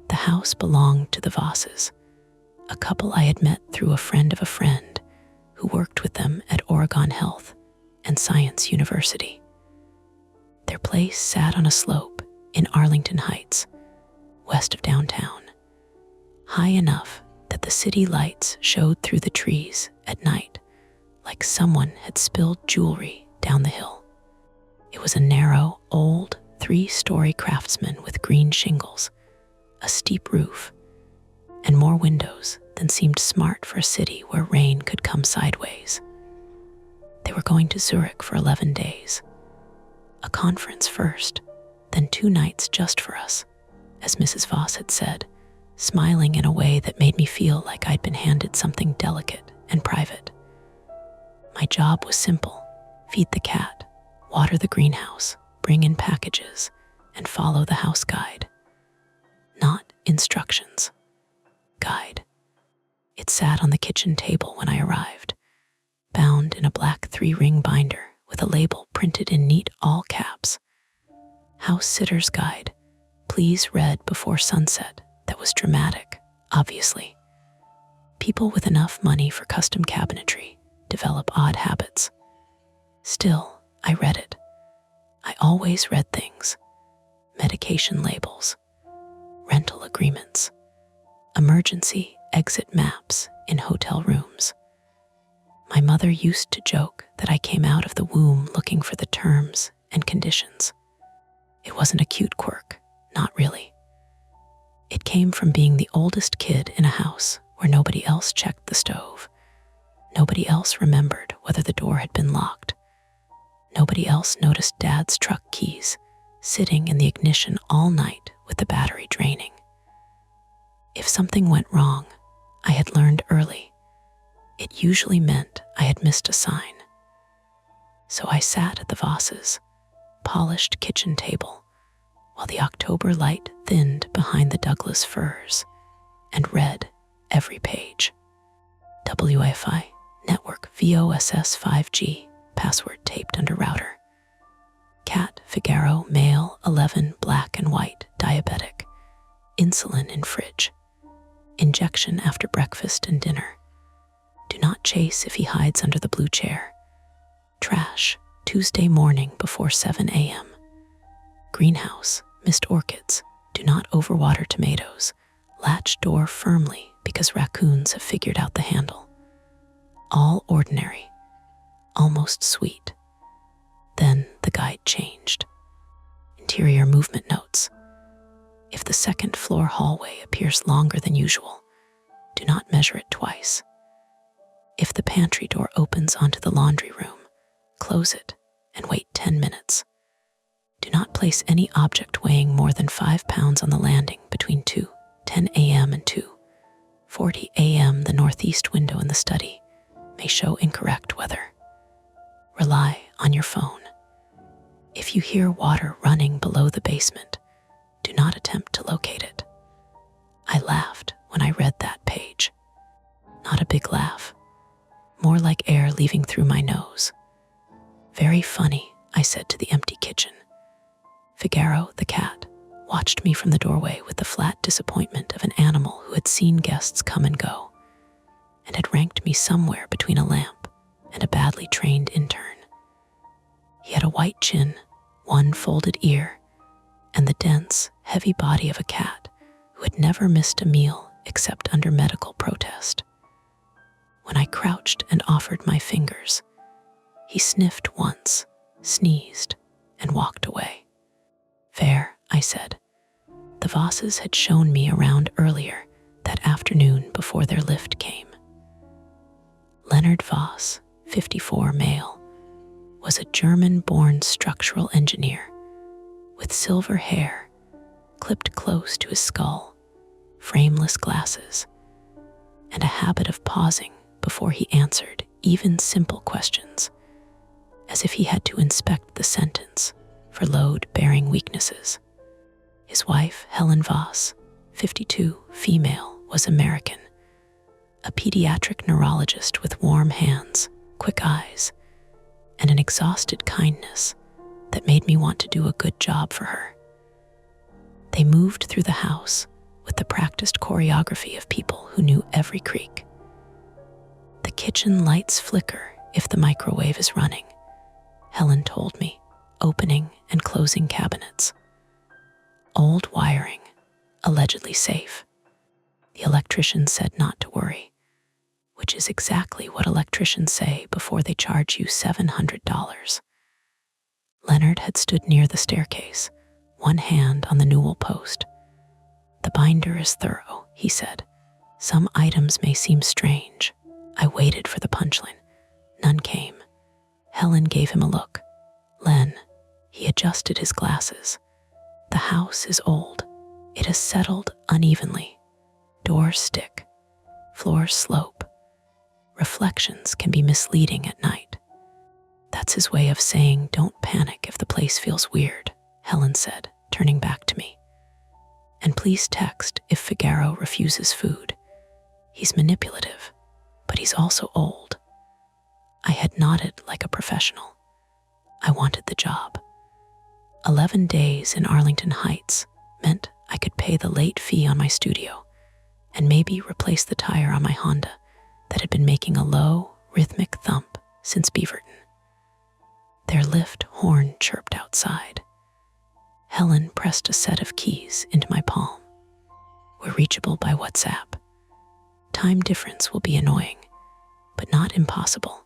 The house belonged to the Vosses, a couple I had met through a friend of a friend who worked with them at Oregon Health and Science University. Their place sat on a slope in Arlington Heights, west of downtown, high enough that the city lights showed through the trees at night like someone had spilled jewelry down the hill. It was a narrow, old, 3-story craftsman with green shingles, a steep roof, and more windows than seemed smart for a city where rain could come sideways. They were going to Zurich for 11 days. A conference first, then 2 nights just for us, as Mrs. Voss had said, smiling in a way that made me feel like I'd been handed something delicate and private. My job was simple: feed the cat, water the greenhouse, bring in packages, and follow the house guide. Not instructions. Guide. It sat on the kitchen table when I arrived, bound in a black 3-ring binder with a label printed in neat all caps. House Sitter's Guide. Please read before sunset. That was dramatic, obviously. People with enough money for custom cabinetry develop odd habits. Still, I read it. I always read things: medication labels, rental agreements, emergency exit maps in hotel rooms. My mother used to joke that I came out of the womb looking for the terms and conditions. It wasn't a cute quirk, not really. It came from being the oldest kid in a house where nobody else checked the stove. Nobody else remembered whether the door had been locked. Nobody else noticed Dad's truck keys sitting in the ignition all night with the battery draining. If something went wrong, I had learned early. It usually meant I had missed a sign. So I sat at the Voss's polished kitchen table while the October light thinned behind the Douglas firs and read every page. Wi-Fi, network VOSS 5G, password taped under router. Cat, Figaro, male, 11, black and white, diabetic. Insulin in fridge. Injection after breakfast and dinner. Do not chase if he hides under the blue chair. Trash, Tuesday morning before 7 a.m. Greenhouse, missed orchids. Do not overwater tomatoes. Latch door firmly because raccoons have figured out the handle. All ordinary, almost sweet. Then the guide changed. Interior movement notes. If the second floor hallway appears longer than usual, do not measure it twice. If the pantry door opens onto the laundry room, close it and wait 10 minutes. Do not place any object weighing more than 5 pounds on the landing between 2:10 a.m. and 2:40 a.m. The northeast window in the study may show incorrect weather. Rely on your phone. If you hear water running below the basement, do not attempt to locate it. I laughed when I read that page. Not a big laugh, more like air leaving through my nose. Very funny, I said to the empty kitchen. Figaro, the cat, watched me from the doorway with the flat disappointment of an animal who had seen guests come and go, and had ranked me somewhere between a lamp and a badly trained intern. He had a white chin, one folded ear, and the dense, heavy body of a cat who had never missed a meal except under medical protest. When I crouched and offered my fingers, he sniffed once, sneezed, and walked away. Fair, I said. The Vosses had shown me around earlier that afternoon before their lift came. Leonard Voss, 54, male, was a German-born structural engineer with silver hair clipped close to his skull, frameless glasses, and a habit of pausing before he answered even simple questions, as if he had to inspect the sentence for load-bearing weaknesses. His wife, Helen Voss, 52, female, was American, a pediatric neurologist with warm hands, quick eyes, and an exhausted kindness that made me want to do a good job for her. They moved through the house with the practiced choreography of people who knew every creak. The kitchen lights flicker if the microwave is running, Helen told me, opening and closing cabinets. Old wiring, allegedly safe. The electrician said not to worry. which is exactly what electricians say before they charge you $700. Leonard had stood near the staircase, one hand on the newel post. "The binder is thorough," he said. "Some items may seem strange." I waited for the punchline. None came. Helen gave him a look. "Len," he adjusted his glasses. "The house is old. It has settled unevenly. Doors stick. Floors slope. Reflections can be misleading at night." "That's his way of saying don't panic if the place feels weird," Helen said, turning back to me. "And please text if Figaro refuses food. He's manipulative, but he's also old." I had nodded like a professional. I wanted the job. 11 days in Arlington Heights meant I could pay the late fee on my studio and maybe replace the tire on my Honda that had been making a low, rhythmic thump since Beaverton. Their lift horn chirped outside. Helen pressed a set of keys into my palm. "We're reachable by WhatsApp. Time difference will be annoying, but not impossible."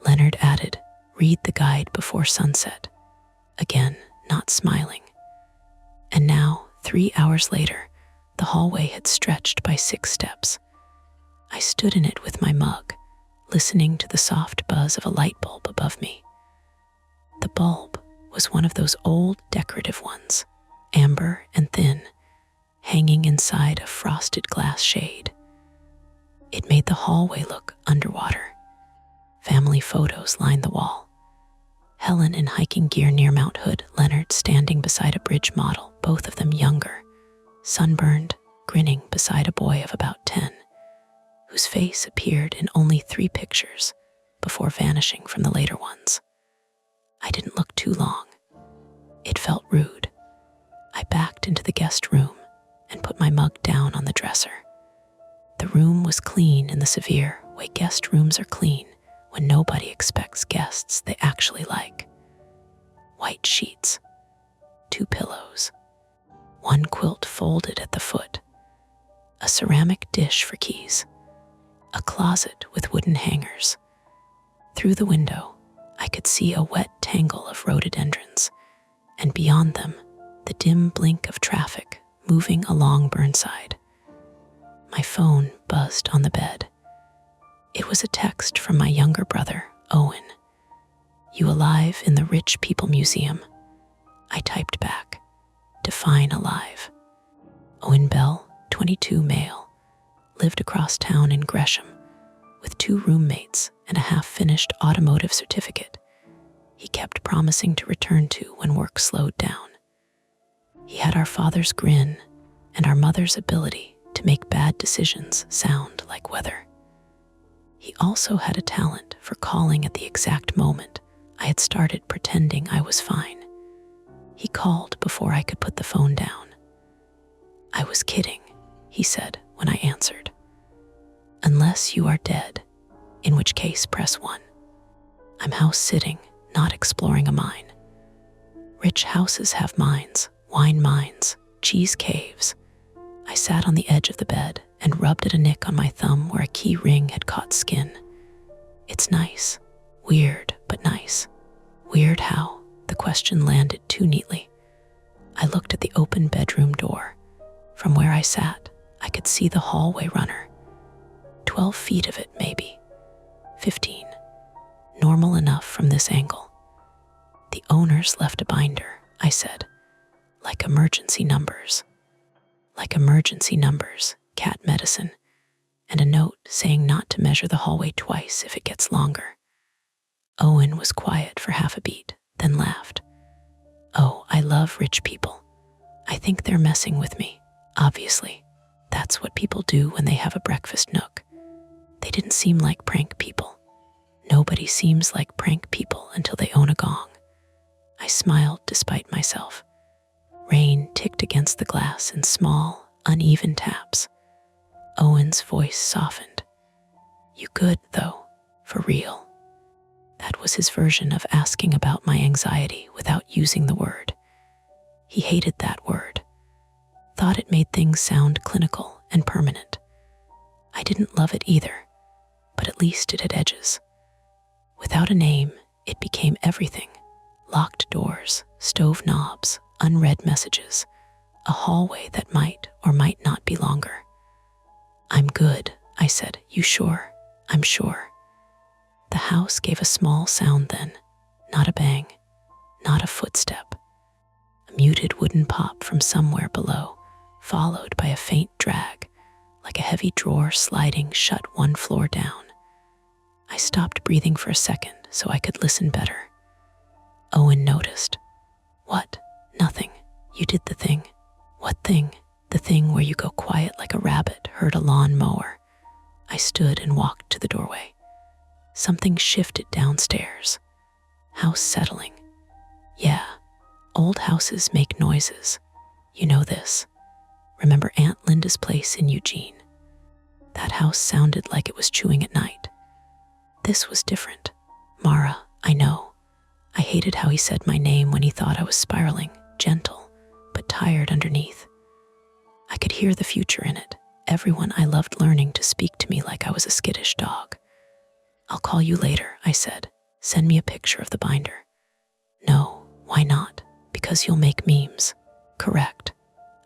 Leonard added, "Read the guide before sunset." Again, not smiling. And now, 3 hours later, the hallway had stretched by 6 steps. I stood in it with my mug, listening to the soft buzz of a light bulb above me. The bulb was one of those old decorative ones, amber and thin, hanging inside a frosted glass shade. It made the hallway look underwater. Family photos lined the wall. Helen in hiking gear near Mount Hood, Leonard standing beside a bridge model, both of them younger, sunburned, grinning beside a boy of about 10, whose face appeared in only 3 pictures before vanishing from the later ones. I didn't look too long. It felt rude. I backed into the guest room and put my mug down on the dresser. The room was clean in the severe way guest rooms are clean when nobody expects guests they actually like. White sheets, 2 pillows, 1 quilt folded at the foot, a ceramic dish for keys, a closet with wooden hangers. Through the window, I could see a wet tangle of rhododendrons, and beyond them, the dim blink of traffic moving along Burnside. My phone buzzed on the bed. It was a text from my younger brother, Owen. "You alive in the Rich People Museum?" I typed back, "Define alive." Owen Bell, 22 male, lived across town in Gresham, with 2 roommates and a half-finished automotive certificate he kept promising to return to when work slowed down. He had our father's grin and our mother's ability to make bad decisions sound like weather. He also had a talent for calling at the exact moment I had started pretending I was fine. He called before I could put the phone down. "I was kidding," he said when I answered. "Unless you are dead, in which case press 1. I'm house sitting, not exploring a mine. Rich houses have mines, wine mines, cheese caves." I sat on the edge of the bed and rubbed at a nick on my thumb where a key ring had caught skin. "It's nice. Weird, but nice." "Weird how?" The question landed too neatly. I looked at the open bedroom door. From where I sat, I could see the hallway runner. 12 feet of it, maybe. 15. Normal enough from this angle. "The owners left a binder," I said. "Like emergency numbers." "Like emergency numbers, cat medicine," and a note saying not to measure the hallway twice if it gets longer. Owen was quiet for half a beat, then laughed. "Oh, I love rich people. I think they're messing with me, obviously. That's what people do when they have a breakfast nook. They didn't seem like prank people. Nobody seems like prank people until they own a gong." I smiled despite myself. Rain ticked against the glass in small, uneven taps. Owen's voice softened. "You good, though, for real?" That was his version of asking about my anxiety without using the word. He hated that word, thought it made things sound clinical and permanent. I didn't love it either, but at least it had edges. Without a name, it became everything. Locked doors, stove knobs, unread messages, a hallway that might or might not be longer. "I'm good," I said. "You sure?" "I'm sure." The house gave a small sound then, not a bang, not a footstep. A muted wooden pop from somewhere below, followed by a faint drag, like a heavy drawer sliding shut one floor down. I stopped breathing for a second so I could listen better. Owen noticed. "What?" "Nothing. You did the thing." "What thing?" "The thing where you go quiet like a rabbit heard a lawn mower." I stood and walked to the doorway. Something shifted downstairs. House settling. Yeah, old houses make noises. You know this. Remember Aunt Linda's place in Eugene? That house sounded like it was chewing at night. This was different. "Mara, I know." I hated how he said my name when he thought I was spiraling, gentle, but tired underneath. I could hear the future in it, everyone I loved learning to speak to me like I was a skittish dog. "I'll call you later," I said. "Send me a picture of the binder." "No, why not?" "Because you'll make memes." "Correct."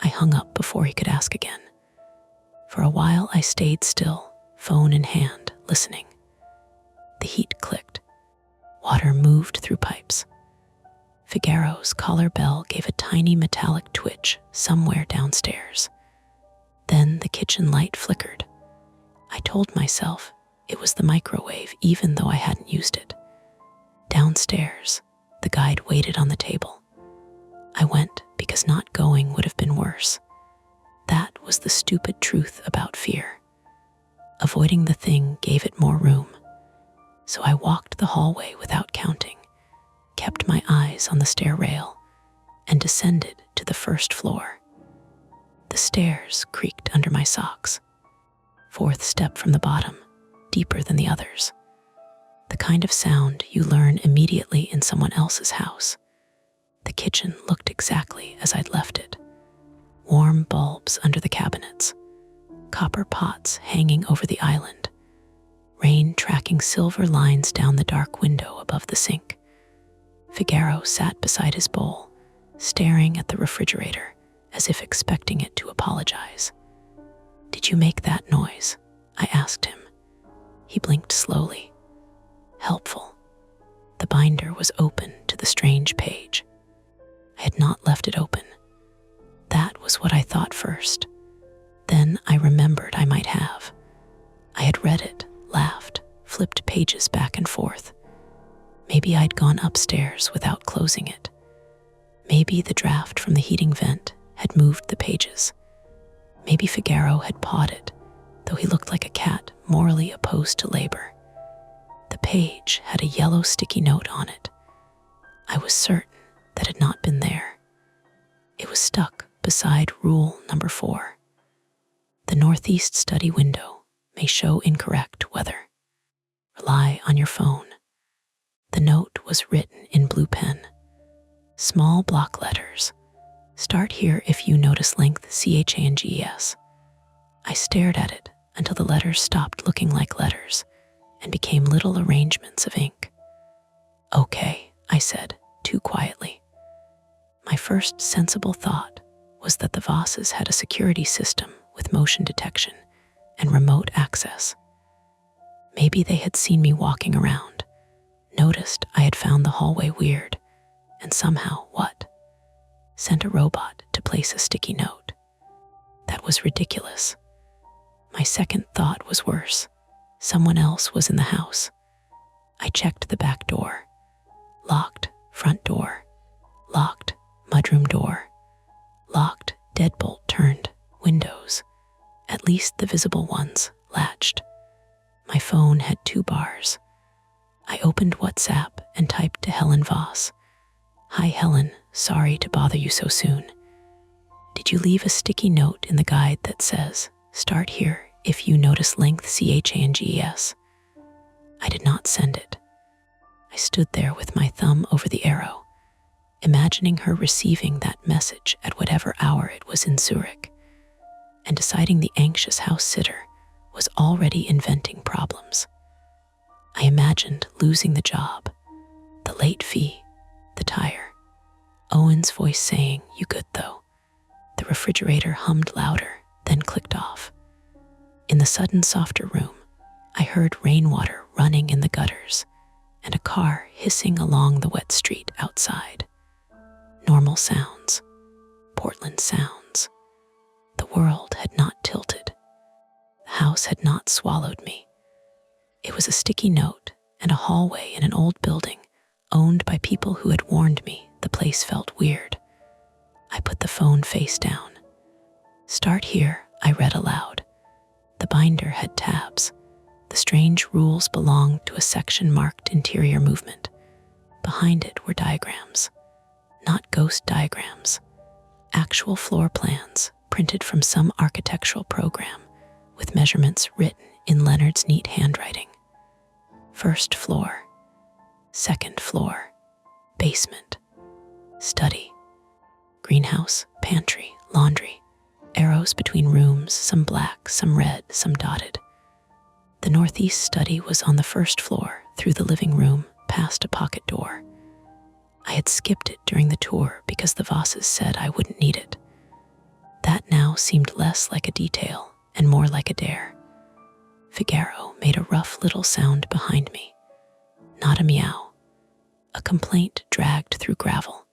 I hung up before he could ask again. For a while I stayed still, phone in hand, listening. The heat clicked. Water moved through pipes. Figaro's collar bell gave a tiny metallic twitch somewhere downstairs. Then the kitchen light flickered. I told myself it was the microwave even though I hadn't used it. Downstairs, the guide waited on the table. I went because not going would have been worse. That was the stupid truth about fear. Avoiding the thing gave it more room. So I walked the hallway without counting, kept my eyes on the stair rail, and descended to the first floor. The stairs creaked under my socks. Fourth step from the bottom, deeper than the others. The kind of sound you learn immediately in someone else's house. The kitchen looked exactly as I'd left it. Warm bulbs under the cabinets, copper pots hanging over the island, rain tracking silver lines down the dark window above the sink. Figaro sat beside his bowl, staring at the refrigerator as if expecting it to apologize. "Did you make that noise?" I asked him. He blinked slowly. Helpful. The binder was open to the strange page. I had not left it open. That was what I thought first. Then I remembered I might have. I had read it, laughed, flipped pages back and forth. Maybe I'd gone upstairs without closing it. Maybe the draft from the heating vent had moved the pages. Maybe Figaro had pawed it, though he looked like a cat morally opposed to labor. The page had a yellow sticky note on it. I was certain that had not been there. It was stuck beside rule number 4. The northeast study window may show incorrect weather. Rely on your phone. The note was written in blue pen. Small block letters. Start here if you notice length CHANGES. I stared at it until the letters stopped looking like letters and became little arrangements of ink. "Okay," I said, too quietly. My first sensible thought was that the Vosses had a security system with motion detection and remote access. Maybe they had seen me walking around, noticed I had found the hallway weird, and somehow, sent a robot to place a sticky note. That was ridiculous. My second thought was worse. Someone else was in the house. I checked the back door. Locked, front door. Locked, mudroom door. Locked, deadbolt turned, windows. At least the visible ones, latched. My phone had 2 bars. I opened WhatsApp and typed to Helen Voss. "Hi Helen, sorry to bother you so soon. Did you leave a sticky note in the guide that says, start here if you notice length CHANGES? I did not send it. I stood there with my thumb over the arrow, imagining her receiving that message at whatever hour it was in Zurich, and deciding the anxious house sitter was already inventing problems. I imagined losing the job, the late fee, the tire. Owen's voice saying, "You good though?" The refrigerator hummed louder, then clicked off. In the sudden softer room, I heard rainwater running in the gutters and a car hissing along the wet street outside. Normal sounds, Portland sounds. The world had not tilted. The house had not swallowed me. It was a sticky note and a hallway in an old building owned by people who had warned me the place felt weird. I put the phone face down. "Start here," I read aloud. The binder had tabs. The strange rules belonged to a section marked interior movement. Behind it were diagrams. Not ghost diagrams. Actual floor plans printed from some architectural program with measurements written in Leonard's neat handwriting. First floor, second floor, basement, study, greenhouse, pantry, laundry, arrows between rooms, some black, some red, some dotted. The northeast study was on the first floor, through the living room, past a pocket door. I had skipped it during the tour because the Vosses said I wouldn't need it. That now seemed less like a detail and more like a dare. Figaro made a rough little sound behind me. Not a meow. A complaint dragged through gravel.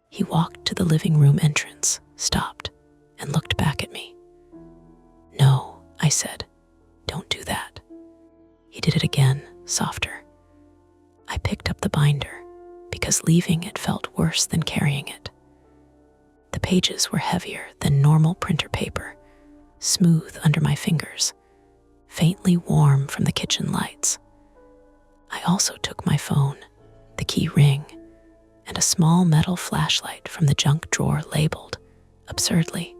He walked to the living room entrance, stopped, and looked back at me. "No," I said. "Don't do that." He did it again, softer. I picked up the binder because leaving it felt worse than carrying it. The pages were heavier than normal printer paper, smooth under my fingers, faintly warm from the kitchen lights. I also took my phone, the key ring, and a small metal flashlight from the junk drawer labeled, absurdly,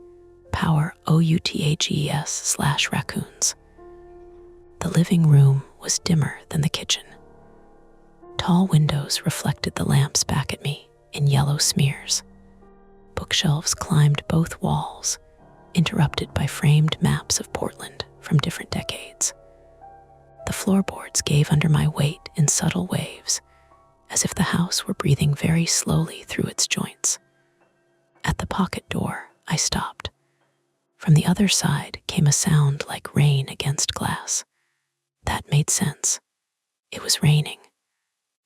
Power OUTAGES/raccoons. The living room was dimmer than the kitchen. Tall windows reflected the lamps back at me in yellow smears. Bookshelves climbed both walls, interrupted by framed maps of Portland from different decades. The floorboards gave under my weight in subtle waves, as if the house were breathing very slowly through its joints. At the pocket door, I stopped. From the other side came a sound like rain against glass. That made sense. It was raining.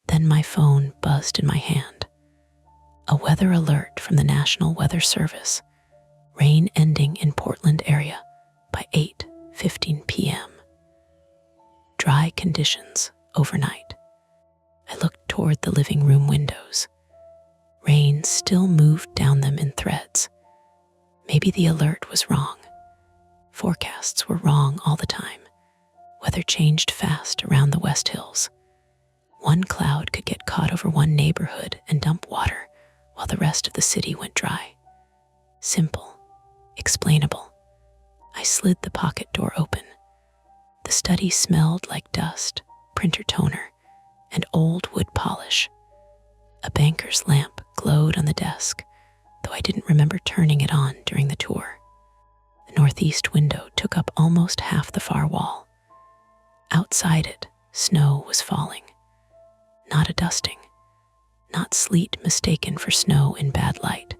Then my phone buzzed in my hand. A weather alert from the National Weather Service. Rain ending in Portland area by 8:15 p.m. Dry conditions overnight. I looked toward the living room windows. Rain still moved down them in threads. Maybe the alert was wrong. Forecasts were wrong all the time. Weather changed fast around the West Hills. One cloud could get caught over one neighborhood and dump water, while the rest of the city went dry. Simple, explainable. I slid the pocket door open. The study smelled like dust, printer toner, and old wood polish. A banker's lamp glowed on the desk, though I didn't remember turning it on during the tour. The northeast window took up almost half the far wall. Outside it, snow was falling. Not a dusting. Not sleet mistaken for snow in bad light.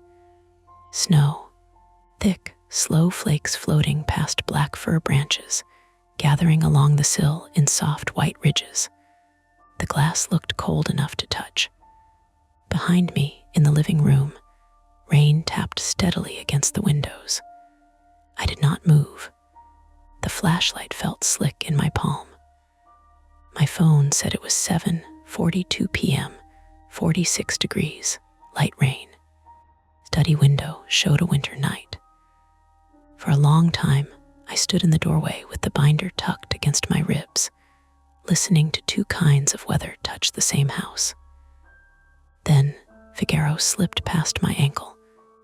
Snow. Thick, slow flakes floating past black fir branches, gathering along the sill in soft white ridges. The glass looked cold enough to touch. Behind me, in the living room, rain tapped steadily against the windows. I did not move. The flashlight felt slick in my palm. My phone said it was 7:42 p.m., 46 degrees, light rain. Study window showed a winter night. For a long time, I stood in the doorway with the binder tucked against my ribs, listening to two kinds of weather touch the same house. Then Figaro slipped past my ankle,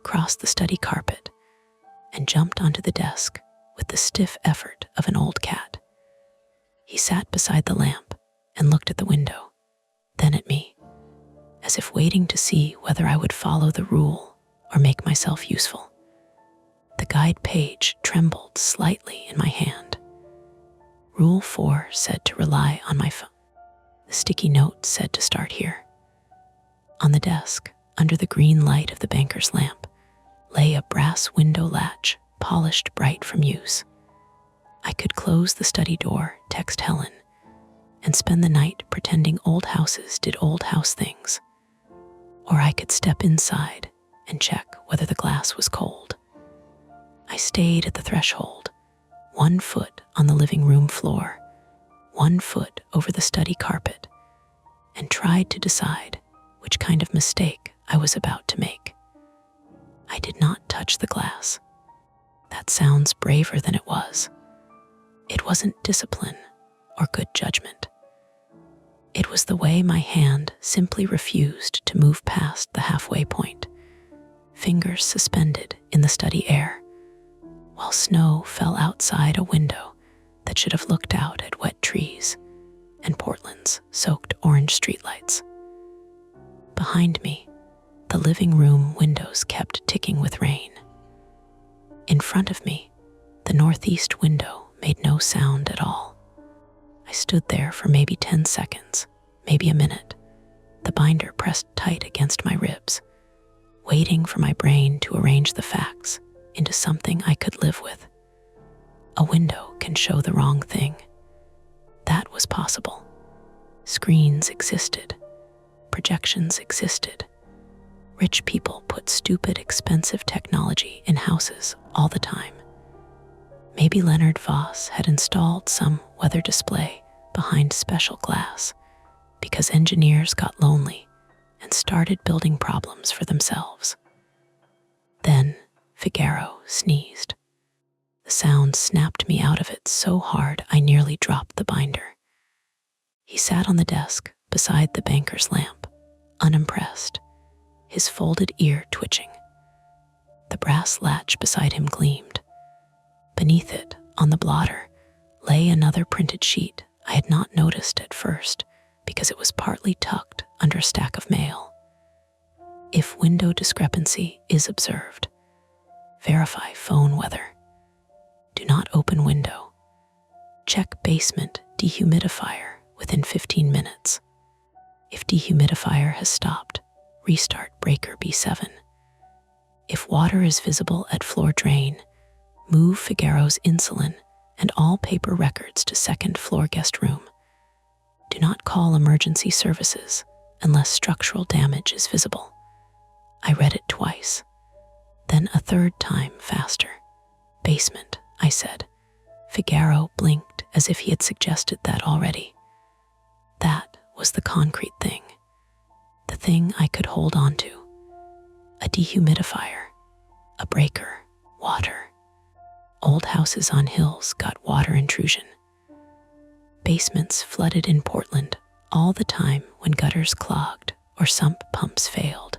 crossed the study carpet, and jumped onto the desk with the stiff effort of an old cat. He sat beside the lamp and looked at the window, then at me, as if waiting to see whether I would follow the rule or make myself useful. The guide page trembled slightly in my hand. Rule 4 said to rely on my phone. The sticky note said to start here. On the desk, under the green light of the banker's lamp, lay a brass window latch, polished bright from use. I could close the study door, text Helen, and spend the night pretending old houses did old house things. Or I could step inside and check whether the glass was cold. I stayed at the threshold, 1 foot on the living room floor, 1 foot over the study carpet, and tried to decide which kind of mistake I was about to make. I did not touch the glass. That sounds braver than it was. It wasn't discipline or good judgment. It was the way my hand simply refused to move past the halfway point, fingers suspended in the study air, while snow fell outside a window that should have looked out at wet trees and Portland's soaked orange streetlights. Behind me, the living room windows kept ticking with rain. In front of me, the northeast window made no sound at all. I stood there for maybe 10 seconds, maybe a minute, the binder pressed tight against my ribs, waiting for my brain to arrange the facts into something I could live with. A window can show the wrong thing. That was possible. Screens existed. Projections existed. Rich people put stupid, expensive technology in houses all the time. Maybe Leonard Voss had installed some weather display behind special glass because engineers got lonely and started building problems for themselves. Then Figaro sneezed. The sound snapped me out of it so hard I nearly dropped the binder. He sat on the desk beside the banker's lamp, unimpressed, his folded ear twitching. The brass latch beside him gleamed. Beneath it, on the blotter, lay another printed sheet I had not noticed at first because it was partly tucked under a stack of mail. If window discrepancy is observed, verify phone weather. Do not open window. Check basement dehumidifier within 15 minutes. If dehumidifier has stopped, restart breaker B7. If water is visible at floor drain, move Figaro's insulin and all paper records to second floor guest room. Do not call emergency services unless structural damage is visible. I read it twice, then a third time faster. Basement, I said. Figaro blinked as if he had suggested that already. That was the concrete thing, the thing I could hold on to. A dehumidifier, a breaker, water. Old houses on hills got water intrusion. Basements flooded in Portland all the time when gutters clogged or sump pumps failed.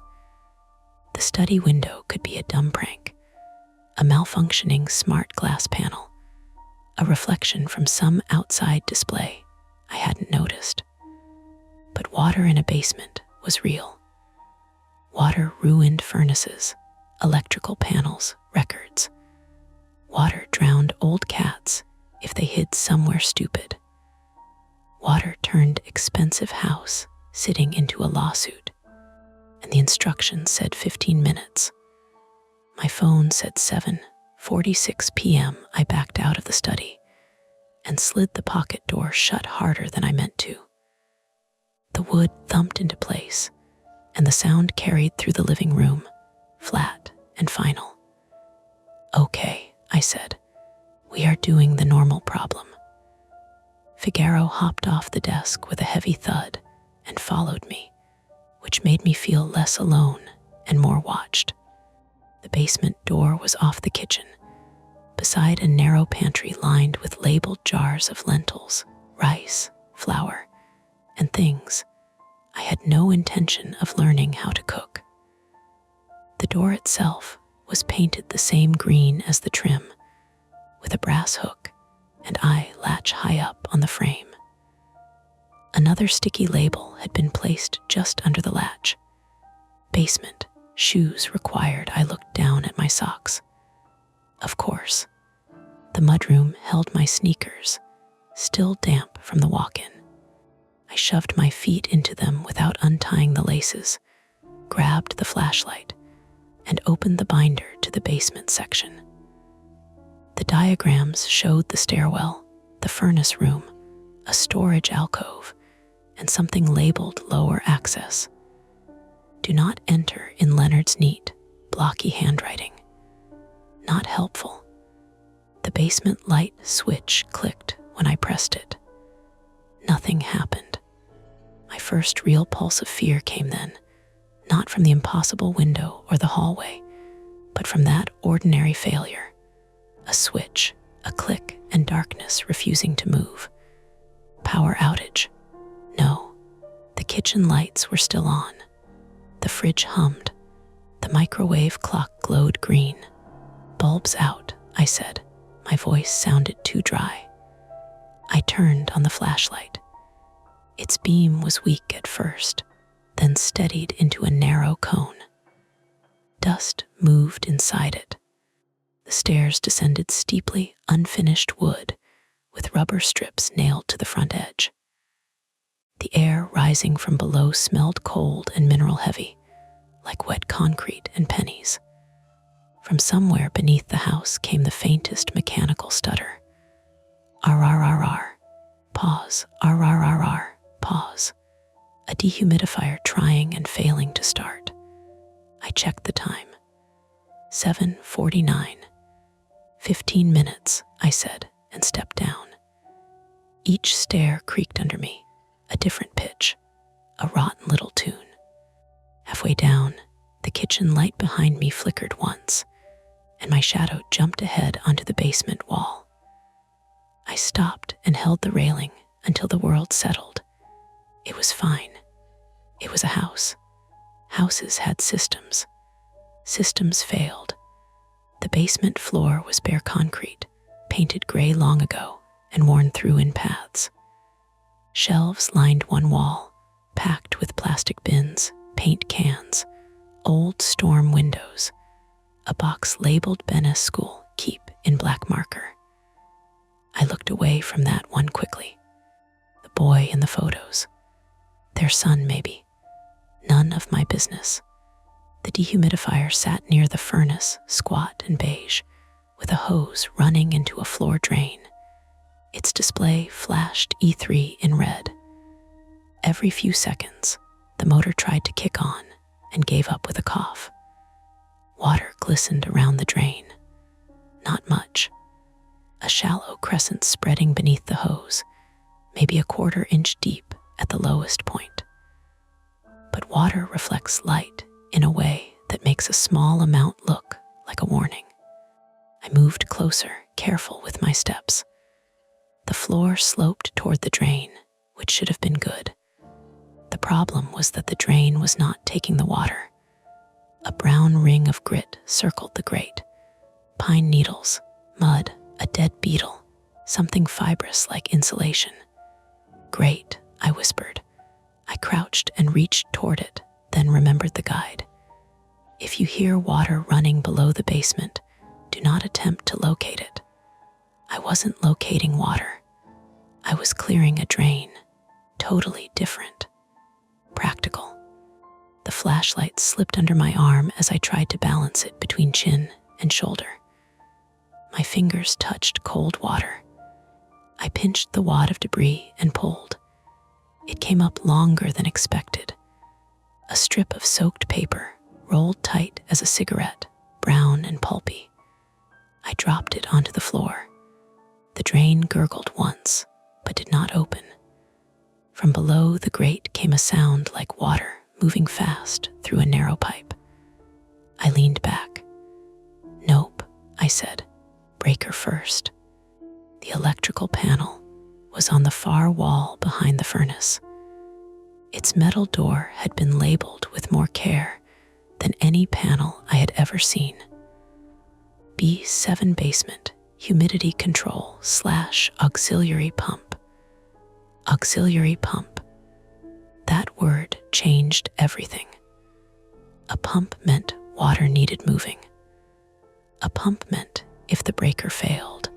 The study window could be a dumb prank, a malfunctioning smart glass panel, a reflection from some outside display I hadn't noticed. But water in a basement was real. Water ruined furnaces, electrical panels, records. Water drowned old cats if they hid somewhere stupid. Water turned expensive house sitting into a lawsuit, and the instructions said 15 minutes. My phone said 7:46 p.m. I backed out of the study and slid the pocket door shut harder than I meant to. The wood thumped into place, and the sound carried through the living room, flat and final. Okay, I said, we are doing the normal problem. Figaro hopped off the desk with a heavy thud and followed me, which made me feel less alone and more watched. The basement door was off the kitchen, beside a narrow pantry lined with labeled jars of lentils, rice, flour, and things I had no intention of learning how to cook. The door itself was painted the same green as the trim, with a brass hook and eye latch high up on the frame. Another sticky label had been placed just under the latch. Basement, shoes required. I looked down at my socks. Of course, the mudroom held my sneakers, still damp from the walk-in. I shoved my feet into them without untying the laces, grabbed the flashlight, and opened the binder to the basement section. The diagrams showed the stairwell, the furnace room, a storage alcove, and something labeled lower access. Do not enter in Leonard's neat, blocky handwriting. Not helpful. The basement light switch clicked when I pressed it. Nothing happened. My first real pulse of fear came then, not from the impossible window or the hallway, but from that ordinary failure. A switch, a click, and darkness refusing to move. Power outage. No, the kitchen lights were still on. The fridge hummed. The microwave clock glowed green. Bulbs out, I said. My voice sounded too dry. I turned on the flashlight. Its beam was weak at first, then steadied into a narrow cone. Dust moved inside it. The stairs descended steeply, unfinished wood, with rubber strips nailed to the front edge. The air rising from below smelled cold and mineral heavy, like wet concrete and pennies. From somewhere beneath the house came the faintest mechanical stutter. R. Pause. R. Pause. A dehumidifier trying and failing to start. I checked the time. 7:49. 15 minutes, I said, and stepped down. Each stair creaked under me, a different pitch, a rotten little tune. Halfway down, the kitchen light behind me flickered once, and my shadow jumped ahead onto the basement wall. I stopped and held the railing until the world settled. It was fine. It was a house. Houses had systems. Systems failed. The basement floor was bare concrete, painted gray long ago and worn through in paths. Shelves lined one wall, packed with plastic bins, paint cans, old storm windows, a box labeled Bennis School, keep in black marker. I looked away from that one quickly. The boy in the photos. Their son, maybe. None of my business. The dehumidifier sat near the furnace, squat and beige, with a hose running into a floor drain. Its display flashed E3 in red. Every few seconds, the motor tried to kick on and gave up with a cough. Water glistened around the drain. Not much. A shallow crescent spreading beneath the hose, maybe a 1/4 inch deep at the lowest point. But water reflects light in a way that makes a small amount look like a warning. I moved closer, careful with my steps. The floor sloped toward the drain, which should have been good. The problem was that the drain was not taking the water. A brown ring of grit circled the grate. Pine needles, mud, a dead beetle, something fibrous like insulation. Great, I whispered. I crouched and reached toward it, then remembered the guide. If you hear water running below the basement, do not attempt to locate it. I wasn't locating water. I was clearing a drain, totally different. Practical. The flashlight slipped under my arm as I tried to balance it between chin and shoulder. My fingers touched cold water. I pinched the wad of debris and pulled. It came up longer than expected. A strip of soaked paper, rolled tight as a cigarette, brown and pulpy. I dropped it onto the floor. The drain gurgled once, but did not open. From below the grate came a sound like water moving fast through a narrow pipe. I leaned back. Nope, I said. Breaker first. The electrical panel was on the far wall behind the furnace. Its metal door had been labeled with more care than any panel I had ever seen. B7 basement, humidity control / auxiliary pump. Auxiliary pump. That word changed everything. A pump meant water needed moving. A pump meant if the breaker failed,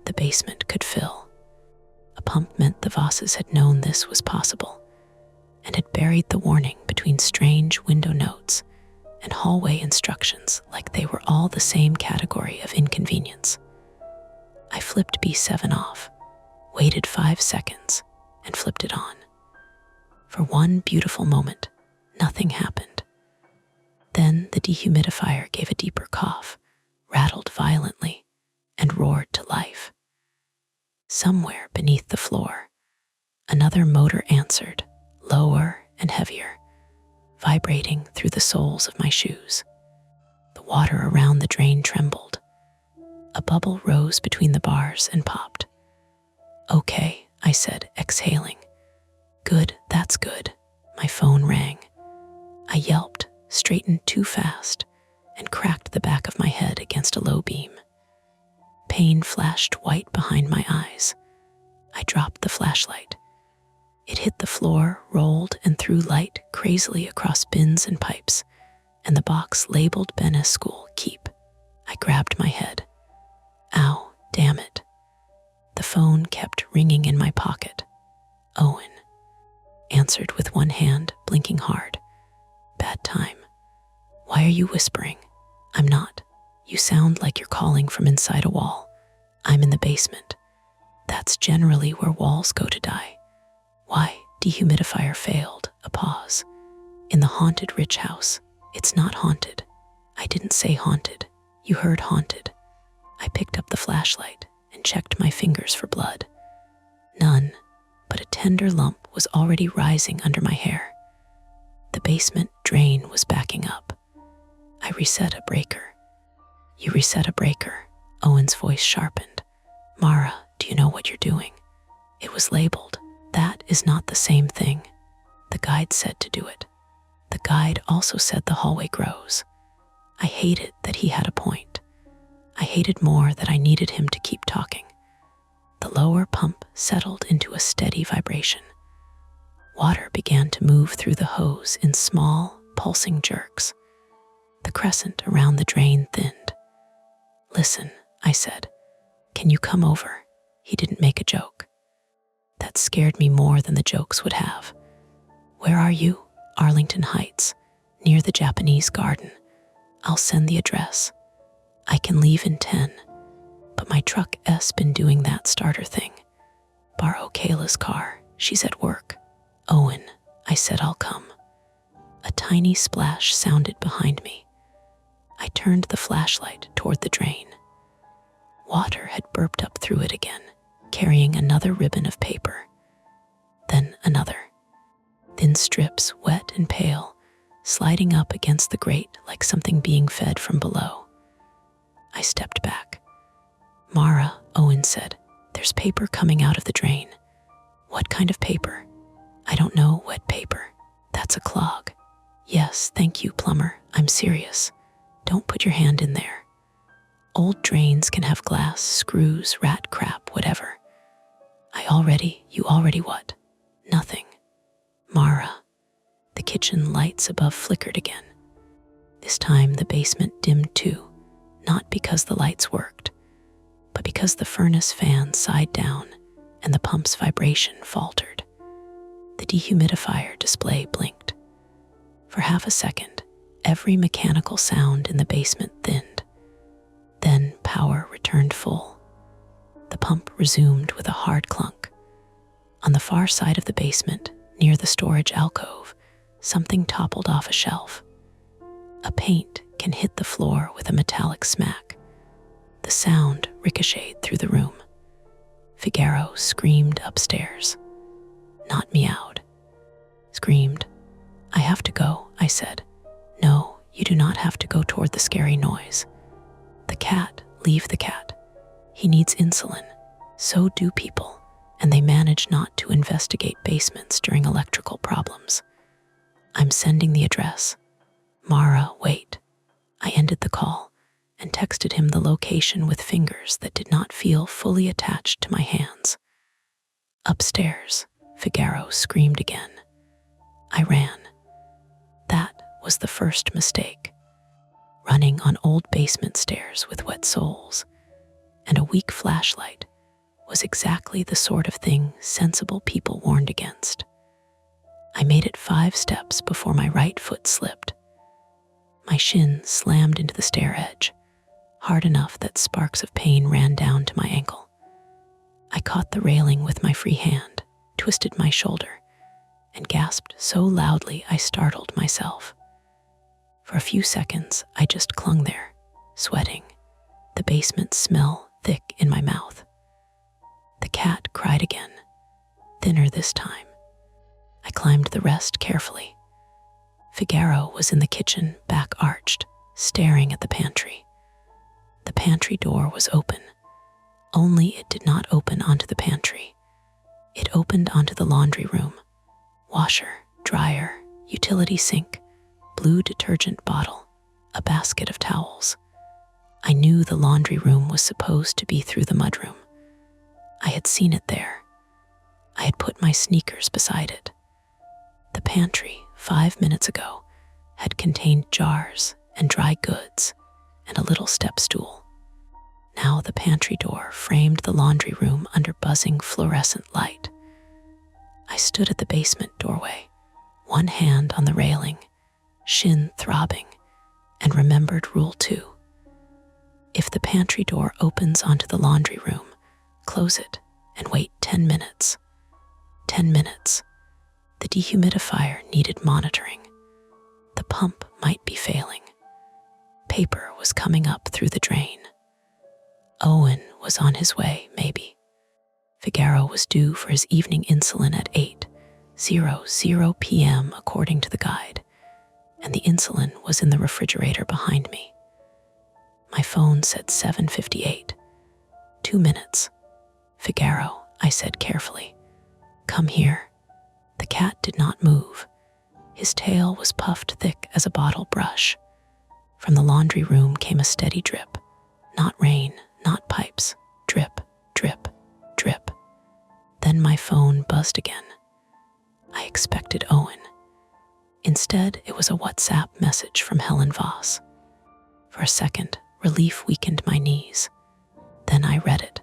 the basement could fill. A pump meant the Vosses had known this was possible and had buried the warning between strange window notes and hallway instructions like they were all the same category of inconvenience. I flipped B7 off, waited 5 seconds, and flipped it on. For one beautiful moment, nothing happened. Then the dehumidifier gave a deeper cough, rattled violently, and roared to life. Somewhere beneath the floor, another motor answered, lower and heavier, vibrating through the soles of my shoes. The water around the drain trembled. A bubble rose between the bars and popped. "Okay," I said, exhaling. "Good, that's good." My phone rang. I yelped, straightened too fast, and cracked the back of my head against a low beam. Pain flashed white behind my eyes. I dropped the flashlight. It hit the floor, rolled, and threw light crazily across bins and pipes, and the box labeled Bennis School Keep. I grabbed my head. Ow, damn it. The phone kept ringing in my pocket. Owen answered with one hand, blinking hard. "Bad time. Why are you whispering?" "I'm not. You sound like you're calling from inside a wall. I'm in the basement. That's generally where walls go to die." "Why?" Dehumidifier failed. A pause. "In the haunted rich house. It's not haunted." "I didn't say haunted. You heard haunted." I picked up the flashlight and checked my fingers for blood. None, but a tender lump was already rising under my hair. The basement drain was backing up. I reset a breaker. "You reset a breaker?" Owen's voice sharpened. "Mara, do you know what you're doing?" "It was labeled." "That is not the same thing. The guide said to do it." "The guide also said the hallway grows." I hated that he had a point. I hated more that I needed him to keep talking. The lower pump settled into a steady vibration. Water began to move through the hose in small, pulsing jerks. The crescent around the drain thinned. "Listen," I said. "Can you come over?" He didn't make a joke. That scared me more than the jokes would have. "Where are you?" "Arlington Heights, near the Japanese garden." "I'll send the address." "I can leave in 10, but my truck S been doing that starter thing." "Borrow Kayla's car. She's at work." "Owen," I said, "I'll come." A tiny splash sounded behind me. I turned the flashlight toward the drain. Water had burped up through it again, carrying another ribbon of paper. Then another. Thin strips, wet and pale, sliding up against the grate like something being fed from below. I stepped back. "Mara," Owen said, "there's paper coming out of the drain." "What kind of paper?" "I don't know, wet paper." "That's a clog." "Yes, thank you, plumber. I'm serious. Don't put your hand in there. Old drains can have glass, screws, rat crap, whatever." You already what?" "Nothing." "Mara." The kitchen lights above flickered again. This time the basement dimmed too, not because the lights worked, but because the furnace fan sighed down and the pump's vibration faltered. The dehumidifier display blinked. For half a second, every mechanical sound in the basement thinned. Then power returned full. The pump resumed with a hard clunk. On the far side of the basement, near the storage alcove, something toppled off a shelf. A paint can hit the floor with a metallic smack. The sound ricocheted through the room. Figaro screamed upstairs. Not meowed. Screamed. "I have to go," I said. "No, you do not have to go toward the scary noise." "The cat, leave the cat. He needs insulin. So do people, and they manage not to investigate basements during electrical problems." "I'm sending the address." "Mara, wait." I ended the call and texted him the location with fingers that did not feel fully attached to my hands. "Upstairs," Figaro screamed again. I ran. That was the first mistake. Running on old basement stairs with wet soles and a weak flashlight was exactly the sort of thing sensible people warned against. I made it 5 steps before my right foot slipped. My shin slammed into the stair edge, hard enough that sparks of pain ran down to my ankle. I caught the railing with my free hand, twisted my shoulder, and gasped so loudly I startled myself. For a few seconds, I just clung there, sweating, the basement smell thick in my mouth. The cat cried again, thinner this time. I climbed the rest carefully. Figaro was in the kitchen, back arched, staring at the pantry. The pantry door was open, only it did not open onto the pantry. It opened onto the laundry room. Washer, dryer, utility sink, blue detergent bottle, a basket of towels. I knew the laundry room was supposed to be through the mudroom. I had seen it there. I had put my sneakers beside it. The pantry, 5 minutes ago, had contained jars and dry goods and a little step stool. Now the pantry door framed the laundry room under buzzing fluorescent light. I stood at the basement doorway, one hand on the railing, shin throbbing, and remembered Rule 2. If the pantry door opens onto the laundry room, close it and wait 10 minutes. 10 minutes. The dehumidifier needed monitoring. The pump might be failing. Paper was coming up through the drain. Owen was on his way, maybe. Figaro was due for his evening insulin at 8:00 p.m. according to the guide, and the insulin was in the refrigerator behind me. My phone said 7:58. 2 minutes. Figaro, I said carefully. Come here. The cat did not move. His tail was puffed thick as a bottle brush. From the laundry room came a steady drip. Not rain, not pipes. Drip, drip, drip. Then my phone buzzed again. I expected Owen. Instead, it was a WhatsApp message from Helen Voss. For a second, relief weakened my knees. Then I read it.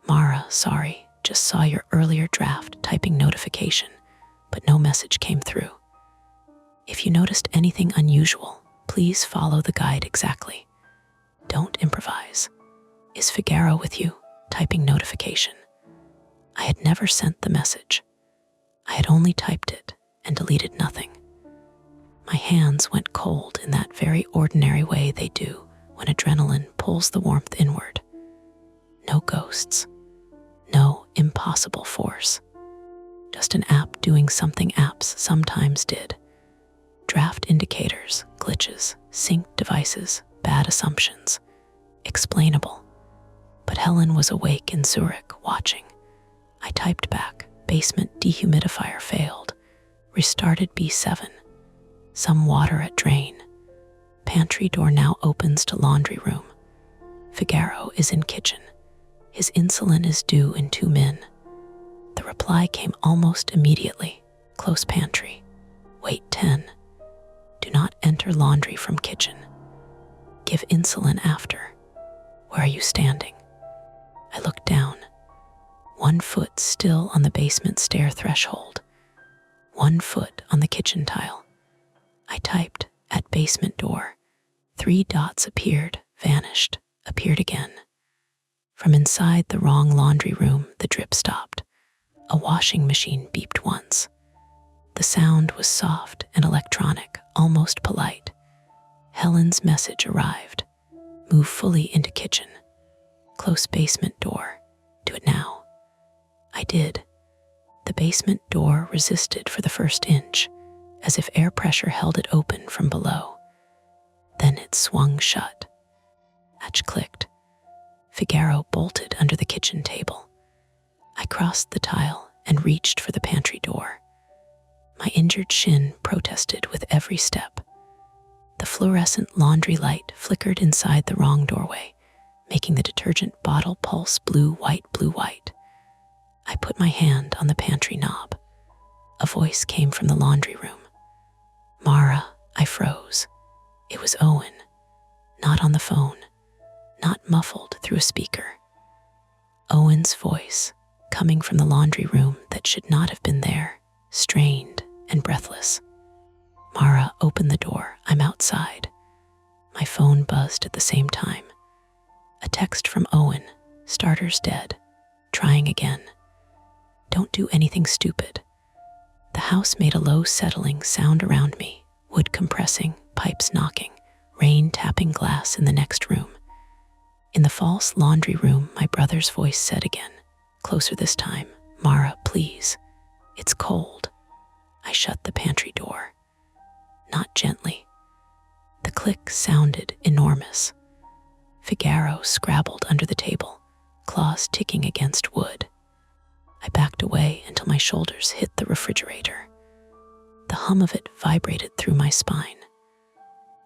Mara, sorry, just saw your earlier draft typing notification, but no message came through. If you noticed anything unusual, please follow the guide exactly. Don't improvise. Is Figaro with you? Typing notification. I had never sent the message. I had only typed it and deleted nothing. My hands went cold in that very ordinary way they do when adrenaline pulls the warmth inward. No ghosts. No impossible force. Just an app doing something apps sometimes did. Draft indicators, glitches, synced devices, bad assumptions. Explainable. But Helen was awake in Zurich, watching. I typed back, basement dehumidifier failed. Restarted B7. Some water at drain. Pantry door now opens to laundry room. Figaro is in kitchen. His insulin is due in 2 min. The reply came almost immediately. Close pantry. Wait 10. Do not enter laundry from kitchen. Give insulin after. Where are you standing? I looked down. 1 foot still on the basement stair threshold. 1 foot on the kitchen tile. I typed, at basement door. 3 dots appeared, vanished, appeared again. From inside the wrong laundry room, the drip stopped. A washing machine beeped once. The sound was soft and electronic, almost polite. Helen's message arrived. Move fully into kitchen. Close basement door. Do it now. I did. The basement door resisted for the first inch, as if air pressure held it open from below. Then it swung shut. Latch clicked. Figaro bolted under the kitchen table. I crossed the tile and reached for the pantry door. My injured shin protested with every step. The fluorescent laundry light flickered inside the wrong doorway, making the detergent bottle pulse blue-white, blue-white. I put my hand on the pantry knob. A voice came from the laundry room. Mara, I froze. It was Owen, not on the phone, not muffled through a speaker. Owen's voice, coming from the laundry room that should not have been there, strained and breathless. Mara, open the door. I'm outside. My phone buzzed at the same time. A text from Owen. Starter's dead. Trying again. Don't do anything stupid. The house made a low settling sound around me, wood compressing, pipes knocking, rain tapping glass in the next room. In the false laundry room, my brother's voice said again, closer this time, Mara, please. It's cold. I shut the pantry door. Not gently. The click sounded enormous. Figaro scrabbled under the table, claws ticking against wood. I backed away until my shoulders hit the refrigerator. The hum of it vibrated through my spine.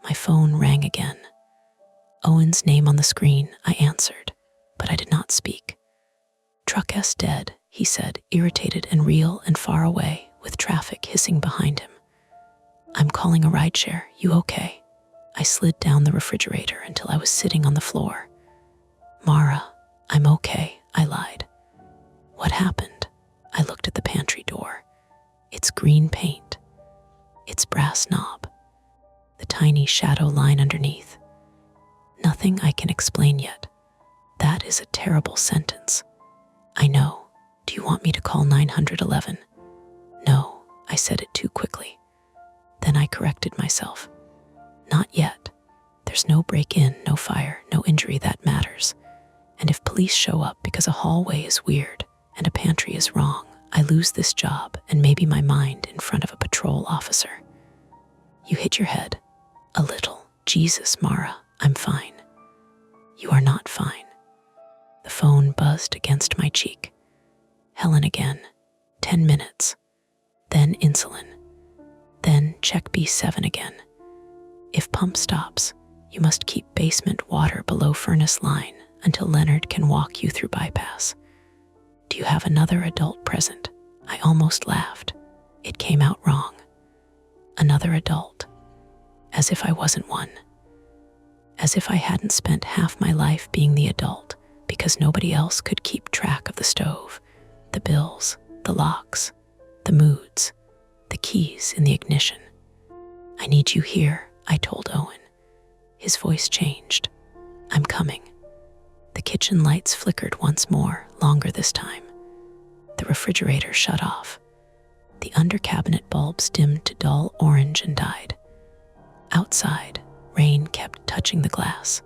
My phone rang again. Owen's name on the screen, I answered, but I did not speak. Truck S dead, he said, irritated and real and far away, with traffic hissing behind him. I'm calling a rideshare. You okay? I slid down the refrigerator until I was sitting on the floor. Mara, I'm okay, I lied. What happened? I looked at the pantry door. It's green paint. Its brass knob. The tiny shadow line underneath. Nothing I can explain yet. That is a terrible sentence. I know. Do you want me to call 911? No, I said it too quickly. Then I corrected myself. Not yet. There's no break-in, no fire, no injury that matters. And if police show up because a hallway is weird and a pantry is wrong, I lose this job and maybe my mind in front of a patrol officer. You hit your head. A little. Jesus, Mara, I'm fine. You are not fine. The phone buzzed against my cheek. Helen again. 10 minutes. Then insulin. Then check B7 again. If pump stops, you must keep basement water below furnace line until Leonard can walk you through bypass. Do you have another adult present? I almost laughed. It came out wrong. Another adult. As if I wasn't one. As if I hadn't spent half my life being the adult because nobody else could keep track of the stove, the bills, the locks, the moods, the keys in the ignition. I need you here, I told Owen. His voice changed. I'm coming. The kitchen lights flickered once more, longer this time. The refrigerator shut off. The under-cabinet bulbs dimmed to dull orange and died. Outside, rain kept touching the glass.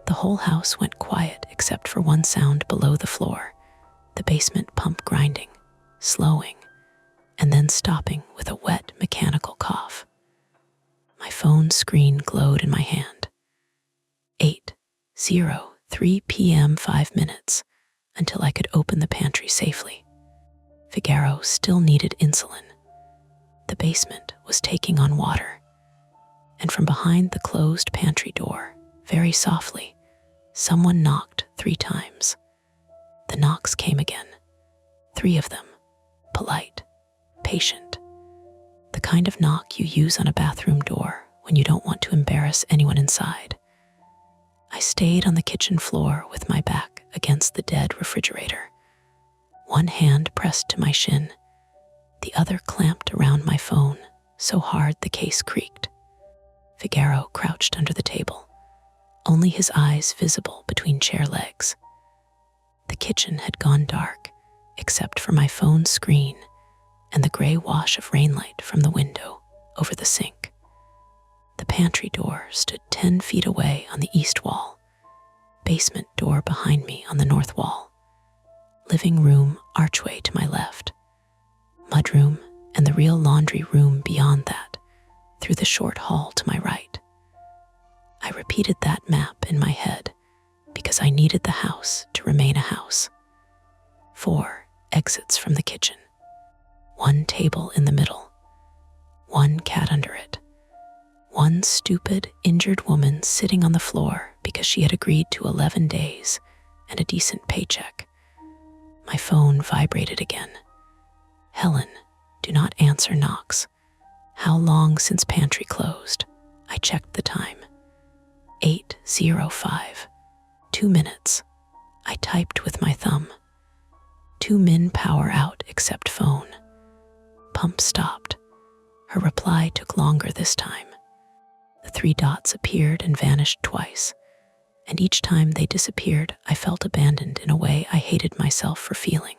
The whole house went quiet except for one sound below the floor, the basement pump grinding, slowing, and then stopping with a wet mechanical cough. My phone screen glowed in my hand. 8:03 p.m. 5 minutes until I could open the pantry safely. Figaro still needed insulin. The basement was taking on water. And from behind the closed pantry door, very softly, someone knocked 3 times. The knocks came again. 3 of them. Polite, patient. The kind of knock you use on a bathroom door when you don't want to embarrass anyone inside. I stayed on the kitchen floor with my back against the dead refrigerator. One hand pressed to my shin, the other clamped around my phone so hard the case creaked. Figaro crouched under the table, only his eyes visible between chair legs. The kitchen had gone dark, except for my phone screen and the gray wash of rainlight from the window over the sink. The pantry door stood 10 feet away on the east wall, basement door behind me on the north wall, living room archway to my left, mudroom and the real laundry room beyond that, through the short hall to my right. I repeated that map in my head because I needed the house to remain a house. 4 exits from the kitchen. 1 table in the middle. 1 cat under it. 1 stupid, injured woman sitting on the floor because she had agreed to 11 days and a decent paycheck. My phone vibrated again. Helen, do not answer knocks. How long since pantry closed? I checked the time. 8:05. 2 minutes. I typed with my thumb. 2 min power out except phone. Pump stopped. Her reply took longer this time. The 3 dots appeared and vanished twice, and each time they disappeared, I felt abandoned in a way I hated myself for feeling.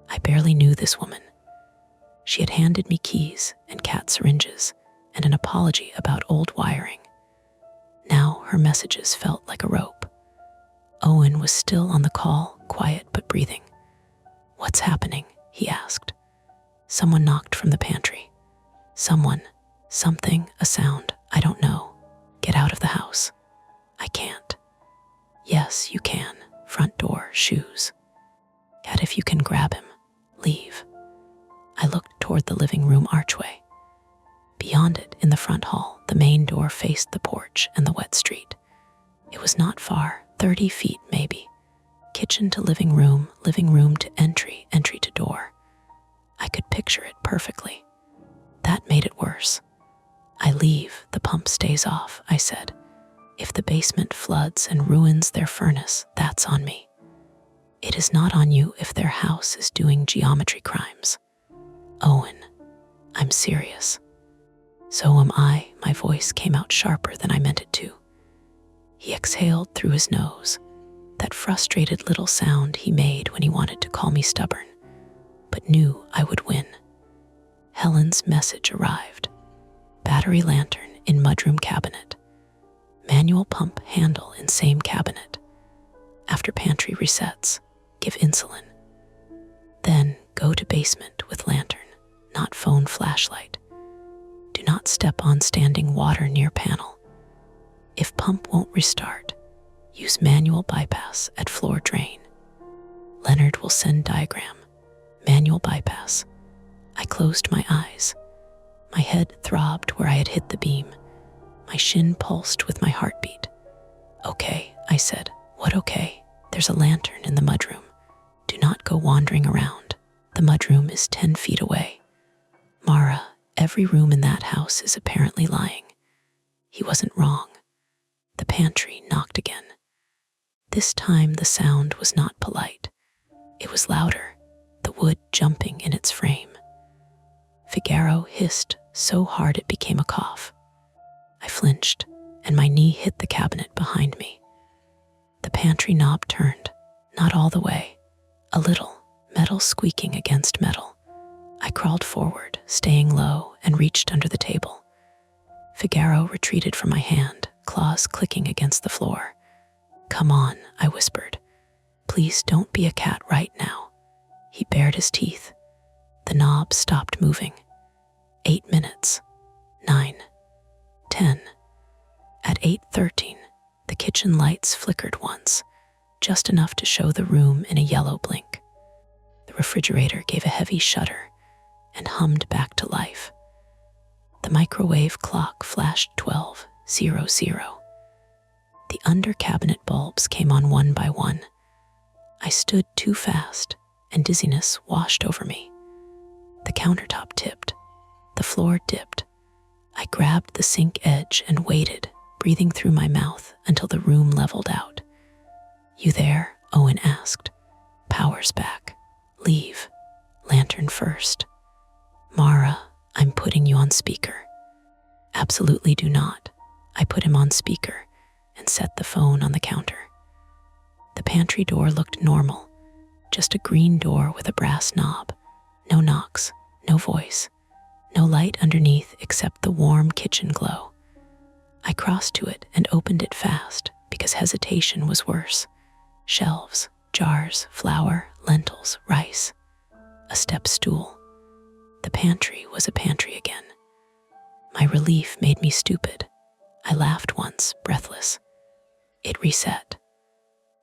I barely knew this woman. She had handed me keys and cat syringes and an apology about old wiring. Now her messages felt like a rope. Owen was still on the call, quiet but breathing. "What's happening?" he asked. Someone knocked from the pantry. Someone, something, a sound, I don't know. "Get out of the house." "I can't." "Yes, you can. Front door, shoes." "Cat, if you can grab him, leave." I looked toward the living room archway. Beyond it, in the front hall, the main door faced the porch and the wet street. It was not far, 30 feet maybe. Kitchen to living room to entry, entry to door. I could picture it perfectly. That made it worse. "I leave, the pump stays off," I said. "If the basement floods and ruins their furnace, that's on me. It is not on you if their house is doing geometry crimes." "Owen, I'm serious." "So am I." My voice came out sharper than I meant it to. He exhaled through his nose, that frustrated little sound he made when he wanted to call me stubborn, but knew I would win. Helen's message arrived. Battery lantern in mudroom cabinet. Manual pump handle in same cabinet. After pantry resets, give insulin. Then go to basement with lantern, not phone flashlight. Do not step on standing water near panel. If pump won't restart, use manual bypass at floor drain. Leonard will send diagram. Manual bypass. I closed my eyes. My head throbbed where I had hit the beam. My shin pulsed with my heartbeat. "Okay," I said. "What okay?" "There's a lantern in the mudroom. Do not go wandering around. The mudroom is 10 feet away." "Mara, every room in that house is apparently lying." He wasn't wrong. The pantry knocked again. This time the sound was not polite. It was louder, the wood jumping in its frame. Figaro hissed so hard it became a cough. I flinched, and my knee hit the cabinet behind me. The pantry knob turned, not all the way, a little, metal squeaking against metal. I crawled forward, staying low, and reached under the table. Figaro retreated from my hand, claws clicking against the floor. "Come on," I whispered. "Please don't be a cat right now." He bared his teeth. The knob stopped moving. 8 minutes. 9. 10. At 8:13, the kitchen lights flickered once, just enough to show the room in a yellow blink. The refrigerator gave a heavy shudder and hummed back to life. The microwave clock flashed 12:00. The under-cabinet bulbs came on one by one. I stood too fast, and dizziness washed over me. The countertop tipped. The floor dipped. I grabbed the sink edge and waited, breathing through my mouth until the room leveled out. "You there?" Owen asked. "Power's back. Leave. Lantern first." "Mara, I'm putting you on speaker." "Absolutely do not." I put him on speaker and set the phone on the counter. The pantry door looked normal, just a green door with a brass knob. No knocks, no voice, no light underneath except the warm kitchen glow. I crossed to it and opened it fast because hesitation was worse. Shelves, jars, flour, lentils, rice. A step stool. The pantry was a pantry again. My relief made me stupid. I laughed once, breathless. It reset.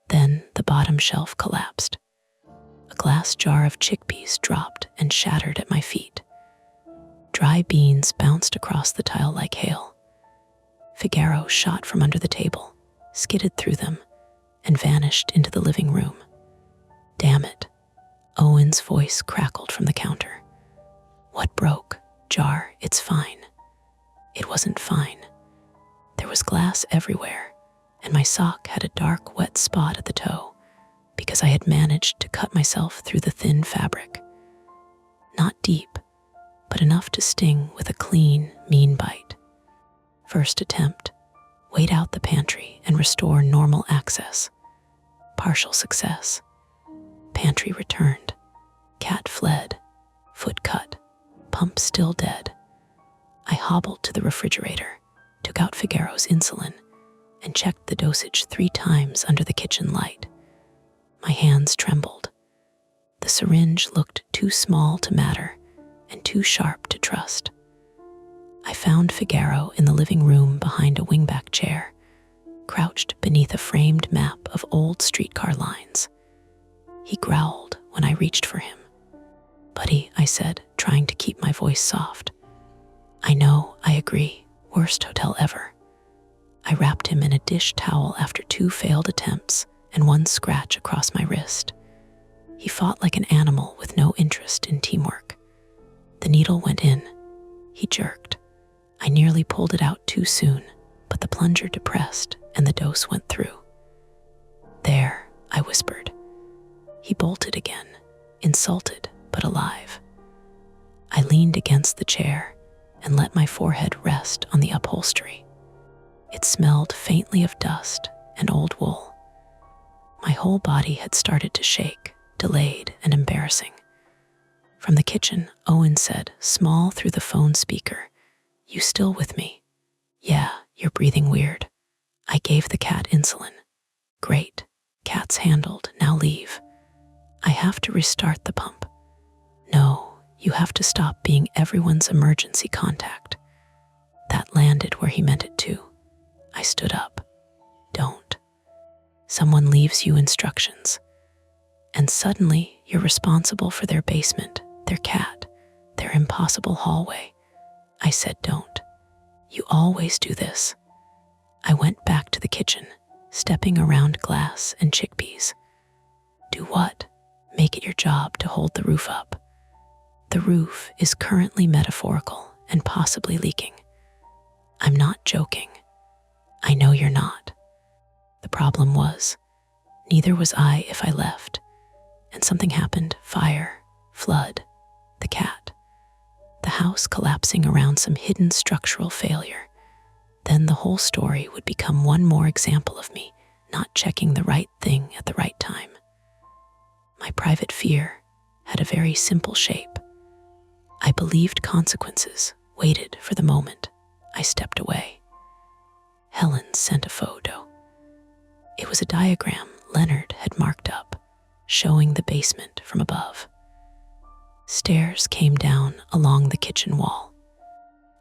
Then the bottom shelf collapsed. A glass jar of chickpeas dropped and shattered at my feet. Dry beans bounced across the tile like hail. Figaro shot from under the table, skidded through them, and vanished into the living room. "Damn it." Owen's voice crackled from the counter. "What broke?" "Jar, it's fine." It wasn't fine. There was glass everywhere, and my sock had a dark, wet spot at the toe. because I had managed to cut myself through the thin fabric. Not deep, but enough to sting with a clean, mean bite. First attempt, wait out the pantry and restore normal access. Partial success. Pantry returned. Cat fled. Foot cut. Pump still dead. I hobbled to the refrigerator, took out Figaro's insulin, and checked the dosage 3 times under the kitchen light. My hands trembled. The syringe looked too small to matter and too sharp to trust. I found Figaro in the living room behind a wingback chair, crouched beneath a framed map of old streetcar lines. He growled when I reached for him. "Buddy," I said, trying to keep my voice soft. "I know, I agree. Worst hotel ever." I wrapped him in a dish towel after 2 failed attempts and 1 scratch across my wrist. He fought like an animal with no interest in teamwork. The needle went in. He jerked. I nearly pulled it out too soon, but the plunger depressed and the dose went through. "There," I whispered. He bolted again, insulted but alive. I leaned against the chair and let my forehead rest on the upholstery. It smelled faintly of dust and old wool. My whole body had started to shake, delayed and embarrassing. From the kitchen, Owen said, small through the phone speaker, "You still with me?" "Yeah, you're breathing weird." I gave the cat insulin. "Great. Cat's handled. Now leave." "I have to restart the pump." "No, you have to stop being everyone's emergency contact." That landed where he meant it to. I stood up. "Don't. Someone leaves you instructions, and suddenly you're responsible for their basement, their cat, their impossible hallway." I said, "Don't. You always do this." I went back to the kitchen, stepping around glass and chickpeas. "Do what?" "Make it your job to hold the roof up." The roof is currently metaphorical and possibly leaking. I'm not joking. I know you're not. The problem was, neither was I if I left. And something happened: fire, flood, the cat. The house collapsing around some hidden structural failure. Then the whole story would become one more example of me not checking the right thing at the right time. My private fear had a very simple shape. I believed consequences, waited for the moment. I stepped away. Helen sent a photo. It was a diagram Leonard had marked up, showing the basement from above. Stairs came down along the kitchen wall.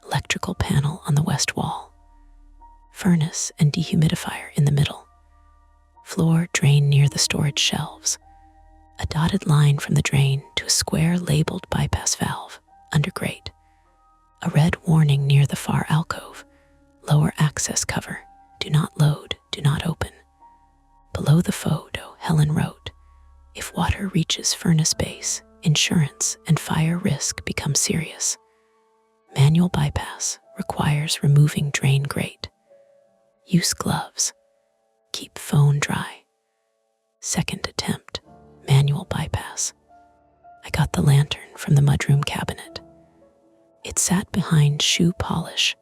Electrical panel on the west wall. Furnace and dehumidifier in the middle. Floor drain near the storage shelves. A dotted line from the drain to a square labeled bypass valve, under grate. A red warning near the far alcove, lower access cover, do not load, do not open. Below the photo, Helen wrote, "If water reaches furnace base, insurance and fire risk become serious. Manual bypass requires removing drain grate. Use gloves. Keep phone dry. Second attempt, manual bypass." I got the lantern from the mudroom cabinet. It sat behind shoe polish,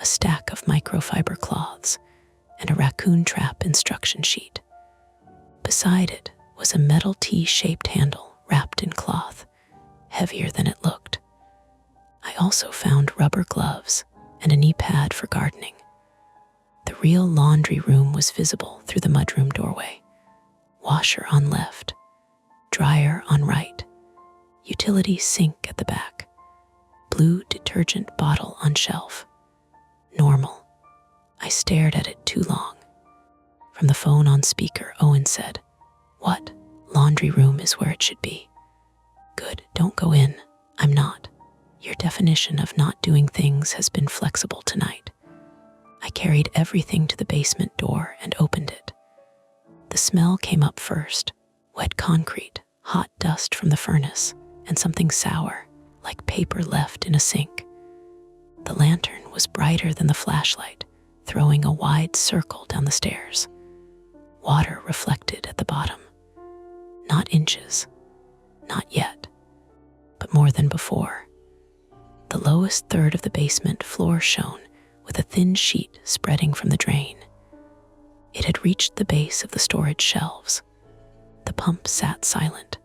a stack of microfiber cloths, and a raccoon trap instruction sheet. Beside it was a metal T-shaped handle wrapped in cloth, heavier than it looked. I also found rubber gloves and a knee pad for gardening. The real laundry room was visible through the mudroom doorway. Washer on left, dryer on right, utility sink at the back, blue detergent bottle on shelf. Normal. I stared at it too long. From the phone on speaker, Owen said, "What? Laundry room is where it should be." "Good, don't go in." "I'm not. Your definition of not doing things has been flexible tonight." I carried everything to the basement door and opened it. The smell came up first: wet concrete, hot dust from the furnace, and something sour, like paper left in a sink. The lantern was brighter than the flashlight, throwing a wide circle down the stairs. Water reflected at the bottom. Not inches, not yet, but more than before. The lowest third of the basement floor shone with a thin sheet spreading from the drain. It had reached the base of the storage shelves. The pump sat silent.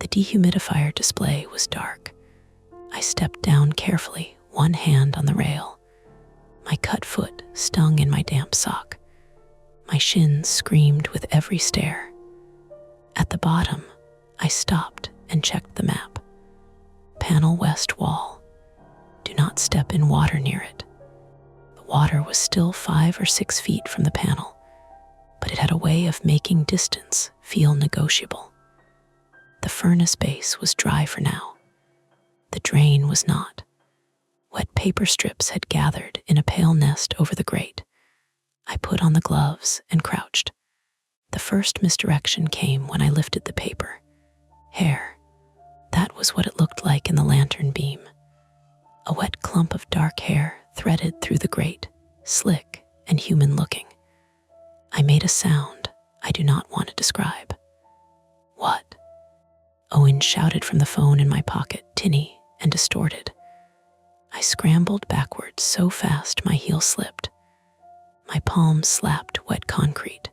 The dehumidifier display was dark. I stepped down carefully, one hand on the rail. My cut foot stung in my damp sock. My shins screamed with every stair. At the bottom, I stopped and checked the map. Panel west wall. Do not step in water near it. The water was still 5 or 6 feet from the panel, but it had a way of making distance feel negotiable. The furnace base was dry for now. The drain was not. Wet paper strips had gathered in a pale nest over the grate. I put on the gloves and crouched. The first misdirection came when I lifted the paper. Hair. That was what it looked like in the lantern beam. A wet clump of dark hair threaded through the grate, slick and human-looking. I made a sound I do not want to describe. What? Owen shouted from the phone in my pocket, tinny and distorted. I scrambled backwards so fast my heel slipped. My palms slapped wet concrete.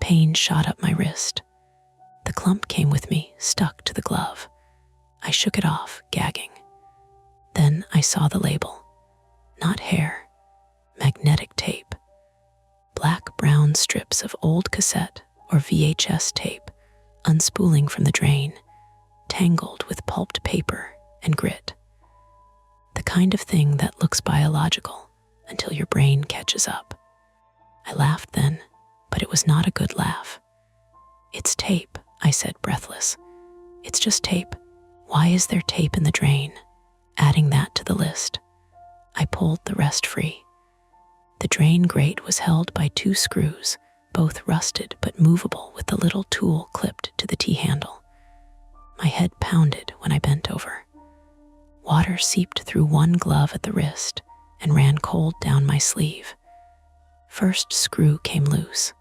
Pain shot up my wrist. The clump came with me, stuck to the glove. I shook it off, gagging. Then I saw the label. Not hair, magnetic tape. Black-brown strips of old cassette or VHS tape, unspooling from the drain, tangled with pulped paper and grit. The kind of thing that looks biological until your brain catches up. I laughed then, but it was not a good laugh. It's tape, I said, breathless. It's just tape. Why is there tape in the drain? Adding that to the list. I pulled the rest free. The drain grate was held by 2 screws, both rusted but movable with the little tool clipped to the T-handle. My head pounded when I bent over. Water seeped through one glove at the wrist and ran cold down my sleeve. First screw came loose.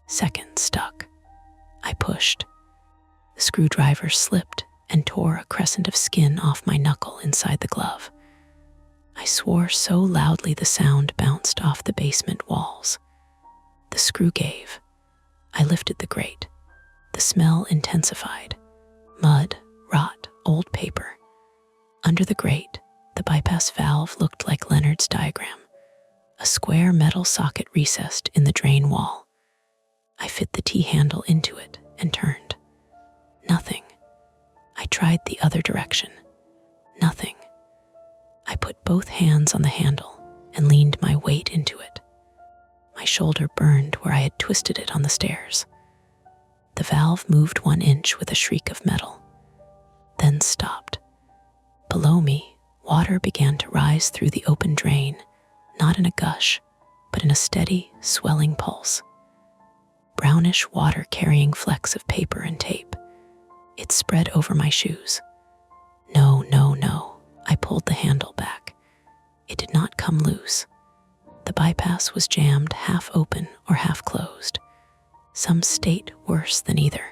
Second stuck. I pushed. The screwdriver slipped and tore a crescent of skin off my knuckle inside the glove. I swore so loudly the sound bounced off the basement walls. The screw gave. I lifted the grate. The smell intensified. Mud, rot, old paper. Under the grate, the bypass valve looked like Leonard's diagram, a square metal socket recessed in the drain wall. I fit the T-handle into it and turned. Nothing. I tried the other direction. Nothing. I put both hands on the handle and leaned my weight into it. My shoulder burned where I had twisted it on the stairs. The valve moved 1 inch with a shriek of metal, then stopped. Below me, water began to rise through the open drain, not in a gush, but in a steady, swelling pulse. Brownish water carrying flecks of paper and tape. It spread over my shoes. No, no, no. I pulled the handle back. It did not come loose. The bypass was jammed half open or half closed. Some state worse than either.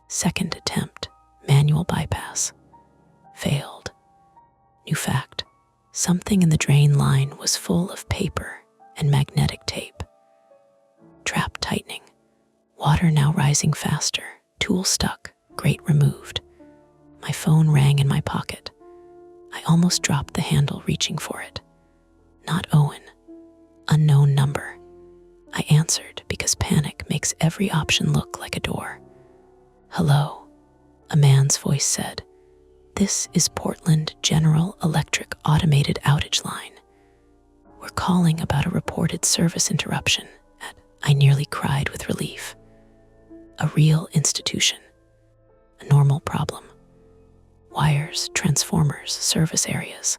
Second attempt, manual bypass. Failed. New fact, something in the drain line was full of paper and magnetic tape. Trap tightening. Water now rising faster. Tool stuck, grate removed. My phone rang in my pocket. I almost dropped the handle reaching for it. Not Owen. Unknown number. I answered because panic makes every option look like a door. Hello, a man's voice said. This is Portland General Electric Automated Outage Line. We're calling about a reported service interruption at, I nearly cried with relief. A real institution. A normal problem. Wires, transformers, service areas.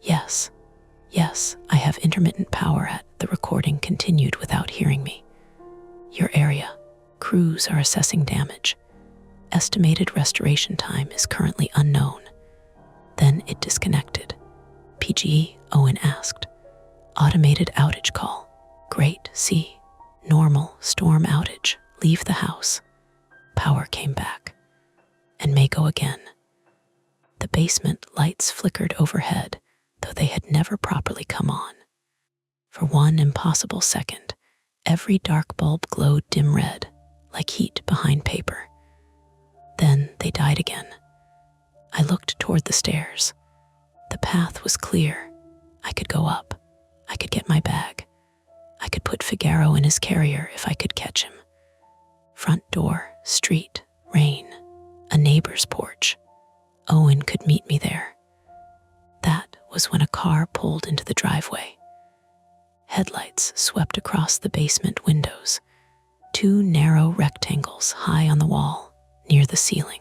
Yes, I have intermittent power at, the recording continued without hearing me. Your area. Crews are assessing damage. Estimated restoration time is currently unknown. Then it disconnected. PGE, Owen asked. Automated outage call. Great, see. Normal, storm outage. Leave the house. Power came back, and may go again. The basement lights flickered overhead, though they had never properly come on. For one impossible second, every dark bulb glowed dim red, like heat behind paper. Then they died again. I looked toward the stairs. The path was clear. I could go up. I could get my bag. I could put Figaro in his carrier if I could catch him. Front door, street, rain, a neighbor's porch. Owen could meet me there. That was when a car pulled into the driveway. Headlights swept across the basement windows, two narrow rectangles high on the wall, near the ceiling.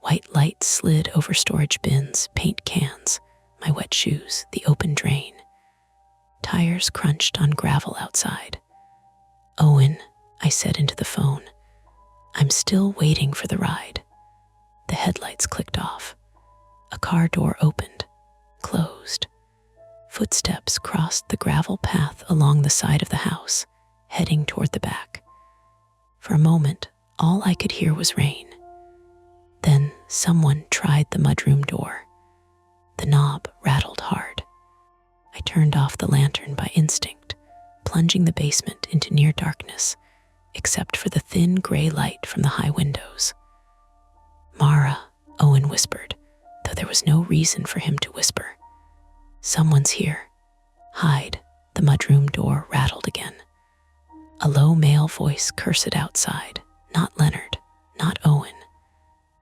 White light slid over storage bins, paint cans, my wet shoes, the open drain. Tires crunched on gravel outside. "Owen," I said into the phone, "I'm still waiting for the ride." The headlights clicked off. A car door opened, closed. Footsteps crossed the gravel path along the side of the house, heading toward the back. For a moment, all I could hear was rain. Then someone tried the mudroom door. The knob rattled hard. I turned off the lantern by instinct, plunging the basement into near darkness, except for the thin gray light from the high windows. "Mara," Owen whispered, though there was no reason for him to whisper. "Someone's here. Hide." The mudroom door rattled again. A low male voice cursed outside. Not Leonard, not Owen.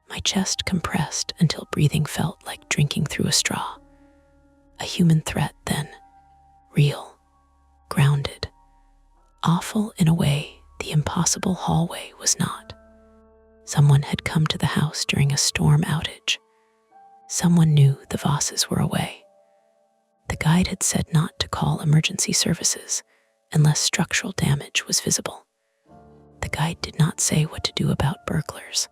My chest compressed until breathing felt like drinking through a straw. A human threat then. Real. Grounded. Awful in a way the impossible hallway was not. Someone had come to the house during a storm outage. Someone knew the Vosses were away. The guide had said not to call emergency services unless structural damage was visible. The guide did not say what to do about burglars.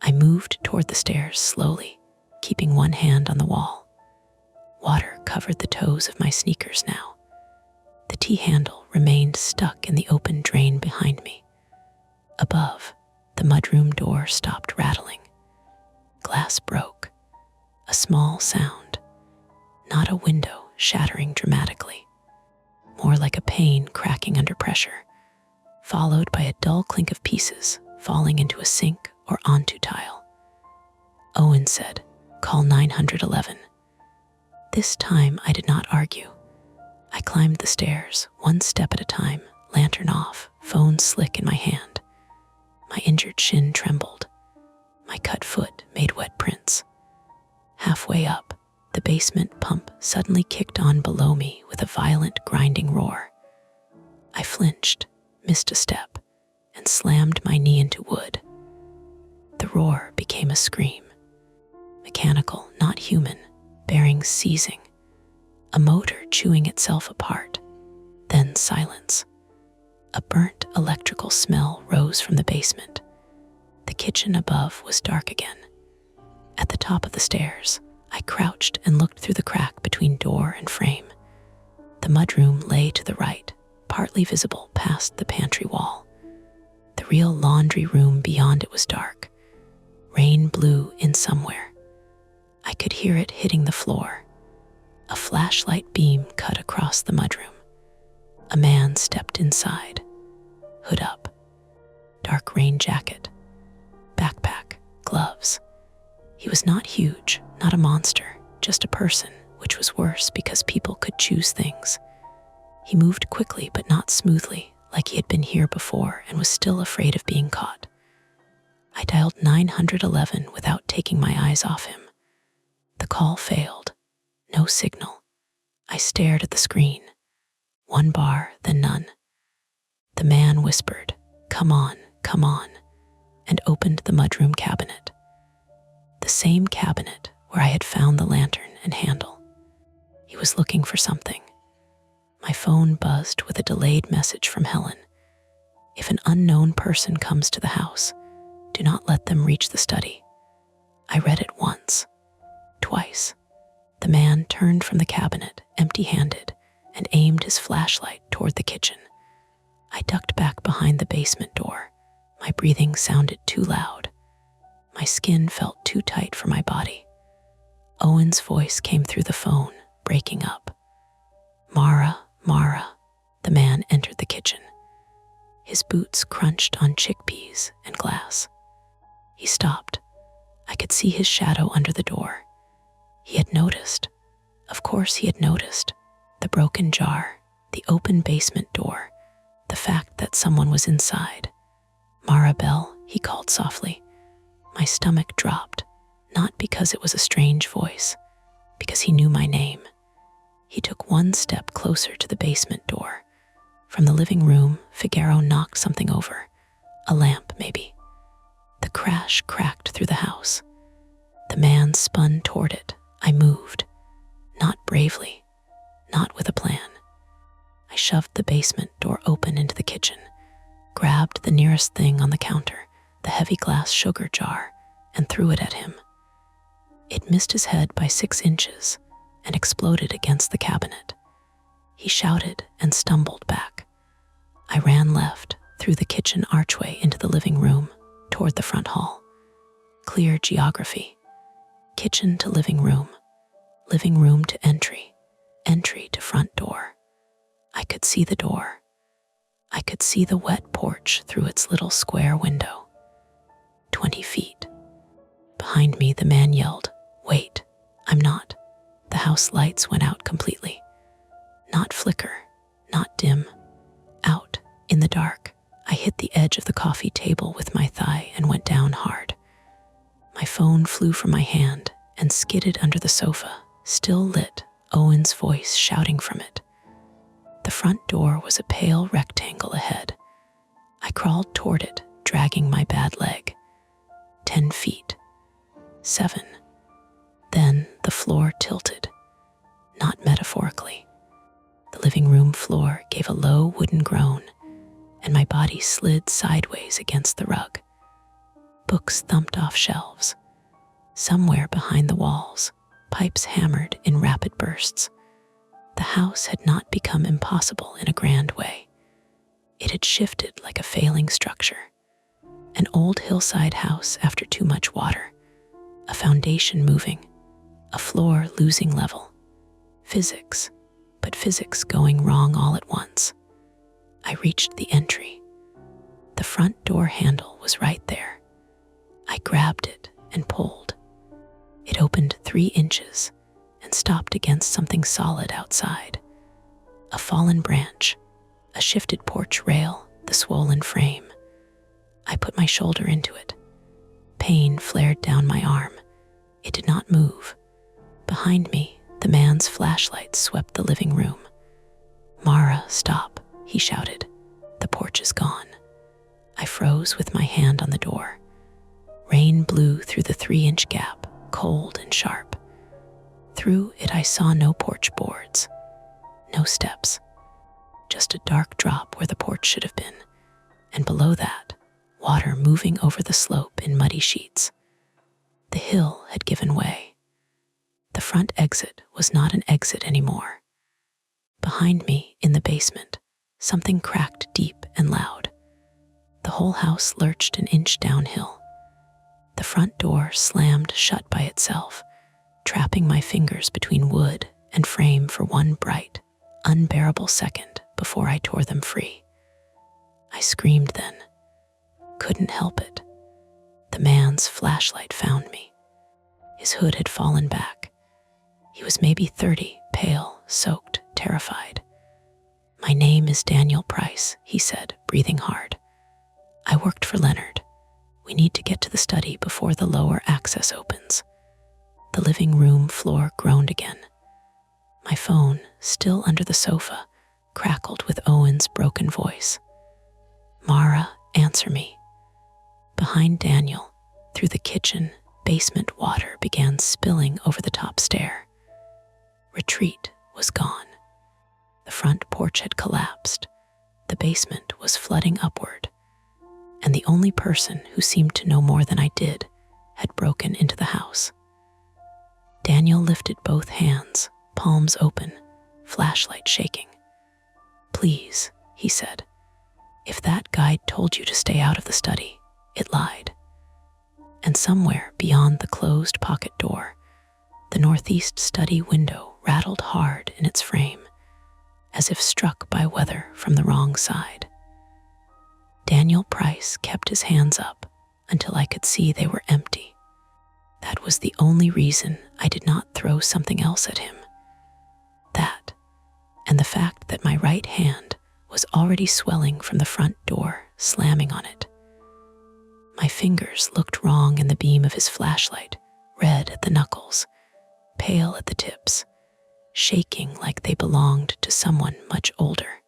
I moved toward the stairs slowly, keeping one hand on the wall. Water covered the toes of my sneakers now. The T-handle remained stuck in the open drain behind me. Above, the mudroom door stopped rattling. Glass broke. A small sound. Not a window shattering dramatically. More like a pane cracking under pressure, followed by a dull clink of pieces falling into a sink or onto tile. Owen said, "Call 911. This time I did not argue. I climbed the stairs, one step at a time, lantern off, phone slick in my hand. My injured shin trembled. My cut foot made wet prints. Halfway up, the basement pump suddenly kicked on below me with a violent grinding roar. I flinched, missed a step, and slammed my knee into wood. The roar became a scream. Mechanical, not human, bearings seizing. A motor chewing itself apart. Then silence. A burnt electrical smell rose from the basement. The kitchen above was dark again. At the top of the stairs, I crouched and looked through the crack between door and frame. The mudroom lay to the right, partly visible past the pantry wall. The real laundry room beyond it was dark. Rain blew in somewhere. I could hear it hitting the floor. A flashlight beam cut across the mudroom. A man stepped inside, hood up, dark rain jacket, backpack, gloves. He was not huge, not a monster, just a person, which was worse because people could choose things. He moved quickly but not smoothly, like he had been here before and was still afraid of being caught. I dialed 911 without taking my eyes off him. The call failed. No signal. I stared at the screen. One bar, then none. The man whispered, come on," and opened the mudroom cabinet. The same cabinet where I had found the lantern and handle. He was looking for something. My phone buzzed with a delayed message from Helen. "If an unknown person comes to the house, do not let them reach the study." I read it once, twice. The man turned from the cabinet, empty-handed, and aimed his flashlight toward the kitchen. I ducked back behind the basement door, My breathing sounded too loud. My skin felt too tight for my body. Owen's voice came through the phone, breaking up. "Mara, Mara." The man entered the kitchen. His boots crunched on chickpeas and glass. He stopped. I could see his shadow under the door. He had noticed. Of course he had noticed. The broken jar, the open basement door, the fact that someone was inside. "Mara Bell," he called softly. My stomach dropped, not because it was a strange voice, because he knew my name. He took one step closer to the basement door. From the living room, Figaro knocked something over. A lamp, maybe. The crash cracked through the house. The man spun toward it. I moved. Not bravely, not with a plan. I shoved the basement door open into the kitchen, grabbed the nearest thing on the counter, the heavy glass sugar jar, and threw it at him. It missed his head by 6 inches and exploded against the cabinet. He shouted and stumbled back. I ran left, through the kitchen archway into the living room, toward the front hall. Clear geography. Kitchen to living room to entry, entry to front door. I could see the door. I could see the wet porch through its little square window. 20 feet. Behind me, the man yelled, "Wait, I'm not." The house lights went out completely. Not flicker, not dim. Out, in the dark, I hit the edge of the coffee table with my thigh and went down hard. My phone flew from my hand and skidded under the sofa, still lit, Owen's voice shouting from it. The front door was a pale rectangle ahead. I crawled toward it, dragging my bad leg. 10 feet. 7. Then the floor tilted. Not metaphorically. The living room floor gave a low wooden groan, and my body slid sideways against the rug. Books thumped off shelves. Somewhere behind the walls, pipes hammered in rapid bursts. The house had not become impossible in a grand way. It had shifted like a failing structure. An old hillside house after too much water. A foundation moving. A floor losing level. Physics, but physics going wrong all at once. I reached the entry. The front door handle was right there. I grabbed it and pulled. It opened 3 inches and stopped against something solid outside. A fallen branch, a shifted porch rail, the swollen frame. I put my shoulder into it. Pain flared down my arm. It did not move. Behind me, the man's flashlight swept the living room. "Mara, stop," he shouted. "The porch is gone." I froze with my hand on the door. Rain blew through the 3-inch gap, cold and sharp. Through it I saw no porch boards, no steps, just a dark drop where the porch should have been, and below that, water moving over the slope in muddy sheets. The hill had given way. The front exit was not an exit anymore. Behind me, in the basement, something cracked deep and loud. The whole house lurched an inch downhill. The front door slammed shut by itself, trapping my fingers between wood and frame for one bright, unbearable second before I tore them free. I screamed then. Couldn't help it. The man's flashlight found me. His hood had fallen back. He was maybe 30, pale, soaked, terrified. "My name is Daniel Price," he said, breathing hard. "I worked for Leonard. We need to get to the study before the lower access opens." The living room floor groaned again. My phone, still under the sofa, crackled with Owen's broken voice. "Mara, answer me." Behind Daniel, through the kitchen, basement water began spilling over the top stair. Retreat was gone. The front porch had collapsed. The basement was flooding upward. And the only person who seemed to know more than I did had broken into the house. Daniel lifted both hands, palms open, flashlight shaking. "Please," he said. If that guide told you to stay out of the study, it lied. And somewhere beyond the closed pocket door, the northeast study window rattled hard in its frame, as if struck by weather from the wrong side. Daniel Price kept his hands up until I could see they were empty. That was the only reason I did not throw something else at him. That, and the fact that my right hand was already swelling from the front door, slamming on it. My fingers looked wrong in the beam of his flashlight, red at the knuckles, pale at the tips, shaking like they belonged to someone much older.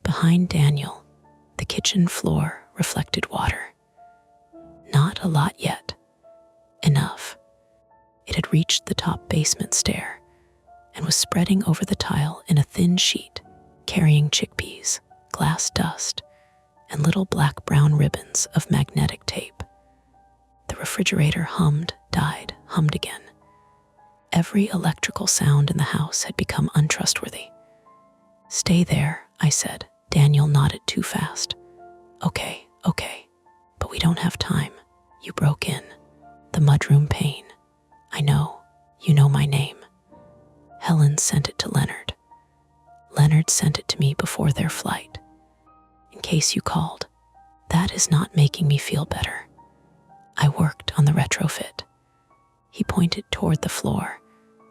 Behind Daniel, the kitchen floor reflected water. Not a lot yet. Enough. It had reached the top basement stair and was spreading over the tile in a thin sheet, carrying chickpeas, glass dust, and little black-brown ribbons of magnetic tape. The refrigerator hummed, died, hummed again. Every electrical sound in the house had become untrustworthy. "Stay there," I said. Daniel nodded too fast. Okay, but we don't have time. You broke in. The mudroom pane. I know. You know my name. Helen sent it to Leonard. Leonard sent it to me before their flight. In case you called, that is not making me feel better. I worked on the retrofit. He pointed toward the floor,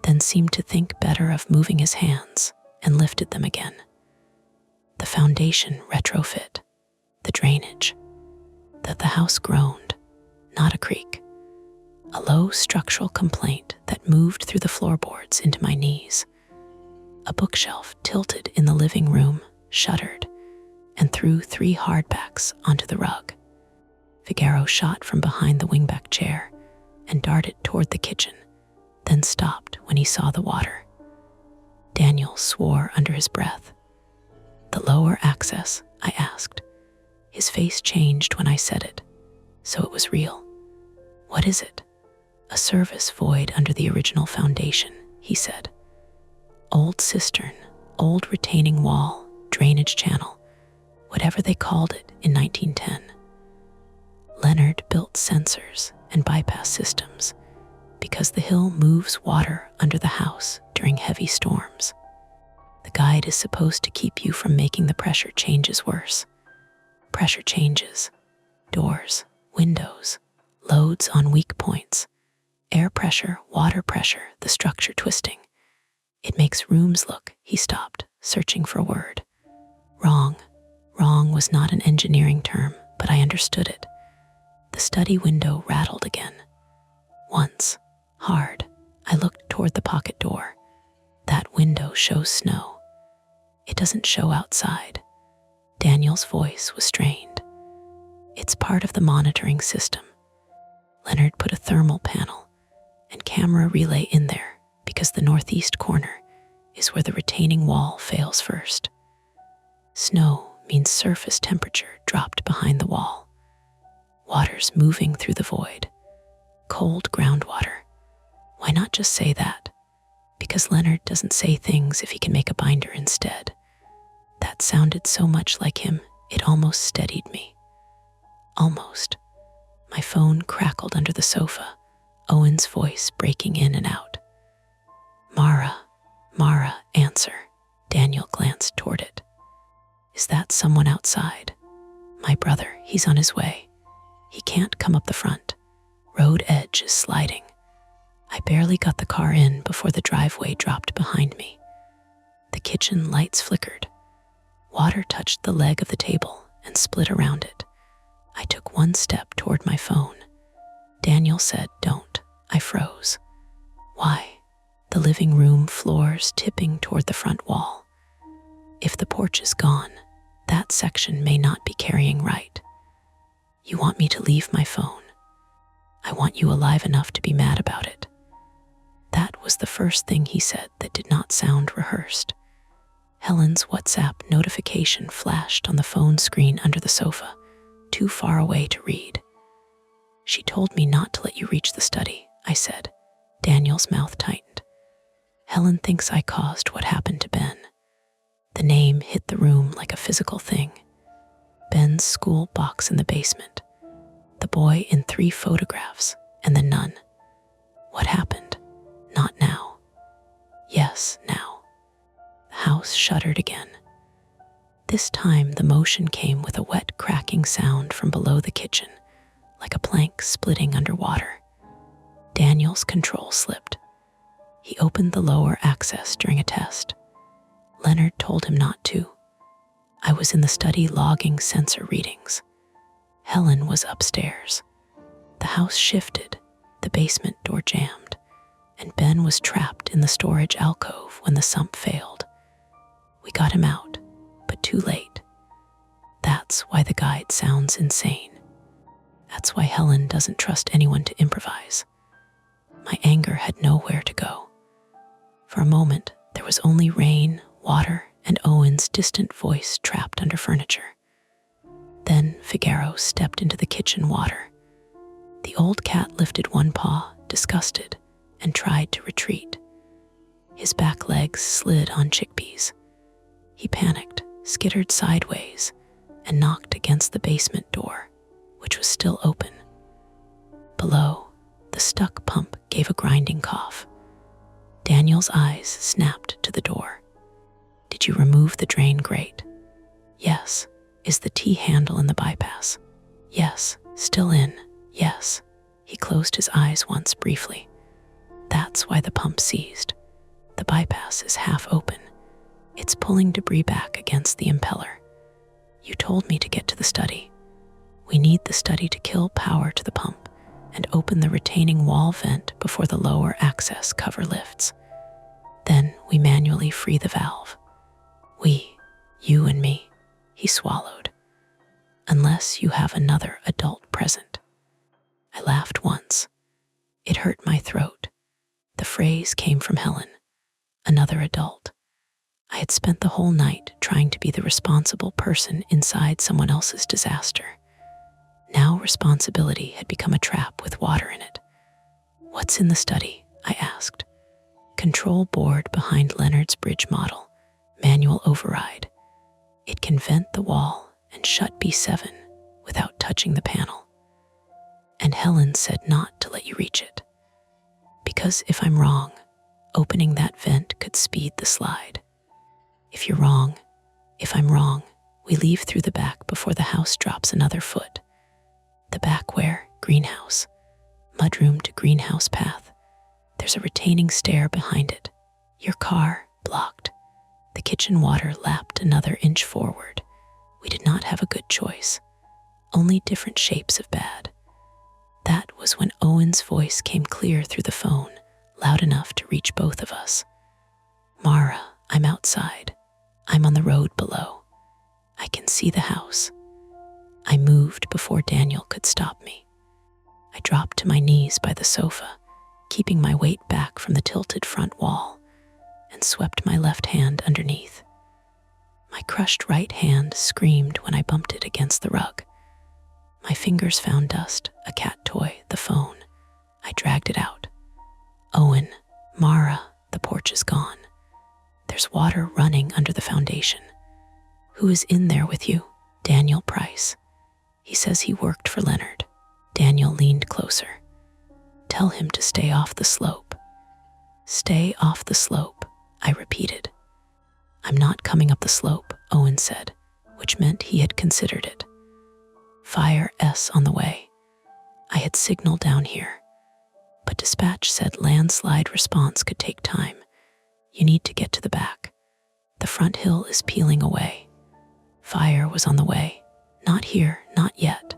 then seemed to think better of moving his hands and lifted them again. The foundation retrofit, the drainage. The house groaned, not a creak. A low structural complaint that moved through the floorboards into my knees. A bookshelf tilted in the living room shuddered and threw 3 hardbacks onto the rug. Figaro shot from behind the wingback chair and darted toward the kitchen, then stopped when he saw the water. Daniel swore under his breath. "The lower access?" I asked. His face changed when I said it, so it was real. "What is it?" "A service void under the original foundation," he said. "Old cistern, old retaining wall, drainage channel, whatever they called it in 1910. Leonard built sensors and bypass systems because the hill moves water under the house during heavy storms. The guide is supposed to keep you from making the pressure changes worse. Pressure changes, doors, windows, loads on weak points, air pressure, water pressure, the structure twisting. It makes rooms look," he stopped, searching for a word. Wrong. Wrong was not an engineering term, but I understood it. The study window rattled again. Once, hard, I looked toward the pocket door. That window shows snow. It doesn't show outside. Daniel's voice was strained. It's part of the monitoring system. Leonard put a thermal panel and camera relay in there because the northeast corner is where the retaining wall fails first. Snow means surface temperature dropped behind the wall. Water's moving through the void. Cold groundwater. Why not just say that? Because Leonard doesn't say things if he can make a binder instead. That sounded so much like him, it almost steadied me. Almost. My phone crackled under the sofa, Owen's voice breaking in and out. Mara, answer." Daniel glanced toward it. "Is that someone outside?" "My brother, he's on his way. He can't come up the front. Road edge is sliding." I barely got the car in before the driveway dropped behind me. The kitchen lights flickered. Water touched the leg of the table and split around it. I took one step toward my phone. Daniel said, "Don't." I froze. Why? The living room floors tipping toward the front wall. If the porch is gone, that section may not be carrying right. "You want me to leave my phone?" "I want you alive enough to be mad about it." That was the first thing he said that did not sound rehearsed. Helen's WhatsApp notification flashed on the phone screen under the sofa, too far away to read. "She told me not to let you reach the study," I said. Daniel's mouth tightened. "Helen thinks I caused what happened to Ben." The name hit the room like a physical thing. Helen's school box in the basement, the boy in 3 photographs, and the nun. What happened? Not now. Yes, now. The house shuddered again. This time the motion came with a wet cracking sound from below the kitchen, like a plank splitting underwater. Daniel's control slipped. He opened the lower access during a test. Leonard told him not to. I was in the study logging sensor readings. Helen was upstairs. The house shifted, the basement door jammed, and Ben was trapped in the storage alcove when the sump failed. We got him out, but too late. That's why the guide sounds insane. That's why Helen doesn't trust anyone to improvise. My anger had nowhere to go. For a moment, there was only rain, water, and Owen's distant voice trapped under furniture. Then Figaro stepped into the kitchen water. The old cat lifted one paw, disgusted, and tried to retreat. His back legs slid on chickpeas. He panicked, skittered sideways, and knocked against the basement door, which was still open. Below, the stuck pump gave a grinding cough. Daniel's eyes snapped to the door. Did you remove the drain grate? Yes. Is the T-handle in the bypass? Yes. Still in? Yes. He closed his eyes once briefly. That's why the pump seized. The bypass is half open. It's pulling debris back against the impeller. You told me to get to the study. We need the study to kill power to the pump and open the retaining wall vent before the lower access cover lifts. Then we manually free the valve. We, you and me, he swallowed. Unless you have another adult present. I laughed once. It hurt my throat. The phrase came from Helen. Another adult. I had spent the whole night trying to be the responsible person inside someone else's disaster. Now responsibility had become a trap with water in it. What's in the study? I asked. Control board behind Leonard's bridge model. Manual override. It can vent the wall and shut B7 without touching the panel. And Helen said not to let you reach it. Because if I'm wrong, opening that vent could speed the slide. If I'm wrong, we leave through the back before the house drops another foot. The back where? Greenhouse. Mudroom to greenhouse path. There's a retaining stair behind it. Your car, blocked. The kitchen water lapped another inch forward. We did not have a good choice. Only different shapes of bad. That was when Owen's voice came clear through the phone, loud enough to reach both of us. Mara, I'm outside. I'm on the road below. I can see the house. I moved before Daniel could stop me. I dropped to my knees by the sofa, keeping my weight back from the tilted front wall, and swept my left hand underneath. My crushed right hand screamed when I bumped it against the rug. My fingers found dust, a cat toy, the phone. I dragged it out. Owen, Mara, the porch is gone. There's water running under the foundation. Who is in there with you? Daniel Price. He says he worked for Leonard. Daniel leaned closer. Tell him to stay off the slope. Stay off the slope, I repeated. I'm not coming up the slope, Owen said, which meant he had considered it. Fire S on the way. I had signaled down here, but dispatch said landslide response could take time. You need to get to the back. The front hill is peeling away. Fire was on the way. Not here, not yet.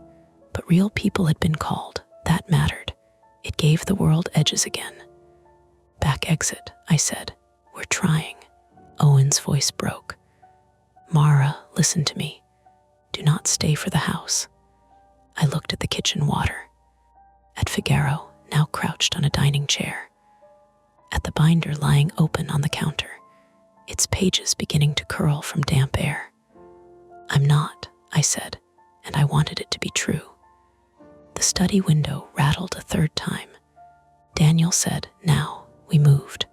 But real people had been called. That mattered. It gave the world edges again. Back exit, I said. We're trying. Owen's voice broke. Mara, listen to me. Do not stay for the house. I looked at the kitchen water. At Figaro, now crouched on a dining chair. At the binder lying open on the counter, its pages beginning to curl from damp air. I'm not, I said, and I wanted it to be true. The study window rattled a third time. Daniel said, now, we moved.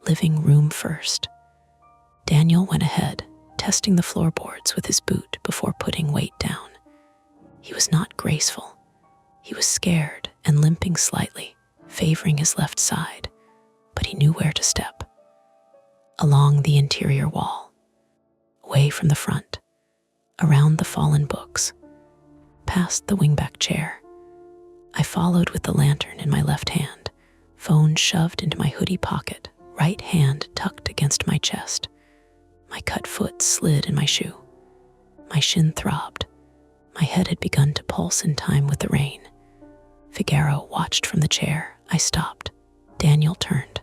Living room first. Daniel went ahead, testing the floorboards with his boot before putting weight down. He was not graceful. He was scared and limping slightly, favoring his left side, but he knew where to step. Along the interior wall, away from the front, around the fallen books, past the wingback chair. I followed with the lantern in my left hand, phone shoved into my hoodie pocket, right hand tucked against my chest. My cut foot slid in my shoe. My shin throbbed. My head had begun to pulse in time with the rain. Figaro watched from the chair. I stopped. Daniel turned.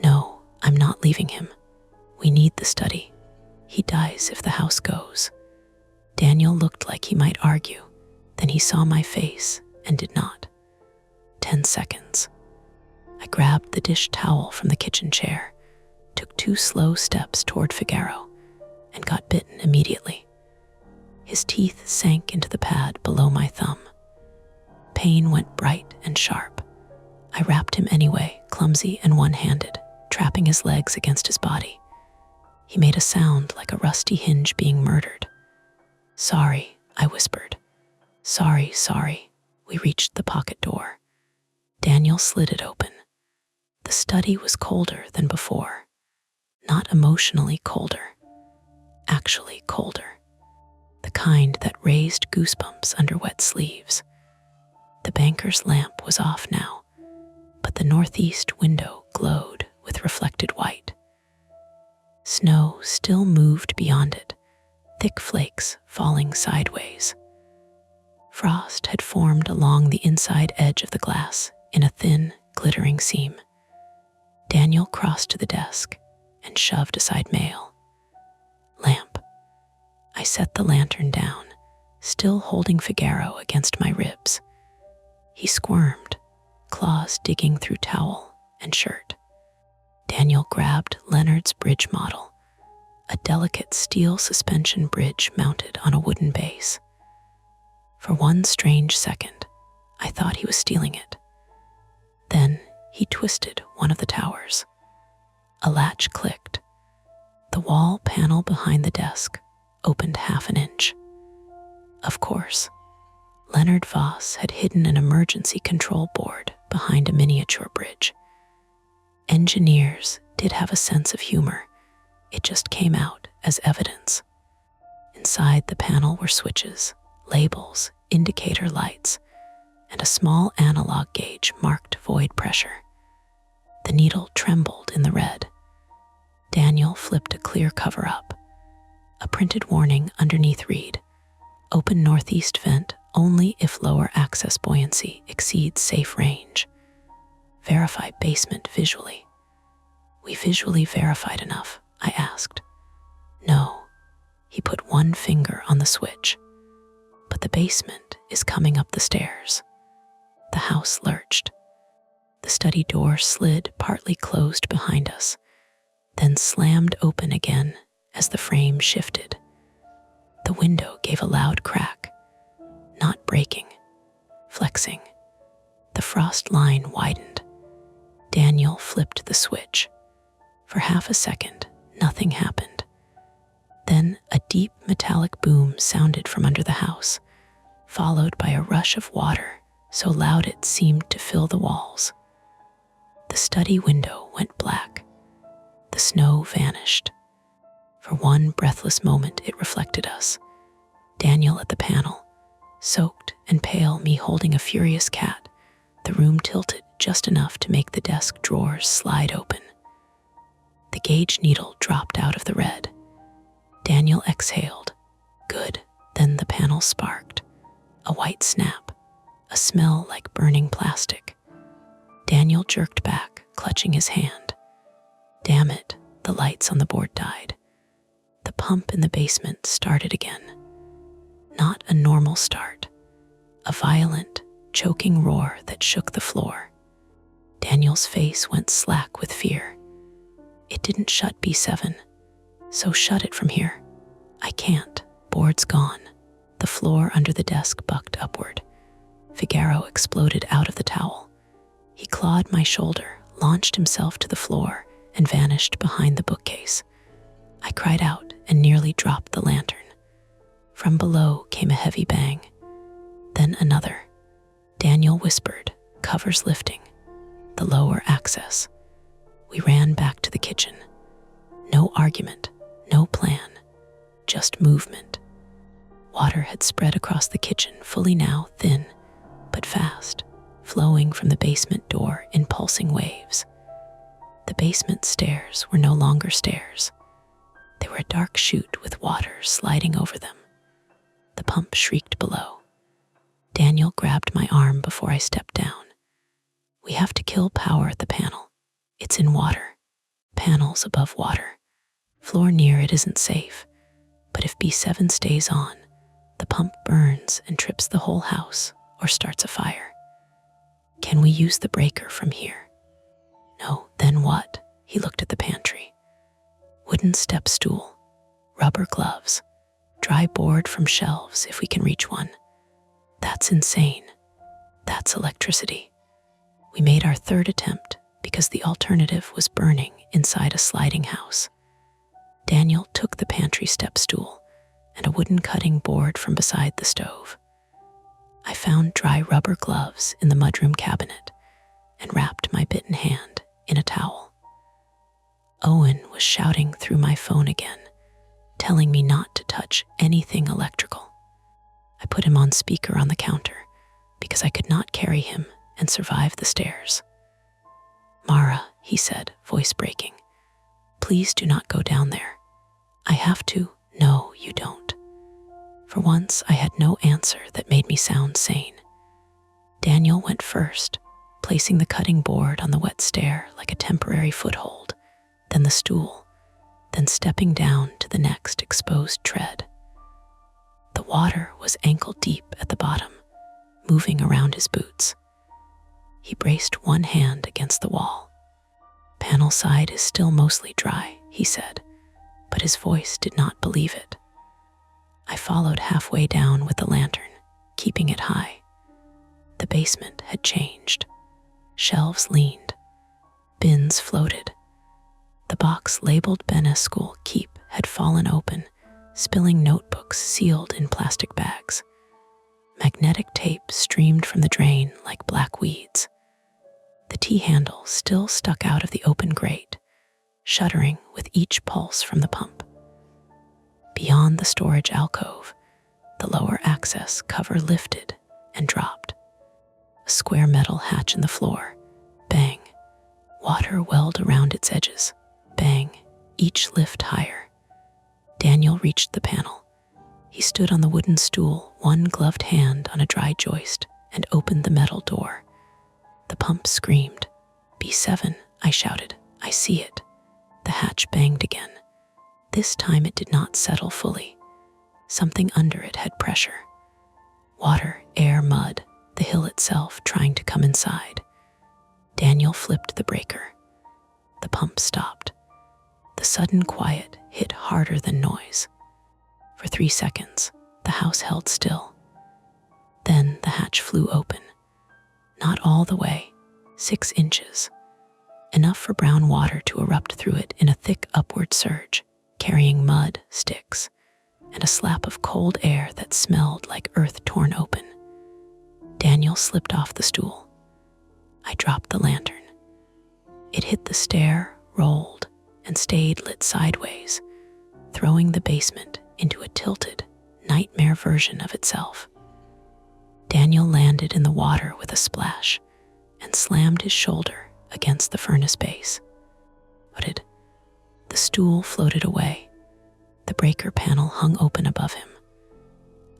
"No, I'm not leaving him. We need the study. He dies if the house goes." Daniel looked like he might argue. Then he saw my face and did not. 10 seconds. I grabbed the dish towel from the kitchen chair, took 2 slow steps toward Figaro, and got bitten immediately. His teeth sank into the pad below my thumb. Pain went bright and sharp. I wrapped him anyway, clumsy and one-handed, trapping his legs against his body. He made a sound like a rusty hinge being murdered. "Sorry," I whispered. Sorry. We reached the pocket door. Daniel slid it open. The study was colder than before. Not emotionally colder, actually colder. The kind that raised goosebumps under wet sleeves. The banker's lamp was off now, but the northeast window glowed with reflected white. Snow still moved beyond it, thick flakes falling sideways. Frost had formed along the inside edge of the glass in a thin, glittering seam. Daniel crossed to the desk and shoved aside mail. Lamp. I set the lantern down, still holding Figaro against my ribs. He squirmed, claws digging through towel and shirt. Daniel grabbed Leonard's bridge model, a delicate steel suspension bridge mounted on a wooden base. For one strange second, I thought he was stealing it. Then he twisted one of the towers. A latch clicked. The wall panel behind the desk opened half an inch. Of course, Leonard Voss had hidden an emergency control board behind a miniature bridge. Engineers did have a sense of humor. It just came out as evidence. Inside the panel were switches, labels, indicator lights, and a small analog gauge marked void pressure. The needle trembled in the red. Daniel flipped a clear cover up. A printed warning underneath read, "Open northeast vent only if lower access buoyancy exceeds safe range. Verify basement visually." "We visually verified enough?" I asked. "No." He put one finger on the switch. "But the basement is coming up the stairs." The house lurched. The study door slid partly closed behind us, then slammed open again as the frame shifted. The window gave a loud crack, not breaking, flexing. The frost line widened. Daniel flipped the switch. For half a second, nothing happened. Then a deep metallic boom sounded from under the house, followed by a rush of water so loud it seemed to fill the walls. The study window went black. The snow vanished. For one breathless moment, it reflected us. Daniel at the panel, soaked and pale, me holding a furious cat. The room tilted just enough to make the desk drawers slide open. The gauge needle dropped out of the red. Daniel exhaled. Good. Then the panel sparked. A white snap. A smell like burning plastic. Daniel jerked back, clutching his hand. Damn it, the lights on the board died. The pump in the basement started again. Not a normal start. A violent, choking roar that shook the floor. Daniel's face went slack with fear. It didn't shut B7, so shut it from here. I can't. Board's gone. The floor under the desk bucked upward. Figaro exploded out of the towel. He clawed my shoulder, launched himself to the floor, and vanished behind the bookcase. I cried out and nearly dropped the lantern. From below came a heavy bang. then another. Daniel whispered, covers lifting, the lower access. We ran back to the kitchen. No argument, no plan, just movement. Water had spread across the kitchen, fully now, thin, but fast, flowing from the basement door in pulsing waves. The basement stairs were no longer stairs. They were a dark chute with water sliding over them. The pump shrieked below. Daniel grabbed my arm before I stepped down. We have to kill power at the panel. It's in water. Panels above water. Floor near it isn't safe. But if B7 stays on, the pump burns and trips the whole house or starts a fire. Can we use the breaker from here? No, then what? He looked at the pantry. Wooden step stool, rubber gloves, dry board from shelves if we can reach one. That's insane. That's electricity. We made our third attempt because the alternative was burning inside a sliding house. Daniel took the pantry step stool and a wooden cutting board from beside the stove. I found dry rubber gloves in the mudroom cabinet and wrapped my bitten hand in a towel. Owen was shouting through my phone again, telling me not to touch anything electrical. I put him on speaker on the counter because I could not carry him and survive the stairs. Mara, he said, voice breaking, please do not go down there. I have to. No, you don't. For once, I had no answer that made me sound sane. Daniel went first, placing the cutting board on the wet stair like a temporary foothold, then the stool, then stepping down to the next exposed tread. The water was ankle deep at the bottom, moving around his boots. He braced one hand against the wall. Panel side is still mostly dry, he said, but his voice did not believe it. I followed halfway down with the lantern, keeping it high. The basement had changed. Shelves leaned. Bins floated. The box labeled Bene School Keep had fallen open, spilling notebooks sealed in plastic bags. Magnetic tape streamed from the drain like black weeds. The T-handle still stuck out of the open grate, shuddering with each pulse from the pump. Beyond the storage alcove, the lower access cover lifted and dropped. A square metal hatch in the floor. Bang. Water welled around its edges. Bang. Each lift higher. Daniel reached the panel. He stood on the wooden stool, one gloved hand on a dry joist, and opened the metal door. The pump screamed. B7, I shouted. I see it. The hatch banged again. This time it did not settle fully. Something under it had pressure. Water, air, mud, the hill itself trying to come inside. Daniel flipped the breaker. The pump stopped. The sudden quiet hit harder than noise. For 3 seconds, the house held still. Then the hatch flew open. Not all the way, 6 inches. Enough for brown water to erupt through it in a thick upward surge, carrying mud, sticks, and a slap of cold air that smelled like earth torn open. Daniel slipped off the stool. I dropped the lantern. It hit the stair, rolled, and stayed lit sideways, throwing the basement into a tilted, nightmare version of itself. Daniel landed in the water with a splash and slammed his shoulder against the furnace base. The stool floated away. The breaker panel hung open above him.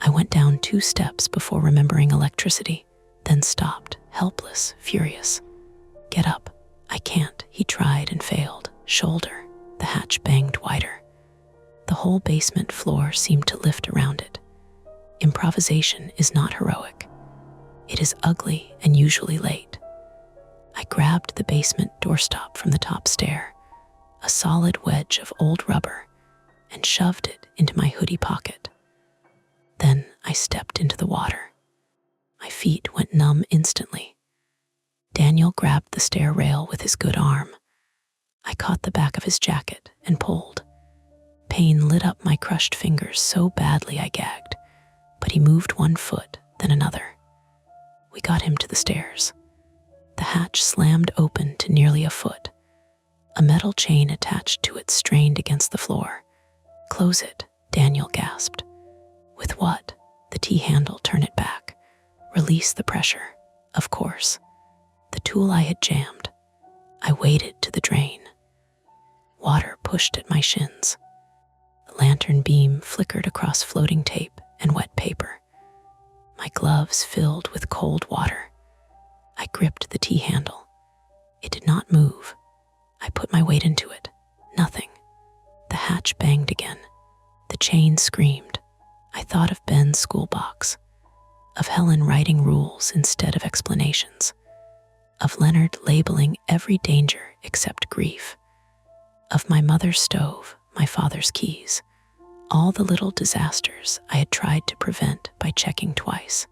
I went down 2 steps before remembering electricity, then stopped, helpless, furious. Get up. I can't, he tried and failed. Shoulder. The hatch banged wider. The whole basement floor seemed to lift around it. Improvisation is not heroic. It is ugly and usually late. I grabbed the basement doorstop from the top stair, a solid wedge of old rubber, and shoved it into my hoodie pocket. Then I stepped into the water. My feet went numb instantly. Daniel grabbed the stair rail with his good arm. I caught the back of his jacket and pulled. Pain lit up my crushed fingers so badly I gagged, but he moved one foot, then another. We got him to the stairs. The hatch slammed open to nearly a foot. A metal chain attached to it strained against the floor. "Close it," Daniel gasped. "With what?" "The T-handle, turn it back. Release the pressure." Of course. The tool I had jammed. I waded to the drain. Water pushed at my shins. The lantern beam flickered across floating tape and wet paper. My gloves filled with cold water. I gripped the T-handle. It did not move. I put my weight into it. Nothing. The hatch banged again. The chain screamed. I thought of Ben's school box, of Helen writing rules instead of explanations, of Leonard labeling every danger except grief, of my mother's stove, my father's keys, all the little disasters I had tried to prevent by checking twice.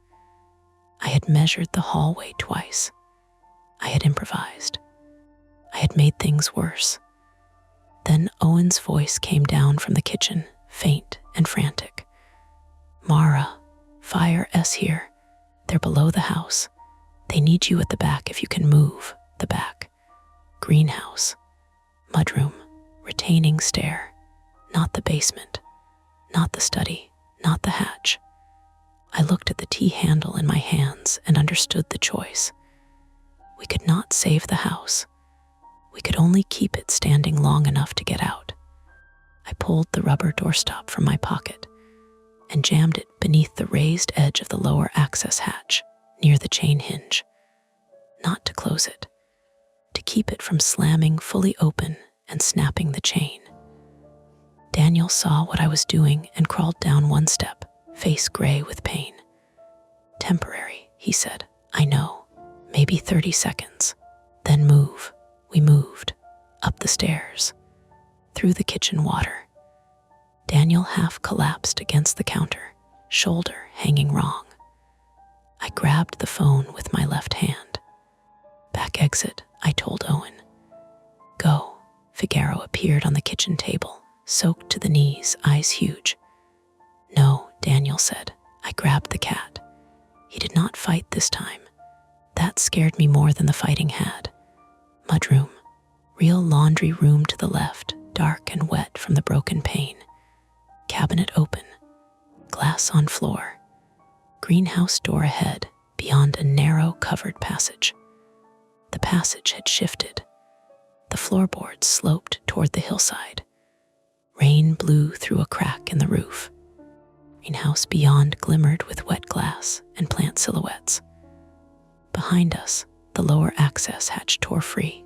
I had measured the hallway twice. I had improvised. I had made things worse. Then Owen's voice came down from the kitchen, faint and frantic. "Mara, Fire S here. They're below the house. They need you at the back if you can move." The back. Greenhouse. Mudroom. Retaining stair. Not the basement. Not the study. Not the hatch. I looked at the T-handle in my hands and understood the choice. We could not save the house. We could only keep it standing long enough to get out. I pulled the rubber doorstop from my pocket and jammed it beneath the raised edge of the lower access hatch, near the chain hinge. Not to close it, to keep it from slamming fully open and snapping the chain. Daniel saw what I was doing and crawled down one step, face gray with pain. "Temporary," he said. "I know. Maybe 30 seconds. Then move." We moved, up the stairs, through the kitchen water. Daniel half collapsed against the counter, shoulder hanging wrong. I grabbed the phone with my left hand. "Back exit," I told Owen. "Go." Figaro appeared on the kitchen table, soaked to the knees, eyes huge. "No," Daniel said. I grabbed the cat. He did not fight this time. That scared me more than the fighting had. Mudroom. Real laundry room to the left, dark and wet from the broken pane. Cabinet open. Glass on floor. Greenhouse door ahead, beyond a narrow covered passage. The passage had shifted. The floorboards sloped toward the hillside. Rain blew through a crack in the roof. Greenhouse beyond glimmered with wet glass and plant silhouettes. Behind us, the lower access hatch tore free.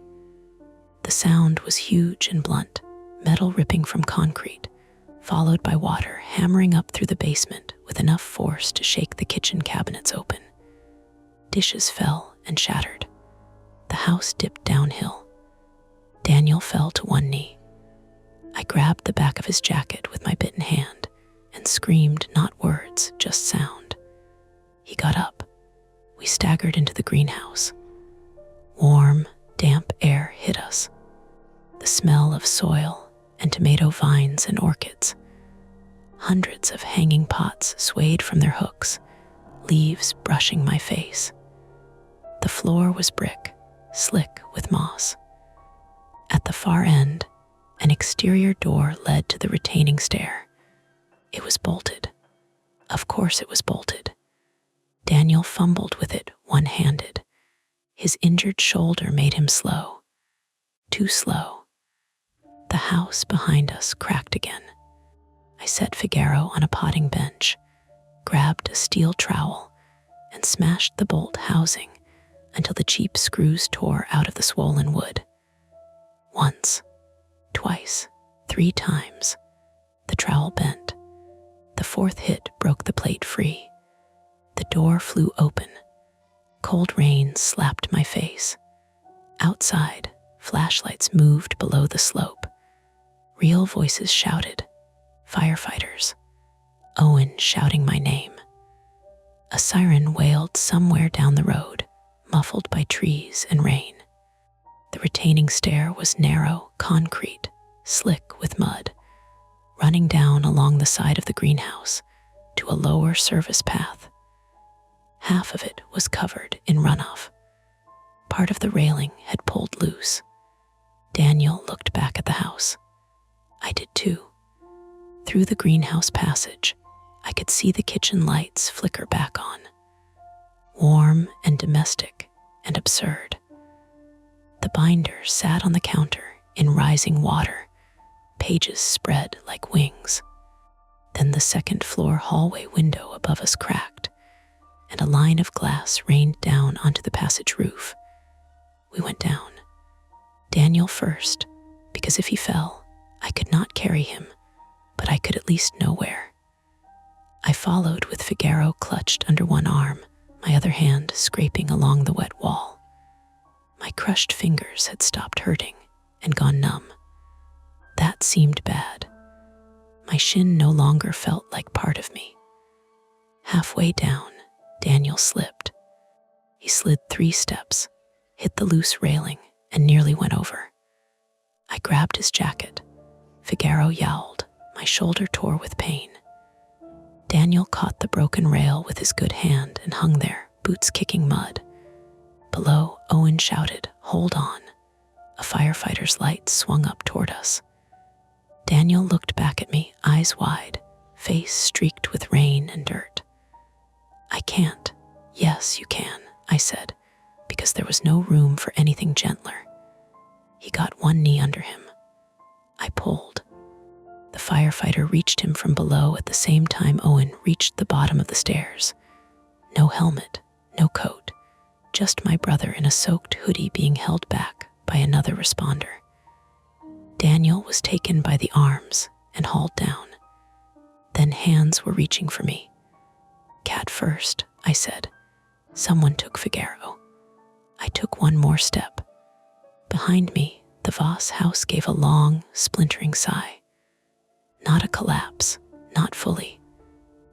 The sound was huge and blunt, metal ripping from concrete, followed by water hammering up through the basement with enough force to shake the kitchen cabinets open. Dishes fell and shattered. The house dipped downhill. Daniel fell to one knee. I grabbed the back of his jacket with my bitten hand and screamed not words, just sound. He got up. We staggered into the greenhouse. Warm, damp air hit us. The smell of soil and tomato vines and orchids. Hundreds of hanging pots swayed from their hooks, leaves brushing my face. The floor was brick, slick with moss. At the far end, an exterior door led to the retaining stair. It was bolted. Of course it was bolted. Daniel fumbled with it one-handed. His injured shoulder made him slow. Too slow. The house behind us cracked again. I set Figaro on a potting bench, grabbed a steel trowel, and smashed the bolt housing until the cheap screws tore out of the swollen wood. Once, twice, 3 times, the trowel bent. The 4th hit broke the plate free. The door flew open. Cold rain slapped my face. Outside, flashlights moved below the slope. Real voices shouted. Firefighters. Owen shouting my name. A siren wailed somewhere down the road, muffled by trees and rain. The retaining stair was narrow, concrete, slick with mud, running down along the side of the greenhouse to a lower service path. Half of it was covered in runoff. Part of the railing had pulled loose. Daniel looked back at the house. I did too. Through the greenhouse passage, I could see the kitchen lights flicker back on. Warm and domestic and absurd. The binder sat on the counter in rising water, pages spread like wings. Then the second-floor hallway window above us cracked, and a line of glass rained down onto the passage roof. We went down. Daniel first, because if he fell, I could not carry him, but I could at least know where. I followed with Figaro clutched under one arm, my other hand scraping along the wet wall. My crushed fingers had stopped hurting and gone numb. That seemed bad. My shin no longer felt like part of me. Halfway down, Daniel slipped. He slid 3 steps, hit the loose railing, and nearly went over. I grabbed his jacket. Figaro yowled. My shoulder tore with pain. Daniel caught the broken rail with his good hand and hung there, boots kicking mud. Below, Owen shouted, "Hold on." A firefighter's light swung up toward us. Daniel looked back at me, eyes wide, face streaked with rain and dirt. "I can't." "Yes, you can," I said, because there was no room for anything gentler. He got one knee under him. I pulled. The firefighter reached him from below at the same time Owen reached the bottom of the stairs. No helmet, no coat, just my brother in a soaked hoodie being held back by another responder. Daniel was taken by the arms and hauled down. Then hands were reaching for me. "Cat first," I said. Someone took Figaro. I took one more step. Behind me, the Voss house gave a long, splintering sigh. Not a collapse, not fully,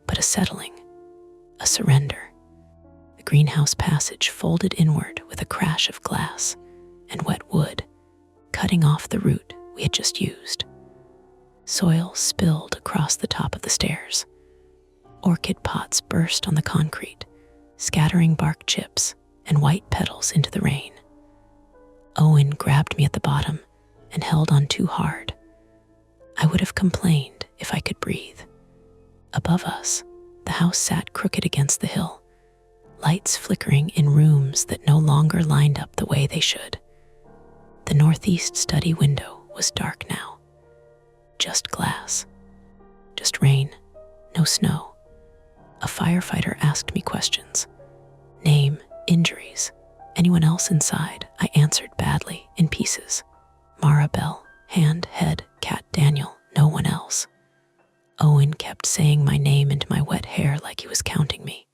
but a settling, a surrender. The greenhouse passage folded inward with a crash of glass and wet wood, cutting off the route we had just used. Soil spilled across the top of the stairs. Orchid pots burst on the concrete, scattering bark chips and white petals into the rain. Owen grabbed me at the bottom and held on too hard. I would have complained if I could breathe. Above us, the house sat crooked against the hill, lights flickering in rooms that no longer lined up the way they should. The northeast study window was dark now. Just glass. Just rain. No snow. A firefighter asked me questions. Name, injuries. Anyone else inside? I answered badly, in pieces. Mara Bell, hand, head, cat, Daniel, no one else. Owen kept saying my name into my wet hair like he was counting me.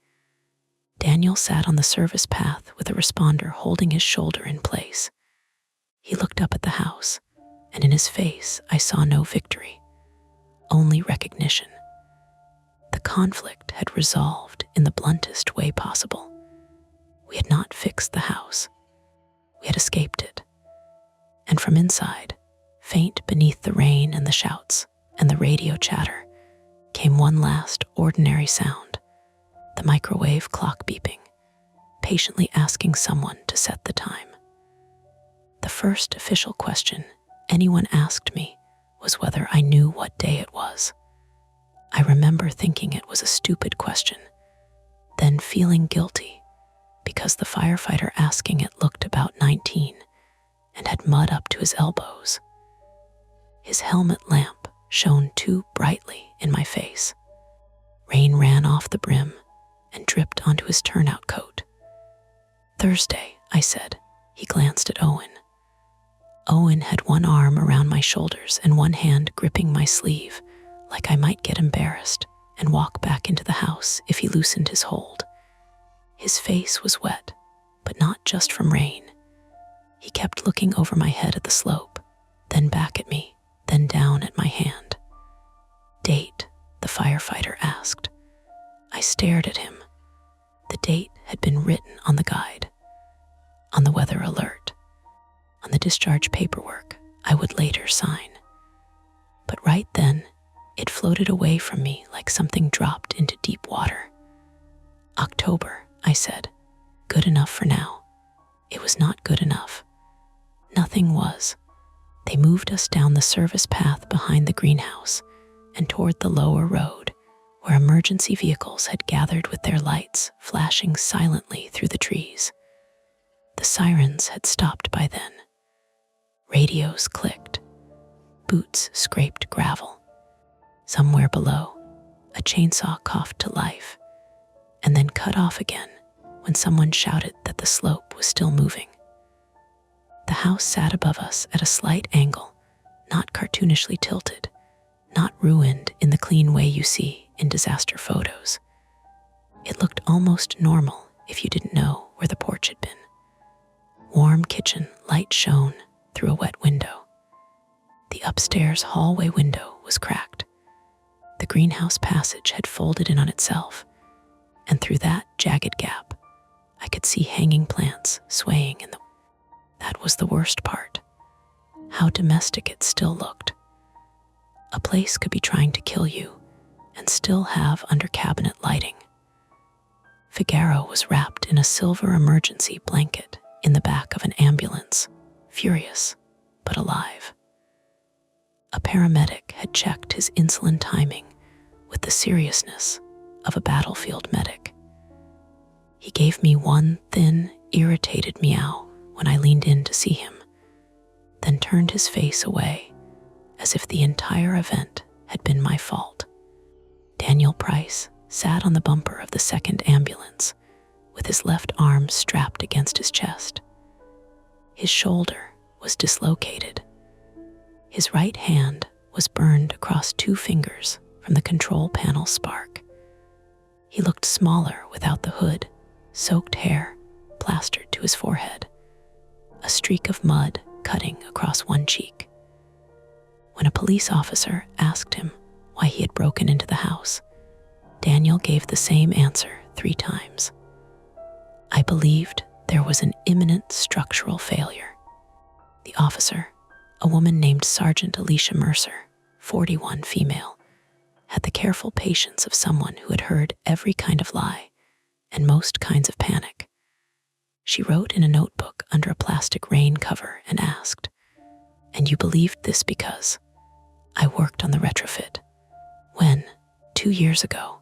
Daniel sat on the service path with a responder holding his shoulder in place. He looked up at the house, and in his face I saw no victory, only recognition. The conflict had resolved in the bluntest way possible. We had not fixed the house. We had escaped it. And from inside, faint beneath the rain and the shouts and the radio chatter, came one last ordinary sound, the microwave clock beeping, patiently asking someone to set the time. The first official question anyone asked me was whether I knew what day it was. I remember thinking it was a stupid question, then feeling guilty because the firefighter asking it looked about 19 and had mud up to his elbows. His helmet lamp shone too brightly in my face. Rain ran off the brim and dripped onto his turnout coat. "Thursday," I said. He glanced at Owen. Owen had one arm around my shoulders and one hand gripping my sleeve, like I might get embarrassed and walk back into the house if he loosened his hold. His face was wet, but not just from rain. He kept looking over my head at the slope, then back at me, then down at my hand. "Date?" the firefighter asked. I stared at him. The date had been written on the guide, on the weather alert, on the discharge paperwork I would later sign. But right then, it floated away from me like something dropped into deep water. October, I said. Good enough for now. It was not good enough. Nothing was. They moved us down the service path behind the greenhouse and toward the lower road, where emergency vehicles had gathered with their lights flashing silently through the trees. The sirens had stopped by then. Radios clicked. Boots scraped gravel. Somewhere below, a chainsaw coughed to life and then cut off again when someone shouted that the slope was still moving. The house sat above us at a slight angle, not cartoonishly tilted, not ruined in the clean way you see in disaster photos. It looked almost normal if you didn't know where the porch had been. Warm kitchen light shone through a wet window. The upstairs hallway window was cracked. The greenhouse passage had folded in on itself, and through that jagged gap, I could see hanging plants swaying in the wind. That was the worst part. How domestic it still looked. A place could be trying to kill you and still have under-cabinet lighting. Figaro was wrapped in a silver emergency blanket in the back of an ambulance, furious but alive. A paramedic had checked his insulin timing with the seriousness of a battlefield medic. He gave me one thin, irritated meow when I leaned in to see him, then turned his face away as if the entire event had been my fault. Daniel Price sat on the bumper of the second ambulance with his left arm strapped against his chest. His shoulder was dislocated. His right hand was burned across 2 fingers from the control panel spark. He looked smaller without the hood, soaked hair plastered to his forehead, a streak of mud cutting across one cheek. When a police officer asked him why he had broken into the house, Daniel gave the same answer 3 times. I believed there was an imminent structural failure. The officer, a woman named Sergeant Alicia Mercer, 41 female, had the careful patience of someone who had heard every kind of lie and most kinds of panic. She wrote in a notebook under a plastic rain cover and asked, "And you believed this because I worked on the retrofit. When, 2 years ago,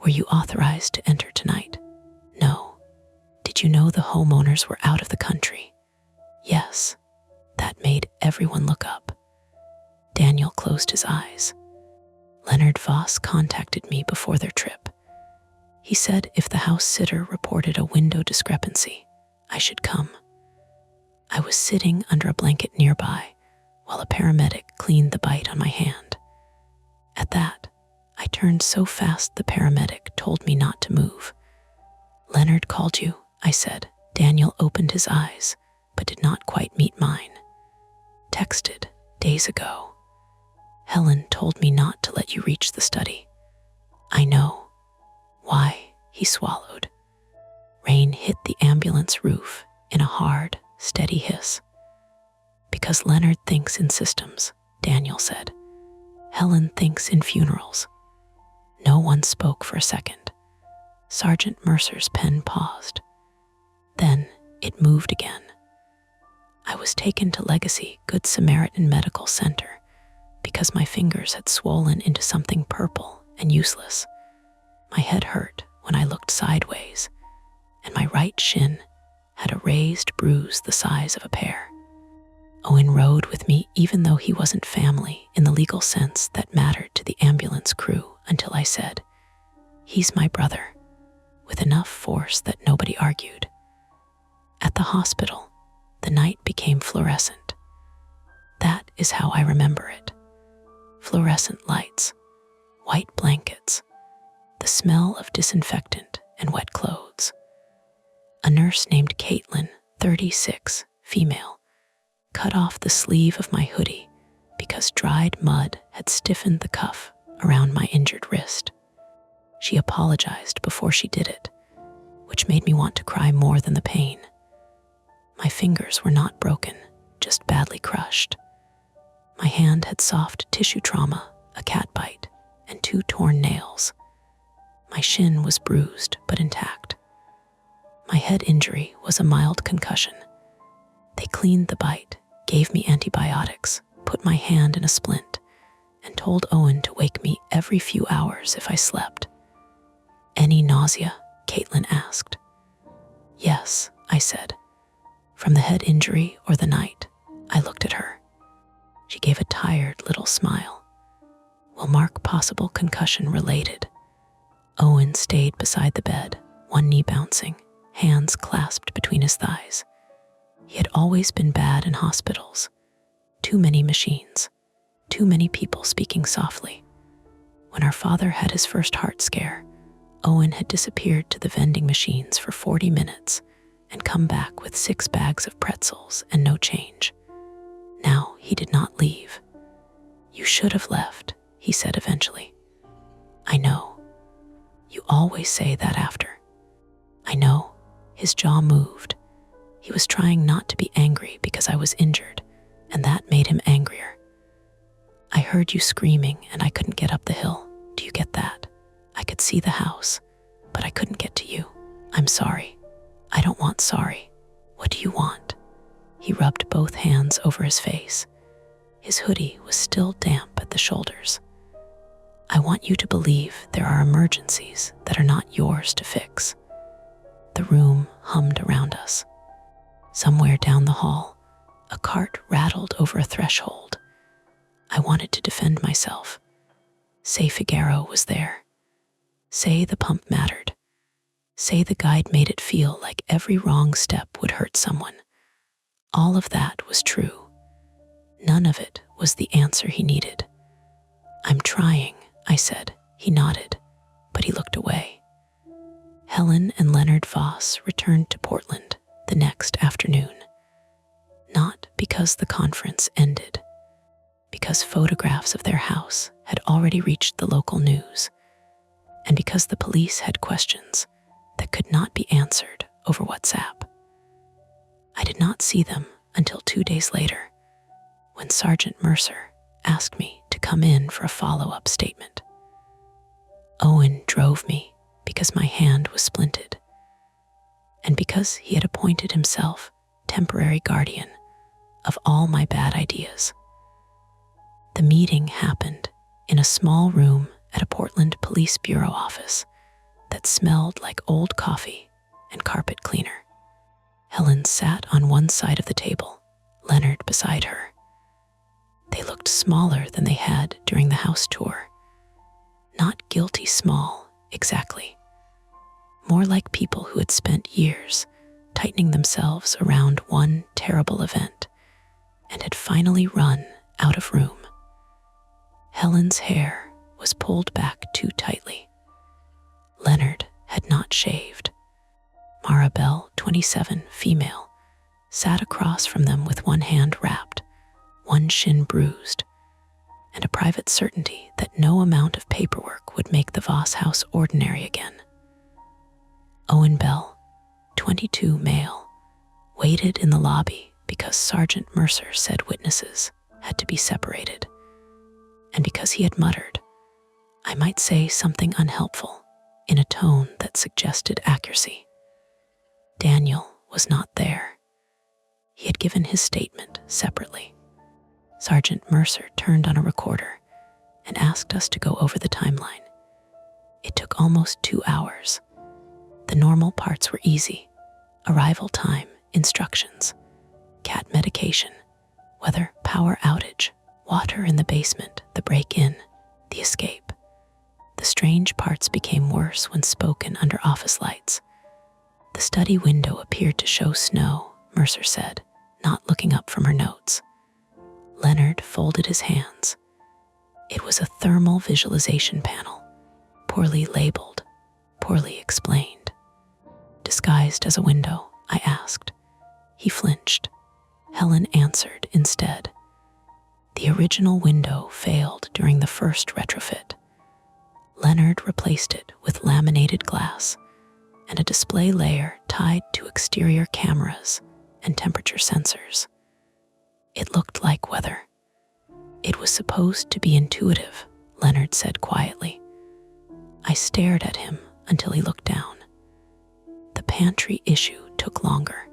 were you authorized to enter tonight? No. Did you know the homeowners were out of the country? Yes." That made everyone look up. Daniel closed his eyes. Leonard Voss contacted me before their trip. He said if the house sitter reported a window discrepancy, I should come. I was sitting under a blanket nearby while a paramedic cleaned the bite on my hand. At that, I turned so fast the paramedic told me not to move. "Leonard called you," I said. Daniel opened his eyes, but did not quite meet mine. "Texted days ago. Helen told me not to let you reach the study." "I know." "Why?" He swallowed. Rain hit the ambulance roof in a hard, steady hiss. "Because Leonard thinks in systems," Daniel said. "Helen thinks in funerals." No one spoke for a second. Sergeant Mercer's pen paused. Then it moved again. I was taken to Legacy Good Samaritan Medical Center because my fingers had swollen into something purple and useless. My head hurt when I looked sideways, and my right shin had a raised bruise the size of a pear. Owen rode with me even though he wasn't family in the legal sense that mattered to the ambulance crew until I said, "He's my brother," with enough force that nobody argued. At the hospital, the night became fluorescent. That is how I remember it. Fluorescent lights, white blankets, the smell of disinfectant and wet clothes. A nurse named Caitlin, 36, female, cut off the sleeve of my hoodie because dried mud had stiffened the cuff around my injured wrist. She apologized before she did it, which made me want to cry more than the pain. My fingers were not broken, just badly crushed. My hand had soft tissue trauma, a cat bite, and 2 torn nails. My shin was bruised but intact. My head injury was a mild concussion. They cleaned the bite, gave me antibiotics, put my hand in a splint, and told Owen to wake me every few hours if I slept. Any nausea? Caitlin asked. Yes, I said. From the head injury or the night? I looked at her. She gave a tired little smile. Will mark possible concussion related. Owen stayed beside the bed, one knee bouncing, hands clasped between his thighs. He had always been bad in hospitals. Too many machines, too many people speaking softly. When our father had his first heart scare, Owen had disappeared to the vending machines for 40 minutes and come back with 6 bags of pretzels and no change. Now he did not leave. You should have left, he said eventually. I know. You always say that after. I know. His jaw moved. He was trying not to be angry because I was injured, and that made him angrier. I heard you screaming and I couldn't get up the hill. Do you get that? I could see the house, but I couldn't get to you. I'm sorry. I don't want sorry. What do you want? He rubbed both hands over his face. His hoodie was still damp at the shoulders. I want you to believe there are emergencies that are not yours to fix. The room hummed around us. Somewhere down the hall, a cart rattled over a threshold. I wanted to defend myself. Say Figaro was there. Say the pump mattered. Say the guide made it feel like every wrong step would hurt someone. All of that was true. None of it was the answer he needed. I'm trying, I said. He nodded, but he looked away. Helen and Leonard Voss returned to Portland the next afternoon. Not because the conference ended, because photographs of their house had already reached the local news, and because the police had questions that could not be answered over WhatsApp. I did not see them until 2 days later, when Sergeant Mercer asked me to come in for a follow-up statement. Owen drove me because my hand was splinted, and because he had appointed himself temporary guardian of all my bad ideas. The meeting happened in a small room at a Portland Police Bureau office that smelled like old coffee and carpet cleaner. Helen sat on one side of the table, Leonard beside her. They looked smaller than they had during the house tour. Not guilty small, exactly. More like people who had spent years tightening themselves around one terrible event and had finally run out of room. Helen's hair was pulled back too tightly. Leonard had not shaved. Maribel, 27, female, sat across from them with one hand wrapped, one shin bruised, and a private certainty that no amount of paperwork would make the Voss house ordinary again. Owen Bell, 22, male, waited in the lobby because Sergeant Mercer said witnesses had to be separated, and because he had muttered, I might say something unhelpful, in a tone that suggested accuracy. Daniel was not there. He had given his statement separately. Sergeant Mercer turned on a recorder and asked us to go over the timeline. It took almost 2 hours. The normal parts were easy. Arrival time, instructions, cat medication, weather, power outage, water in the basement, the break-in, the escape. The strange parts became worse when spoken under office lights. The study window appeared to show snow, Mercer said, not looking up from her notes. Leonard folded his hands. It was a thermal visualization panel, poorly labeled, poorly explained. Disguised as a window, I asked. He flinched. Helen answered instead. The original window failed during the first retrofit. Leonard replaced it with laminated glass and a display layer tied to exterior cameras and temperature sensors. It looked like weather. It was supposed to be intuitive, Leonard said quietly. I stared at him until he looked down. The pantry issue took longer.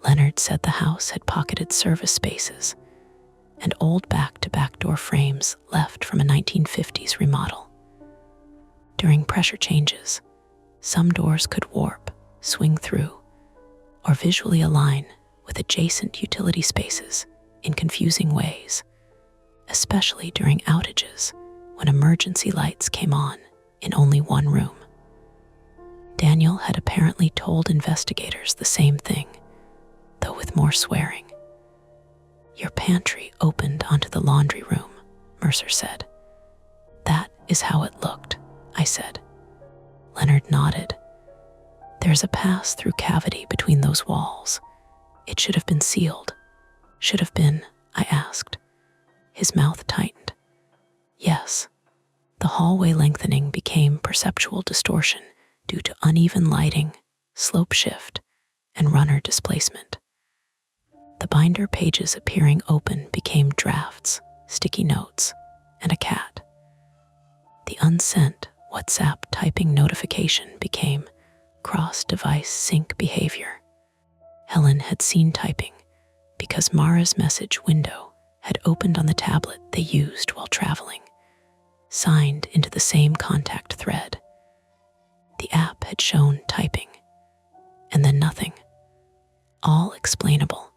Leonard said the house had pocketed service spaces and old back-to-back door frames left from a 1950s remodel. During pressure changes, some doors could warp, swing through, or visually align with adjacent utility spaces in confusing ways, especially during outages when emergency lights came on in only one room. Daniel had apparently told investigators the same thing, though with more swearing. "Your pantry opened onto the laundry room," Mercer said. "That is how it looked," I said. Leonard nodded. "There's a pass-through cavity between those walls. It should have been sealed." "Should have been?" I asked. His mouth tightened. "Yes." The hallway lengthening became perceptual distortion due to uneven lighting, slope shift, and runner displacement. The binder pages appearing open became drafts, sticky notes, and a cat. The unsent WhatsApp typing notification became cross-device sync behavior. Helen had seen typing because Mara's message window had opened on the tablet they used while traveling, signed into the same contact thread. The app had shown typing, and then nothing. All explainable,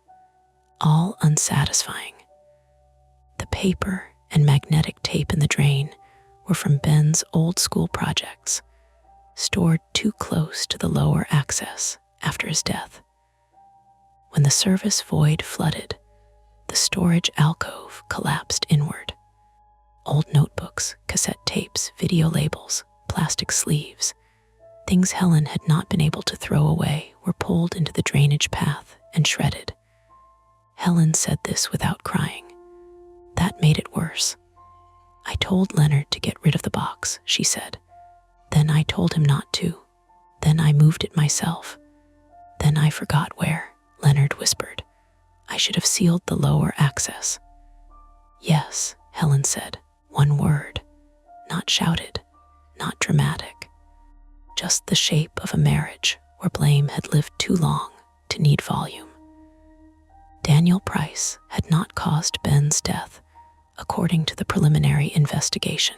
all unsatisfying. The paper and magnetic tape in the drain were from Ben's old school projects, stored too close to the lower access after his death. When the service void flooded, the storage alcove collapsed inward. Old notebooks, cassette tapes, video labels, plastic sleeves, things Helen had not been able to throw away, were pulled into the drainage path and shredded. Helen said this without crying. That made it worse. "I told Leonard to get rid of the box," she said. "Then I told him not to. Then I moved it myself. Then I forgot where," Leonard whispered. "I should have sealed the lower access." "Yes," Helen said, one word, not shouted, not dramatic. Just the shape of a marriage where blame had lived too long to need volume. Daniel Price had not caused Ben's death, according to the preliminary investigation.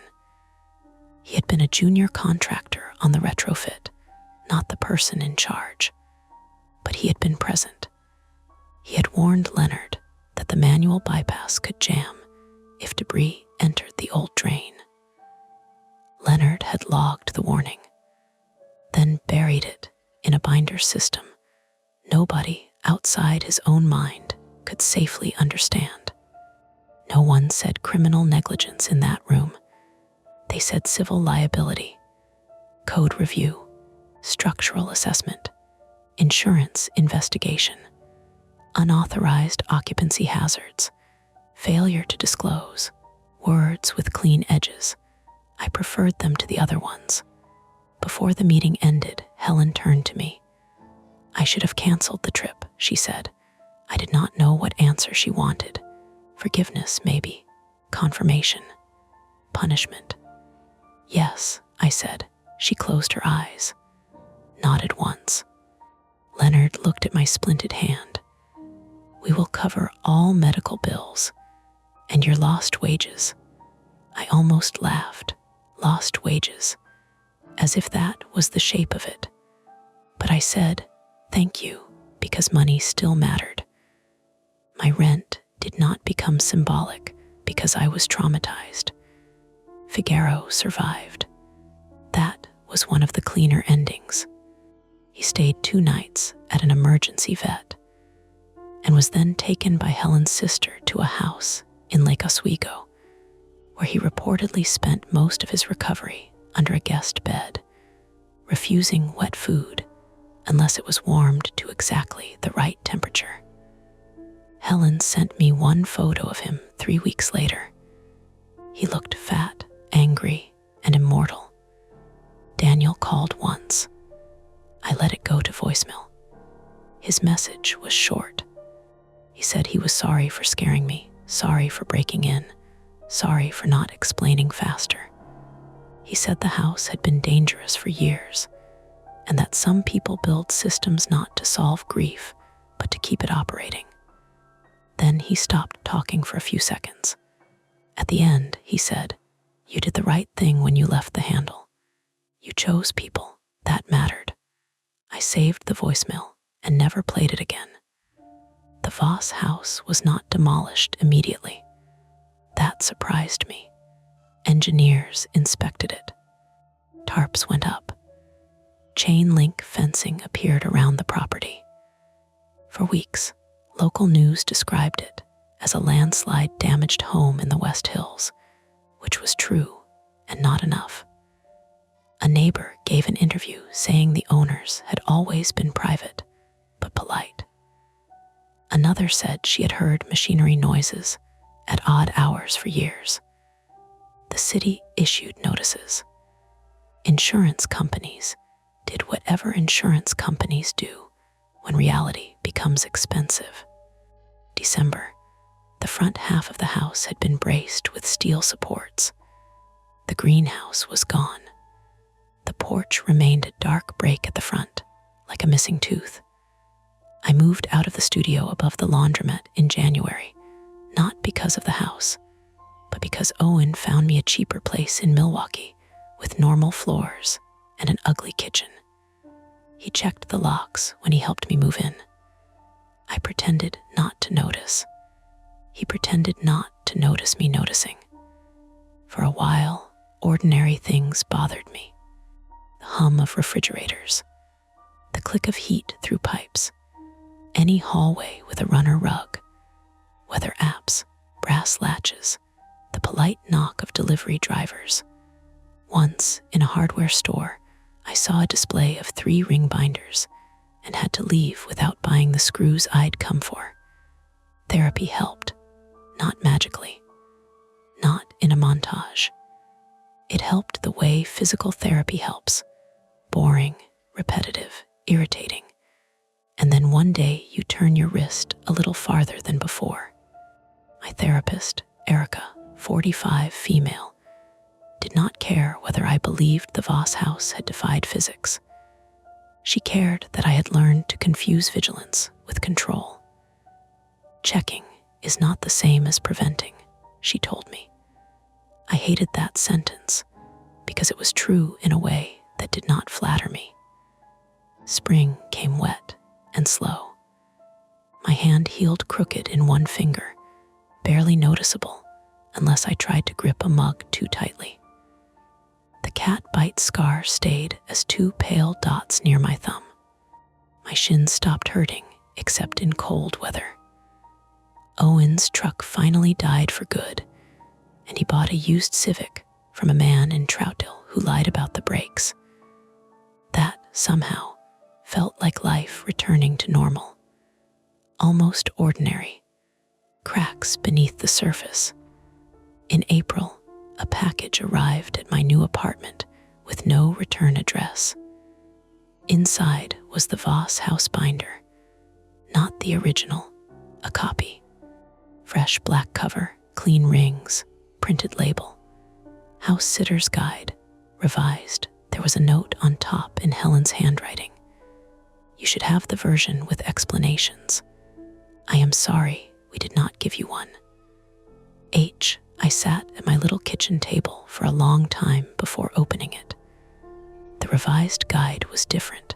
He had been a junior contractor on the retrofit, not the person in charge. But he had been present. He had warned Leonard that the manual bypass could jam if debris entered the old drain. Leonard had logged the warning, then buried it in a binder system nobody outside his own mind could safely understand. No one said criminal negligence in that room. They said civil liability, code review, structural assessment, insurance investigation, unauthorized occupancy hazards, failure to disclose, words with clean edges. I preferred them to the other ones. Before the meeting ended, Helen turned to me. "I should have canceled the trip," she said. I did not know what answer she wanted. Forgiveness, maybe. Confirmation. Punishment. "Yes," I said. She closed her eyes. Nodded once. Leonard looked at my splinted hand. "We will cover all medical bills and your lost wages." I almost laughed. Lost wages. As if that was the shape of it. But I said, "Thank you," because money still mattered. My rent did not become symbolic because I was traumatized. Figaro survived. That was one of the cleaner endings. He stayed 2 nights at an emergency vet and was then taken by Helen's sister to a house in Lake Oswego, where he reportedly spent most of his recovery under a guest bed, refusing wet food unless it was warmed to exactly the right temperature. Helen sent me one photo of him 3 weeks later. He looked fat, angry, and immortal. Daniel called once. I let it go to voicemail. His message was short. He said he was sorry for scaring me, sorry for breaking in, sorry for not explaining faster. He said the house had been dangerous for years, and that some people build systems not to solve grief, but to keep it operating. Then he stopped talking for a few seconds. At the end, he said, "You did the right thing when you left the handle. You chose people. That mattered." I saved the voicemail and never played it again. The Voss house was not demolished immediately. That surprised me. Engineers inspected it. Tarps went up. Chain link fencing appeared around the property. For weeks, local news described it as a landslide-damaged home in the West Hills, which was true and not enough. A neighbor gave an interview saying the owners had always been private, but polite. Another said she had heard machinery noises at odd hours for years. The city issued notices. Insurance companies did whatever insurance companies do when reality becomes expensive. December, the front half of the house had been braced with steel supports. The greenhouse was gone. The porch remained a dark break at the front, like a missing tooth. I moved out of the studio above the laundromat in January, not because of the house, but because Owen found me a cheaper place in Milwaukee with normal floors and an ugly kitchen. He checked the locks when he helped me move in. I pretended not to notice. He pretended not to notice me noticing. For a while, ordinary things bothered me. The hum of refrigerators, the click of heat through pipes, any hallway with a runner rug, weather apps, brass latches, the polite knock of delivery drivers. Once, in a hardware store, I saw a display of 3 ring binders and had to leave without buying the screws I'd come for. Therapy helped, not magically, not in a montage. It helped the way physical therapy helps, boring, repetitive, irritating. And then one day you turn your wrist a little farther than before. My therapist, Erica, 45, female, did not care whether I believed the Voss house had defied physics. She cared that I had learned to confuse vigilance with control. Checking is not the same as preventing, she told me. I hated that sentence because it was true in a way that did not flatter me. Spring came wet and slow. My hand healed crooked in one finger, barely noticeable unless I tried to grip a mug too tightly. The cat bite scar stayed as 2 pale dots near my thumb. My shins stopped hurting, except in cold weather. Owen's truck finally died for good, and he bought a used Civic from a man in Troutdale who lied about the brakes. That, somehow, felt like life returning to normal. Almost ordinary. Cracks beneath the surface. In April, a package arrived at my new apartment with no return address. Inside was the Voss house binder. Not the original, a copy. Fresh black cover, clean rings, printed label. House sitter's guide, revised. There was a note on top in Helen's handwriting. You should have the version with explanations. I am sorry we did not give you one. I sat at my little kitchen table for a long time before opening it. The revised guide was different.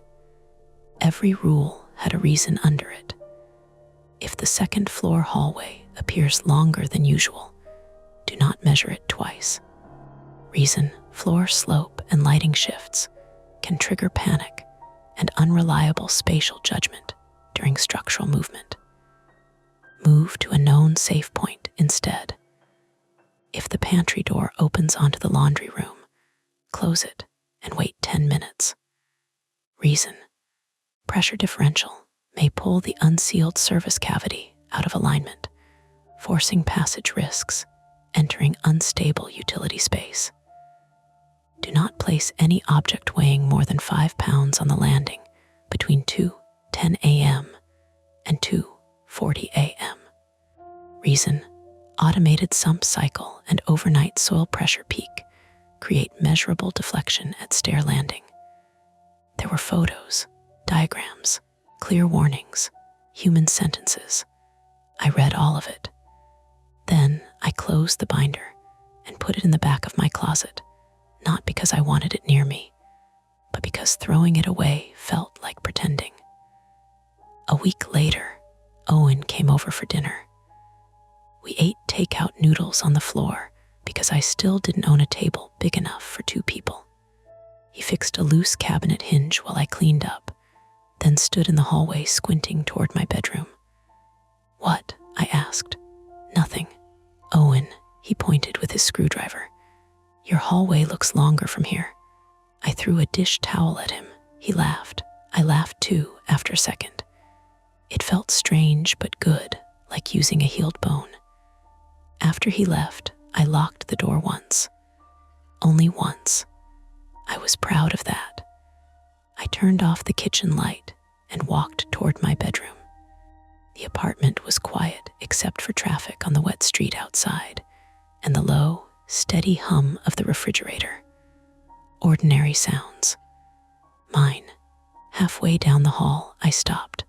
Every rule had a reason under it. If the second floor hallway appears longer than usual, do not measure it twice. Reason, floor slope and lighting shifts can trigger panic and unreliable spatial judgment during structural movement. Move to a known safe point instead. If the pantry door opens onto the laundry room, close it and wait 10 minutes. Reason, pressure differential may pull the unsealed service cavity out of alignment, forcing passage risks, entering unstable utility space. Do not place any object weighing more than 5 pounds on the landing between 2:10 a.m. and 2:40 a.m. Reason, automated sump cycle and overnight soil pressure peak create measurable deflection at stair landing. There were photos, diagrams, clear warnings, human sentences. I read all of it. Then I closed the binder and put it in the back of my closet, not because I wanted it near me, but because throwing it away felt like pretending. A week later, Owen came over for dinner. We ate takeout noodles on the floor because I still didn't own a table big enough for 2 people. He fixed a loose cabinet hinge while I cleaned up, then stood in the hallway squinting toward my bedroom. "What?" I asked. "Nothing." "Owen," he pointed with his screwdriver. "Your hallway looks longer from here." I threw a dish towel at him. He laughed. I laughed too after a second. It felt strange but good, like using a healed bone. After he left, I locked the door once. Only once. I was proud of that. I turned off the kitchen light and walked toward my bedroom. The apartment was quiet except for traffic on the wet street outside and the low, steady hum of the refrigerator. Ordinary sounds. Mine. Halfway down the hall, I stopped.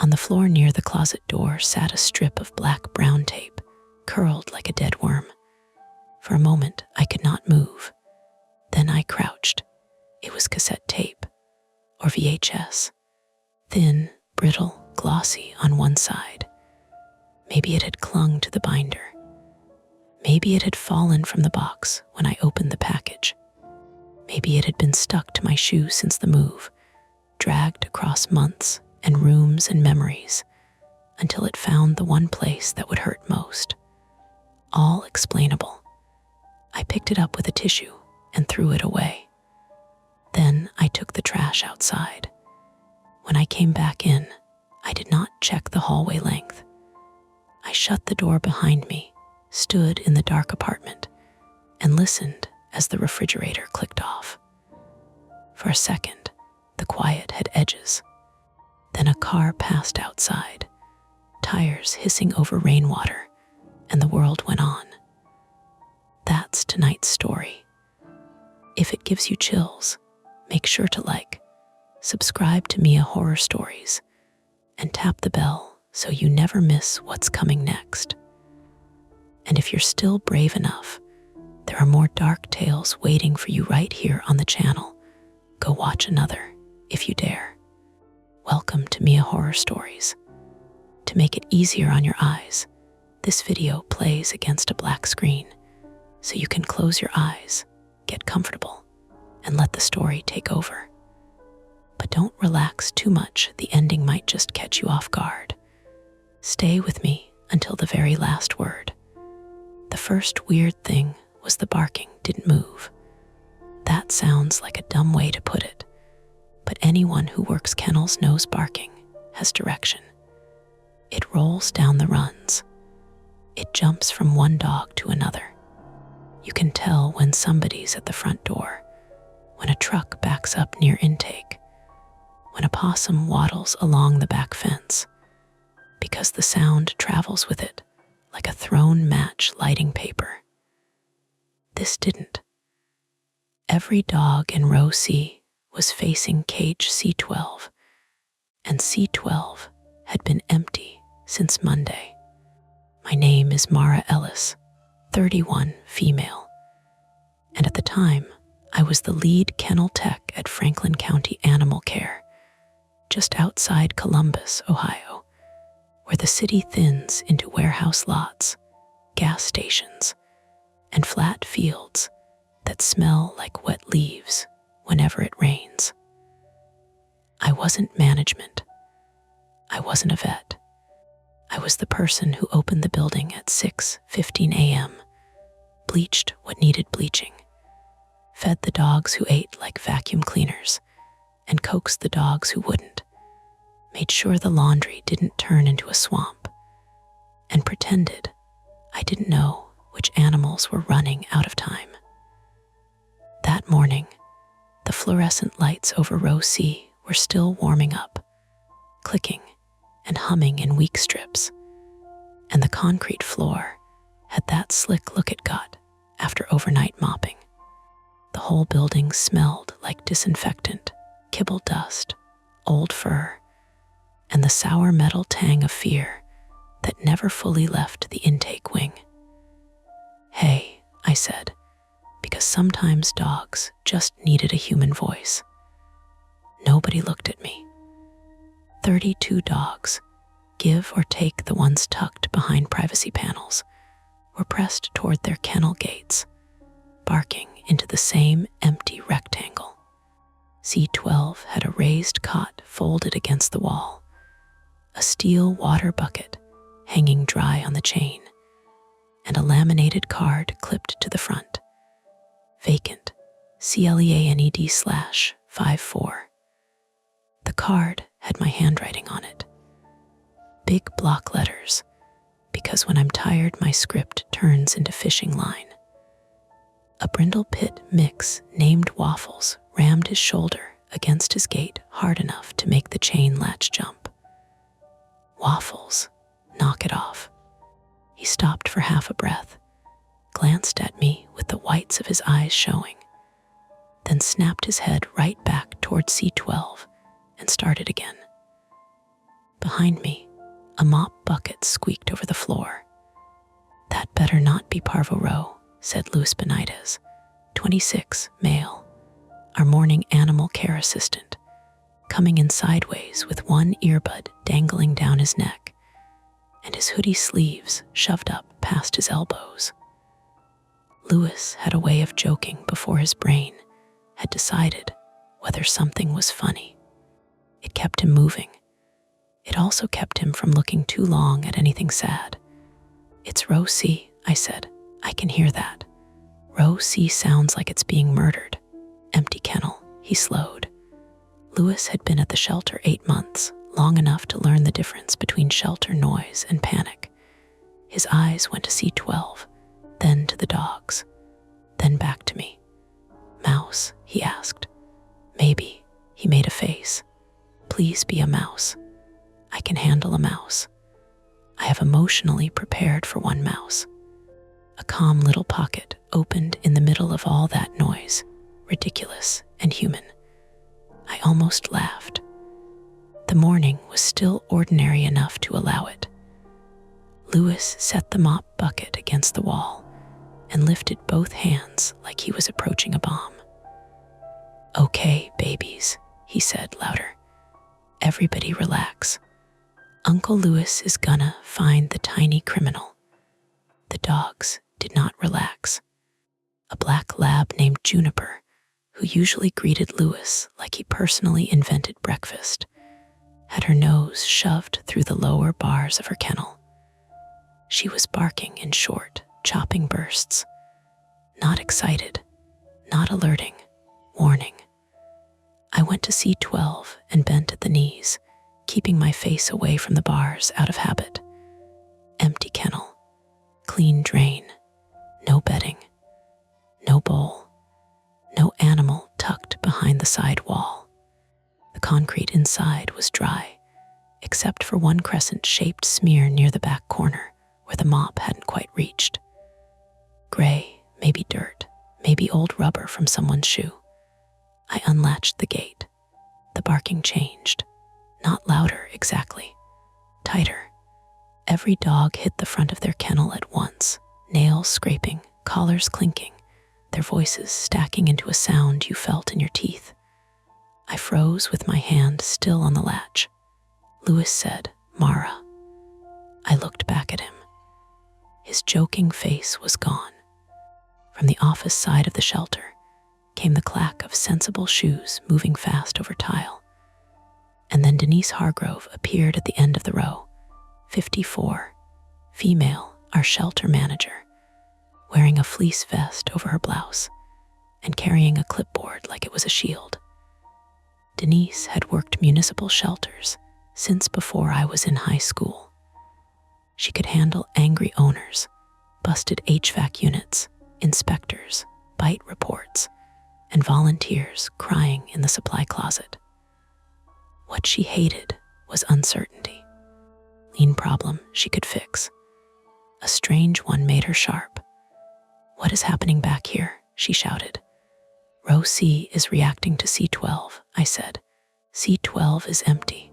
On the floor near the closet door sat a strip of black-brown tape, curled like a dead worm. For a moment, I could not move. Then I crouched. It was cassette tape, or VHS. Thin, brittle, glossy on one side. Maybe it had clung to the binder. Maybe it had fallen from the box when I opened the package. Maybe it had been stuck to my shoe since the move, dragged across months and rooms and memories until it found the one place that would hurt most. All explainable. I picked it up with a tissue and threw it away. Then I took the trash outside. When I came back in, I did not check the hallway length. I shut the door behind me, stood in the dark apartment, and listened as the refrigerator clicked off. For a second, the quiet had edges. Then a car passed outside, tires hissing over rainwater, and the world went on. That's tonight's story. If it gives you chills, make sure to subscribe to Mia Horror Stories, and tap the bell so you never miss what's coming next. And if you're still brave enough, there are more dark tales waiting for you right here on the channel. Go watch another, if you dare. Welcome to Mia Horror Stories. To make it easier on your eyes, this video plays against a black screen, so you can close your eyes, get comfortable, and let the story take over. But don't relax too much, the ending might just catch you off guard. Stay with me until the very last word. The first weird thing was the barking didn't move. That sounds like a dumb way to put it, but anyone who works kennels knows barking has direction. It rolls down the runs. It jumps from one dog to another. You can tell when somebody's at the front door, when a truck backs up near intake, when a possum waddles along the back fence, because the sound travels with it like a thrown match lighting paper. This didn't. Every dog in row C was facing cage C12, and C12 had been empty since Monday. My name is Mara Ellis, 31, female, and at the time, I was the lead kennel tech at Franklin County Animal Care, just outside Columbus, Ohio, where the city thins into warehouse lots, gas stations, and flat fields that smell like wet leaves whenever it rains. I wasn't management. I wasn't a vet. I was the person who opened the building at 6:15 a.m., bleached what needed bleaching, fed the dogs who ate like vacuum cleaners, and coaxed the dogs who wouldn't, made sure the laundry didn't turn into a swamp, and pretended I didn't know which animals were running out of time. That morning, the fluorescent lights over row C were still warming up, clicking and humming in weak strips, and the concrete floor had that slick look it got after overnight mopping. The whole building smelled like disinfectant, kibble dust, old fur, and the sour metal tang of fear that never fully left the intake wing. "Hey," I said, because sometimes dogs just needed a human voice. Nobody looked at me. 32 dogs, give or take the ones tucked behind privacy panels, were pressed toward their kennel gates, barking into the same empty rectangle. C12 had a raised cot folded against the wall, a steel water bucket hanging dry on the chain, and a laminated card clipped to the front. Vacant, CLEANED/54. The card had my handwriting on it. Big block letters, because when I'm tired, my script turns into fishing line. A brindle pit mix named Waffles rammed his shoulder against his gate hard enough to make the chain latch jump. "Waffles, knock it off." He stopped for half a breath, glanced at me with the whites of his eyes showing, then snapped his head right back toward C12 and started again. Behind me, a mop bucket squeaked over the floor. "That better not be Parvo Row," said Luis Benitez, 26, male, our morning animal care assistant, coming in sideways with one earbud dangling down his neck and his hoodie sleeves shoved up past his elbows. Luis had a way of joking before his brain had decided whether something was funny. It kept him moving. It also kept him from looking too long at anything sad. "It's row C," I said. "I can hear that. Row C sounds like it's being murdered." "Empty kennel," he slowed. Luis had been at the shelter 8 months, long enough to learn the difference between shelter noise and panic. His eyes went to C12, then to the dogs, then back to me. "Mouse?" he asked. "Maybe." He made a face. "Please be a mouse. I can handle a mouse. I have emotionally prepared for one mouse." A calm little pocket opened in the middle of all that noise, ridiculous and human. I almost laughed. The morning was still ordinary enough to allow it. Luis set the mop bucket against the wall and lifted both hands like he was approaching a bomb. "Okay, babies," he said louder. "Everybody relax. Uncle Luis is gonna find the tiny criminal." The dogs did not relax. A black lab named Juniper, who usually greeted Luis like he personally invented breakfast, had her nose shoved through the lower bars of her kennel. She was barking in short, chopping bursts. Not excited, not alerting, warning. I went to C12 and bent at the knees, keeping my face away from the bars out of habit. Empty kennel, clean drain, no bedding, no bowl, no animal tucked behind the side wall. The concrete inside was dry, except for one crescent-shaped smear near the back corner where the mop hadn't quite reached. Gray, maybe dirt, maybe old rubber from someone's shoe. I unlatched the gate. The barking changed. Not louder exactly, tighter. Every dog hit the front of their kennel at once, nails scraping, collars clinking, their voices stacking into a sound you felt in your teeth. I froze with my hand still on the latch. Luis said, "Mara." I looked back at him. His joking face was gone. From the office side of the shelter came the clack of sensible shoes moving fast over tile. And then Denise Hargrove appeared at the end of the row, 54, female, our shelter manager, wearing a fleece vest over her blouse and carrying a clipboard like it was a shield. Denise had worked municipal shelters since before I was in high school. She could handle angry owners, busted HVAC units, inspectors, bite reports, and volunteers crying in the supply closet. What she hated was uncertainty. Lean problem she could fix. A strange one made her sharp. "What is happening back here?" she shouted. Row C is reacting to C12, I said. C12 is empty.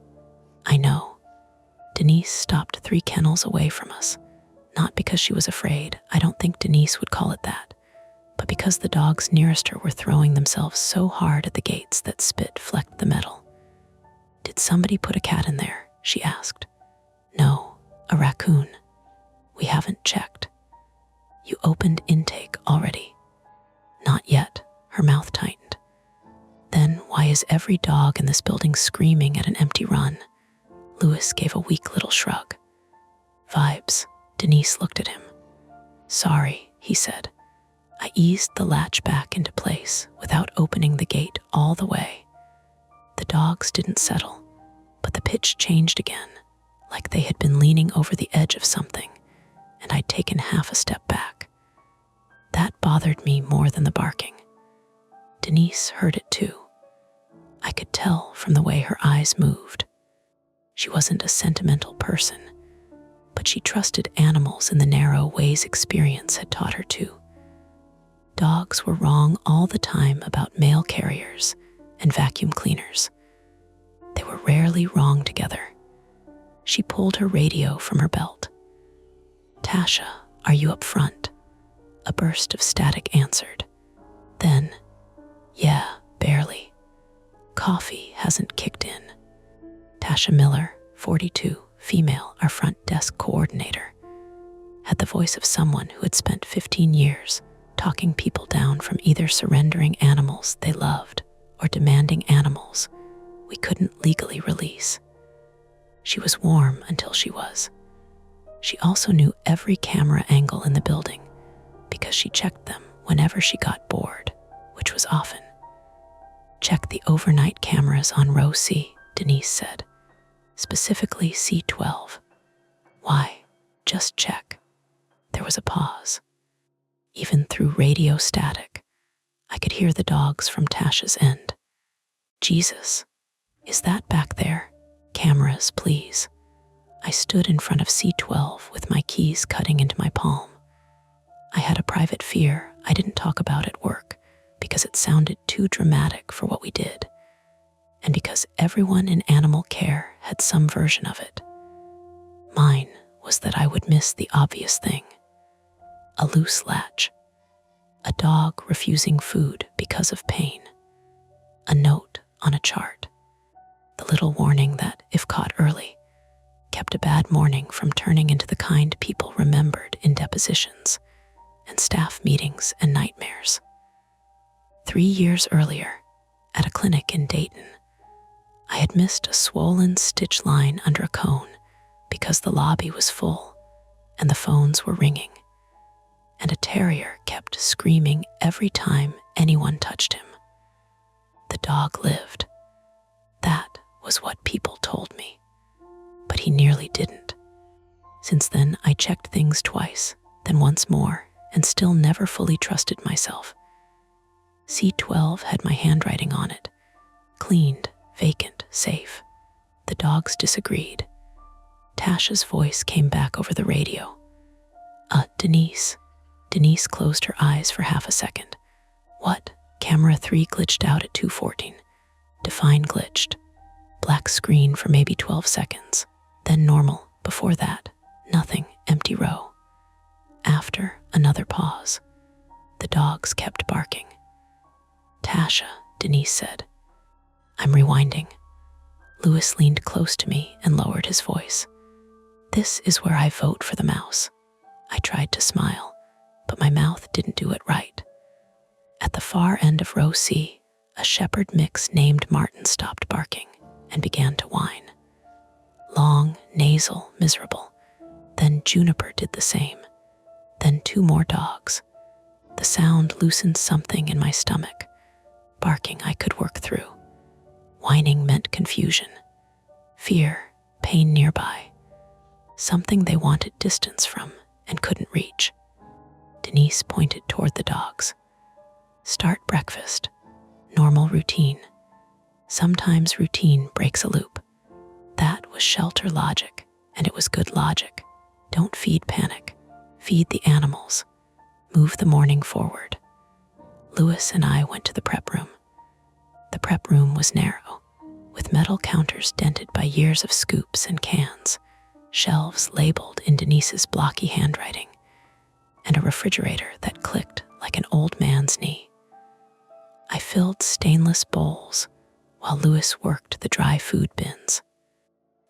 I know. Denise stopped 3 kennels away from us. Not because she was afraid, I don't think Denise would call it that, but because the dogs nearest her were throwing themselves so hard at the gates that spit flecked the metal. Did somebody put a cat in there? She asked. No, a raccoon. We haven't checked. You opened intake already? Not yet. Her mouth tightened. Then why is every dog in this building screaming at an empty run? Louis gave a weak little shrug. Vibes. Denise looked at him. Sorry, he said. I eased the latch back into place without opening the gate all the way. The dogs didn't settle, but the pitch changed again, like they had been leaning over the edge of something, and I'd taken half a step back. That bothered me more than the barking. Denise heard it too. I could tell from the way her eyes moved. She wasn't a sentimental person, but she trusted animals in the narrow ways experience had taught her to. Dogs were wrong all the time about mail carriers and vacuum cleaners. They were rarely wrong together. She pulled her radio from her belt. Tasha, are you up front? A burst of static answered. Then, yeah, barely. Coffee hasn't kicked in. Tasha Miller, 42, female, our front desk coordinator, had the voice of someone who had spent 15 years talking people down from either surrendering animals they loved or demanding animals we couldn't legally release. She was warm until she was. She also knew every camera angle in the building because she checked them whenever she got bored, which was often. Check the overnight cameras on row C, Denise said. Specifically C12. Why? Just check. There was a pause. Even through radio static, I could hear the dogs from Tasha's end. Jesus, is that back there? Cameras, please. I stood in front of C12 with my keys cutting into my palm. I had a private fear I didn't talk about at work because it sounded too dramatic for what we did, and because everyone in animal care had some version of it. Mine was that I would miss the obvious thing. A loose latch. A dog refusing food because of pain. A note on a chart. The little warning that, if caught early, kept a bad morning from turning into the kind people remembered in depositions and staff meetings and nightmares. 3 years earlier, at a clinic in Dayton, I had missed a swollen stitch line under a cone because the lobby was full and the phones were ringing, and a terrier kept screaming every time anyone touched him. The dog lived. That was what people told me, but he nearly didn't. Since then, I checked things twice, then once more, and still never fully trusted myself. C12 had my handwriting on it. Cleaned, vacant, safe. The dogs disagreed. Tasha's voice came back over the radio. Denise. Denise closed her eyes for half a second. What? Camera 3 glitched out at 2:14. Define glitched. Black screen for maybe 12 seconds. Then normal. Before that, nothing. Empty row. After, another pause. The dogs kept barking. Tasha, Denise said. I'm rewinding. Louis leaned close to me and lowered his voice. This is where I vote for the mouse. I tried to smile, but my mouth didn't do it right. At the far end of row C, a shepherd mix named Martin stopped barking and began to whine. Long, nasal, miserable. Then Juniper did the same. Then 2 more dogs. The sound loosened something in my stomach. Barking I could work through. Whining meant confusion. Fear, pain nearby. Something they wanted distance from and couldn't reach. Denise pointed toward the dogs. Start breakfast. Normal routine. Sometimes routine breaks a loop. That was shelter logic, and it was good logic. Don't feed panic. Feed the animals. Move the morning forward. Louis and I went to the prep room. The prep room was narrow, with metal counters dented by years of scoops and cans, shelves labeled in Denise's blocky handwriting, and a refrigerator that clicked like an old man's knee. I filled stainless bowls while Louis worked the dry food bins.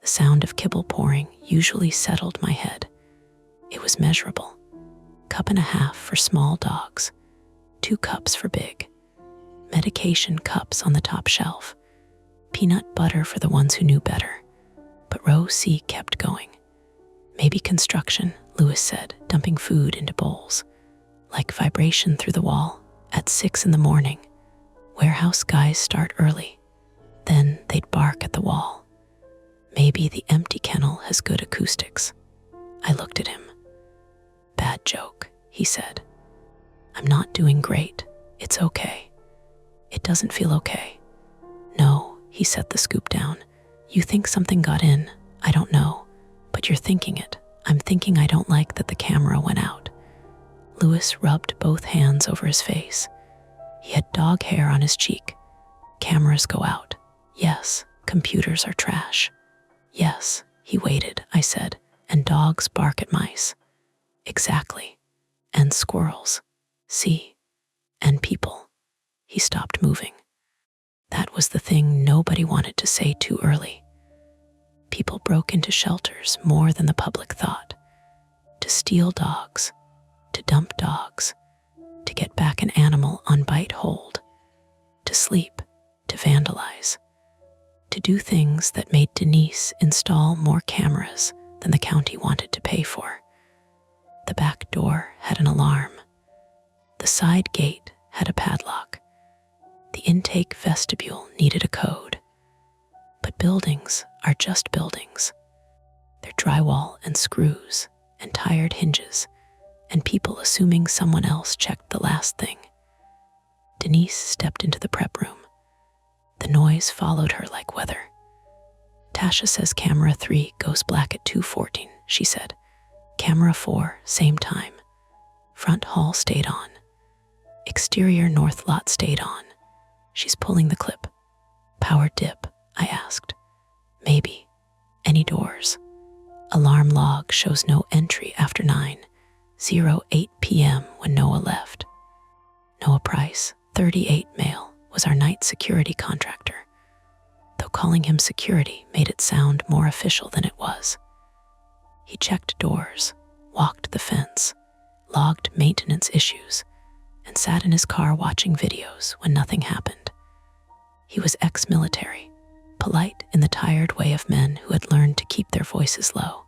The sound of kibble pouring usually settled my head. It was measurable. 1.5 cups for small dogs, 2 cups for big. Medication cups on the top shelf. Peanut butter for the ones who knew better. But row C kept going. Maybe construction, Louis said, dumping food into bowls. Like vibration through the wall. At 6 a.m, warehouse guys start early. Then they'd bark at the wall. Maybe the empty kennel has good acoustics. I looked at him. Bad joke, he said. I'm not doing great. It's okay. It doesn't feel okay. No, he set the scoop down. You think something got in. I don't know. But you're thinking it. I'm thinking I don't like that the camera went out. Louis rubbed both hands over his face. He had dog hair on his cheek. Cameras go out. Yes, computers are trash. Yes, he waited, I said, and dogs bark at mice. Exactly. And squirrels. See. And people. He stopped moving. That was the thing nobody wanted to say too early. People broke into shelters more than the public thought. To steal dogs. To dump dogs. To get back an animal on bite hold. To sleep. To vandalize. To do things that made Denise install more cameras than the county wanted to pay for. The back door had an alarm. The side gate had a padlock. The intake vestibule needed a code. But buildings are just buildings. They're drywall and screws and tired hinges and people assuming someone else checked the last thing. Denise stepped into the prep room. The noise followed her like weather. Tasha says camera 3 goes black at 2:14, she said. Camera 4, same time. Front hall stayed on. Exterior north lot stayed on. She's pulling the clip. Power dip, I asked. Maybe. Any doors? Alarm log shows no entry after 9:08 p.m. when Noah left. Noah Price, 38 male, was our night security contractor, though calling him security made it sound more official than it was. He checked doors, walked the fence, logged maintenance issues, and sat in his car watching videos when nothing happened. He was ex-military, polite in the tired way of men who had learned to keep their voices low,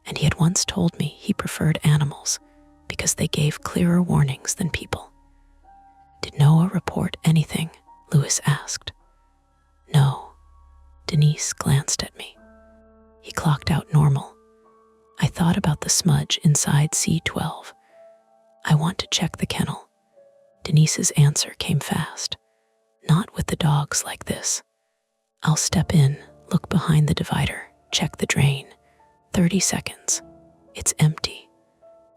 and he had once told me he preferred animals because they gave clearer warnings than people. Did Noah report anything? Louis asked. No. Denise glanced at me. He clocked out normal. I thought about the smudge inside C12. I want to check the kennel. Denise's answer came fast. Not with the dogs like this. I'll step in, look behind the divider, check the drain. 30 seconds. It's empty.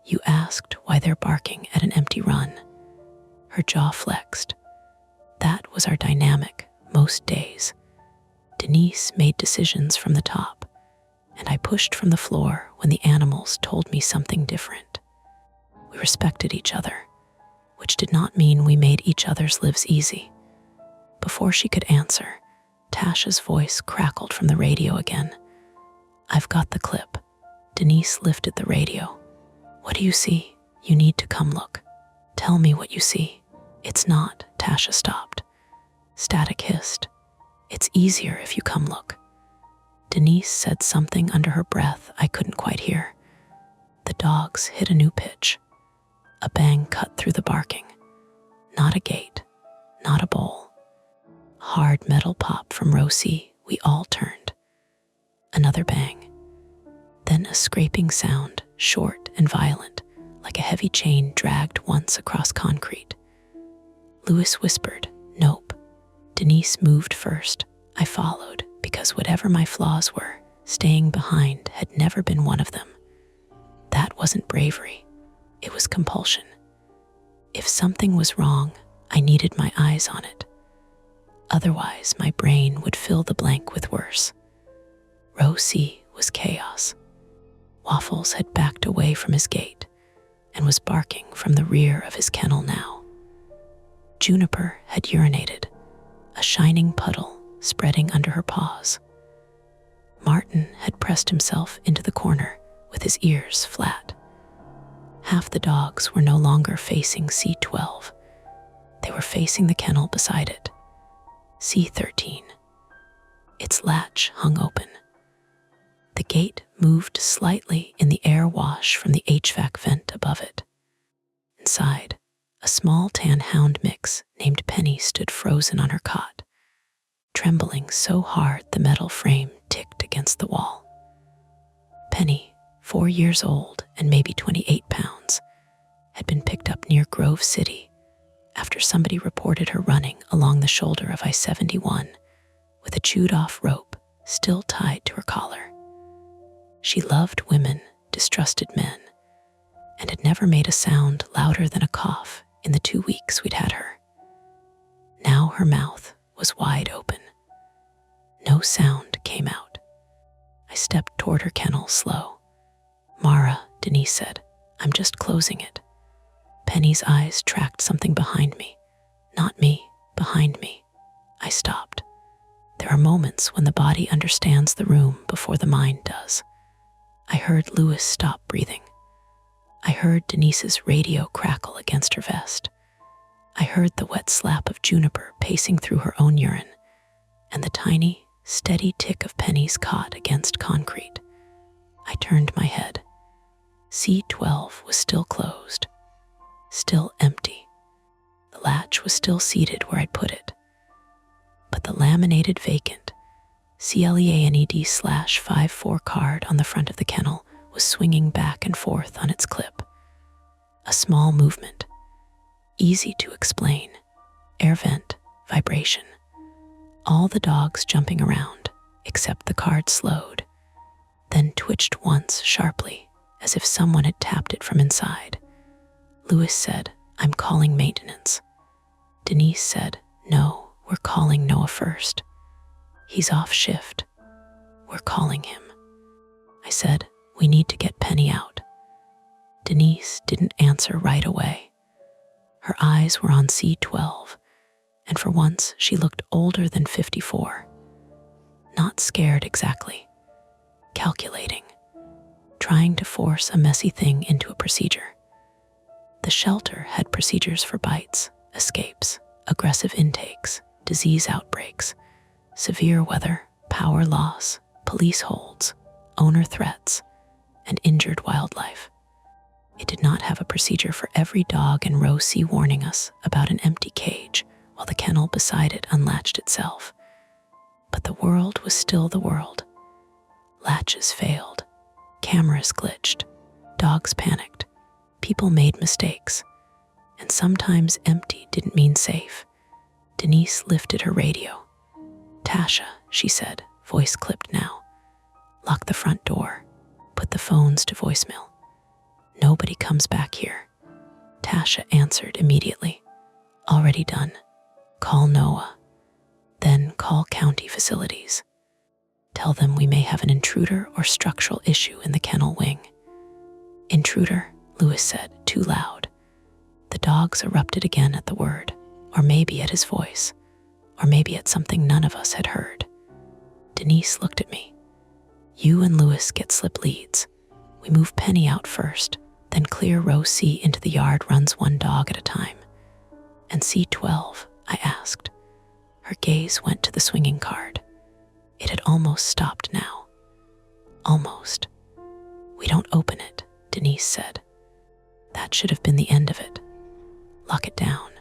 You asked why they're barking at an empty run. Her jaw flexed. That was our dynamic most days. Denise made decisions from the top, and I pushed from the floor when the animals told me something different. We respected each other, which did not mean we made each other's lives easy. Before she could answer, Tasha's voice crackled from the radio again. I've got the clip. Denise lifted the radio. What do you see? You need to come look. Tell me what you see. It's not. Tasha stopped. Static hissed. It's easier if you come look. Denise said something under her breath I couldn't quite hear. The dogs hit a new pitch. A bang cut through the barking. Not a gate, not a bowl. Hard metal pop from row C. We all turned. Another bang. Then a scraping sound, short and violent, like a heavy chain dragged once across concrete. Louis whispered, nope. Denise moved first. I followed, because whatever my flaws were, staying behind had never been one of them. That wasn't bravery. It was compulsion. If something was wrong, I needed my eyes on it. Otherwise, my brain would fill the blank with worse. Row C was chaos. Waffles had backed away from his gate and was barking from the rear of his kennel now. Juniper had urinated, a shining puddle spreading under her paws. Martin had pressed himself into the corner with his ears flat. Half the dogs were no longer facing C12. They were facing the kennel beside it, C13. Its latch hung open. The gate moved slightly in the air wash from the HVAC vent above it. Inside, a small tan hound mix named Penny stood frozen on her cot, trembling so hard the metal frame ticked against the wall. Penny, 4 years old and maybe 28 pounds, had been picked up near Grove City after somebody reported her running along the shoulder of I-71 with a chewed-off rope still tied to her collar. She loved women, distrusted men, and had never made a sound louder than a cough in the 2 weeks we'd had her. Now her mouth was wide open. No sound came out. I stepped toward her kennel slow. "Mara," Denise said, "I'm just closing it." Penny's eyes tracked something behind me. Not me, behind me. I stopped. There are moments when the body understands the room before the mind does. I heard Lewis stop breathing. I heard Denise's radio crackle against her vest. I heard the wet slap of Juniper pacing through her own urine, and the tiny, steady tick of Penny's cot against concrete. I turned my head. C12 was still closed, still empty. The latch was still seated where I'd put it. But the laminated vacant CLEANED/54 card on the front of the kennel was swinging back and forth on its clip. A small movement, easy to explain, air vent, vibration. All the dogs jumping around, except the card slowed, then twitched once sharply, as if someone had tapped it from inside. Lewis said, "I'm calling maintenance." Denise said, "No, we're calling Noah first. He's off shift. We're calling him." I said, "We need to get Penny out." Denise didn't answer right away. Her eyes were on C12, and for once she looked older than 54. Not scared exactly. Calculating. Trying to force a messy thing into a procedure. The shelter had procedures for bites, escapes, aggressive intakes, disease outbreaks, severe weather, power loss, police holds, owner threats, and injured wildlife. It did not have a procedure for every dog in row C warning us about an empty cage while the kennel beside it unlatched itself. But the world was still the world. Latches failed. Cameras glitched. Dogs panicked. People made mistakes. And sometimes empty didn't mean safe. Denise lifted her radio. "Tasha," she said, voice clipped now. "Lock the front door. Put the phones to voicemail. Nobody comes back here." Tasha answered immediately. "Already done. Call Noah. Then call county facilities. Tell them we may have an intruder or structural issue in the kennel wing." "Intruder," Lewis said, too loud. The dogs erupted again at the word, or maybe at his voice, or maybe at something none of us had heard. Denise looked at me. "You and Lewis get slip leads. We move Penny out first, then clear row C into the yard, runs one dog at a time." "And C12, I asked. Her gaze went to the swinging card. It had almost stopped now. Almost. "We don't open it," Denise said. "That should have been the end of it. Lock it down.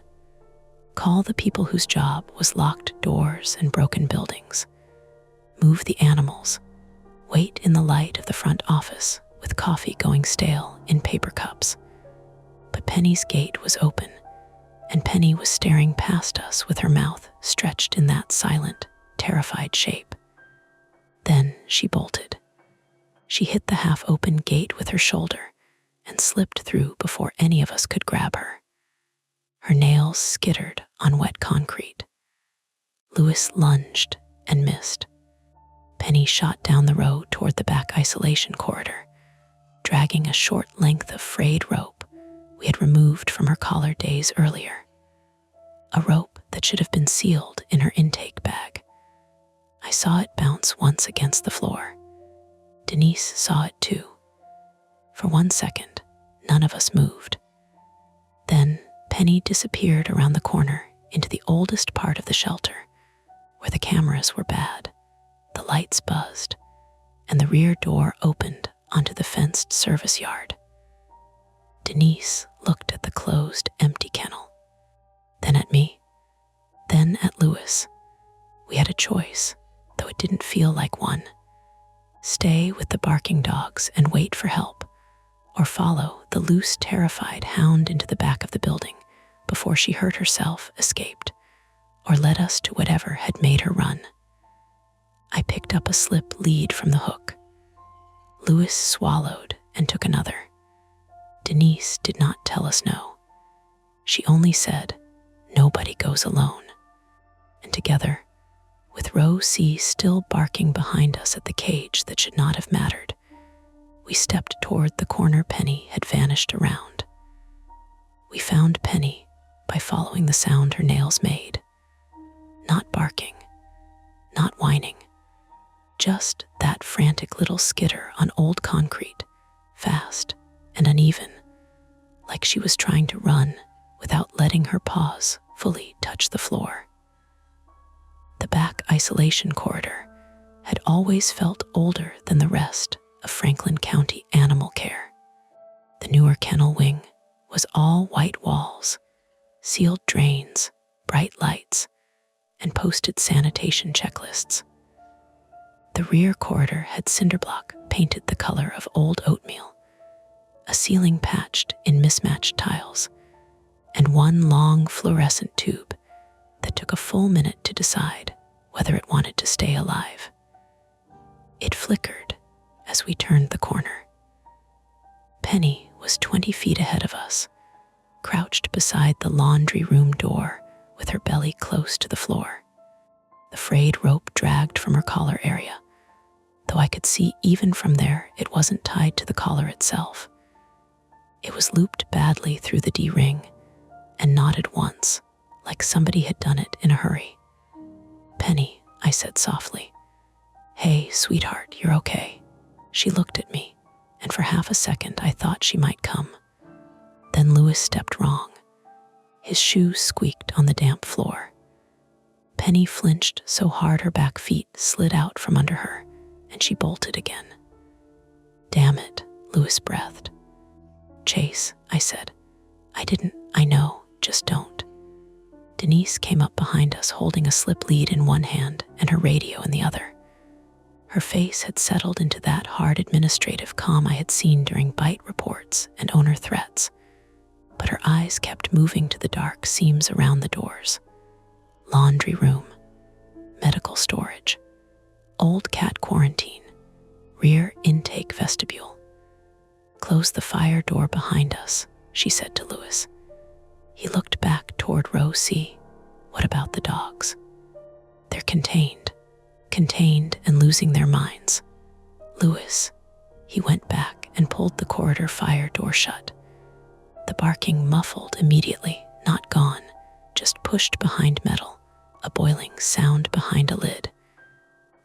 Call the people whose job was locked doors and broken buildings. Move the animals. Wait in the light of the front office with coffee going stale in paper cups." But Penny's gate was open, and Penny was staring past us with her mouth stretched in that silent, terrified shape. Then she bolted. She hit the half-open gate with her shoulder and slipped through before any of us could grab her. Her nails skittered on wet concrete. Louis lunged and missed. Penny shot down the road toward the back isolation corridor, dragging a short length of frayed rope we had removed from her collar days earlier. A rope that should have been sealed in her intake bag. I saw it bounce once against the floor. Denise saw it too. For 1 second, none of us moved. Then Penny disappeared around the corner into the oldest part of the shelter, where the cameras were bad, the lights buzzed, and the rear door opened onto the fenced service yard. Denise looked at the closed, empty kennel, then at me, then at Louis. We had a choice, though it didn't feel like one. Stay with the barking dogs and wait for help, or follow the loose, terrified hound into the back of the building before she hurt herself, escaped, or led us to whatever had made her run. I picked up a slip lead from the hook. Louis swallowed and took another. Denise did not tell us no. She only said, "Nobody goes alone." And together, with Row C still barking behind us at the cage that should not have mattered, we stepped toward the corner Penny had vanished around. We found Penny by following the sound her nails made. Not barking, not whining, just that frantic little skitter on old concrete, fast and uneven, like she was trying to run without letting her paws fully touch the floor. The back isolation corridor had always felt older than the rest of Franklin County animal care. The newer kennel wing was all white walls, sealed drains, bright lights, and posted sanitation checklists. The rear corridor had cinder block painted the color of old oatmeal, a ceiling patched in mismatched tiles, and one long fluorescent tube that took a full minute to decide whether it wanted to stay alive. It flickered as we turned the corner. Penny was 20 feet ahead of us, crouched beside the laundry room door with her belly close to the floor. The frayed rope dragged from her collar area, though I could see even from there it wasn't tied to the collar itself. It was looped badly through the D-ring and knotted once, like somebody had done it in a hurry. "Penny," I said softly. "Hey, sweetheart, you're okay." She looked at me, and for half a second I thought she might come. Then Louis stepped wrong. His shoes squeaked on the damp floor. Penny flinched so hard her back feet slid out from under her, and she bolted again. "Damn it," Louis breathed. "Chase," I said. I know, just don't." Denise came up behind us holding a slip lead in one hand and her radio in the other. Her face had settled into that hard administrative calm I had seen during bite reports and owner threats, but her eyes kept moving to the dark seams around the doors. Laundry room, medical storage, old cat quarantine, rear intake vestibule. "Close the fire door behind us," she said to Louis. He looked back toward row C. "What about the dogs?" "They're contained and losing their minds." "Louis," he went back and pulled the corridor fire door shut. The barking muffled immediately, not gone, just pushed behind metal, a boiling sound behind a lid.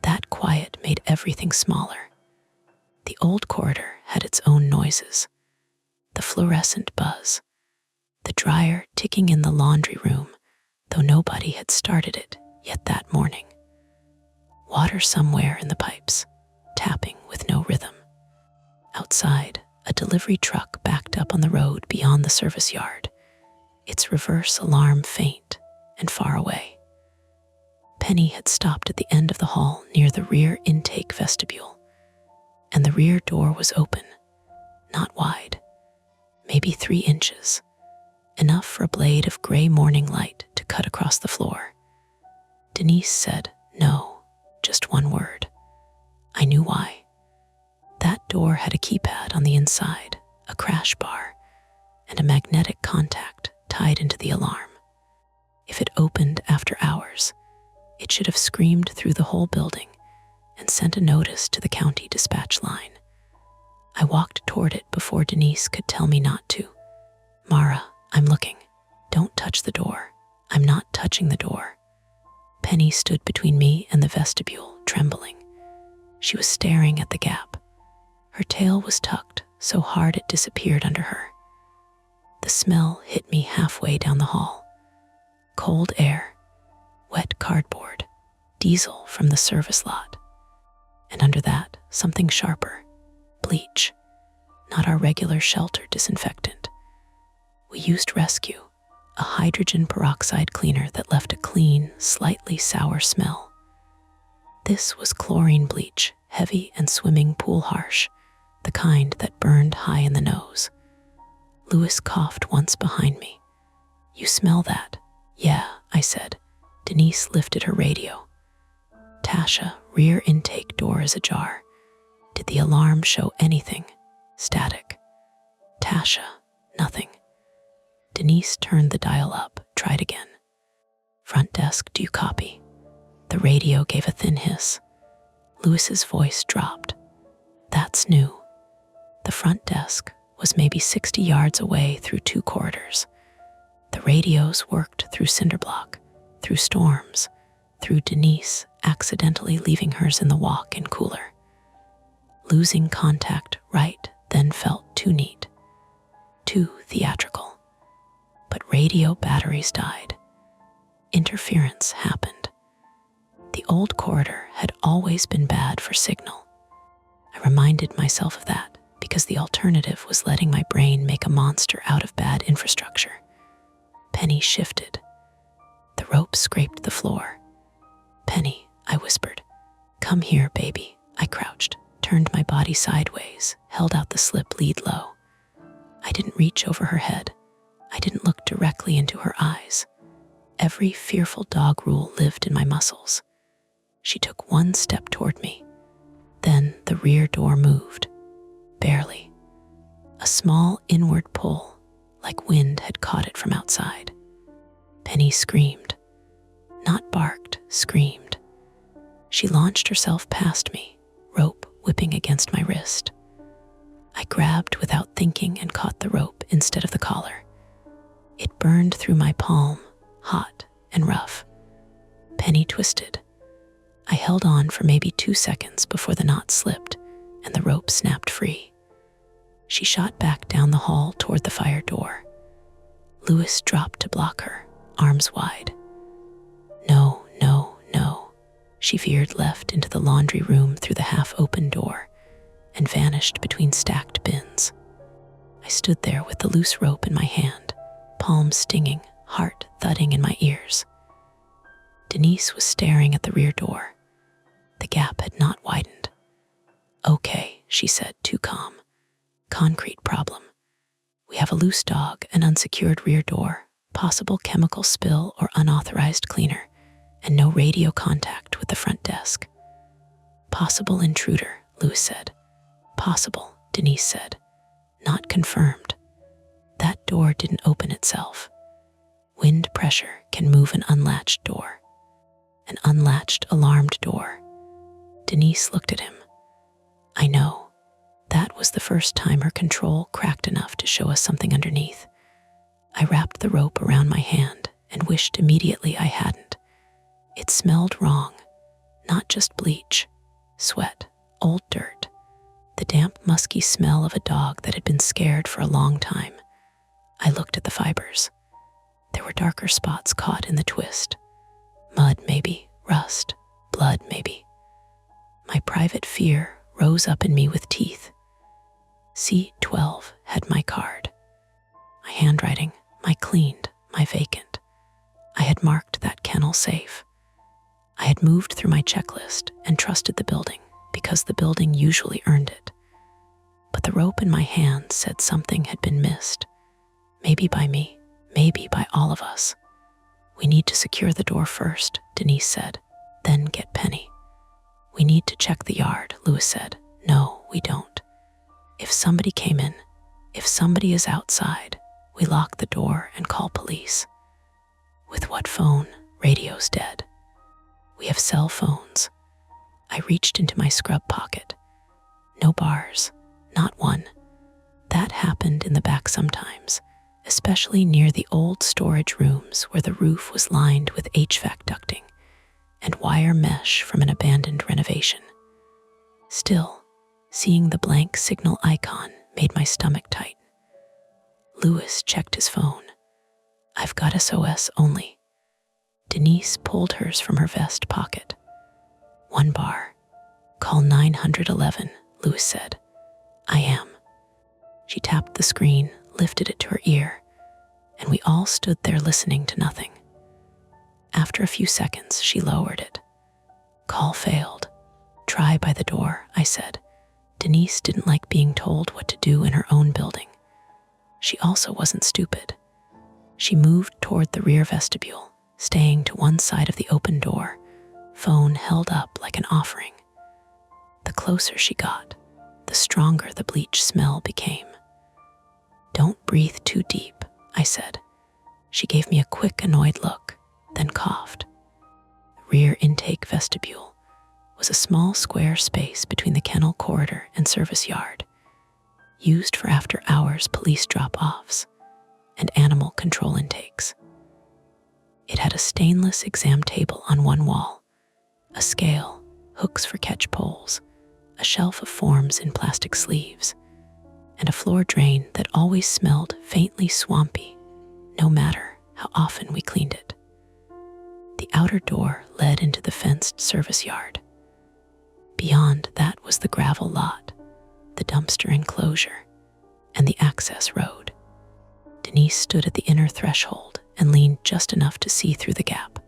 That quiet made everything smaller. The old corridor had its own noises. The fluorescent buzz, the dryer ticking in the laundry room, though nobody had started it yet that morning. Water somewhere in the pipes, tapping with no rhythm. Outside, a delivery truck backed up on the road beyond the service yard, its reverse alarm faint and far away. Penny had stopped at the end of the hall near the rear intake vestibule, and the rear door was open, not wide, maybe 3 inches, enough for a blade of gray morning light to cut across the floor. Denise said no, just one word. I knew why. That door had a keypad on the inside, a crash bar, and a magnetic contact tied into the alarm. If it opened after hours, it should have screamed through the whole building and sent a notice to the county dispatch line. I walked toward it before Denise could tell me not to. "Mara, I'm looking. Don't touch the door." "I'm not touching the door." Penny stood between me and the vestibule, trembling. She was staring at the gap. Her tail was tucked so hard it disappeared under her. The smell hit me halfway down the hall. Cold air, wet cardboard, diesel from the service lot. And under that, something sharper, bleach, not our regular shelter disinfectant. We used Rescue, a hydrogen peroxide cleaner that left a clean, slightly sour smell. This was chlorine bleach, heavy and swimming pool harsh, the kind that burned high in the nose. Louis coughed once behind me. "You smell that?" "Yeah," I said. Denise lifted her radio. "Tasha, rear intake door is ajar. Did the alarm show anything?" "Static." "Tasha, nothing." Denise turned the dial up, tried again. "Front desk, do you copy?" The radio gave a thin hiss. Louis's voice dropped. "That's new." The front desk was maybe 60 yards away through 2 corridors. The radios worked through Cinderblock, through storms, through Denise accidentally leaving hers in the walk-in cooler. Losing contact right then felt too neat, too theatrical. But radio batteries died. Interference happened. The old corridor had always been bad for signal. I reminded myself of that because the alternative was letting my brain make a monster out of bad infrastructure. Penny shifted. The rope scraped the floor. "Penny," I whispered. "Come here, baby." I crouched, turned my body sideways, held out the slip lead low. I didn't reach over her head. I didn't look directly into her eyes. Every fearful dog rule lived in my muscles. She took one step toward me. Then the rear door moved. Barely. A small inward pull, like wind had caught it from outside. Penny screamed. Not barked, screamed. She launched herself past me, rope whipping against my wrist. I grabbed without thinking and caught the rope instead of the collar. It burned through my palm, hot and rough. Penny twisted. I held on for maybe 2 seconds before the knot slipped and the rope snapped free. She shot back down the hall toward the fire door. Louis dropped to block her, arms wide. "No, no, no." She veered left into the laundry room through the half-open door and vanished between stacked bins. I stood there with the loose rope in my hand, palm stinging, heart thudding in my ears. Denise was staring at the rear door. The gap had not widened. "Okay," she said, too calm. "Concrete problem. We have a loose dog, an unsecured rear door, possible chemical spill or unauthorized cleaner, and no radio contact with the front desk." "Possible intruder," Louis said. "Possible," Denise said. "Not confirmed." That door didn't open itself. Wind pressure can move an unlatched door. An unlatched, alarmed door. Denise looked at him. I know. That was the first time her control cracked enough to show us something underneath. I wrapped the rope around my hand and wished immediately I hadn't. It smelled wrong. Not just bleach, sweat, old dirt. The damp, musky smell of a dog that had been scared for a long time. I looked at the fibers. There were darker spots caught in the twist. Mud, maybe. Rust. Blood, maybe. My private fear rose up in me with teeth. C12 had my card. My handwriting, my cleaned, my vacant. I had marked that kennel safe. I had moved through my checklist and trusted the building because the building usually earned it. But the rope in my hand said something had been missed. Maybe by me, maybe by all of us. "We need to secure the door first," Denise said, "then get Penny." "We need to check the yard," Louis said. "No, we don't. If somebody came in, if somebody is outside, We lock the door and call police. With what phone? Radio's dead. We have cell phones. I reached into my scrub pocket. No bars, not one. That happened in the back sometimes, especially near the old storage rooms where the roof was lined with HVAC ducting and wire mesh from an abandoned renovation. Still, seeing the blank signal icon made my stomach tighten. Louis checked his phone. I've got SOS only. Denise pulled hers from her vest pocket. One bar. Call 911, Louis said. I am. She tapped the screen, lifted it to her ear, and we all stood there listening to nothing. After a few seconds, she lowered it. Call failed. Try by the door, I said. Denise didn't like being told what to do in her own building. She also wasn't stupid. She moved toward the rear vestibule, staying to one side of the open door, phone held up like an offering. The closer she got, the stronger the bleach smell became. Don't breathe too deep, I said. She gave me a quick, annoyed look, then coughed. The rear intake vestibule was a small square space between the kennel corridor and service yard, used for after-hours police drop-offs and animal control intakes. It had a stainless exam table on one wall, a scale, hooks for catch poles, a shelf of forms in plastic sleeves, and a floor drain that always smelled faintly swampy, no matter how often we cleaned it. The outer door led into the fenced service yard. Beyond that was the gravel lot, the dumpster enclosure, and the access road. Denise stood at the inner threshold and leaned just enough to see through the gap.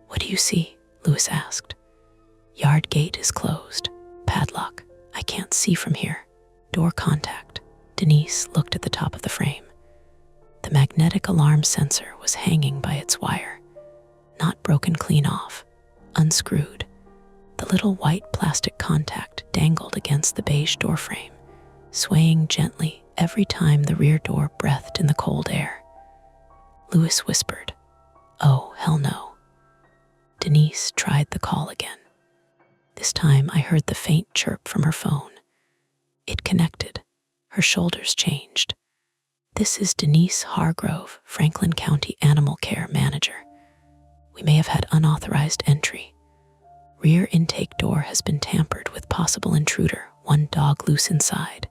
What do you see? Louis asked. Yard gate is closed. Padlock. I can't see from here. Door contact. Denise looked at the top of the frame. The magnetic alarm sensor was hanging by its wire, not broken clean off, unscrewed. The little white plastic contact dangled against the beige door frame, swaying gently every time the rear door breathed in the cold air. Louis whispered, "Oh, hell no." Denise tried the call again. This time I heard the faint chirp from her phone. It connected. Her shoulders changed. This is Denise Hargrove, Franklin County Animal Care Manager. We may have had unauthorized entry. Rear intake door has been tampered with possible intruder, one dog loose inside.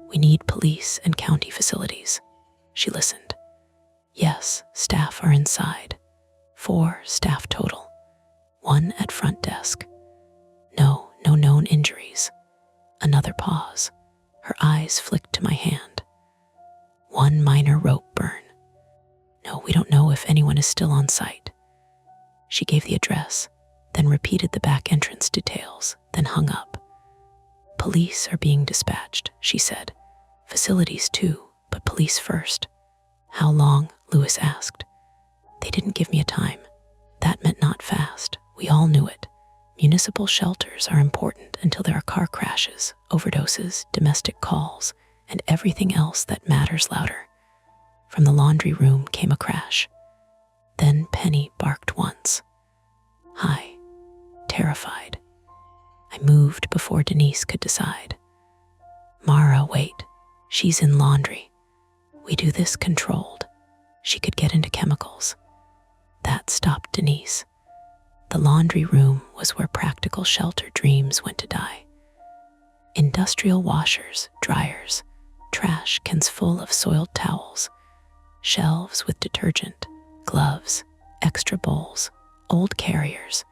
We need police and county facilities. She listened. Yes, staff are inside. 4 staff total. 1 at front desk. No known injuries. Another pause. Her eyes flicked to my hand. 1 minor rope burn. No, we don't know if anyone is still on site. She gave the address, then repeated the back entrance details, then hung up. Police are being dispatched, she said. Facilities too, but police first. How long? Louis asked. They didn't give me a time. That meant not fast. We all knew it. Municipal shelters are important until there are car crashes, overdoses, domestic calls, and everything else that matters louder. From the laundry room came a crash. Then Penny barked once. Hi, terrified. I moved before Denise could decide. Mara, wait. She's in laundry. We do this controlled. She could get into chemicals. That stopped Denise. The laundry room was where practical shelter dreams went to die. Industrial washers, dryers, trash cans full of soiled towels, shelves with detergent, gloves, extra bowls, old carriers,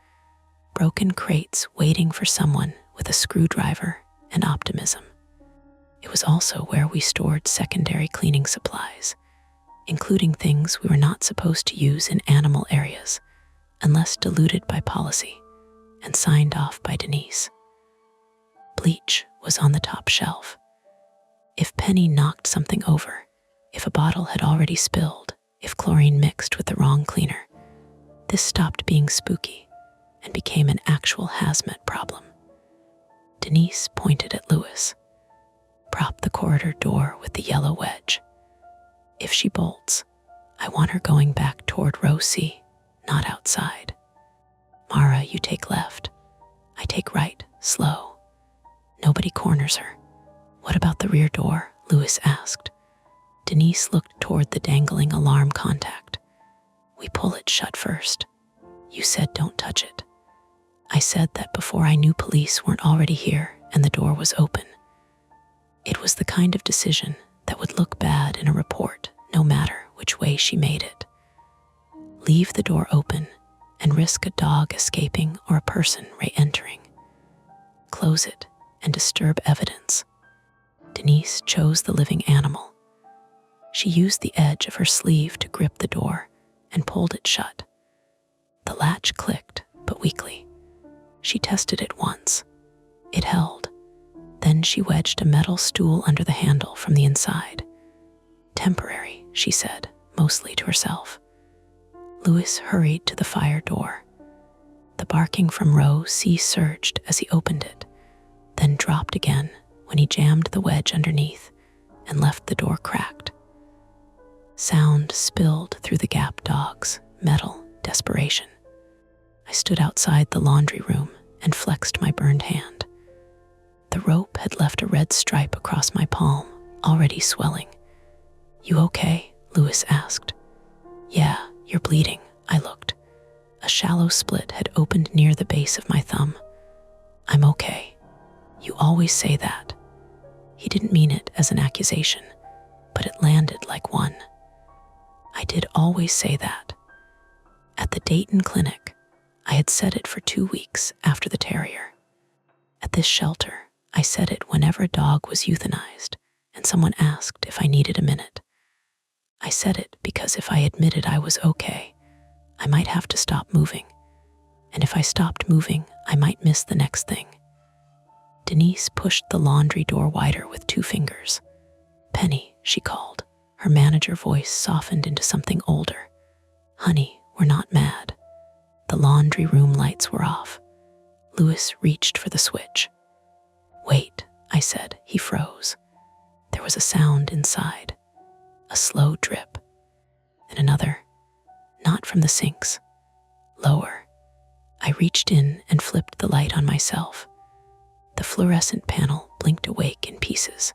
broken crates waiting for someone with a screwdriver and optimism. It was also where we stored secondary cleaning supplies, including things we were not supposed to use in animal areas, unless diluted by policy and signed off by Denise. Bleach was on the top shelf. If Penny knocked something over, if a bottle had already spilled, if chlorine mixed with the wrong cleaner, this stopped being spooky and became an actual hazmat problem. Denise pointed at Louis. Prop the corridor door with the yellow wedge. If she bolts, I want her going back toward row C, not outside. Mara, you take left. I take right, slow. Nobody corners her. What about the rear door? Louis asked. Denise looked toward the dangling alarm contact. We pull it shut first. You said don't touch it. I said that before I knew police weren't already here and the door was open. It was the kind of decision that would look bad in a report, no matter which way she made it. Leave the door open and risk a dog escaping or a person re-entering. Close it and disturb evidence. Denise chose the living animal. She used the edge of her sleeve to grip the door and pulled it shut. The latch clicked, but weakly. She tested it once. It held. Then she wedged a metal stool under the handle from the inside. Temporary, she said, mostly to herself. Louis hurried to the fire door. The barking from row C surged as he opened it, then dropped again when he jammed the wedge underneath and left the door cracked. Sound spilled through the gap dogs, metal, desperation. I stood outside the laundry room and flexed my burned hand. The rope had left a red stripe across my palm, already swelling. You okay? Louis asked. Yeah, you're bleeding. I looked. A shallow split had opened near the base of my thumb. I'm okay. You always say that. He didn't mean it as an accusation, but it landed like one. I did always say that. At the Dayton clinic, I had said it for 2 weeks after the terrier. At this shelter, I said it whenever a dog was euthanized and someone asked if I needed a minute. I said it because if I admitted I was okay, I might have to stop moving. And if I stopped moving, I might miss the next thing. Denise pushed the laundry door wider with 2 fingers. Penny, she called. Her manager voice softened into something older. Honey, we're not mad. The laundry room lights were off. Louis reached for the switch. Wait, I said. He froze. There was a sound inside. A slow drip. And another. Not from the sinks. Lower. I reached in and flipped the light on myself. The fluorescent panel blinked awake in pieces.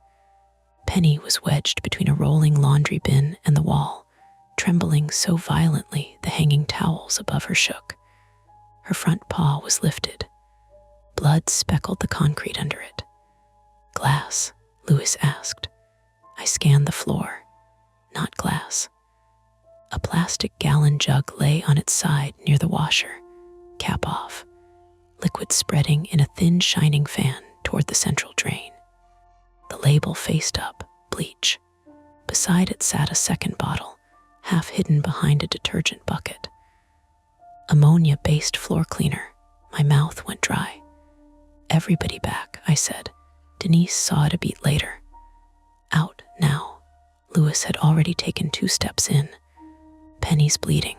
Penny was wedged between a rolling laundry bin and the wall, trembling so violently the hanging towels above her shook. Her front paw was lifted. Blood speckled the concrete under it. Glass? Louis asked. I scanned the floor. Not glass. A plastic gallon jug lay on its side near the washer, cap off, liquid spreading in a thin shining fan toward the central drain. The label faced up, bleach. Beside it sat a second bottle, half hidden behind a detergent bucket. Ammonia-based floor cleaner. My mouth went dry. Everybody back, I said. Denise saw it a beat later. Out, now. Louis had already taken 2 steps in. Penny's bleeding.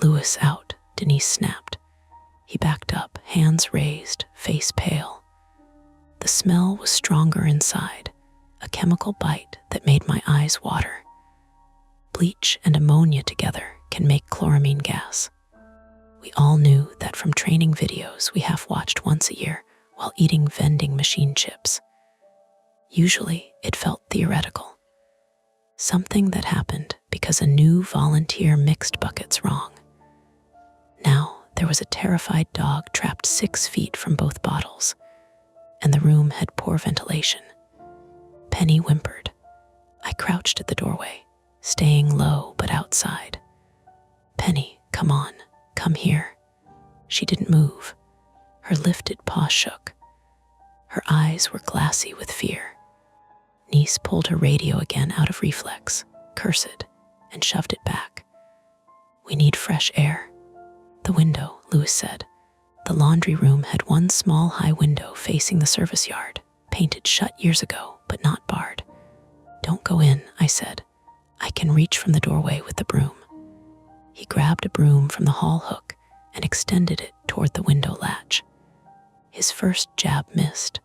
Louis out, Denise snapped. He backed up, hands raised, face pale. The smell was stronger inside, a chemical bite that made my eyes water. Bleach and ammonia together can make chloramine gas. We all knew that from training videos we half watched once a year while eating vending machine chips. Usually it felt theoretical. Something that happened because a new volunteer mixed buckets wrong. Now there was a terrified dog trapped 6 feet from both bottles, and the room had poor ventilation. Penny whimpered. I crouched at the doorway, staying low but outside. Penny, come on, come here. She didn't move. Her lifted paw shook. Her eyes were glassy with fear. Niece pulled her radio again out of reflex, cursed, and shoved it back. We need fresh air. The window, Louis said. The laundry room had one small high window facing the service yard, painted shut years ago, but not barred. Don't go in, I said. I can reach from the doorway with the broom. He grabbed a broom from the hall hook and extended it toward the window latch. His first jab missed.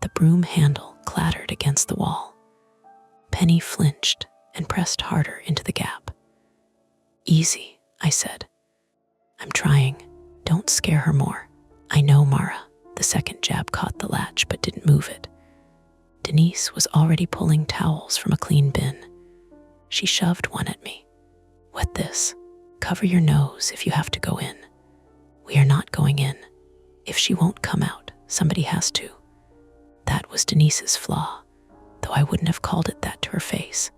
The broom handle clattered against the wall. Penny flinched and pressed harder into the gap. "Easy," I said. "I'm trying. Don't scare her more." "I know, Mara." The second jab caught the latch but didn't move it. Denise was already pulling towels from a clean bin. She shoved one at me. "Wet this. Cover your nose if you have to go in." "We are not going in. If she won't come out, somebody has to." That was Denise's flaw, though I wouldn't have called it that to her face.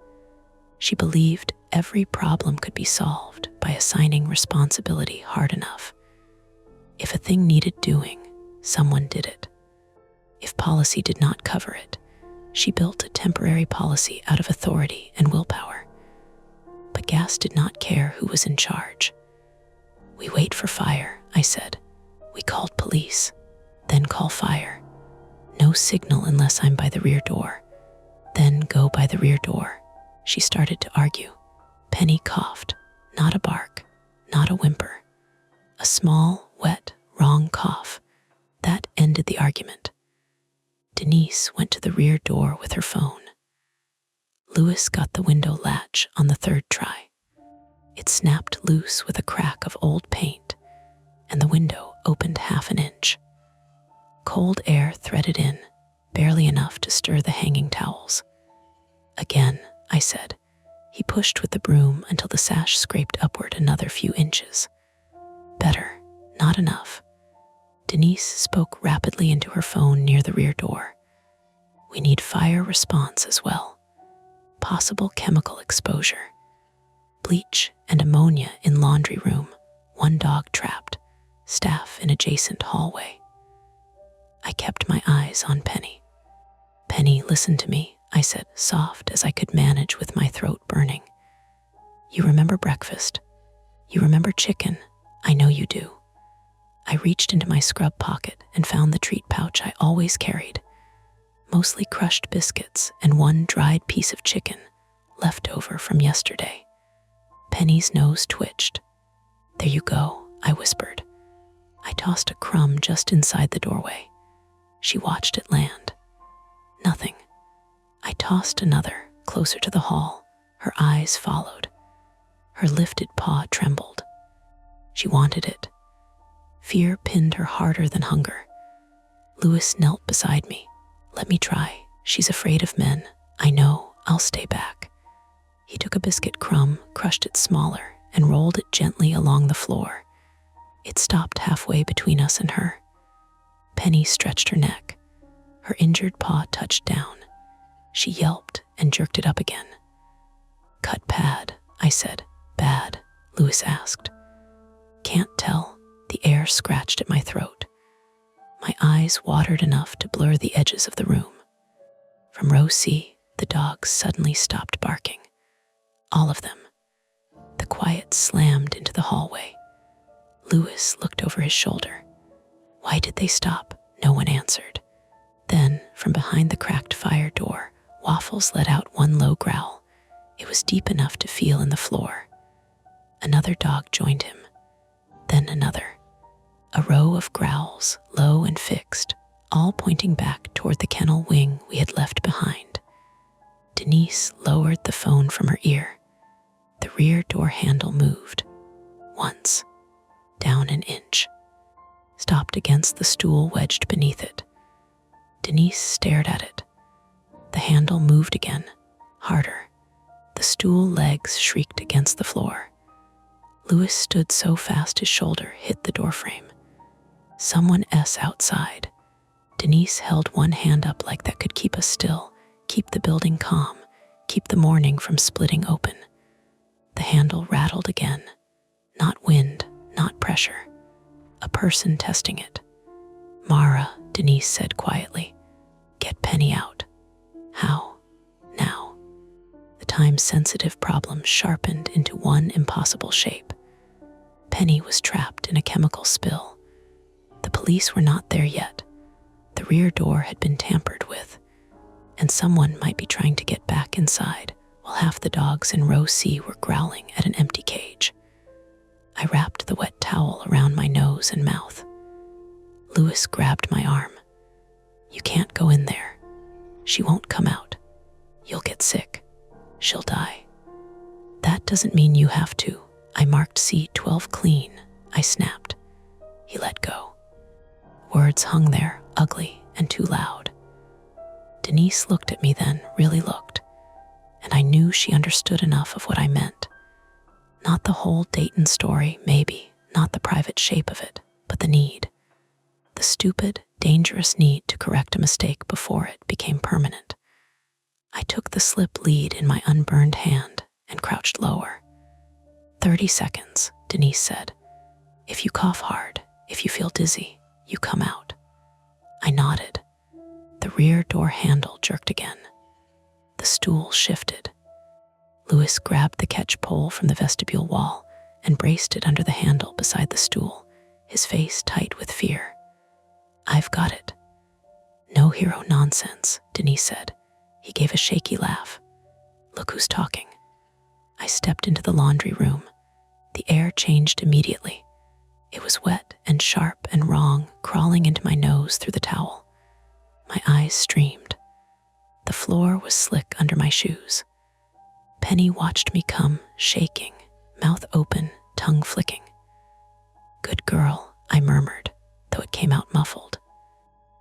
She believed every problem could be solved by assigning responsibility hard enough. If a thing needed doing, someone did it. If policy did not cover it, she built a temporary policy out of authority and willpower. But gas did not care who was in charge. "We wait for fire," I said. "We called police, then call fire. No signal unless I'm by the rear door. Then go by the rear door." She started to argue. Penny coughed, not a bark, not a whimper. A small, wet, wrong cough. That ended the argument. Denise went to the rear door with her phone. Louis got the window latch on the third try. It snapped loose with a crack of old paint, and the window opened half an inch. Cold air threaded in, barely enough to stir the hanging towels. "Again," I said. He pushed with the broom until the sash scraped upward another few inches. "Better, not enough." Denise spoke rapidly into her phone near the rear door. "We need fire response as well. Possible chemical exposure. Bleach and ammonia in laundry room. One dog trapped. Staff in adjacent hallway." I kept my eyes on Penny. "Penny, listen to me," I said, soft as I could manage with my throat burning. "You remember breakfast? You remember chicken? I know you do." I reached into my scrub pocket and found the treat pouch I always carried. Mostly crushed biscuits and one dried piece of chicken, left over from yesterday. Penny's nose twitched. "There you go," I whispered. I tossed a crumb just inside the doorway. She watched it land. Nothing. I tossed another, closer to the hall. Her eyes followed. Her lifted paw trembled. She wanted it. Fear pinned her harder than hunger. Louis knelt beside me. "Let me try. She's afraid of men. I know. I'll stay back." He took a biscuit crumb, crushed it smaller, and rolled it gently along the floor. It stopped halfway between us and her. Penny stretched her neck. Her injured paw touched down. She yelped and jerked it up again. "Cut bad," I said. "Bad?" Louis asked. "Can't tell." The air scratched at my throat. My eyes watered enough to blur the edges of the room. From row C, the dogs suddenly stopped barking. All of them. The quiet slammed into the hallway. Louis looked over his shoulder. Why did they stop? No one answered. Then, from behind the cracked fire door, Waffles let out one low growl. It was deep enough to feel in the floor. Another dog joined him. Then another. A row of growls, low and fixed, all pointing back toward the kennel wing we had left behind. Denise lowered the phone from her ear. The rear door handle moved. Once. Down an inch. Stopped against the stool wedged beneath it. Denise stared at it. The handle moved again, harder. The stool legs shrieked against the floor. Louis stood so fast his shoulder hit the doorframe. Someone outside. Denise held one hand up like that could keep us still, keep the building calm, keep the morning from splitting open. The handle rattled again. Not wind, not pressure. A person testing it. "Mara," Denise said quietly. "Get Penny out." "How?" "Now." The time-sensitive problem sharpened into one impossible shape. Penny was trapped in a chemical spill. The police were not there yet. The rear door had been tampered with, and someone might be trying to get back inside while half the dogs in row C were growling at an empty cage. I wrapped the wet towel around my nose and mouth. Louis grabbed my arm. "You can't go in there. She won't come out. You'll get sick. She'll die." That doesn't mean you have to. I marked C12 clean, I snapped. He let go. Words hung there, ugly and too loud. Denise looked at me then, really looked, and I knew she understood enough of what I meant. Not the whole Dayton story, maybe, not the private shape of it, but the need. The stupid, dangerous need to correct a mistake before it became permanent. I took the slip lead in my unburned hand and crouched lower. 30 seconds, Denise said. If you cough hard, if you feel dizzy, you come out. I nodded. The rear door handle jerked again. The stool shifted. Louis grabbed the catch pole from the vestibule wall and braced it under the handle beside the stool, his face tight with fear. I've got it. No hero nonsense, Denise said. He gave a shaky laugh. Look who's talking. I stepped into the laundry room. The air changed immediately. It was wet and sharp and wrong, crawling into my nose through the towel. My eyes streamed. The floor was slick under my shoes. Penny watched me come, shaking, mouth open, tongue flicking. Good girl, I murmured, though it came out muffled.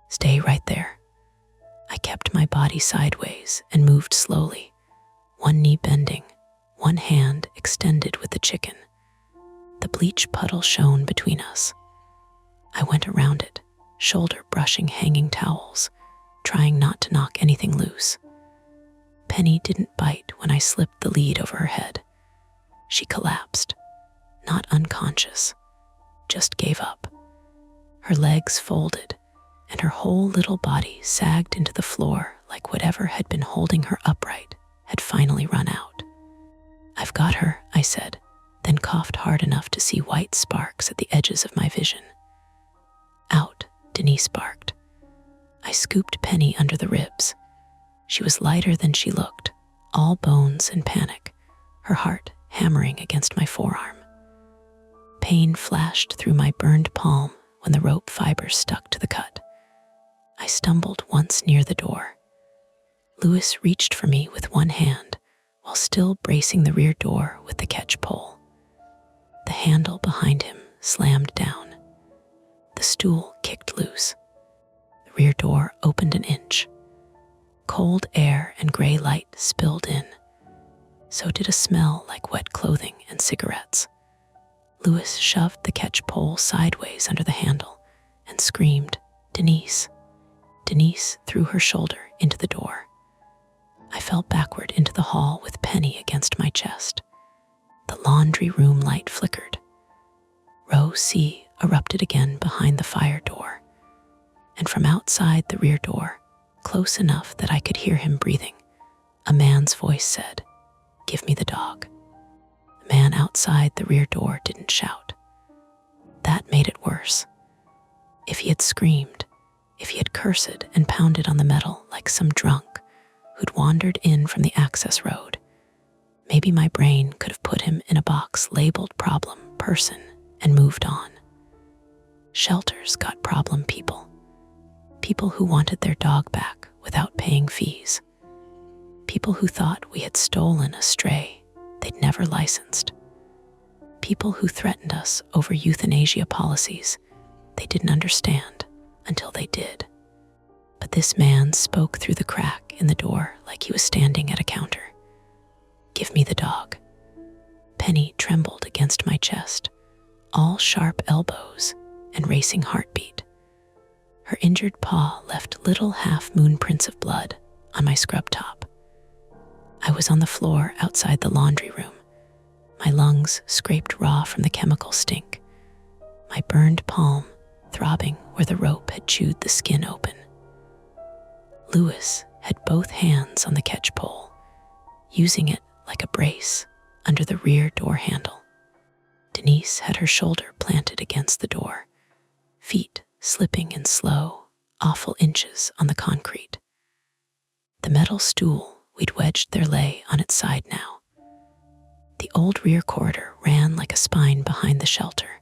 Stay right there. I kept my body sideways and moved slowly, one knee bending, one hand extended with the chicken. The bleach puddle shone between us. I went around it, shoulder brushing hanging towels, trying not to knock anything loose. Penny didn't bite when I slipped the lead over her head. She collapsed, not unconscious, just gave up. Her legs folded, and her whole little body sagged into the floor like whatever had been holding her upright had finally run out. I've got her, I said, then coughed hard enough to see white sparks at the edges of my vision. Out, Denise barked. I scooped Penny under the ribs. She was lighter than she looked, all bones and panic, her heart hammering against my forearm. Pain flashed through my burned palm when the rope fibers stuck to the cut. I stumbled once near the door. Louis reached for me with one hand while still bracing the rear door with the catch pole. The handle behind him slammed down. The stool kicked loose. The rear door opened an inch. Cold air and gray light spilled in. So did a smell like wet clothing and cigarettes. Louis shoved the catch pole sideways under the handle and screamed, "Denise." Denise threw her shoulder into the door. I fell backward into the hall with Penny against my chest. The laundry room light flickered. Row C erupted again behind the fire door, and from outside the rear door, close enough that I could hear him breathing, a man's voice said, "Give me the dog." The man outside the rear door didn't shout. That made it worse. If he had screamed, if he had cursed and pounded on the metal like some drunk who'd wandered in from the access road, maybe my brain could have put him in a box labeled problem person and moved on. Shelters got problem people. People who wanted their dog back without paying fees. People who thought we had stolen a stray they'd never licensed. People who threatened us over euthanasia policies they didn't understand until they did. But this man spoke through the crack in the door like he was standing at a counter. "Give me the dog." Penny trembled against my chest, all sharp elbows and racing heartbeat. Her injured paw left little half-moon prints of blood on my scrub top. I was on the floor outside the laundry room, my lungs scraped raw from the chemical stink, my burned palm throbbing where the rope had chewed the skin open. Louis had both hands on the catch pole, using it like a brace under the rear door handle. Denise had her shoulder planted against the door, feet slipping in slow, awful inches on the concrete. The metal stool we'd wedged there lay on its side now. The old rear corridor ran like a spine behind the shelter.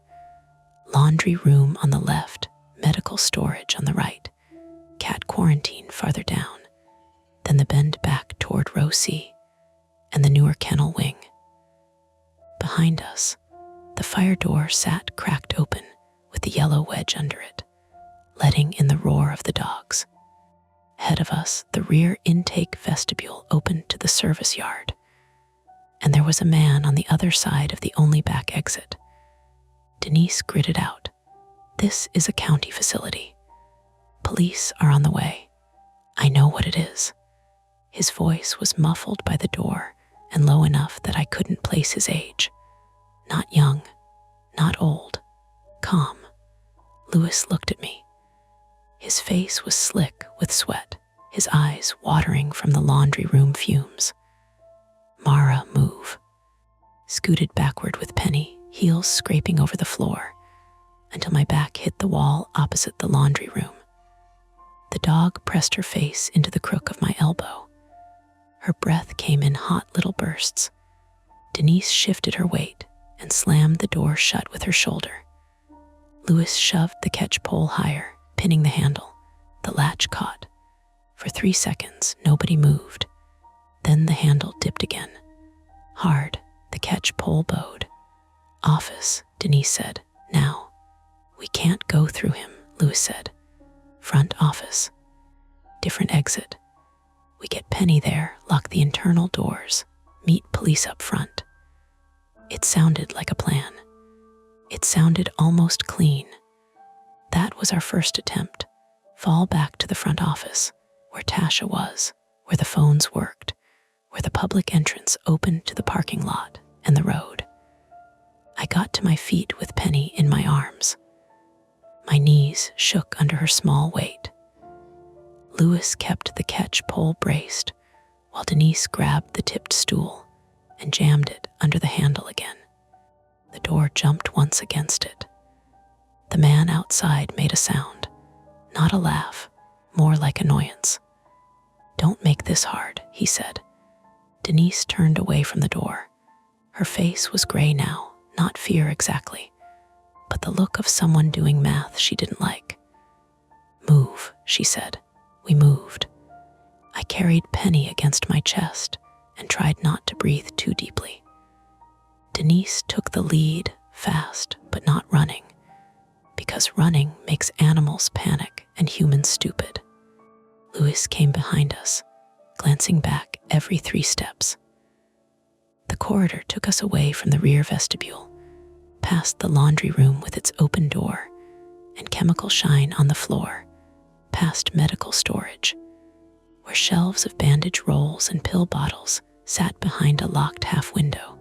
Laundry room on the left, medical storage on the right, cat quarantine farther down, then the bend back toward row C, and the newer kennel wing. door sat cracked open with the yellow wedge under it, letting in the roar of the dogs. Ahead of us, the rear intake vestibule opened to the service yard, and there was a man on the other side of the only back exit. Denise gritted out, "This is a county facility. Police are on the way. I know what it is." His voice was muffled by the door and low enough that I couldn't place his age. Not young, not old, calm. Louis looked at me. His face was slick with sweat, his eyes watering from the laundry room fumes. "Mara, move." Scooted backward with Penny, heels scraping over the floor, until my back hit the wall opposite the laundry room. The dog pressed her face into the crook of my elbow. Her breath came in hot little bursts. Denise shifted her weight and slammed the door shut with her shoulder. Louis shoved the catch pole higher, pinning the handle. The latch caught. For 3 seconds, nobody moved. Then the handle dipped again. Hard, the catch pole bowed. "Office," Denise said. "Now." "We can't go through him," Louis said. "Front office. Different exit. We get Penny there, lock the internal doors, meet police up front." It sounded like a plan. It sounded almost clean. That was our first attempt. Fall back to the front office, where Tasha was, where the phones worked, where the public entrance opened to the parking lot and the road. I got to my feet with Penny in my arms. My knees shook under her small weight. Louis kept the catch pole braced, while Denise grabbed the tipped stool and jammed it under the handle again. The door jumped once against it. The man outside made a sound, not a laugh, more like annoyance. "Don't make this hard," he said. Denise turned away from the door. Her face was gray now, not fear exactly, but the look of someone doing math she didn't like. "Move," she said. We moved. I carried Penny against my chest and tried not to breathe too deeply. Denise took the lead, fast but not running, because running makes animals panic and humans stupid. Louis came behind us, glancing back every 3 steps. The corridor took us away from the rear vestibule, past the laundry room with its open door and chemical shine on the floor, past medical storage, where shelves of bandage rolls and pill bottles sat behind a locked half window,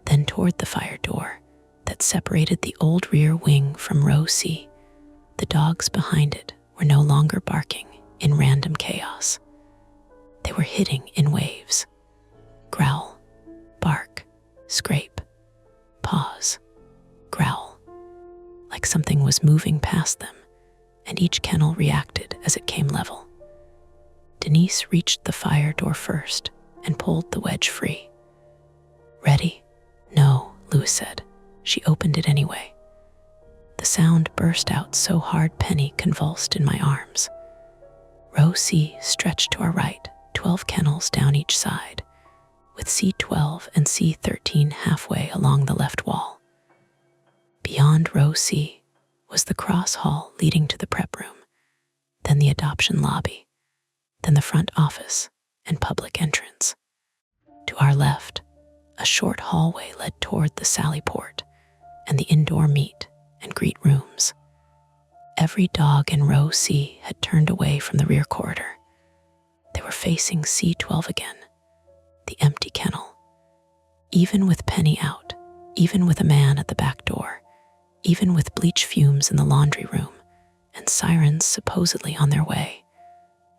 then toward the fire door that separated the old rear wing from row C. The dogs behind it were no longer barking in random chaos. They were hitting in waves. Growl, bark, scrape, pause, growl, like something was moving past them, and each kennel reacted as it came level. Denise reached the fire door first and pulled the wedge free. "Ready?" "No," Louis said. She opened it anyway. The sound burst out so hard Penny convulsed in my arms. Row C stretched to our right, 12 kennels down each side, with C12 and C13 halfway along the left wall. Beyond row C was the cross hall leading to the prep room, then the adoption lobby, then the front office and public entrance. To our left, a short hallway led toward the sally port and the indoor meet and greet rooms. Every dog in row C had turned away from the rear corridor. They were facing C12 again, the empty kennel. Even with Penny out, even with a man at the back door, even with bleach fumes in the laundry room and sirens supposedly on their way,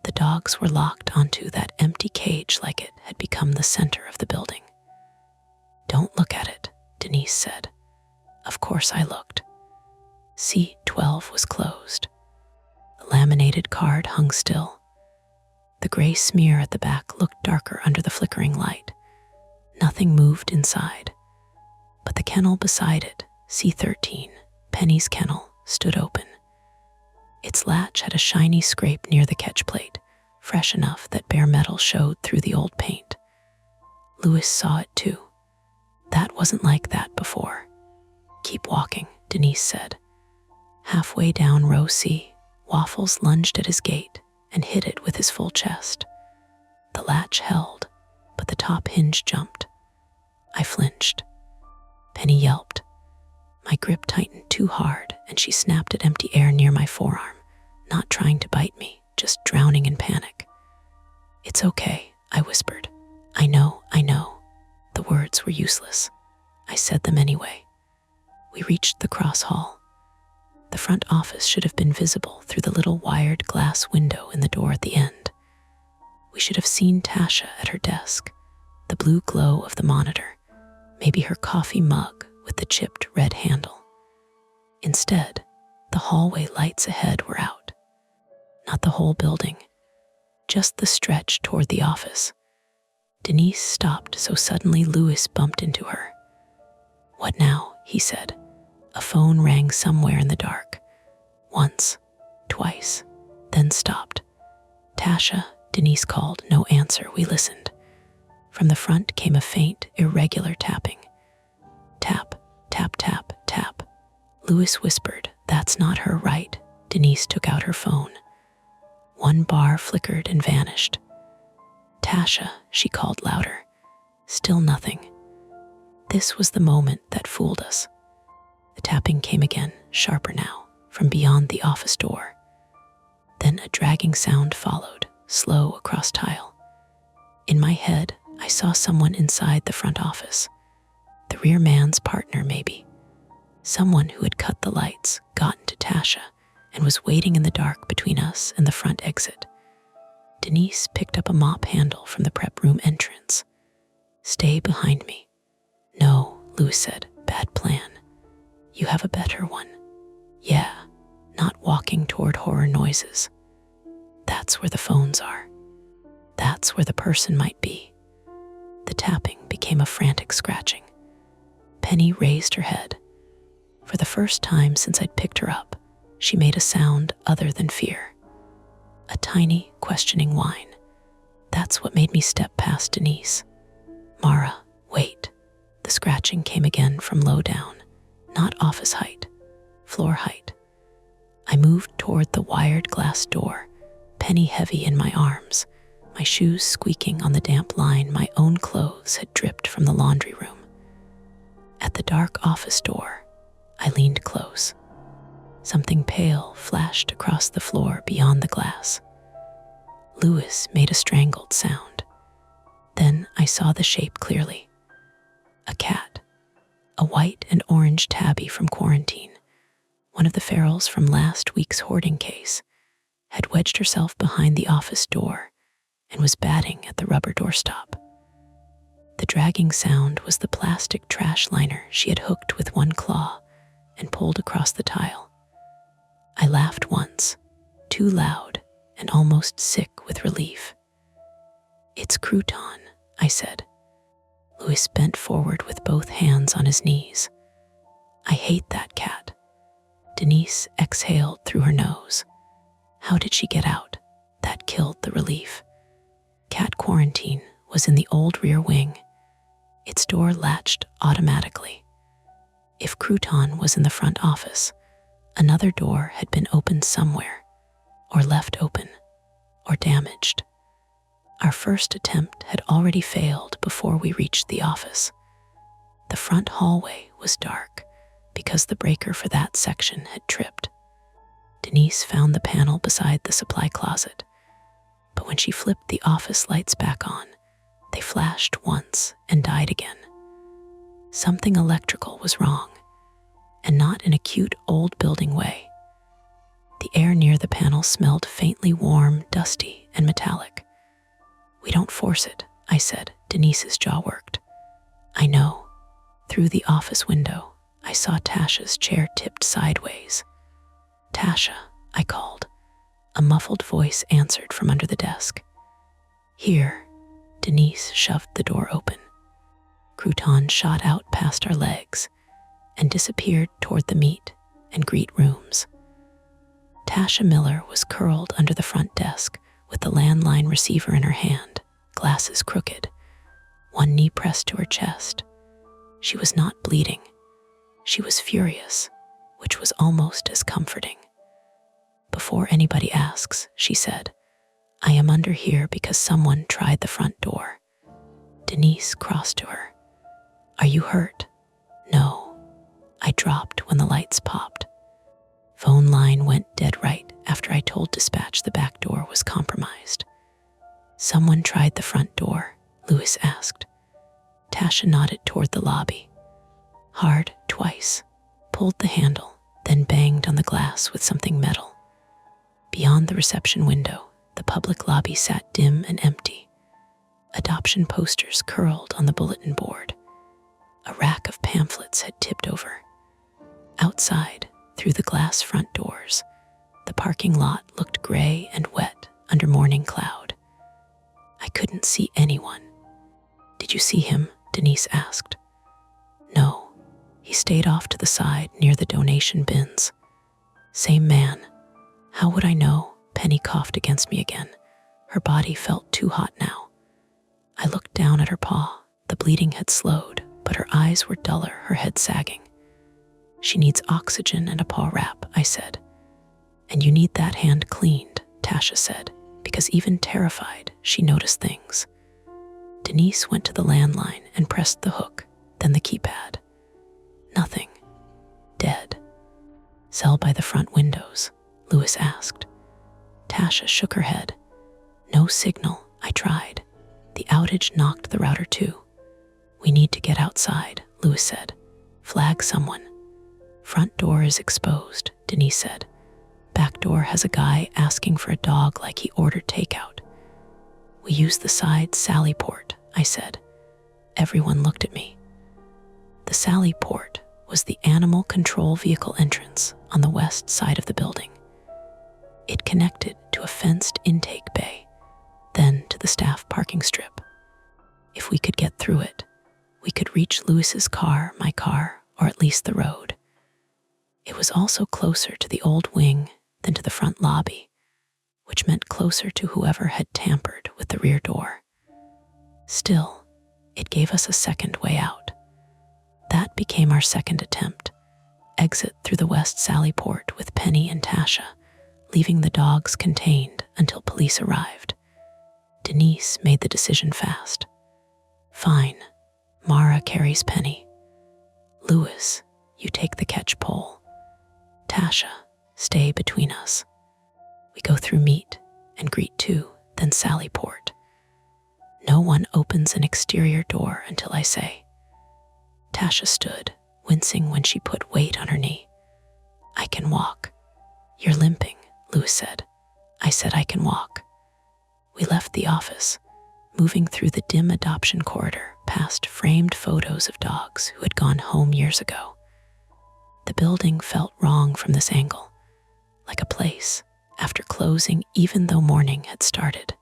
the dogs were locked onto that empty cage like it had become the center of the building. "Don't look at it," Denise said. Of course I looked. C12 was closed. The laminated card hung still. The gray smear at the back looked darker under the flickering light. Nothing moved inside, but the kennel beside it, C13, Penny's kennel, stood open. Its latch had a shiny scrape near the catch plate, fresh enough that bare metal showed through the old paint. Louis saw it too. That wasn't like that before. Keep walking, Denise said. Halfway down row C, Waffles lunged at his gate and hit it with his full chest. The latch held, but the top hinge jumped. I flinched. Penny yelped. My grip tightened too hard, and she snapped at empty air near my forearm, not trying to bite me, just drowning in panic. It's okay, I whispered. I know. The words were useless. I said them anyway. We reached the cross hall. The front office should have been visible through the little wired glass window in the door at the end. We should have seen Tasha at her desk, the blue glow of the monitor, maybe her coffee mug with the chipped red handle. Instead, the hallway lights ahead were out. Not the whole building, just the stretch toward the office. Denise stopped so suddenly Louis bumped into her. What now? He said. A phone rang somewhere in the dark. Once, twice, then stopped. Tasha, Denise called. No answer. We listened. From the front came a faint, irregular tapping. Tap, tap, tap, tap. Louis whispered, That's not her, right? Denise took out her phone. One bar flickered and vanished. Tasha, she called louder. Still nothing. This was the moment that fooled us. The tapping came again, sharper now, from beyond the office door. Then a dragging sound followed, slow across tile. In my head, I saw someone inside the front office. The rear man's partner, maybe. Someone who had cut the lights, gotten to Tasha, and was waiting in the dark between us and the front exit. Denise picked up a mop handle from the prep room entrance. Stay behind me. No, Louis said, bad plan. You have a better one. Yeah, not walking toward horror noises. That's where the phones are. That's where the person might be. The tapping became a frantic scratching. Penny raised her head. For the first time since I'd picked her up, she made a sound other than fear. A tiny, questioning whine. That's what made me step past Denise. Mara, wait. The scratching came again from low down, not office height, floor height. I moved toward the wired glass door, Penny heavy in my arms, my shoes squeaking on the damp line. My own clothes had dripped from the laundry room. At the dark office door, I leaned close. Something pale flashed across the floor beyond the glass. Louis made a strangled sound. Then I saw the shape clearly. A cat, a white and orange tabby from quarantine, one of the ferals from last week's hoarding case, had wedged herself behind the office door and was batting at the rubber doorstop. The dragging sound was the plastic trash liner she had hooked with one claw and pulled across the tile. I laughed once, too loud and almost sick with relief. It's Crouton, I said. Louis bent forward with both hands on his knees. I hate that cat. Denise exhaled through her nose. How did she get out? That killed the relief. Cat quarantine was in the old rear wing. Its door latched automatically. If Crouton was in the front office, another door had been opened somewhere, or left open, or damaged. Our first attempt had already failed before we reached the office. The front hallway was dark because the breaker for that section had tripped. Denise found the panel beside the supply closet, but when she flipped the office lights back on, they flashed once and died again. Something electrical was wrong, and not in a cute old building way. The air near the panel smelled faintly warm, dusty, and metallic. We don't force it, I said. Denise's jaw worked. I know. Through the office window, I saw Tasha's chair tipped sideways. Tasha, I called. A muffled voice answered from under the desk. Here. Denise shoved the door open. Crouton shot out past our legs and disappeared toward the meet and greet rooms. Tasha Miller was curled under the front desk with the landline receiver in her hand, glasses crooked, one knee pressed to her chest. She was not bleeding. She was furious, which was almost as comforting. "Before anybody asks," she said, "I am under here because someone tried the front door." Denise crossed to her. "Are you hurt?" "No." I dropped when the lights popped. Phone line went dead right after I told dispatch the back door was compromised. "Someone tried the front door?" Lewis asked. Tasha nodded toward the lobby. Hard, twice, pulled the handle, then banged on the glass with something metal. Beyond the reception window, the public lobby sat dim and empty. Adoption posters curled on the bulletin board. A rack of pamphlets had tipped over. Outside, through the glass front doors, the parking lot looked gray and wet under morning cloud. I couldn't see anyone. "Did you see him?" Denise asked. "No. He stayed off to the side near the donation bins." "Same man." "How would I know?" Penny coughed against me again. Her body felt too hot now. I looked down at her paw. The bleeding had slowed, but her eyes were duller, her head sagging. "She needs oxygen and a paw wrap," I said. "And you need that hand cleaned," Tasha said, because even terrified, she noticed things. Denise went to the landline and pressed the hook, then the keypad. Nothing. Dead. "Cell by the front windows?" Lewis asked. Tasha shook her head. "No signal." I tried. The outage knocked the router too. "We need to get outside," Lewis said. "Flag someone." "Front door is exposed," Denise said. "Back door has a guy asking for a dog like he ordered takeout." "We use the side sally port," I said. Everyone looked at me. The sally port was the animal control vehicle entrance on the west side of the building. It connected to a fenced intake bay, then to the staff parking strip. If we could get through it, we could reach Lewis's car, my car, or at least the road. It was also closer to the old wing than to the front lobby, which meant closer to whoever had tampered with the rear door. Still, it gave us a second way out. That became our second attempt. Exit through the west sally port with Penny and Tasha, leaving the dogs contained until police arrived. Denise made the decision fast. "Fine, Mara carries Penny. Lewis, you take the catch pole. Tasha, stay between us. We go through meet and greet 2, then sally port. No one opens an exterior door until I say." Tasha stood, wincing when she put weight on her knee. "I can walk." "You're limping," Lewis said. I said I can walk. We left the office, moving through the dim adoption corridor past framed photos of dogs who had gone home years ago. The building felt wrong from this angle, like a place after closing even though morning had started.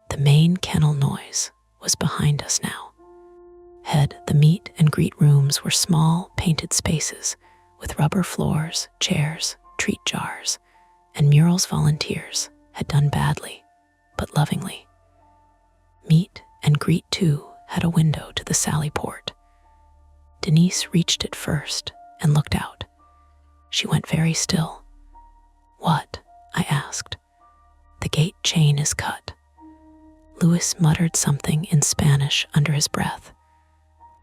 The main kennel noise was behind us now. The meet and greet rooms were small, painted spaces with rubber floors, chairs, treat jars, and murals volunteers had done badly, but lovingly. Meet and greet, too, had a window to the sally port. Denise reached it first and looked out. She went very still. "What?" I asked. "The gate chain is cut." Lewis muttered something in Spanish under his breath.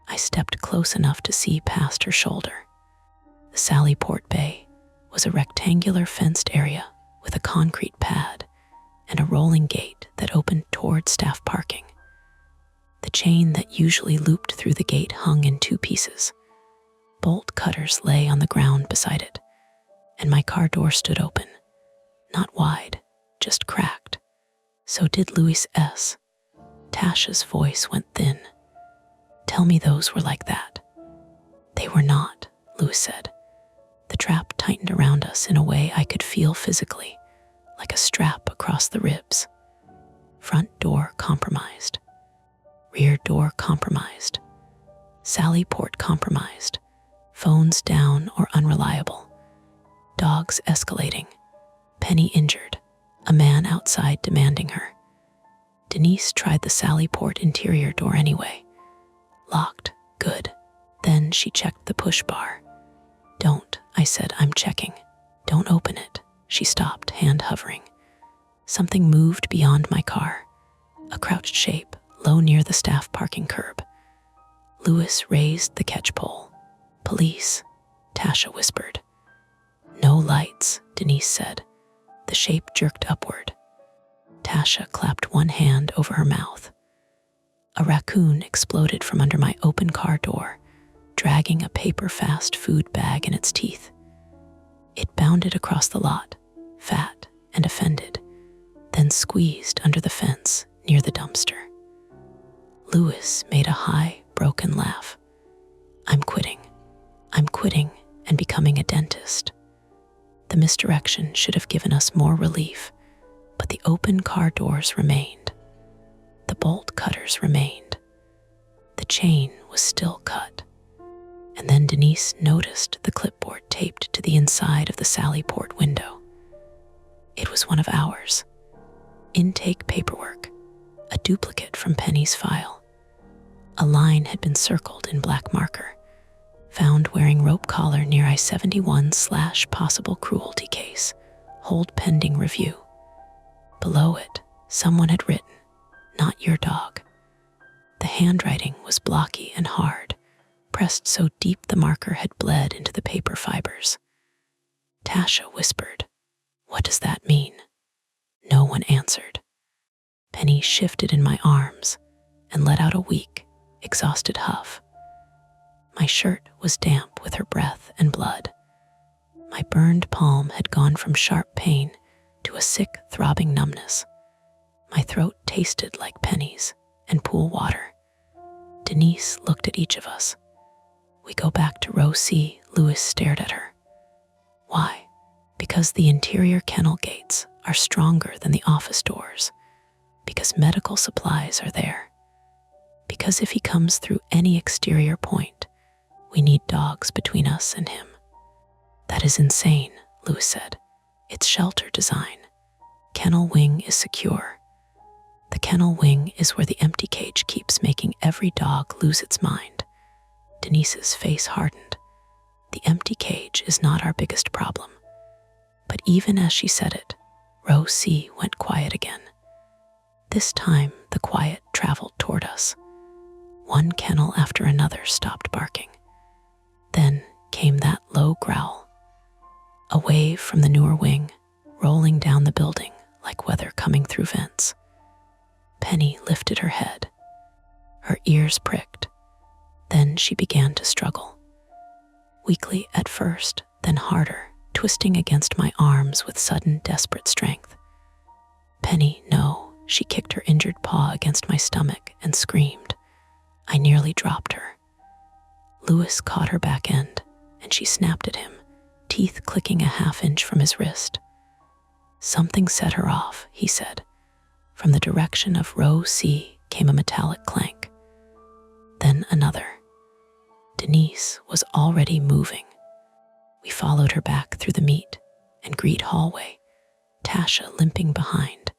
I stepped close enough to see past her shoulder. The sally port bay was a rectangular fenced area with a concrete pad and a rolling gate that opened toward staff parking. The chain that usually looped through the gate hung in 2 pieces. Bolt cutters lay on the ground beside it, and my car door stood open, not wide, just cracked. So did Louis S. Tasha's voice went thin. "Tell me those were like that." "They were not," Louis said. The trap tightened around us in a way I could feel physically, like a strap across the ribs. Front door compromised. Rear door compromised. Sally port compromised. Phones down or unreliable. Dogs escalating. Penny injured. A man outside demanding her. Denise tried the sally port interior door anyway. Locked. Good. Then Then she checked the push bar. "Don't," I said, "I'm checking." "Don't open it." She stopped, hand hovering. Something moved beyond my car, a crouched shape, low near the staff parking curb. Louis raised the catch pole. "Police," Tasha whispered. "No lights," Denise said. The shape jerked upward. Tasha clapped one hand over her mouth. A raccoon exploded from under my open car door, dragging a paper-fast food bag in its teeth. It bounded across the lot, fat and offended, then squeezed under the fence near the dumpster. Louis made a high, broken laugh. I'm quitting and becoming a dentist." The misdirection should have given us more relief, but the open car doors remained. The bolt cutters remained. The chain was still cut. And then Denise noticed the clipboard taped to the inside of the Sally Port window. It was one of ours. Intake paperwork, a duplicate from Penny's file. A line had been circled in black marker. Found wearing rope collar near I-71/possible cruelty case. Hold pending review. Below it, someone had written, "Not your dog." The handwriting was blocky and hard, pressed so deep the marker had bled into the paper fibers. Tasha whispered, "What does that mean?" No one answered. Penny shifted in my arms and let out a weak, exhausted huff. My shirt was damp with her breath and blood. My burned palm had gone from sharp pain to a sick, throbbing numbness. My throat tasted like pennies and pool water. Denise looked at each of us. "We go back to row C," Louis stared at her. "Why?" "Because the interior kennel gates are stronger than the office doors. Because medical supplies are there. Because if he comes through any exterior point, we need dogs between us and him." "That is insane," Louis said. "It's shelter design. Kennel wing is secure. The kennel wing is where the empty cage keeps making every dog lose its mind." Denise's face hardened. "The empty cage is not our biggest problem." But even as she said it, row C went quiet again. This time, the quiet traveled toward us. One kennel after another stopped barking. Then came that low growl. A wave from the newer wing, rolling down the building like weather coming through vents. Penny lifted her head. Her ears pricked. Then she began to struggle. Weakly at first, then harder, twisting against my arms with sudden, desperate strength. "Penny, no." She kicked her injured paw against my stomach and screamed. I nearly dropped her. Louis caught her back end, and she snapped at him, teeth clicking a half-inch from his wrist. "Something set her off," he said. From the direction of row C came a metallic clank. Then another. Denise was already moving. We followed her back through the meat and greet hallway, Tasha limping behind,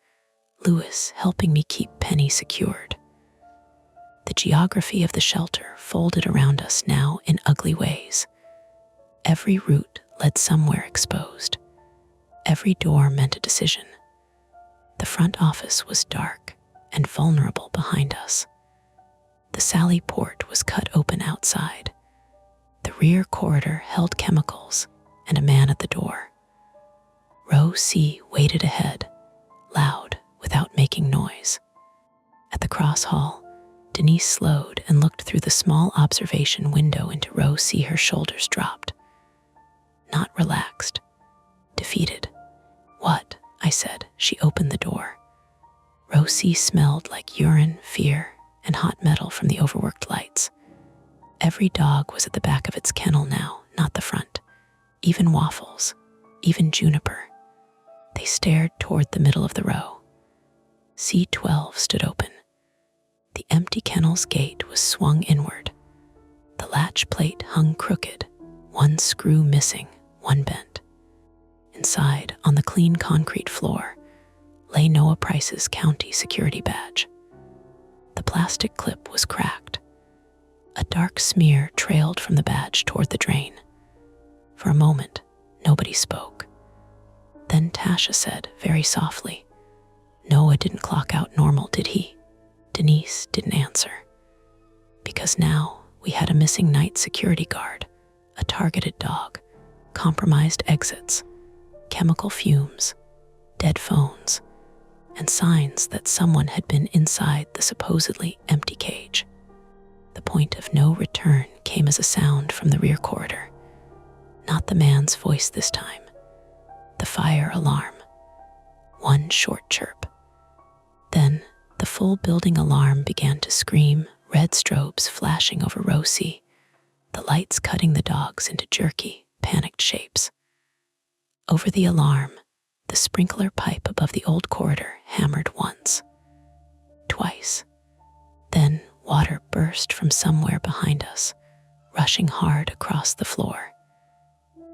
Louis helping me keep Penny secured. The geography of the shelter folded around us now in ugly ways. Every route led somewhere exposed. Every door meant a decision. The front office was dark and vulnerable behind us. The Sally Port was cut open outside. The rear corridor held chemicals and a man at the door. Row C waited ahead, loud, without making noise. At the cross hall, Denise slowed and looked through the small observation window into row C. Her shoulders dropped. Not relaxed, defeated. "What?" I said. She opened the door. Row C smelled like urine, fear, and hot metal from the overworked lights. Every dog was at the back of its kennel now, not the front. Even Waffles, even Juniper. They stared toward the middle of the row. C12 stood open. The empty kennel's gate was swung inward. The latch plate hung crooked, one screw missing, one bent. Inside, on the clean concrete floor, lay Noah Price's county security badge. The plastic clip was cracked. A dark smear trailed from the badge toward the drain. For a moment, nobody spoke. Then Tasha said very softly, "Noah didn't clock out normal, did he?" Denise didn't answer. Because now we had a missing night security guard, a targeted dog, compromised exits, chemical fumes, dead phones, and signs that someone had been inside the supposedly empty cage. The point of no return came as a sound from the rear corridor. Not the man's voice this time. The fire alarm. One short chirp. Then the full building alarm began to scream, red strobes flashing over row C, the lights cutting the dogs into jerky, panicked shapes. Over the alarm, the sprinkler pipe above the old corridor hammered once, twice. Then water burst from somewhere behind us, rushing hard across the floor.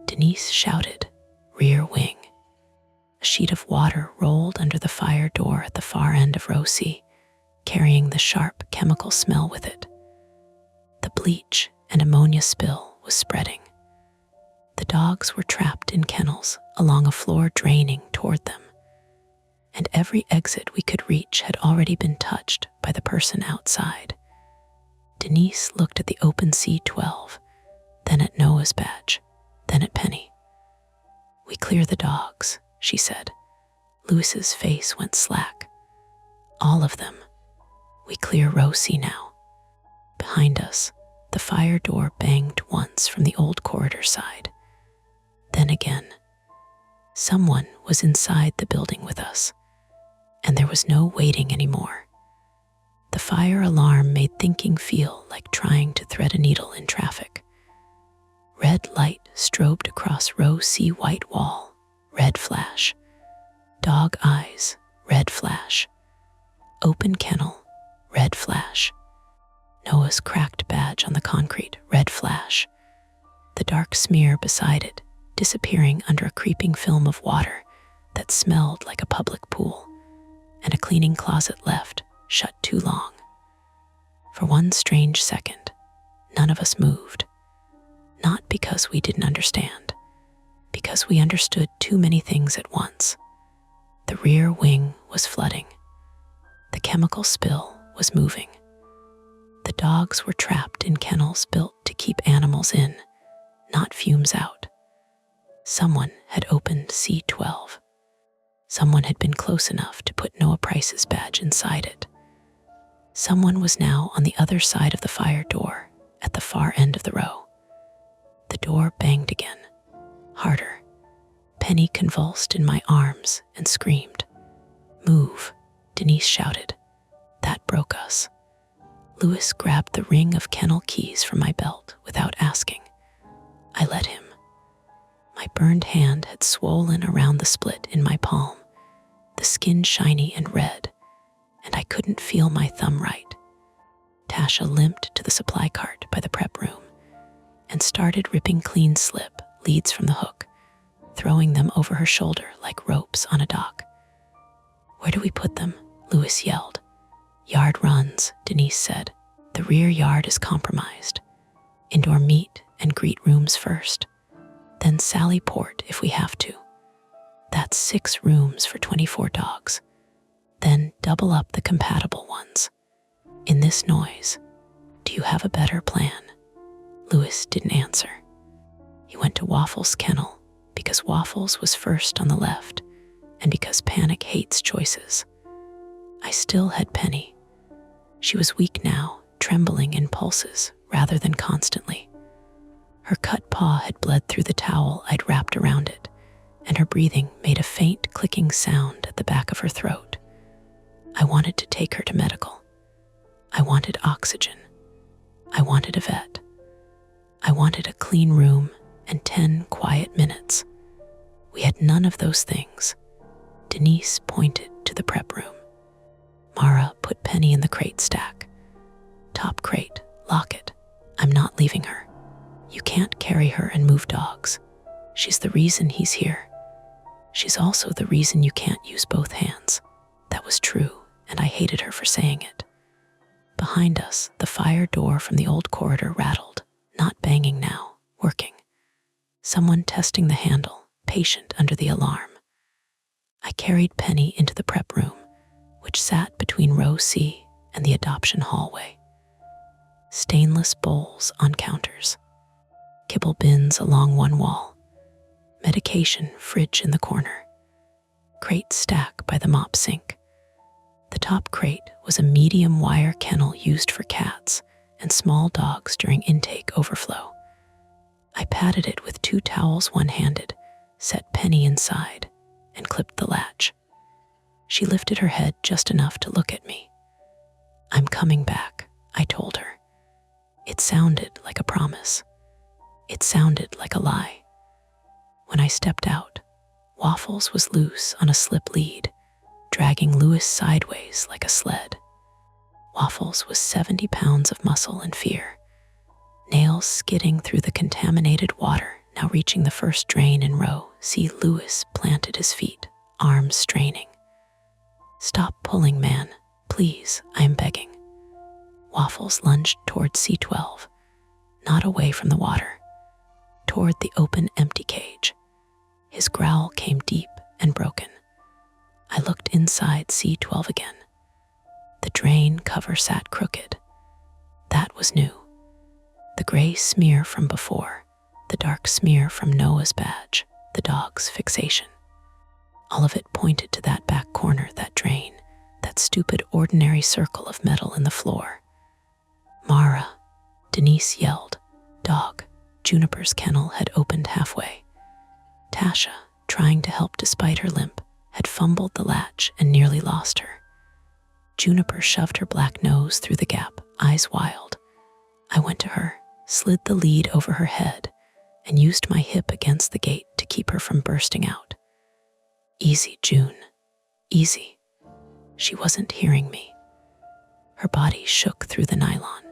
Denise shouted, "Rear wing." A sheet of water rolled under the fire door at the far end of row C, carrying the sharp chemical smell with it. The bleach and ammonia spill was spreading. The dogs were trapped in kennels along a floor draining toward them, and every exit we could reach had already been touched by the person outside. Denise looked at the open C12, then at Noah's badge, then at Penny. "We clear the dogs," she said. Lewis's face went slack. "All of them. We clear row C now." Behind us, the fire door banged once from the old corridor side. Then again. Someone was inside the building with us, and there was no waiting anymore. The fire alarm made thinking feel like trying to thread a needle in traffic. Red light strobed across row C white wall, red flash. Dog eyes, red flash. Open kennel, red flash. Noah's cracked badge on the concrete, red flash. The dark smear beside it, disappearing under a creeping film of water that smelled like a public pool, and a cleaning closet left, shut too long. For one strange second, none of us moved. Not because we didn't understand, because we understood too many things at once. The rear wing was flooding. The chemical spill was moving. The dogs were trapped in kennels built to keep animals in, not fumes out. Someone had opened C12. Someone had been close enough to put Noah Price's badge inside it. Someone was now on the other side of the fire door, at the far end of the row. The door banged again, harder. Penny convulsed in my arms and screamed. "Move," Denise shouted. That broke us. Lewis grabbed the ring of kennel keys from my belt without asking. I let him. My burned hand had swollen around the split in my palm, the skin shiny and red, and I couldn't feel my thumb right. Tasha limped to the supply cart by the prep room and started ripping clean slip leads from the hook, throwing them over her shoulder like ropes on a dock. "Where do we put them?" Lewis yelled. "Yard runs," Denise said. "The rear yard is compromised. Indoor meet and greet rooms first. Then Sally Port if we have to. That's 6 rooms for 24 dogs. Then double up the compatible ones. In this noise, do you have a better plan?" Lewis didn't answer. He went to Waffles' kennel because Waffles was first on the left and because panic hates choices. I still had Penny. She was weak now, trembling in pulses rather than constantly. Her cut paw had bled through the towel I'd wrapped around it, and her breathing made a faint clicking sound at the back of her throat. I wanted to take her to medical. I wanted oxygen. I wanted a vet. I wanted a clean room and 10 quiet minutes. We had none of those things. Denise pointed to the prep room. Mara put Penny in the crate stack. "Top crate, lock it. I'm not leaving her. You can't carry her and move dogs. She's the reason he's here. She's also the reason you can't use both hands." That was true, and I hated her for saying it. Behind us, the fire door from the old corridor rattled, not banging now, working. Someone testing the handle, patient under the alarm. I carried Penny into the prep room, which sat between row C and the adoption hallway. Stainless bowls on counters, kibble bins along one wall, medication fridge in the corner, crate stack by the mop sink. The top crate was a medium wire kennel used for cats and small dogs during intake overflow. I patted it with 2 towels one-handed, set Penny inside, and clipped the latch. She lifted her head just enough to look at me. "I'm coming back," I told her. It sounded like a promise. It sounded like a lie. When I stepped out, Waffles was loose on a slip lead, dragging Lewis sideways like a sled. Waffles was 70 pounds of muscle and fear, nails skidding through the contaminated water, now reaching the first drain in row. See, Lewis planted his feet, arms straining. "Stop pulling, man. Please, I am begging." Waffles lunged toward C12, not away from the water, toward the open, empty cage. His growl came deep and broken. I looked inside C12 again. The drain cover sat crooked. That was new. The gray smear from before, the dark smear from Noah's badge, the dog's fixation. All of it pointed to that back corner, that drain, that stupid ordinary circle of metal in the floor. "Mara," Denise yelled. Dog, Juniper's kennel had opened halfway. Tasha, trying to help despite her limp, had fumbled the latch and nearly lost her. Juniper shoved her black nose through the gap, eyes wild. I went to her, slid the lead over her head, and used my hip against the gate to keep her from bursting out. "Easy, June. Easy." She wasn't hearing me. Her body shook through the nylon.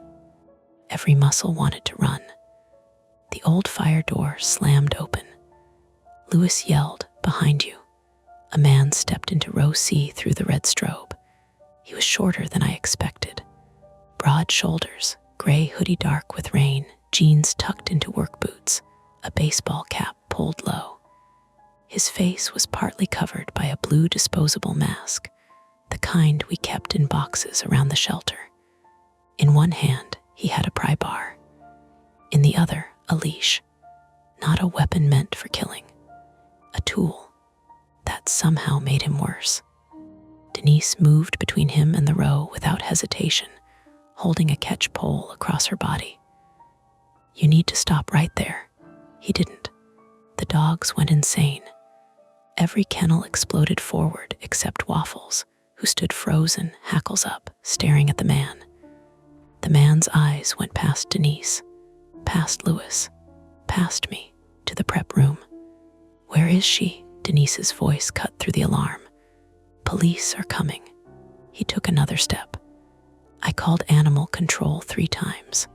Every muscle wanted to run. The old fire door slammed open. Lewis yelled, "Behind you." A man stepped into row C through the red strobe. He was shorter than I expected. Broad shoulders, gray hoodie dark with rain, jeans tucked into work boots, a baseball cap pulled low. His face was partly covered by a blue disposable mask, the kind we kept in boxes around the shelter. In one hand, he had a pry bar. In the other, a leash. Not a weapon meant for killing. A tool. That somehow made him worse. Denise moved between him and the row without hesitation, holding a catch pole across her body. "You need to stop right there." He didn't. The dogs went insane. Every kennel exploded forward except Waffles, who stood frozen, hackles up, staring at the man. The man's eyes went past Denise, past Lewis, past me, to the prep room. "Where is she?" Denise's voice cut through the alarm. "Police are coming." He took another step. I called animal control 3 times.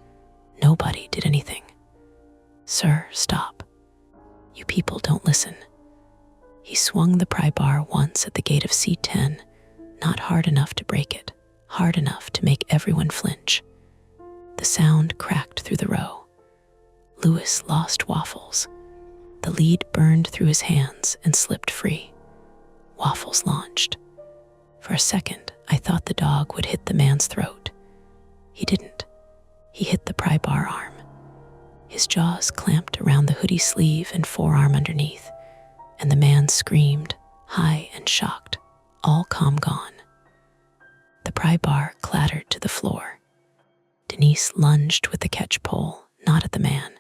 Nobody did anything. "Sir, stop. You people don't listen." He swung the pry bar once at the gate of C10, not hard enough to break it, hard enough to make everyone flinch. The sound cracked through the row. Lewis lost Waffles. The lead burned through his hands and slipped free. Waffles launched. For a second, I thought the dog would hit the man's throat. He didn't. He hit the pry bar arm. His jaws clamped around the hoodie sleeve and forearm underneath, and the man screamed, high and shocked, all calm gone. The pry bar clattered to the floor. Denise lunged with the catch pole, not at the man,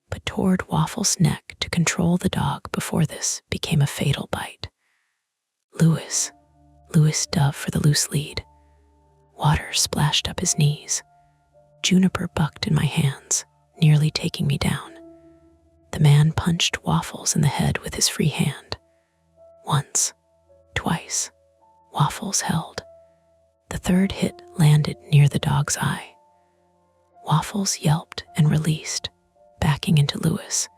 but toward Waffles' neck to control the dog before this became a fatal bite. Lewis dove for the loose lead. Water splashed up his knees. Juniper bucked in my hands, nearly taking me down. The man punched Waffles in the head with his free hand. Once, twice, Waffles held. The third hit landed near the dog's eye. Waffles yelped and released, backing into Lewis,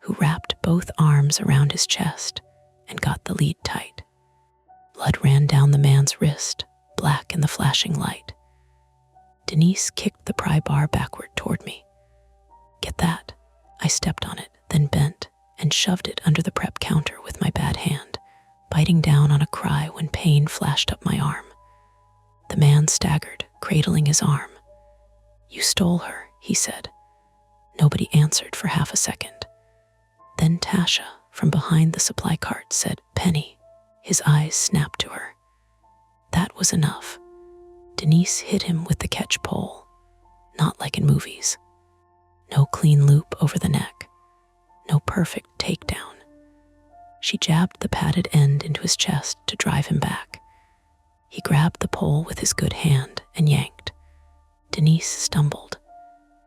who wrapped both arms around his chest and got the lead tight. Blood ran down the man's wrist, black in the flashing light. Denise kicked the pry bar backward toward me. Get that? I stepped on it, then bent and shoved it under the prep counter with my bad hand, biting down on a cry when pain flashed up my arm. The man staggered, cradling his arm. You stole her, he said. Nobody answered for half a second. Then Tasha, from behind the supply cart, said, Penny. His eyes snapped to her. That was enough. Denise hit him with the catch pole, not like in movies. No clean loop over the neck, no perfect takedown. She jabbed the padded end into his chest to drive him back. He grabbed the pole with his good hand and yanked. Denise stumbled.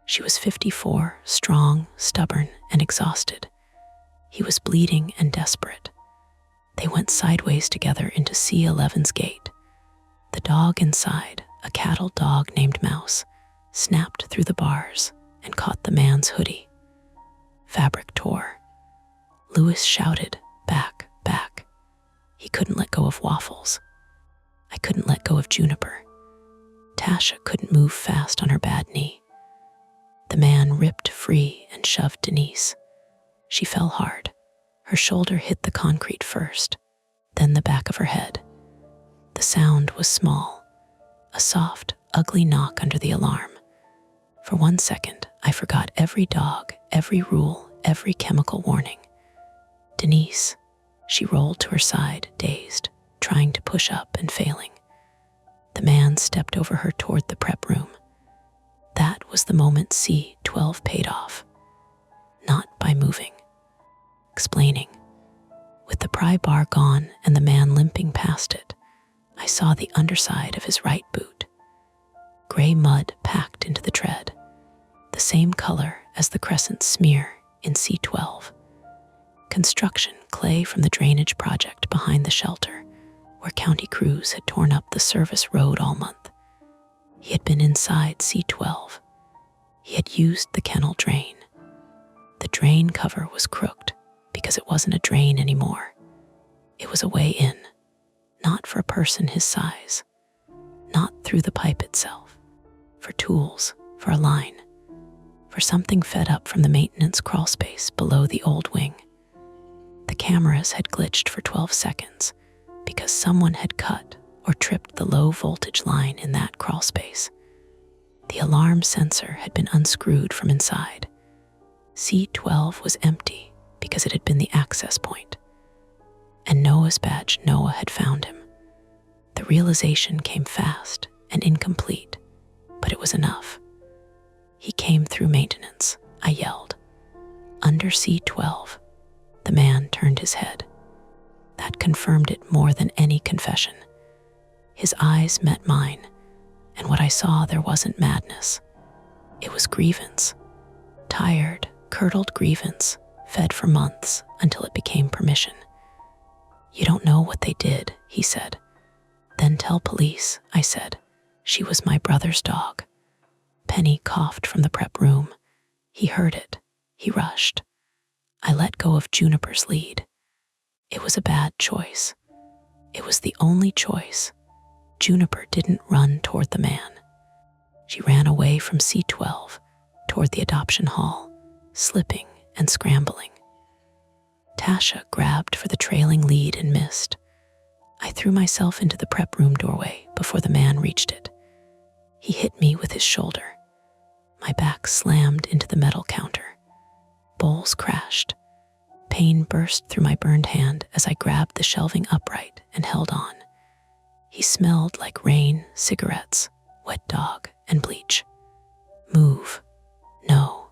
She was 54, strong, stubborn, and exhausted. He was bleeding and desperate. They went sideways together into C11's gate. The dog inside, a cattle dog named Mouse, snapped through the bars and caught the man's hoodie. Fabric tore. Louis shouted, back, back. He couldn't let go of Waffles. I couldn't let go of Juniper. Tasha couldn't move fast on her bad knee. The man ripped free and shoved Denise. She fell hard. Her shoulder hit the concrete first, then the back of her head. The sound was small, a soft, ugly knock under the alarm. For 1 second, I forgot every dog, every rule, every chemical warning. Denise, she rolled to her side, dazed, trying to push up and failing. The man stepped over her toward the prep room. That was the moment C12 paid off. Not by moving. Explaining. With the pry bar gone and the man limping past it, I saw the underside of his right boot. Gray mud packed into the tread, the same color as the crescent smear in C12. Construction clay from the drainage project behind the shelter, where county crews had torn up the service road all month. He had been inside C12. He had used the kennel drain. The drain cover was crooked because it wasn't a drain anymore. It was a way in, not for a person his size, not through the pipe itself, for tools, for a line, for something fed up from the maintenance crawl space below the old wing. The cameras had glitched for 12 seconds because someone had cut or tripped the low voltage line in that crawl space. The alarm sensor had been unscrewed from inside. C12 was empty because it had been the access point. And Noah's badge, Noah had found him. The realization came fast and incomplete, but it was enough. He came through maintenance, I yelled. Under C12, the man turned his head. That confirmed it more than any confession. His eyes met mine, and what I saw there wasn't madness. It was grievance. Tired, curdled grievance, fed for months until it became permission. You don't know what they did, he said. Then tell police, I said. She was my brother's dog. Penny coughed from the prep room. He heard it. He rushed. I let go of Juniper's lead. It was a bad choice. It was the only choice. Juniper didn't run toward the man. She ran away from C12 toward the adoption hall, slipping and scrambling. Tasha grabbed for the trailing lead and missed. I threw myself into the prep room doorway before the man reached it. He hit me with his shoulder. My back slammed into the metal counter. Bowls crashed. Pain burst through my burned hand as I grabbed the shelving upright and held on. He smelled like rain, cigarettes, wet dog, and bleach. Move. No.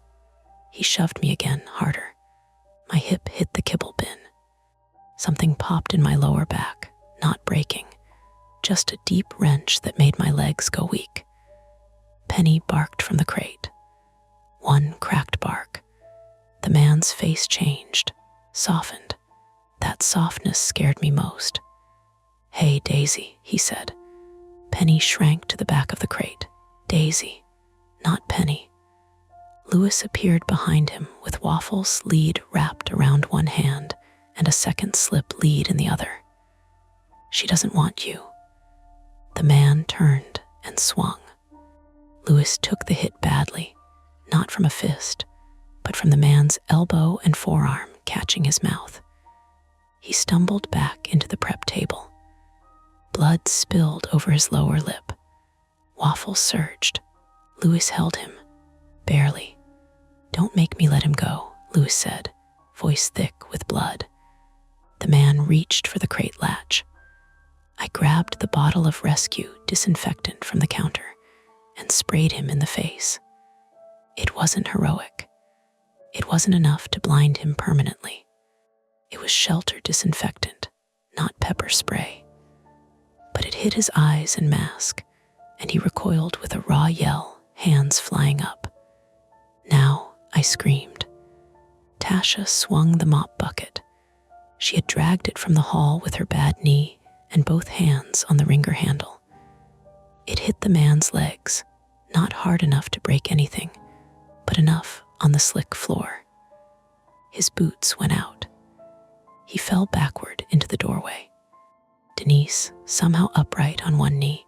He shoved me again, harder. My hip hit the kibble bin. Something popped in my lower back, not breaking, just a deep wrench that made my legs go weak. Penny barked from the crate. One cracked bark. The man's face changed, softened. That softness scared me most. Hey, Daisy, he said. Penny shrank to the back of the crate. Daisy, not Penny. Louis appeared behind him with Waffles' lead wrapped around one hand and a second slip lead in the other. She doesn't want you. The man turned and swung. Louis took the hit badly, not from a fist, but from the man's elbow and forearm catching his mouth. He stumbled back into the prep table. Blood spilled over his lower lip. Waffles surged. Louis held him, barely. "Don't make me let him go," Louis said, voice thick with blood. The man reached for the crate latch. I grabbed the bottle of rescue disinfectant from the counter and sprayed him in the face. It wasn't heroic. It wasn't enough to blind him permanently. It was shelter disinfectant, not pepper spray. But it hit his eyes and mask, and he recoiled with a raw yell, hands flying up. "Now," I screamed. Tasha swung the mop bucket. She had dragged it from the hall with her bad knee and both hands on the wringer handle. It hit the man's legs, not hard enough to break anything, but enough on the slick floor. His boots went out. He fell backward into the doorway. Denise, somehow upright on one knee,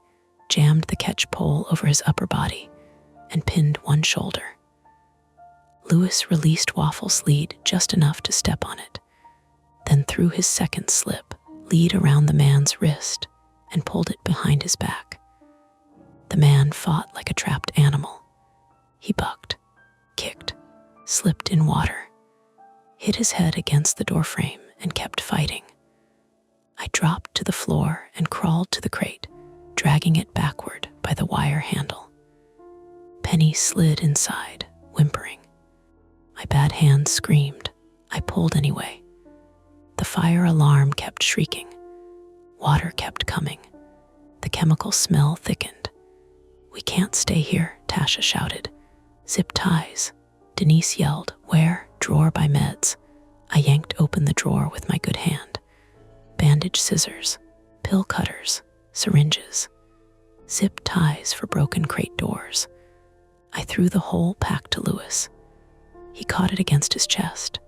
jammed the catch pole over his upper body and pinned one shoulder. Louis released Waffle's lead just enough to step on it, then threw his second slip, lead around the man's wrist, and pulled it behind his back. The man fought like a trapped animal. He bucked, kicked, slipped in water, hit his head against the doorframe, and kept fighting. I dropped to the floor and crawled to the crate, dragging it backward by the wire handle. Penny slid inside, whimpering. My bad hand screamed. I pulled anyway. The fire alarm kept shrieking. Water kept coming. The chemical smell thickened. "We can't stay here," Tasha shouted. "Zip ties." Denise yelled. "Where?" "Drawer by meds." I yanked open the drawer with my good hand. Bandage scissors, pill cutters, syringes, zip ties for broken crate doors. I threw the whole pack to Louis. He caught it against his chest.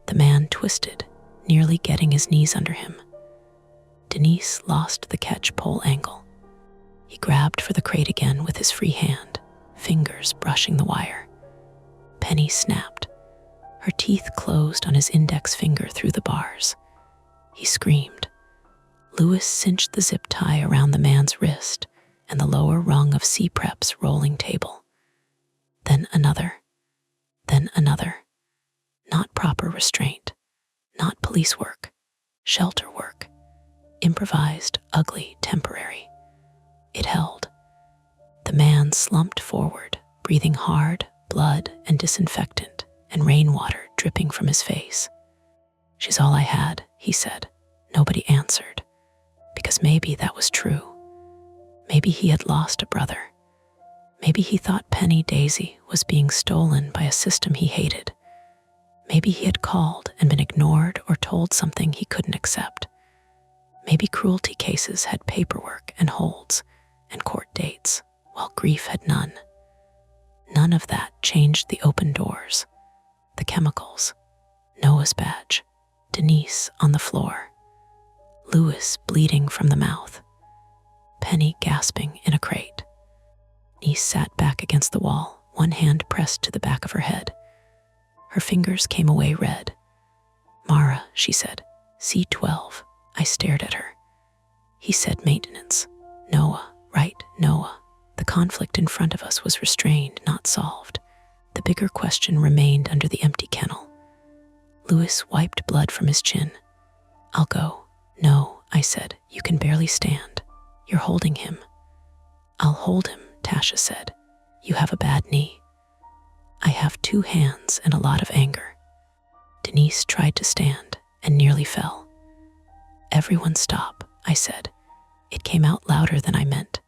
The man twisted, nearly getting his knees under him. Denise lost the catch pole angle. He grabbed for the crate again with his free hand, fingers brushing the wire. Penny snapped. Her teeth closed on his index finger through the bars. He screamed. Louis cinched the zip tie around the man's wrist and the lower rung of C-Prep's rolling table. Then another. Then another. Not proper restraint. Not police work. Shelter work. Improvised, ugly, temporary. It held. The man slumped forward, breathing hard, blood and disinfectant, and rainwater dripping from his face. "She's all I had," he said. Nobody answered, because maybe that was true. Maybe he had lost a brother. Maybe he thought Penny Daisy was being stolen by a system he hated. Maybe he had called and been ignored or told something he couldn't accept. Maybe cruelty cases had paperwork and holds and court dates, while grief had none. None of that changed the open doors, the chemicals, Noah's badge, Denise on the floor, Louis bleeding from the mouth, Penny gasping in a crate. Denise sat back against the wall, one hand pressed to the back of her head. Her fingers came away red. "Mara," she said, "C12. I stared at her. He said maintenance. Noah, right, Noah. The conflict in front of us was restrained, not solved. The bigger question remained under the empty kennel. Louis wiped blood from his chin. "I'll go." "No," I said, "you can barely stand. You're holding him." "I'll hold him," Tasha said. "You have a bad knee." "I have 2 hands and a lot of anger." Denise tried to stand and nearly fell. "Everyone stop," I said. It came out louder than I meant.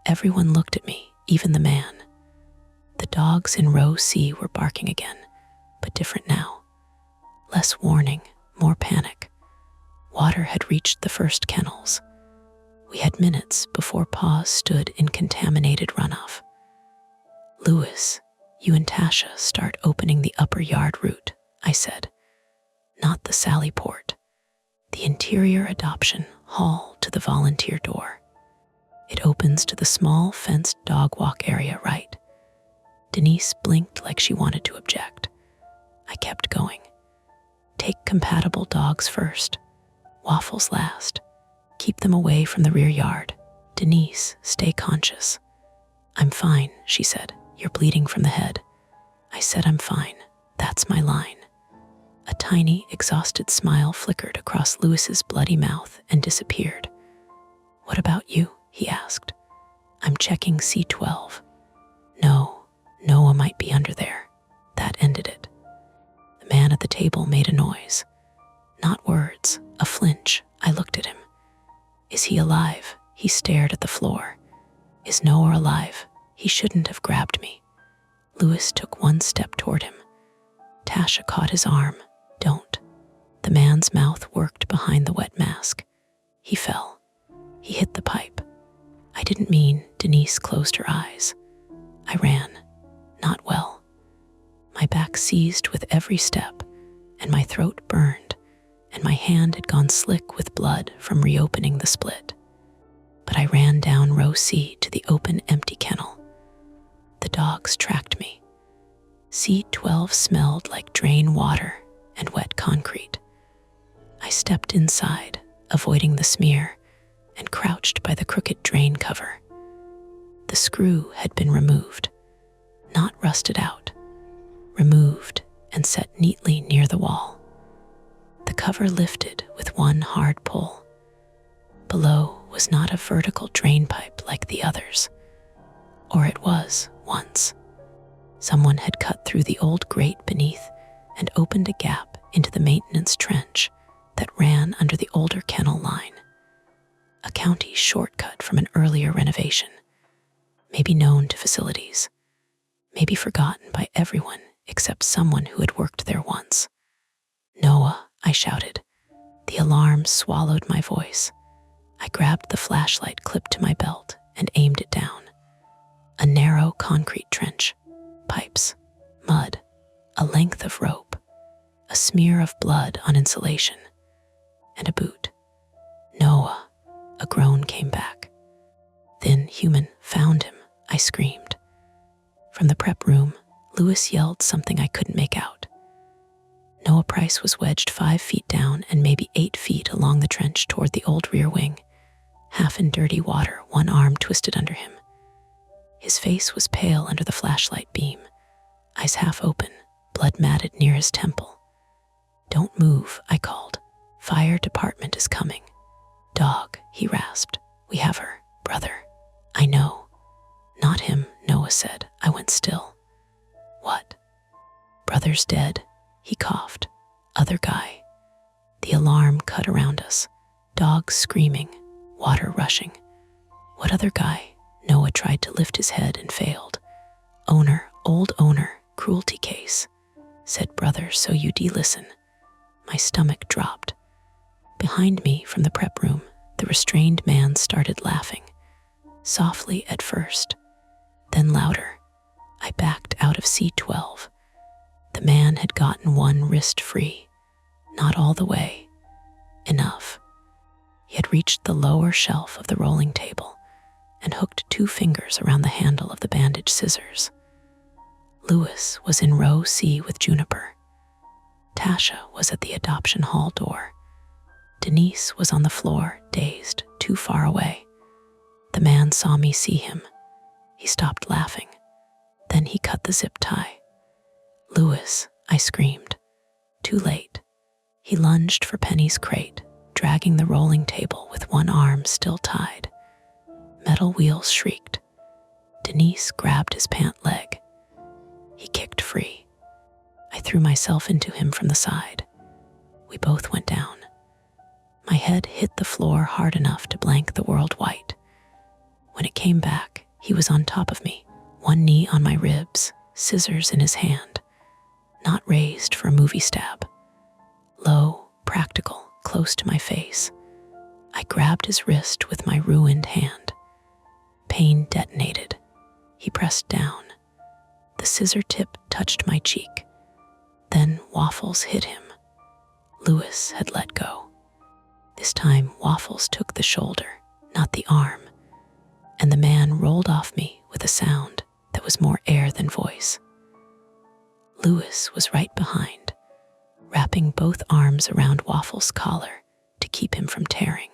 Everyone looked at me, even the man. The dogs in row C were barking again, but different now. Less warning, more panic. Water had reached the first kennels. We had minutes before paws stood in contaminated runoff. "Louis, you and Tasha start opening the upper yard route," I said. "Not the Sally Port. The interior adoption hall to the volunteer door." It opens to the small fenced dog walk area right. Denise blinked like she wanted to object. I kept going. Take compatible dogs first. Waffles last. Keep them away from the rear yard. Denise, stay conscious. I'm fine, she said. You're bleeding from the head. I said I'm fine. That's my line. A tiny, exhausted smile flickered across Lewis's bloody mouth and disappeared. What about you? He asked. I'm checking C12. No, Noah might be under there. That ended it. The man at the table made a noise. Not words, a flinch. I looked at him. Is he alive? He stared at the floor. Is Noah alive? He shouldn't have grabbed me. Lewis took one step toward him. Tasha caught his arm. Don't. The man's mouth worked behind the wet mask. He fell. He hit the pipe. I didn't mean. Denise closed her eyes. I ran. Not well. My back seized with every step, and my throat burned, and my hand had gone slick with blood from reopening the split. But I ran down row C to the open, empty kennel. The dogs tracked me. C12 smelled like drain water and wet concrete. I stepped inside, avoiding the smear, and crouched by the crooked drain cover. The screw had been removed, not rusted out, removed and set neatly near the wall. The cover lifted with one hard pull. Below was not a vertical drain pipe like the others, or it was once. Someone had cut through the old grate beneath and opened a gap into the maintenance trench that ran under the older kennel line. A county shortcut from an earlier renovation, maybe known to facilities, maybe forgotten by everyone except someone who had worked there once. Noah, I shouted. The alarm swallowed my voice. I grabbed the flashlight clipped to my belt and aimed it down. A narrow concrete trench, pipes, mud, a length of rope, a smear of blood on insulation, and a boot. Noah, a groan came back. Thin human, found him, I screamed. From the prep room, Lewis yelled something I couldn't make out. Noah Price was wedged 5 feet down and maybe 8 feet along the trench toward the old rear wing, half in dirty water, one arm twisted under him. His face was pale under the flashlight beam, eyes half open, blood matted near his temple. Don't move, I called. Fire department is coming. Dog, he rasped. We have her, brother. I know. Not him, Noah said. I went still. What? Brother's dead, he coughed. Other guy. The alarm cut around us. Dogs screaming, water rushing. What other guy? Noah tried to lift his head and failed. Owner, old owner, cruelty case. Said brother, so you listen. My stomach dropped. Behind me from the prep room, the restrained man started laughing. Softly at first, then louder. I backed out of C12. The man had gotten one wrist free. Not all the way. Enough. He had reached the lower shelf of the rolling table and hooked 2 fingers around the handle of the bandage scissors. Lewis was in row C with Juniper. Tasha was at the adoption hall door. Denise was on the floor, dazed, too far away. The man saw me see him. He stopped laughing. Then he cut the zip tie. Lewis, I screamed. Too late. He lunged for Penny's crate, dragging the rolling table with one arm still tied. Metal wheels shrieked. Denise grabbed his pant leg. He kicked free. I threw myself into him from the side. We both went down. My head hit the floor hard enough to blank the world white. When it came back, he was on top of me, one knee on my ribs, scissors in his hand. Not raised for a movie stab. Low, practical, close to my face. I grabbed his wrist with my ruined hand. Pain detonated. He pressed down. The scissor tip touched my cheek. Then Waffles hit him. Lewis had let go. This time, Waffles took the shoulder, not the arm. and the man rolled off me with a sound that was more air than voice. Louis was right behind, wrapping both arms around Waffle's collar to keep him from tearing.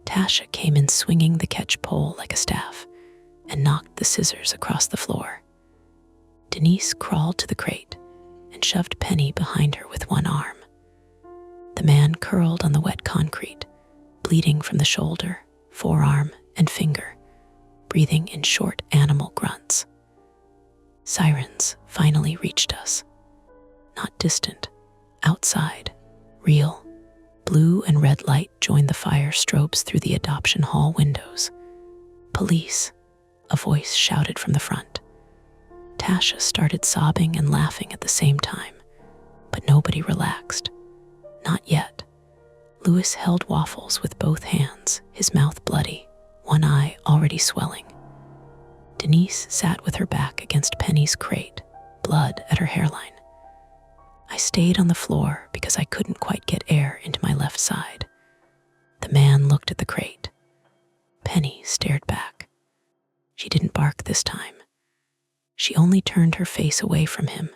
Tasha came in swinging the catch pole like a staff and knocked the scissors across the floor. Denise crawled to the crate and shoved Penny behind her with one arm. The man curled on the wet concrete, bleeding from the shoulder, forearm, and finger, breathing in short animal grunts. Sirens finally reached us. Not distant, outside, real. Blue and red light joined the fire strobes through the adoption hall windows. "Police," a voice shouted from the front. Tasha started sobbing and laughing at the same time, but nobody relaxed. Not yet. Louis held Waffles with both hands, his mouth bloody, one eye already swelling. Denise sat with her back against Penny's crate, blood at her hairline. I stayed on the floor because I couldn't quite get air into my left side. The man looked at the crate. Penny stared back. She didn't bark this time. She only turned her face away from him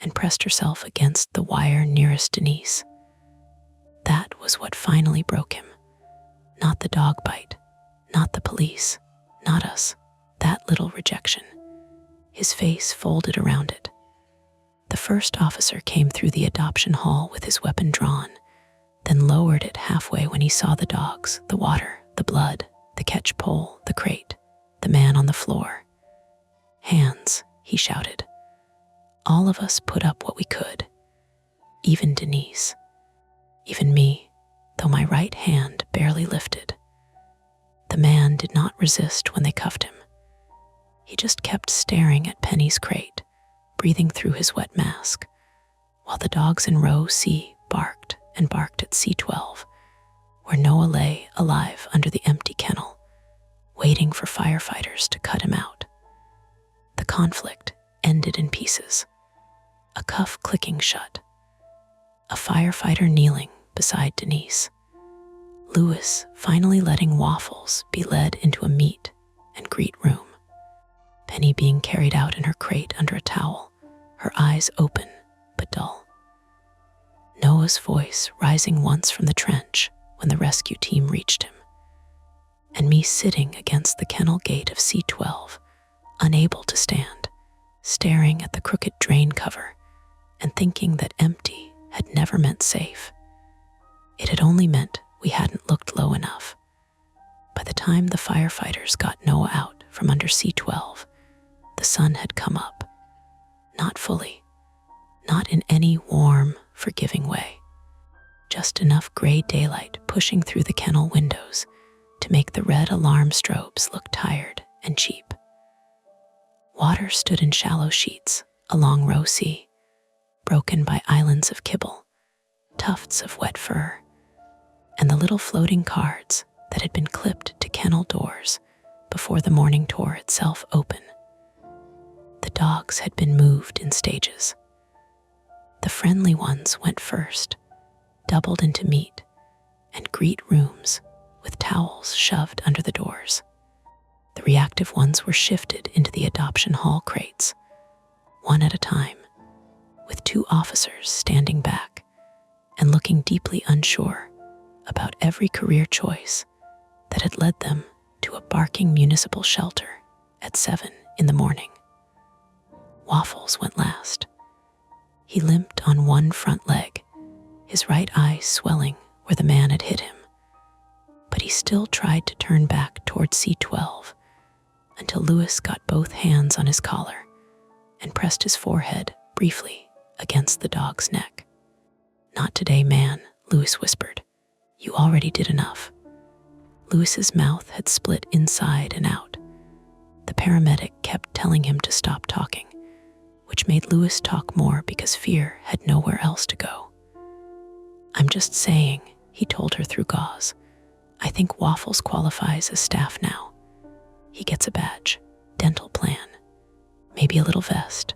and pressed herself against the wire nearest Denise. That was what finally broke him. Not the dog bite, not the police, not us, that little rejection. His face folded around it. The first officer came through the adoption hall with his weapon drawn, then lowered it halfway when he saw the dogs, the water, the blood, the catch pole, the crate, the man on the floor. "Hands," he shouted. All of us put up what we could. Even Denise. Even me, though my right hand barely lifted. The man did not resist when they cuffed him. He just kept staring at Penny's crate, breathing through his wet mask, while the dogs in row C barked and barked at C12, where Noah lay alive under the empty kennel, waiting for firefighters to cut him out. The conflict ended in pieces. A cuff clicking shut. A firefighter kneeling beside Denise. Louis finally letting Waffles be led into a meet and greet room. Penny being carried out in her crate under a towel, her eyes open but dull. Noah's voice rising once from the trench when the rescue team reached him. And me sitting against the kennel gate of C12, unable to stand, staring at the crooked drain cover and thinking that empty had never meant safe. It had only meant we hadn't looked low enough. By the time the firefighters got Noah out from under C12, the sun had come up. Not fully, not in any warm, forgiving way. Just enough gray daylight pushing through the kennel windows to make the red alarm strobes look tired and cheap. Water stood in shallow sheets along row C, broken by islands of kibble, tufts of wet fur, and the little floating cards that had been clipped to kennel doors before the morning tour itself opened. The dogs had been moved in stages. The friendly ones went first, doubled into meet, and greet rooms with towels shoved under the doors. The reactive ones were shifted into the adoption hall crates, one at a time, with 2 officers standing back and looking deeply unsure about every career choice that had led them to a barking municipal shelter at 7 in the morning. Waffles went last. He limped on one front leg, his right eye swelling where the man had hit him. But he still tried to turn back toward C12 until Louis got both hands on his collar and pressed his forehead briefly against the dog's neck. "Not today, man," Louis whispered. "You already did enough." Louis's mouth had split inside and out. The paramedic kept telling him to stop talking, which made Louis talk more because fear had nowhere else to go. "I'm just saying," he told her through gauze. "I think Waffles qualifies as staff now. He gets a badge, dental plan, maybe a little vest."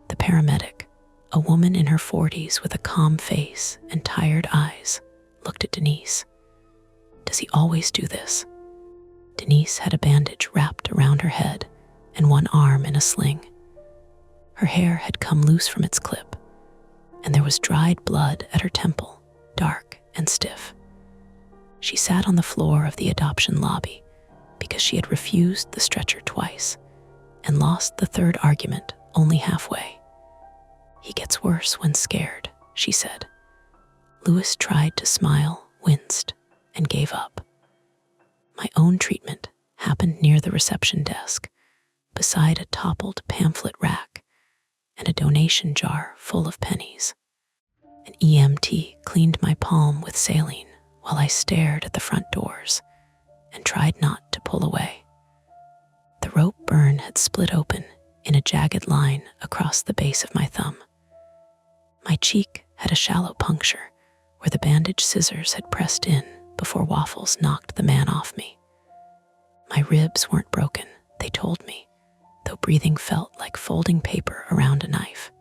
The paramedic, a woman in her 40s with a calm face and tired eyes, looked at Denise. "Does he always do this?" Denise had a bandage wrapped around her head and one arm in a sling. Her hair had come loose from its clip, and there was dried blood at her temple, dark and stiff. She sat on the floor of the adoption lobby because she had refused the stretcher twice and lost the third argument only halfway. "He gets worse when scared," she said. Lewis tried to smile, winced, and gave up. My own treatment happened near the reception desk, beside a toppled pamphlet rack and a donation jar full of pennies. An EMT cleaned my palm with saline while I stared at the front doors and tried not to pull away. The rope burn had split open in a jagged line across the base of my thumb. My cheek had a shallow puncture where the bandage scissors had pressed in before Waffles knocked the man off me. My ribs weren't broken, they told me, though breathing felt like folding paper around a knife.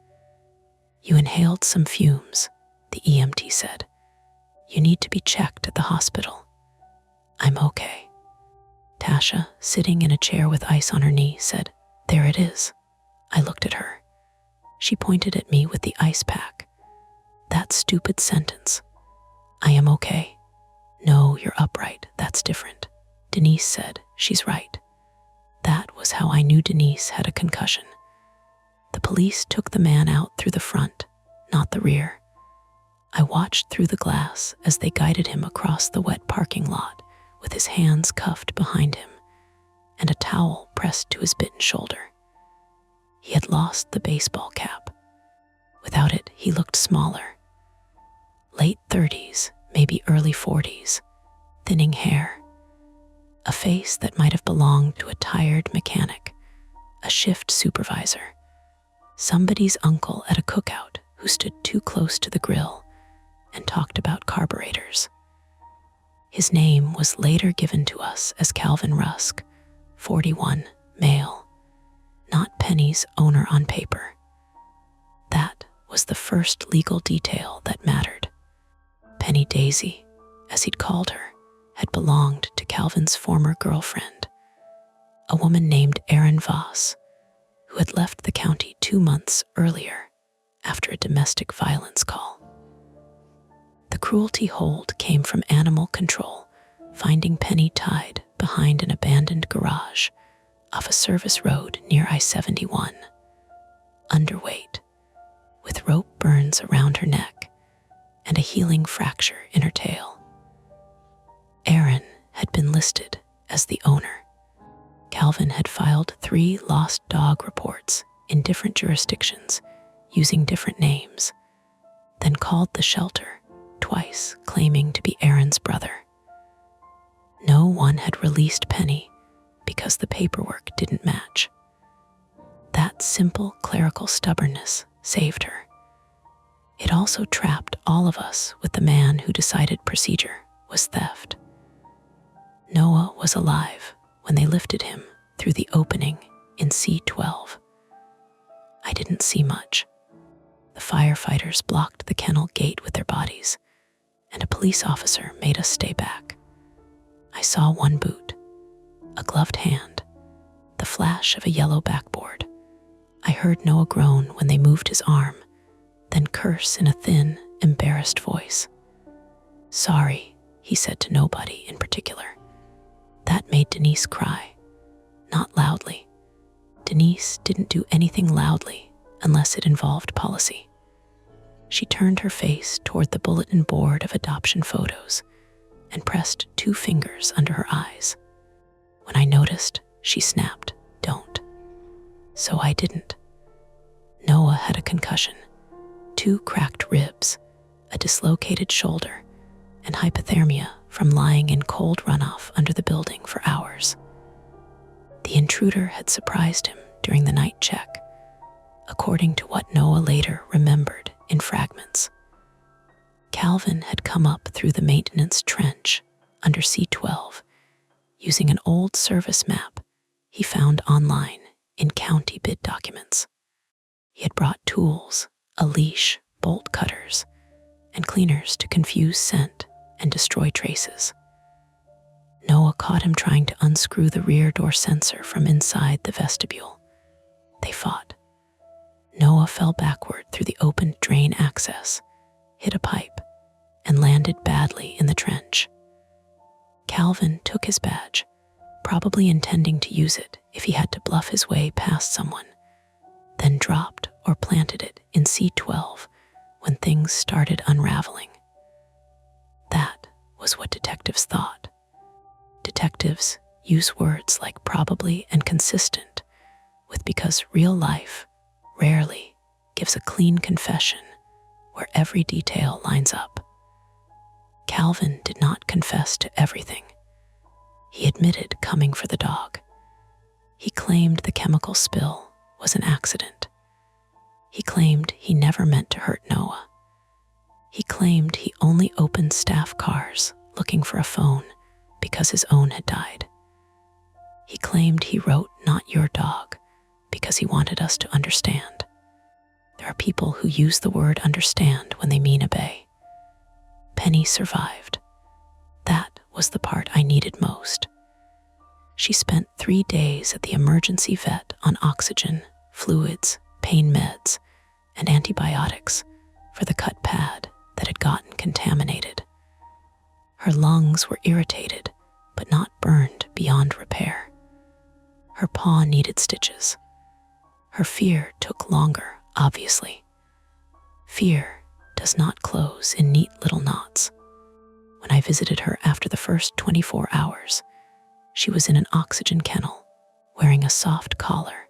"You inhaled some fumes," the EMT said. "You need to be checked at the hospital." "I'm okay." Tasha, sitting in a chair with ice on her knee, said, "There it is." I looked at her. She pointed at me with the ice pack. "That stupid sentence. I am okay." "No, you're upright. That's different." Denise said, "She's right." That was how I knew Denise had a concussion. The police took the man out through the front, not the rear. I watched through the glass as they guided him across the wet parking lot with his hands cuffed behind him and a towel pressed to his bitten shoulder. He had lost the baseball cap. Without it, he looked smaller. Late 30s, maybe early 40s, thinning hair. A face that might have belonged to a tired mechanic, a shift supervisor, somebody's uncle at a cookout who stood too close to the grill and talked about carburetors. His name was later given to us as Calvin Rusk, 41, male, not Penny's owner on paper. That was the first legal detail that mattered. Penny Daisy, as he'd called her, had belonged to Calvin's former girlfriend, a woman named Erin Voss, who had left the county 2 months earlier after a domestic violence call. The cruelty hold came from animal control, finding Penny tied behind an abandoned garage off a service road near I-71, underweight, with rope burns around her neck and a healing fracture in her tail. Erin had been listed as the owner. Calvin had filed 3 lost dog reports in different jurisdictions using different names, then called the shelter twice, claiming to be Erin's brother. No one had released Penny because the paperwork didn't match. That simple clerical stubbornness saved her. It also trapped all of us with the man who decided procedure was theft. Noah was alive when they lifted him through the opening in C-12. I didn't see much. The firefighters blocked the kennel gate with their bodies, and a police officer made us stay back. I saw one boot, a gloved hand, the flash of a yellow backboard. I heard Noah groan when they moved his arm, then curse in a thin, embarrassed voice. "Sorry," he said to nobody in particular. That made Denise cry, not loudly. Denise didn't do anything loudly unless it involved policy. She turned her face toward the bulletin board of adoption photos and pressed 2 fingers under her eyes. When I noticed, she snapped, "Don't." So I didn't. Noah had a concussion, 2 cracked ribs, a dislocated shoulder, and hypothermia from lying in cold runoff under the building for hours. The intruder had surprised him during the night check, according to what Noah later remembered in fragments. Calvin had come up through the maintenance trench under C-12 using an old service map he found online in county bid documents. He had brought tools, a leash, bolt cutters, and cleaners to confuse scent and destroy traces. Noah caught him trying to unscrew the rear door sensor from inside the vestibule. They fought. Noah fell backward through the opened drain access, hit a pipe, and landed badly in the trench. Calvin took his badge, probably intending to use it if he had to bluff his way past someone, then dropped or planted it in C12 when things started unraveling. That was what detectives thought. Detectives use words like probably and consistent with because real life rarely gives a clean confession where every detail lines up. Calvin did not confess to everything. He admitted coming for the dog. He claimed the chemical spill was an accident. He claimed he never meant to hurt Noah. He claimed he only opened staff cars looking for a phone because his own had died. He claimed he wrote "not your dog" because he wanted us to understand. There are people who use the word understand when they mean obey. Penny survived. That was the part I needed most. She spent 3 days at the emergency vet on oxygen, fluids, pain meds, and antibiotics for the cut pad that had gotten contaminated. Her lungs were irritated, but not burned beyond repair. Her paw needed stitches. Her fear took longer, obviously. Fear does not close in neat little knots. When I visited her after the first 24 hours, she was in an oxygen kennel, wearing a soft collar,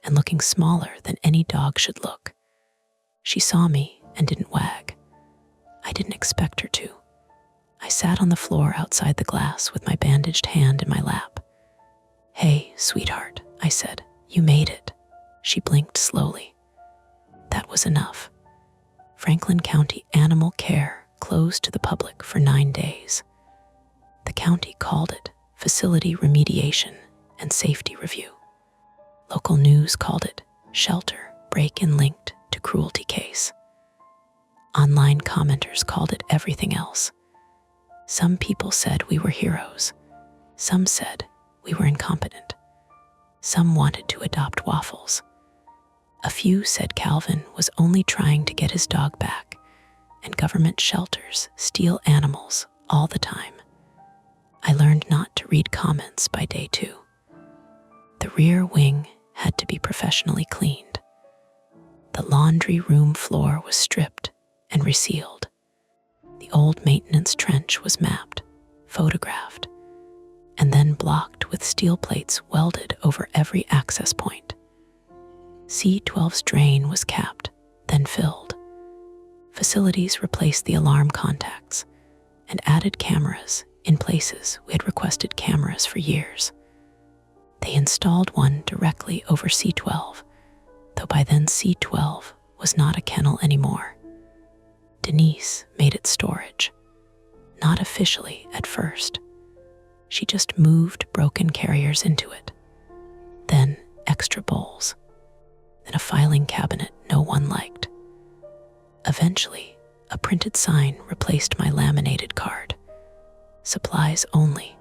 and looking smaller than any dog should look. She saw me and didn't wag. I didn't expect her to. I sat on the floor outside the glass with my bandaged hand in my lap. "Hey, sweetheart," I said. "You made it." She blinked slowly. That was enough. Franklin County Animal Care closed to the public for 9 days. The county called it Facility Remediation and Safety Review. Local news called it Shelter Break-in Linked to Cruelty Case. Online commenters called it everything else. Some people said we were heroes. Some said we were incompetent. Some wanted to adopt Waffles. A few said Calvin was only trying to get his dog back, and government shelters steal animals all the time. I learned not to read comments by day 2. The rear wing had to be professionally cleaned. The laundry room floor was stripped and resealed. The old maintenance trench was mapped, photographed, and then blocked with steel plates welded over every access point. C12's drain was capped, then filled. Facilities replaced the alarm contacts and added cameras in places we had requested cameras for years. They installed one directly over C12, though by then C12 was not a kennel anymore. Denise made it storage. Not officially at first. She just moved broken carriers into it. Then extra bowls. Then a filing cabinet no one liked. Eventually, a printed sign replaced my laminated card. Supplies only.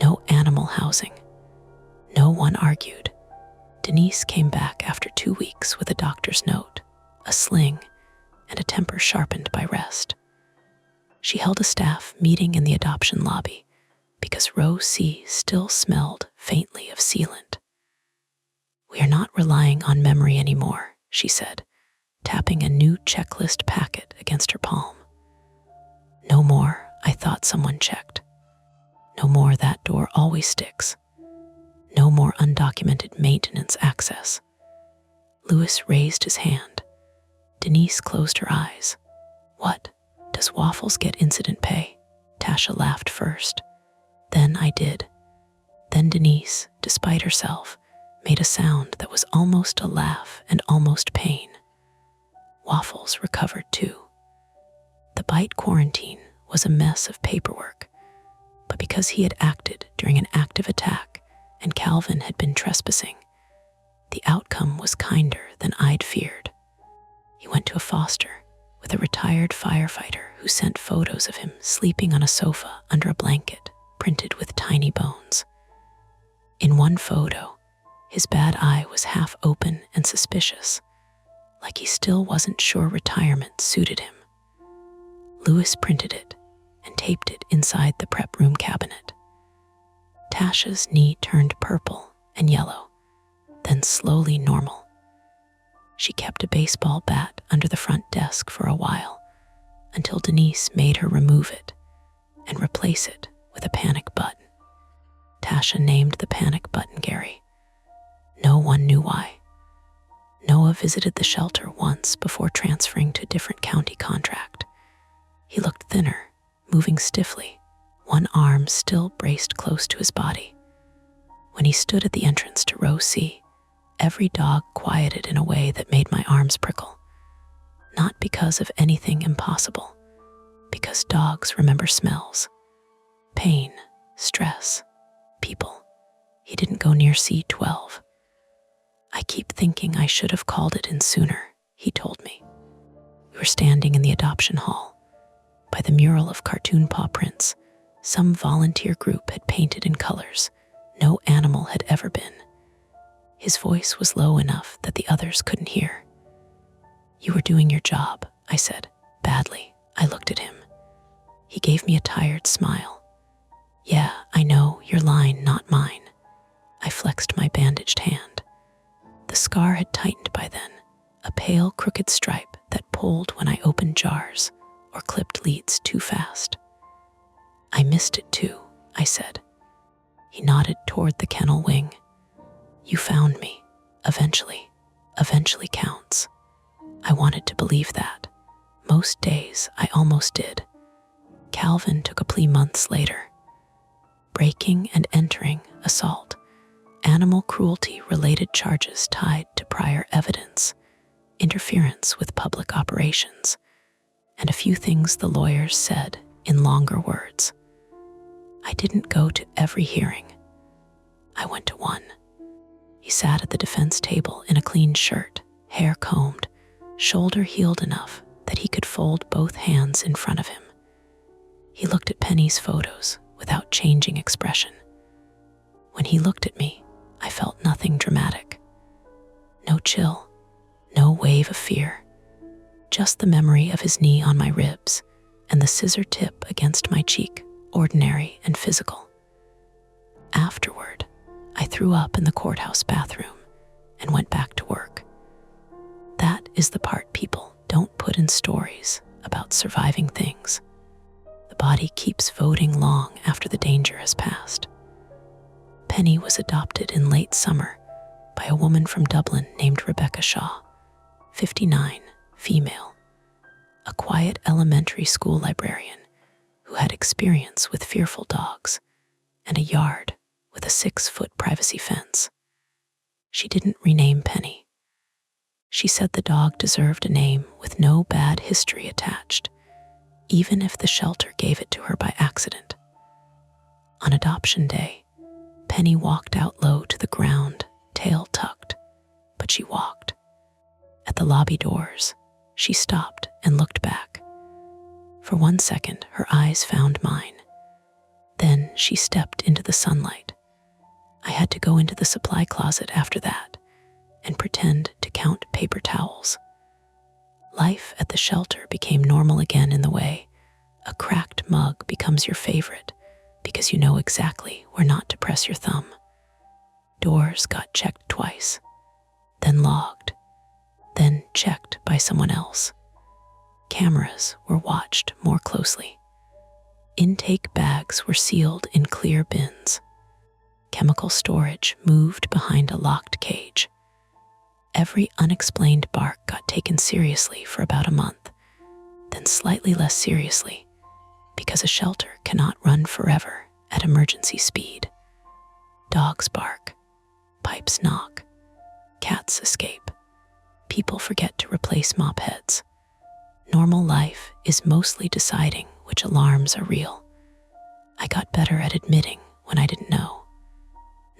No animal housing. No one argued. Denise came back after 2 weeks with a doctor's note, a sling, and a temper sharpened by rest. She held a staff meeting in the adoption lobby because row C still smelled faintly of sealant. "We are not relying on memory anymore," she said, tapping a new checklist packet against her palm. "No more, I thought someone checked. No more, that door always sticks. No more undocumented maintenance access." Lewis raised his hand. Denise closed her eyes. "What? Does Waffles get incident pay?" Tasha laughed first. Then I did. Then Denise, despite herself, made a sound that was almost a laugh and almost pain. Waffles recovered too. The bite quarantine was a mess of paperwork, but because he had acted during an active attack and Calvin had been trespassing, the outcome was kinder than I'd feared. He went to a foster with a retired firefighter who sent photos of him sleeping on a sofa under a blanket, printed with tiny bones. In one photo, his bad eye was half open and suspicious, like he still wasn't sure retirement suited him. Lewis printed it and taped it inside the prep room cabinet. Tasha's knee turned purple and yellow, then slowly normal. She kept a baseball bat under the front desk for a while, until Denise made her remove it and replace it with a panic button. Tasha named the panic button Gary. No one knew why. Noah visited the shelter once before transferring to a different county contract. He looked thinner, moving stiffly, one arm still braced close to his body. When he stood at the entrance to row C, every dog quieted in a way that made my arms prickle. Not because of anything impossible, because dogs remember smells, pain, stress, people. He didn't go near C12. I keep thinking I should have called it in sooner, he told me. We were standing in the adoption hall. By the mural of cartoon paw prints, some volunteer group had painted in colors no animal had ever been. His voice was low enough that the others couldn't hear. You were doing your job, I said, badly. I looked at him. He gave me a tired smile. Yeah, I know, your line, not mine. I flexed my bandaged hand. The scar had tightened by then, a pale, crooked stripe that pulled when I opened jars or clipped leads too fast. I missed it too, I said. He nodded toward the kennel wing. You found me, eventually. Eventually counts. I wanted to believe that. Most days I almost did. Calvin took a plea months later. Breaking and entering, assault, animal cruelty-related charges tied to prior evidence, interference with public operations, and a few things the lawyers said in longer words. I didn't go to every hearing. I went to one. He sat at the defense table in a clean shirt, hair combed, shoulder healed enough that he could fold both hands in front of him. He looked at Penny's photos without changing expression. When he looked at me, I felt nothing dramatic. No chill, no wave of fear. Just the memory of his knee on my ribs and the scissor tip against my cheek, ordinary and physical. Afterward, I threw up in the courthouse bathroom and went back to work. That is the part people don't put in stories about surviving things. The body keeps voting long after the danger has passed. Penny was adopted in late summer by a woman from Dublin named Rebecca Shaw, 59, female, a quiet elementary school librarian who had experience with fearful dogs and a yard with a 6-foot privacy fence. She didn't rename Penny. She said the dog deserved a name with no bad history attached, even if the shelter gave it to her by accident. On adoption day, Penny walked out low to the ground, tail tucked, but she walked. At the lobby doors, she stopped and looked back. For 1 second, her eyes found mine. Then she stepped into the sunlight. I had to go into the supply closet after that and pretend to count paper towels. Life at the shelter became normal again in the way a cracked mug becomes your favorite because you know exactly where not to press your thumb. Doors got checked twice, then logged, then checked by someone else. Cameras were watched more closely. Intake bags were sealed in clear bins. Chemical storage moved behind a locked cage. Every unexplained bark got taken seriously for about a month, then slightly less seriously, because a shelter cannot run forever at emergency speed. Dogs bark, pipes knock, cats escape. People forget to replace mop heads. Normal life is mostly deciding which alarms are real. I got better at admitting when I didn't know.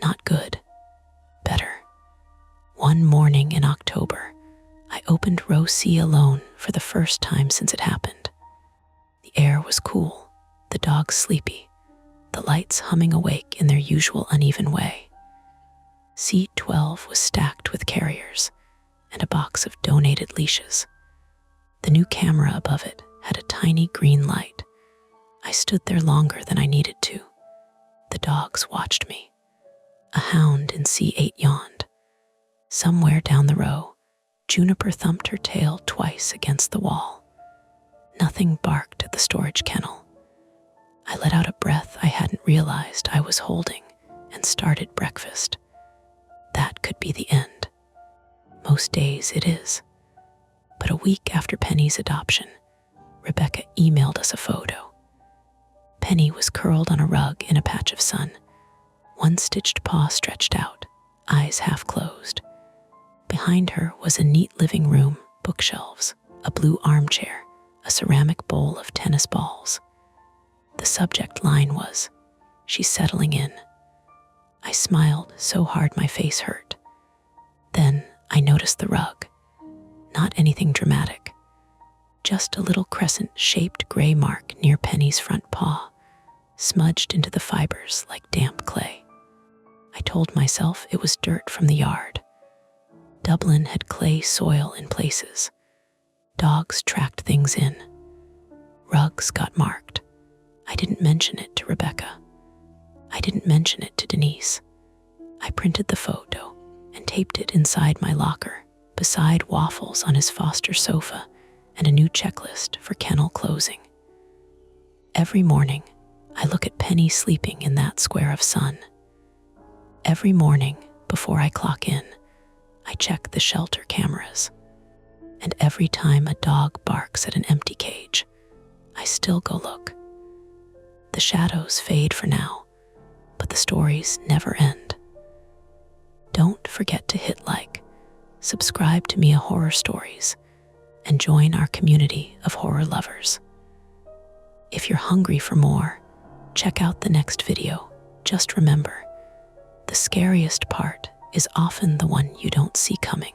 Not good, better. One morning in October, I opened row C alone for the first time since it happened. The air was cool, the dogs sleepy, the lights humming awake in their usual uneven way. Seat 12 was stacked with carriers and a box of donated leashes. The new camera above it had a tiny green light. I stood there longer than I needed to. The dogs watched me. A hound in C8 yawned. Somewhere down the row, Juniper thumped her tail twice against the wall. Nothing barked at the storage kennel. I let out a breath I hadn't realized I was holding and started breakfast. That could be the end. Most days it is. But a week after Penny's adoption, Rebecca emailed us a photo. Penny was curled on a rug in a patch of sun, one stitched paw stretched out, eyes half closed. Behind her was a neat living room, bookshelves, a blue armchair, a ceramic bowl of tennis balls. The subject line was, "She's settling in." I smiled so hard my face hurt. Then I noticed the rug. Not anything dramatic, just a little crescent-shaped gray mark near Penny's front paw, smudged into the fibers like damp clay. I told myself it was dirt from the yard. Dublin had clay soil in places. Dogs tracked things in. Rugs got marked. I didn't mention it to Rebecca. I didn't mention it to Denise. I printed the photo and taped it inside my locker, beside Waffles on his foster sofa and a new checklist for kennel closing. Every morning, I look at Penny sleeping in that square of sun. Every morning, before I clock in, I check the shelter cameras. And every time a dog barks at an empty cage, I still go look. The shadows fade for now, but the stories never end. Don't forget to hit like, subscribe to Mia Horror Stories, and join our community of horror lovers. If you're hungry for more, check out the next video. Just remember, the scariest part is often the one you don't see coming.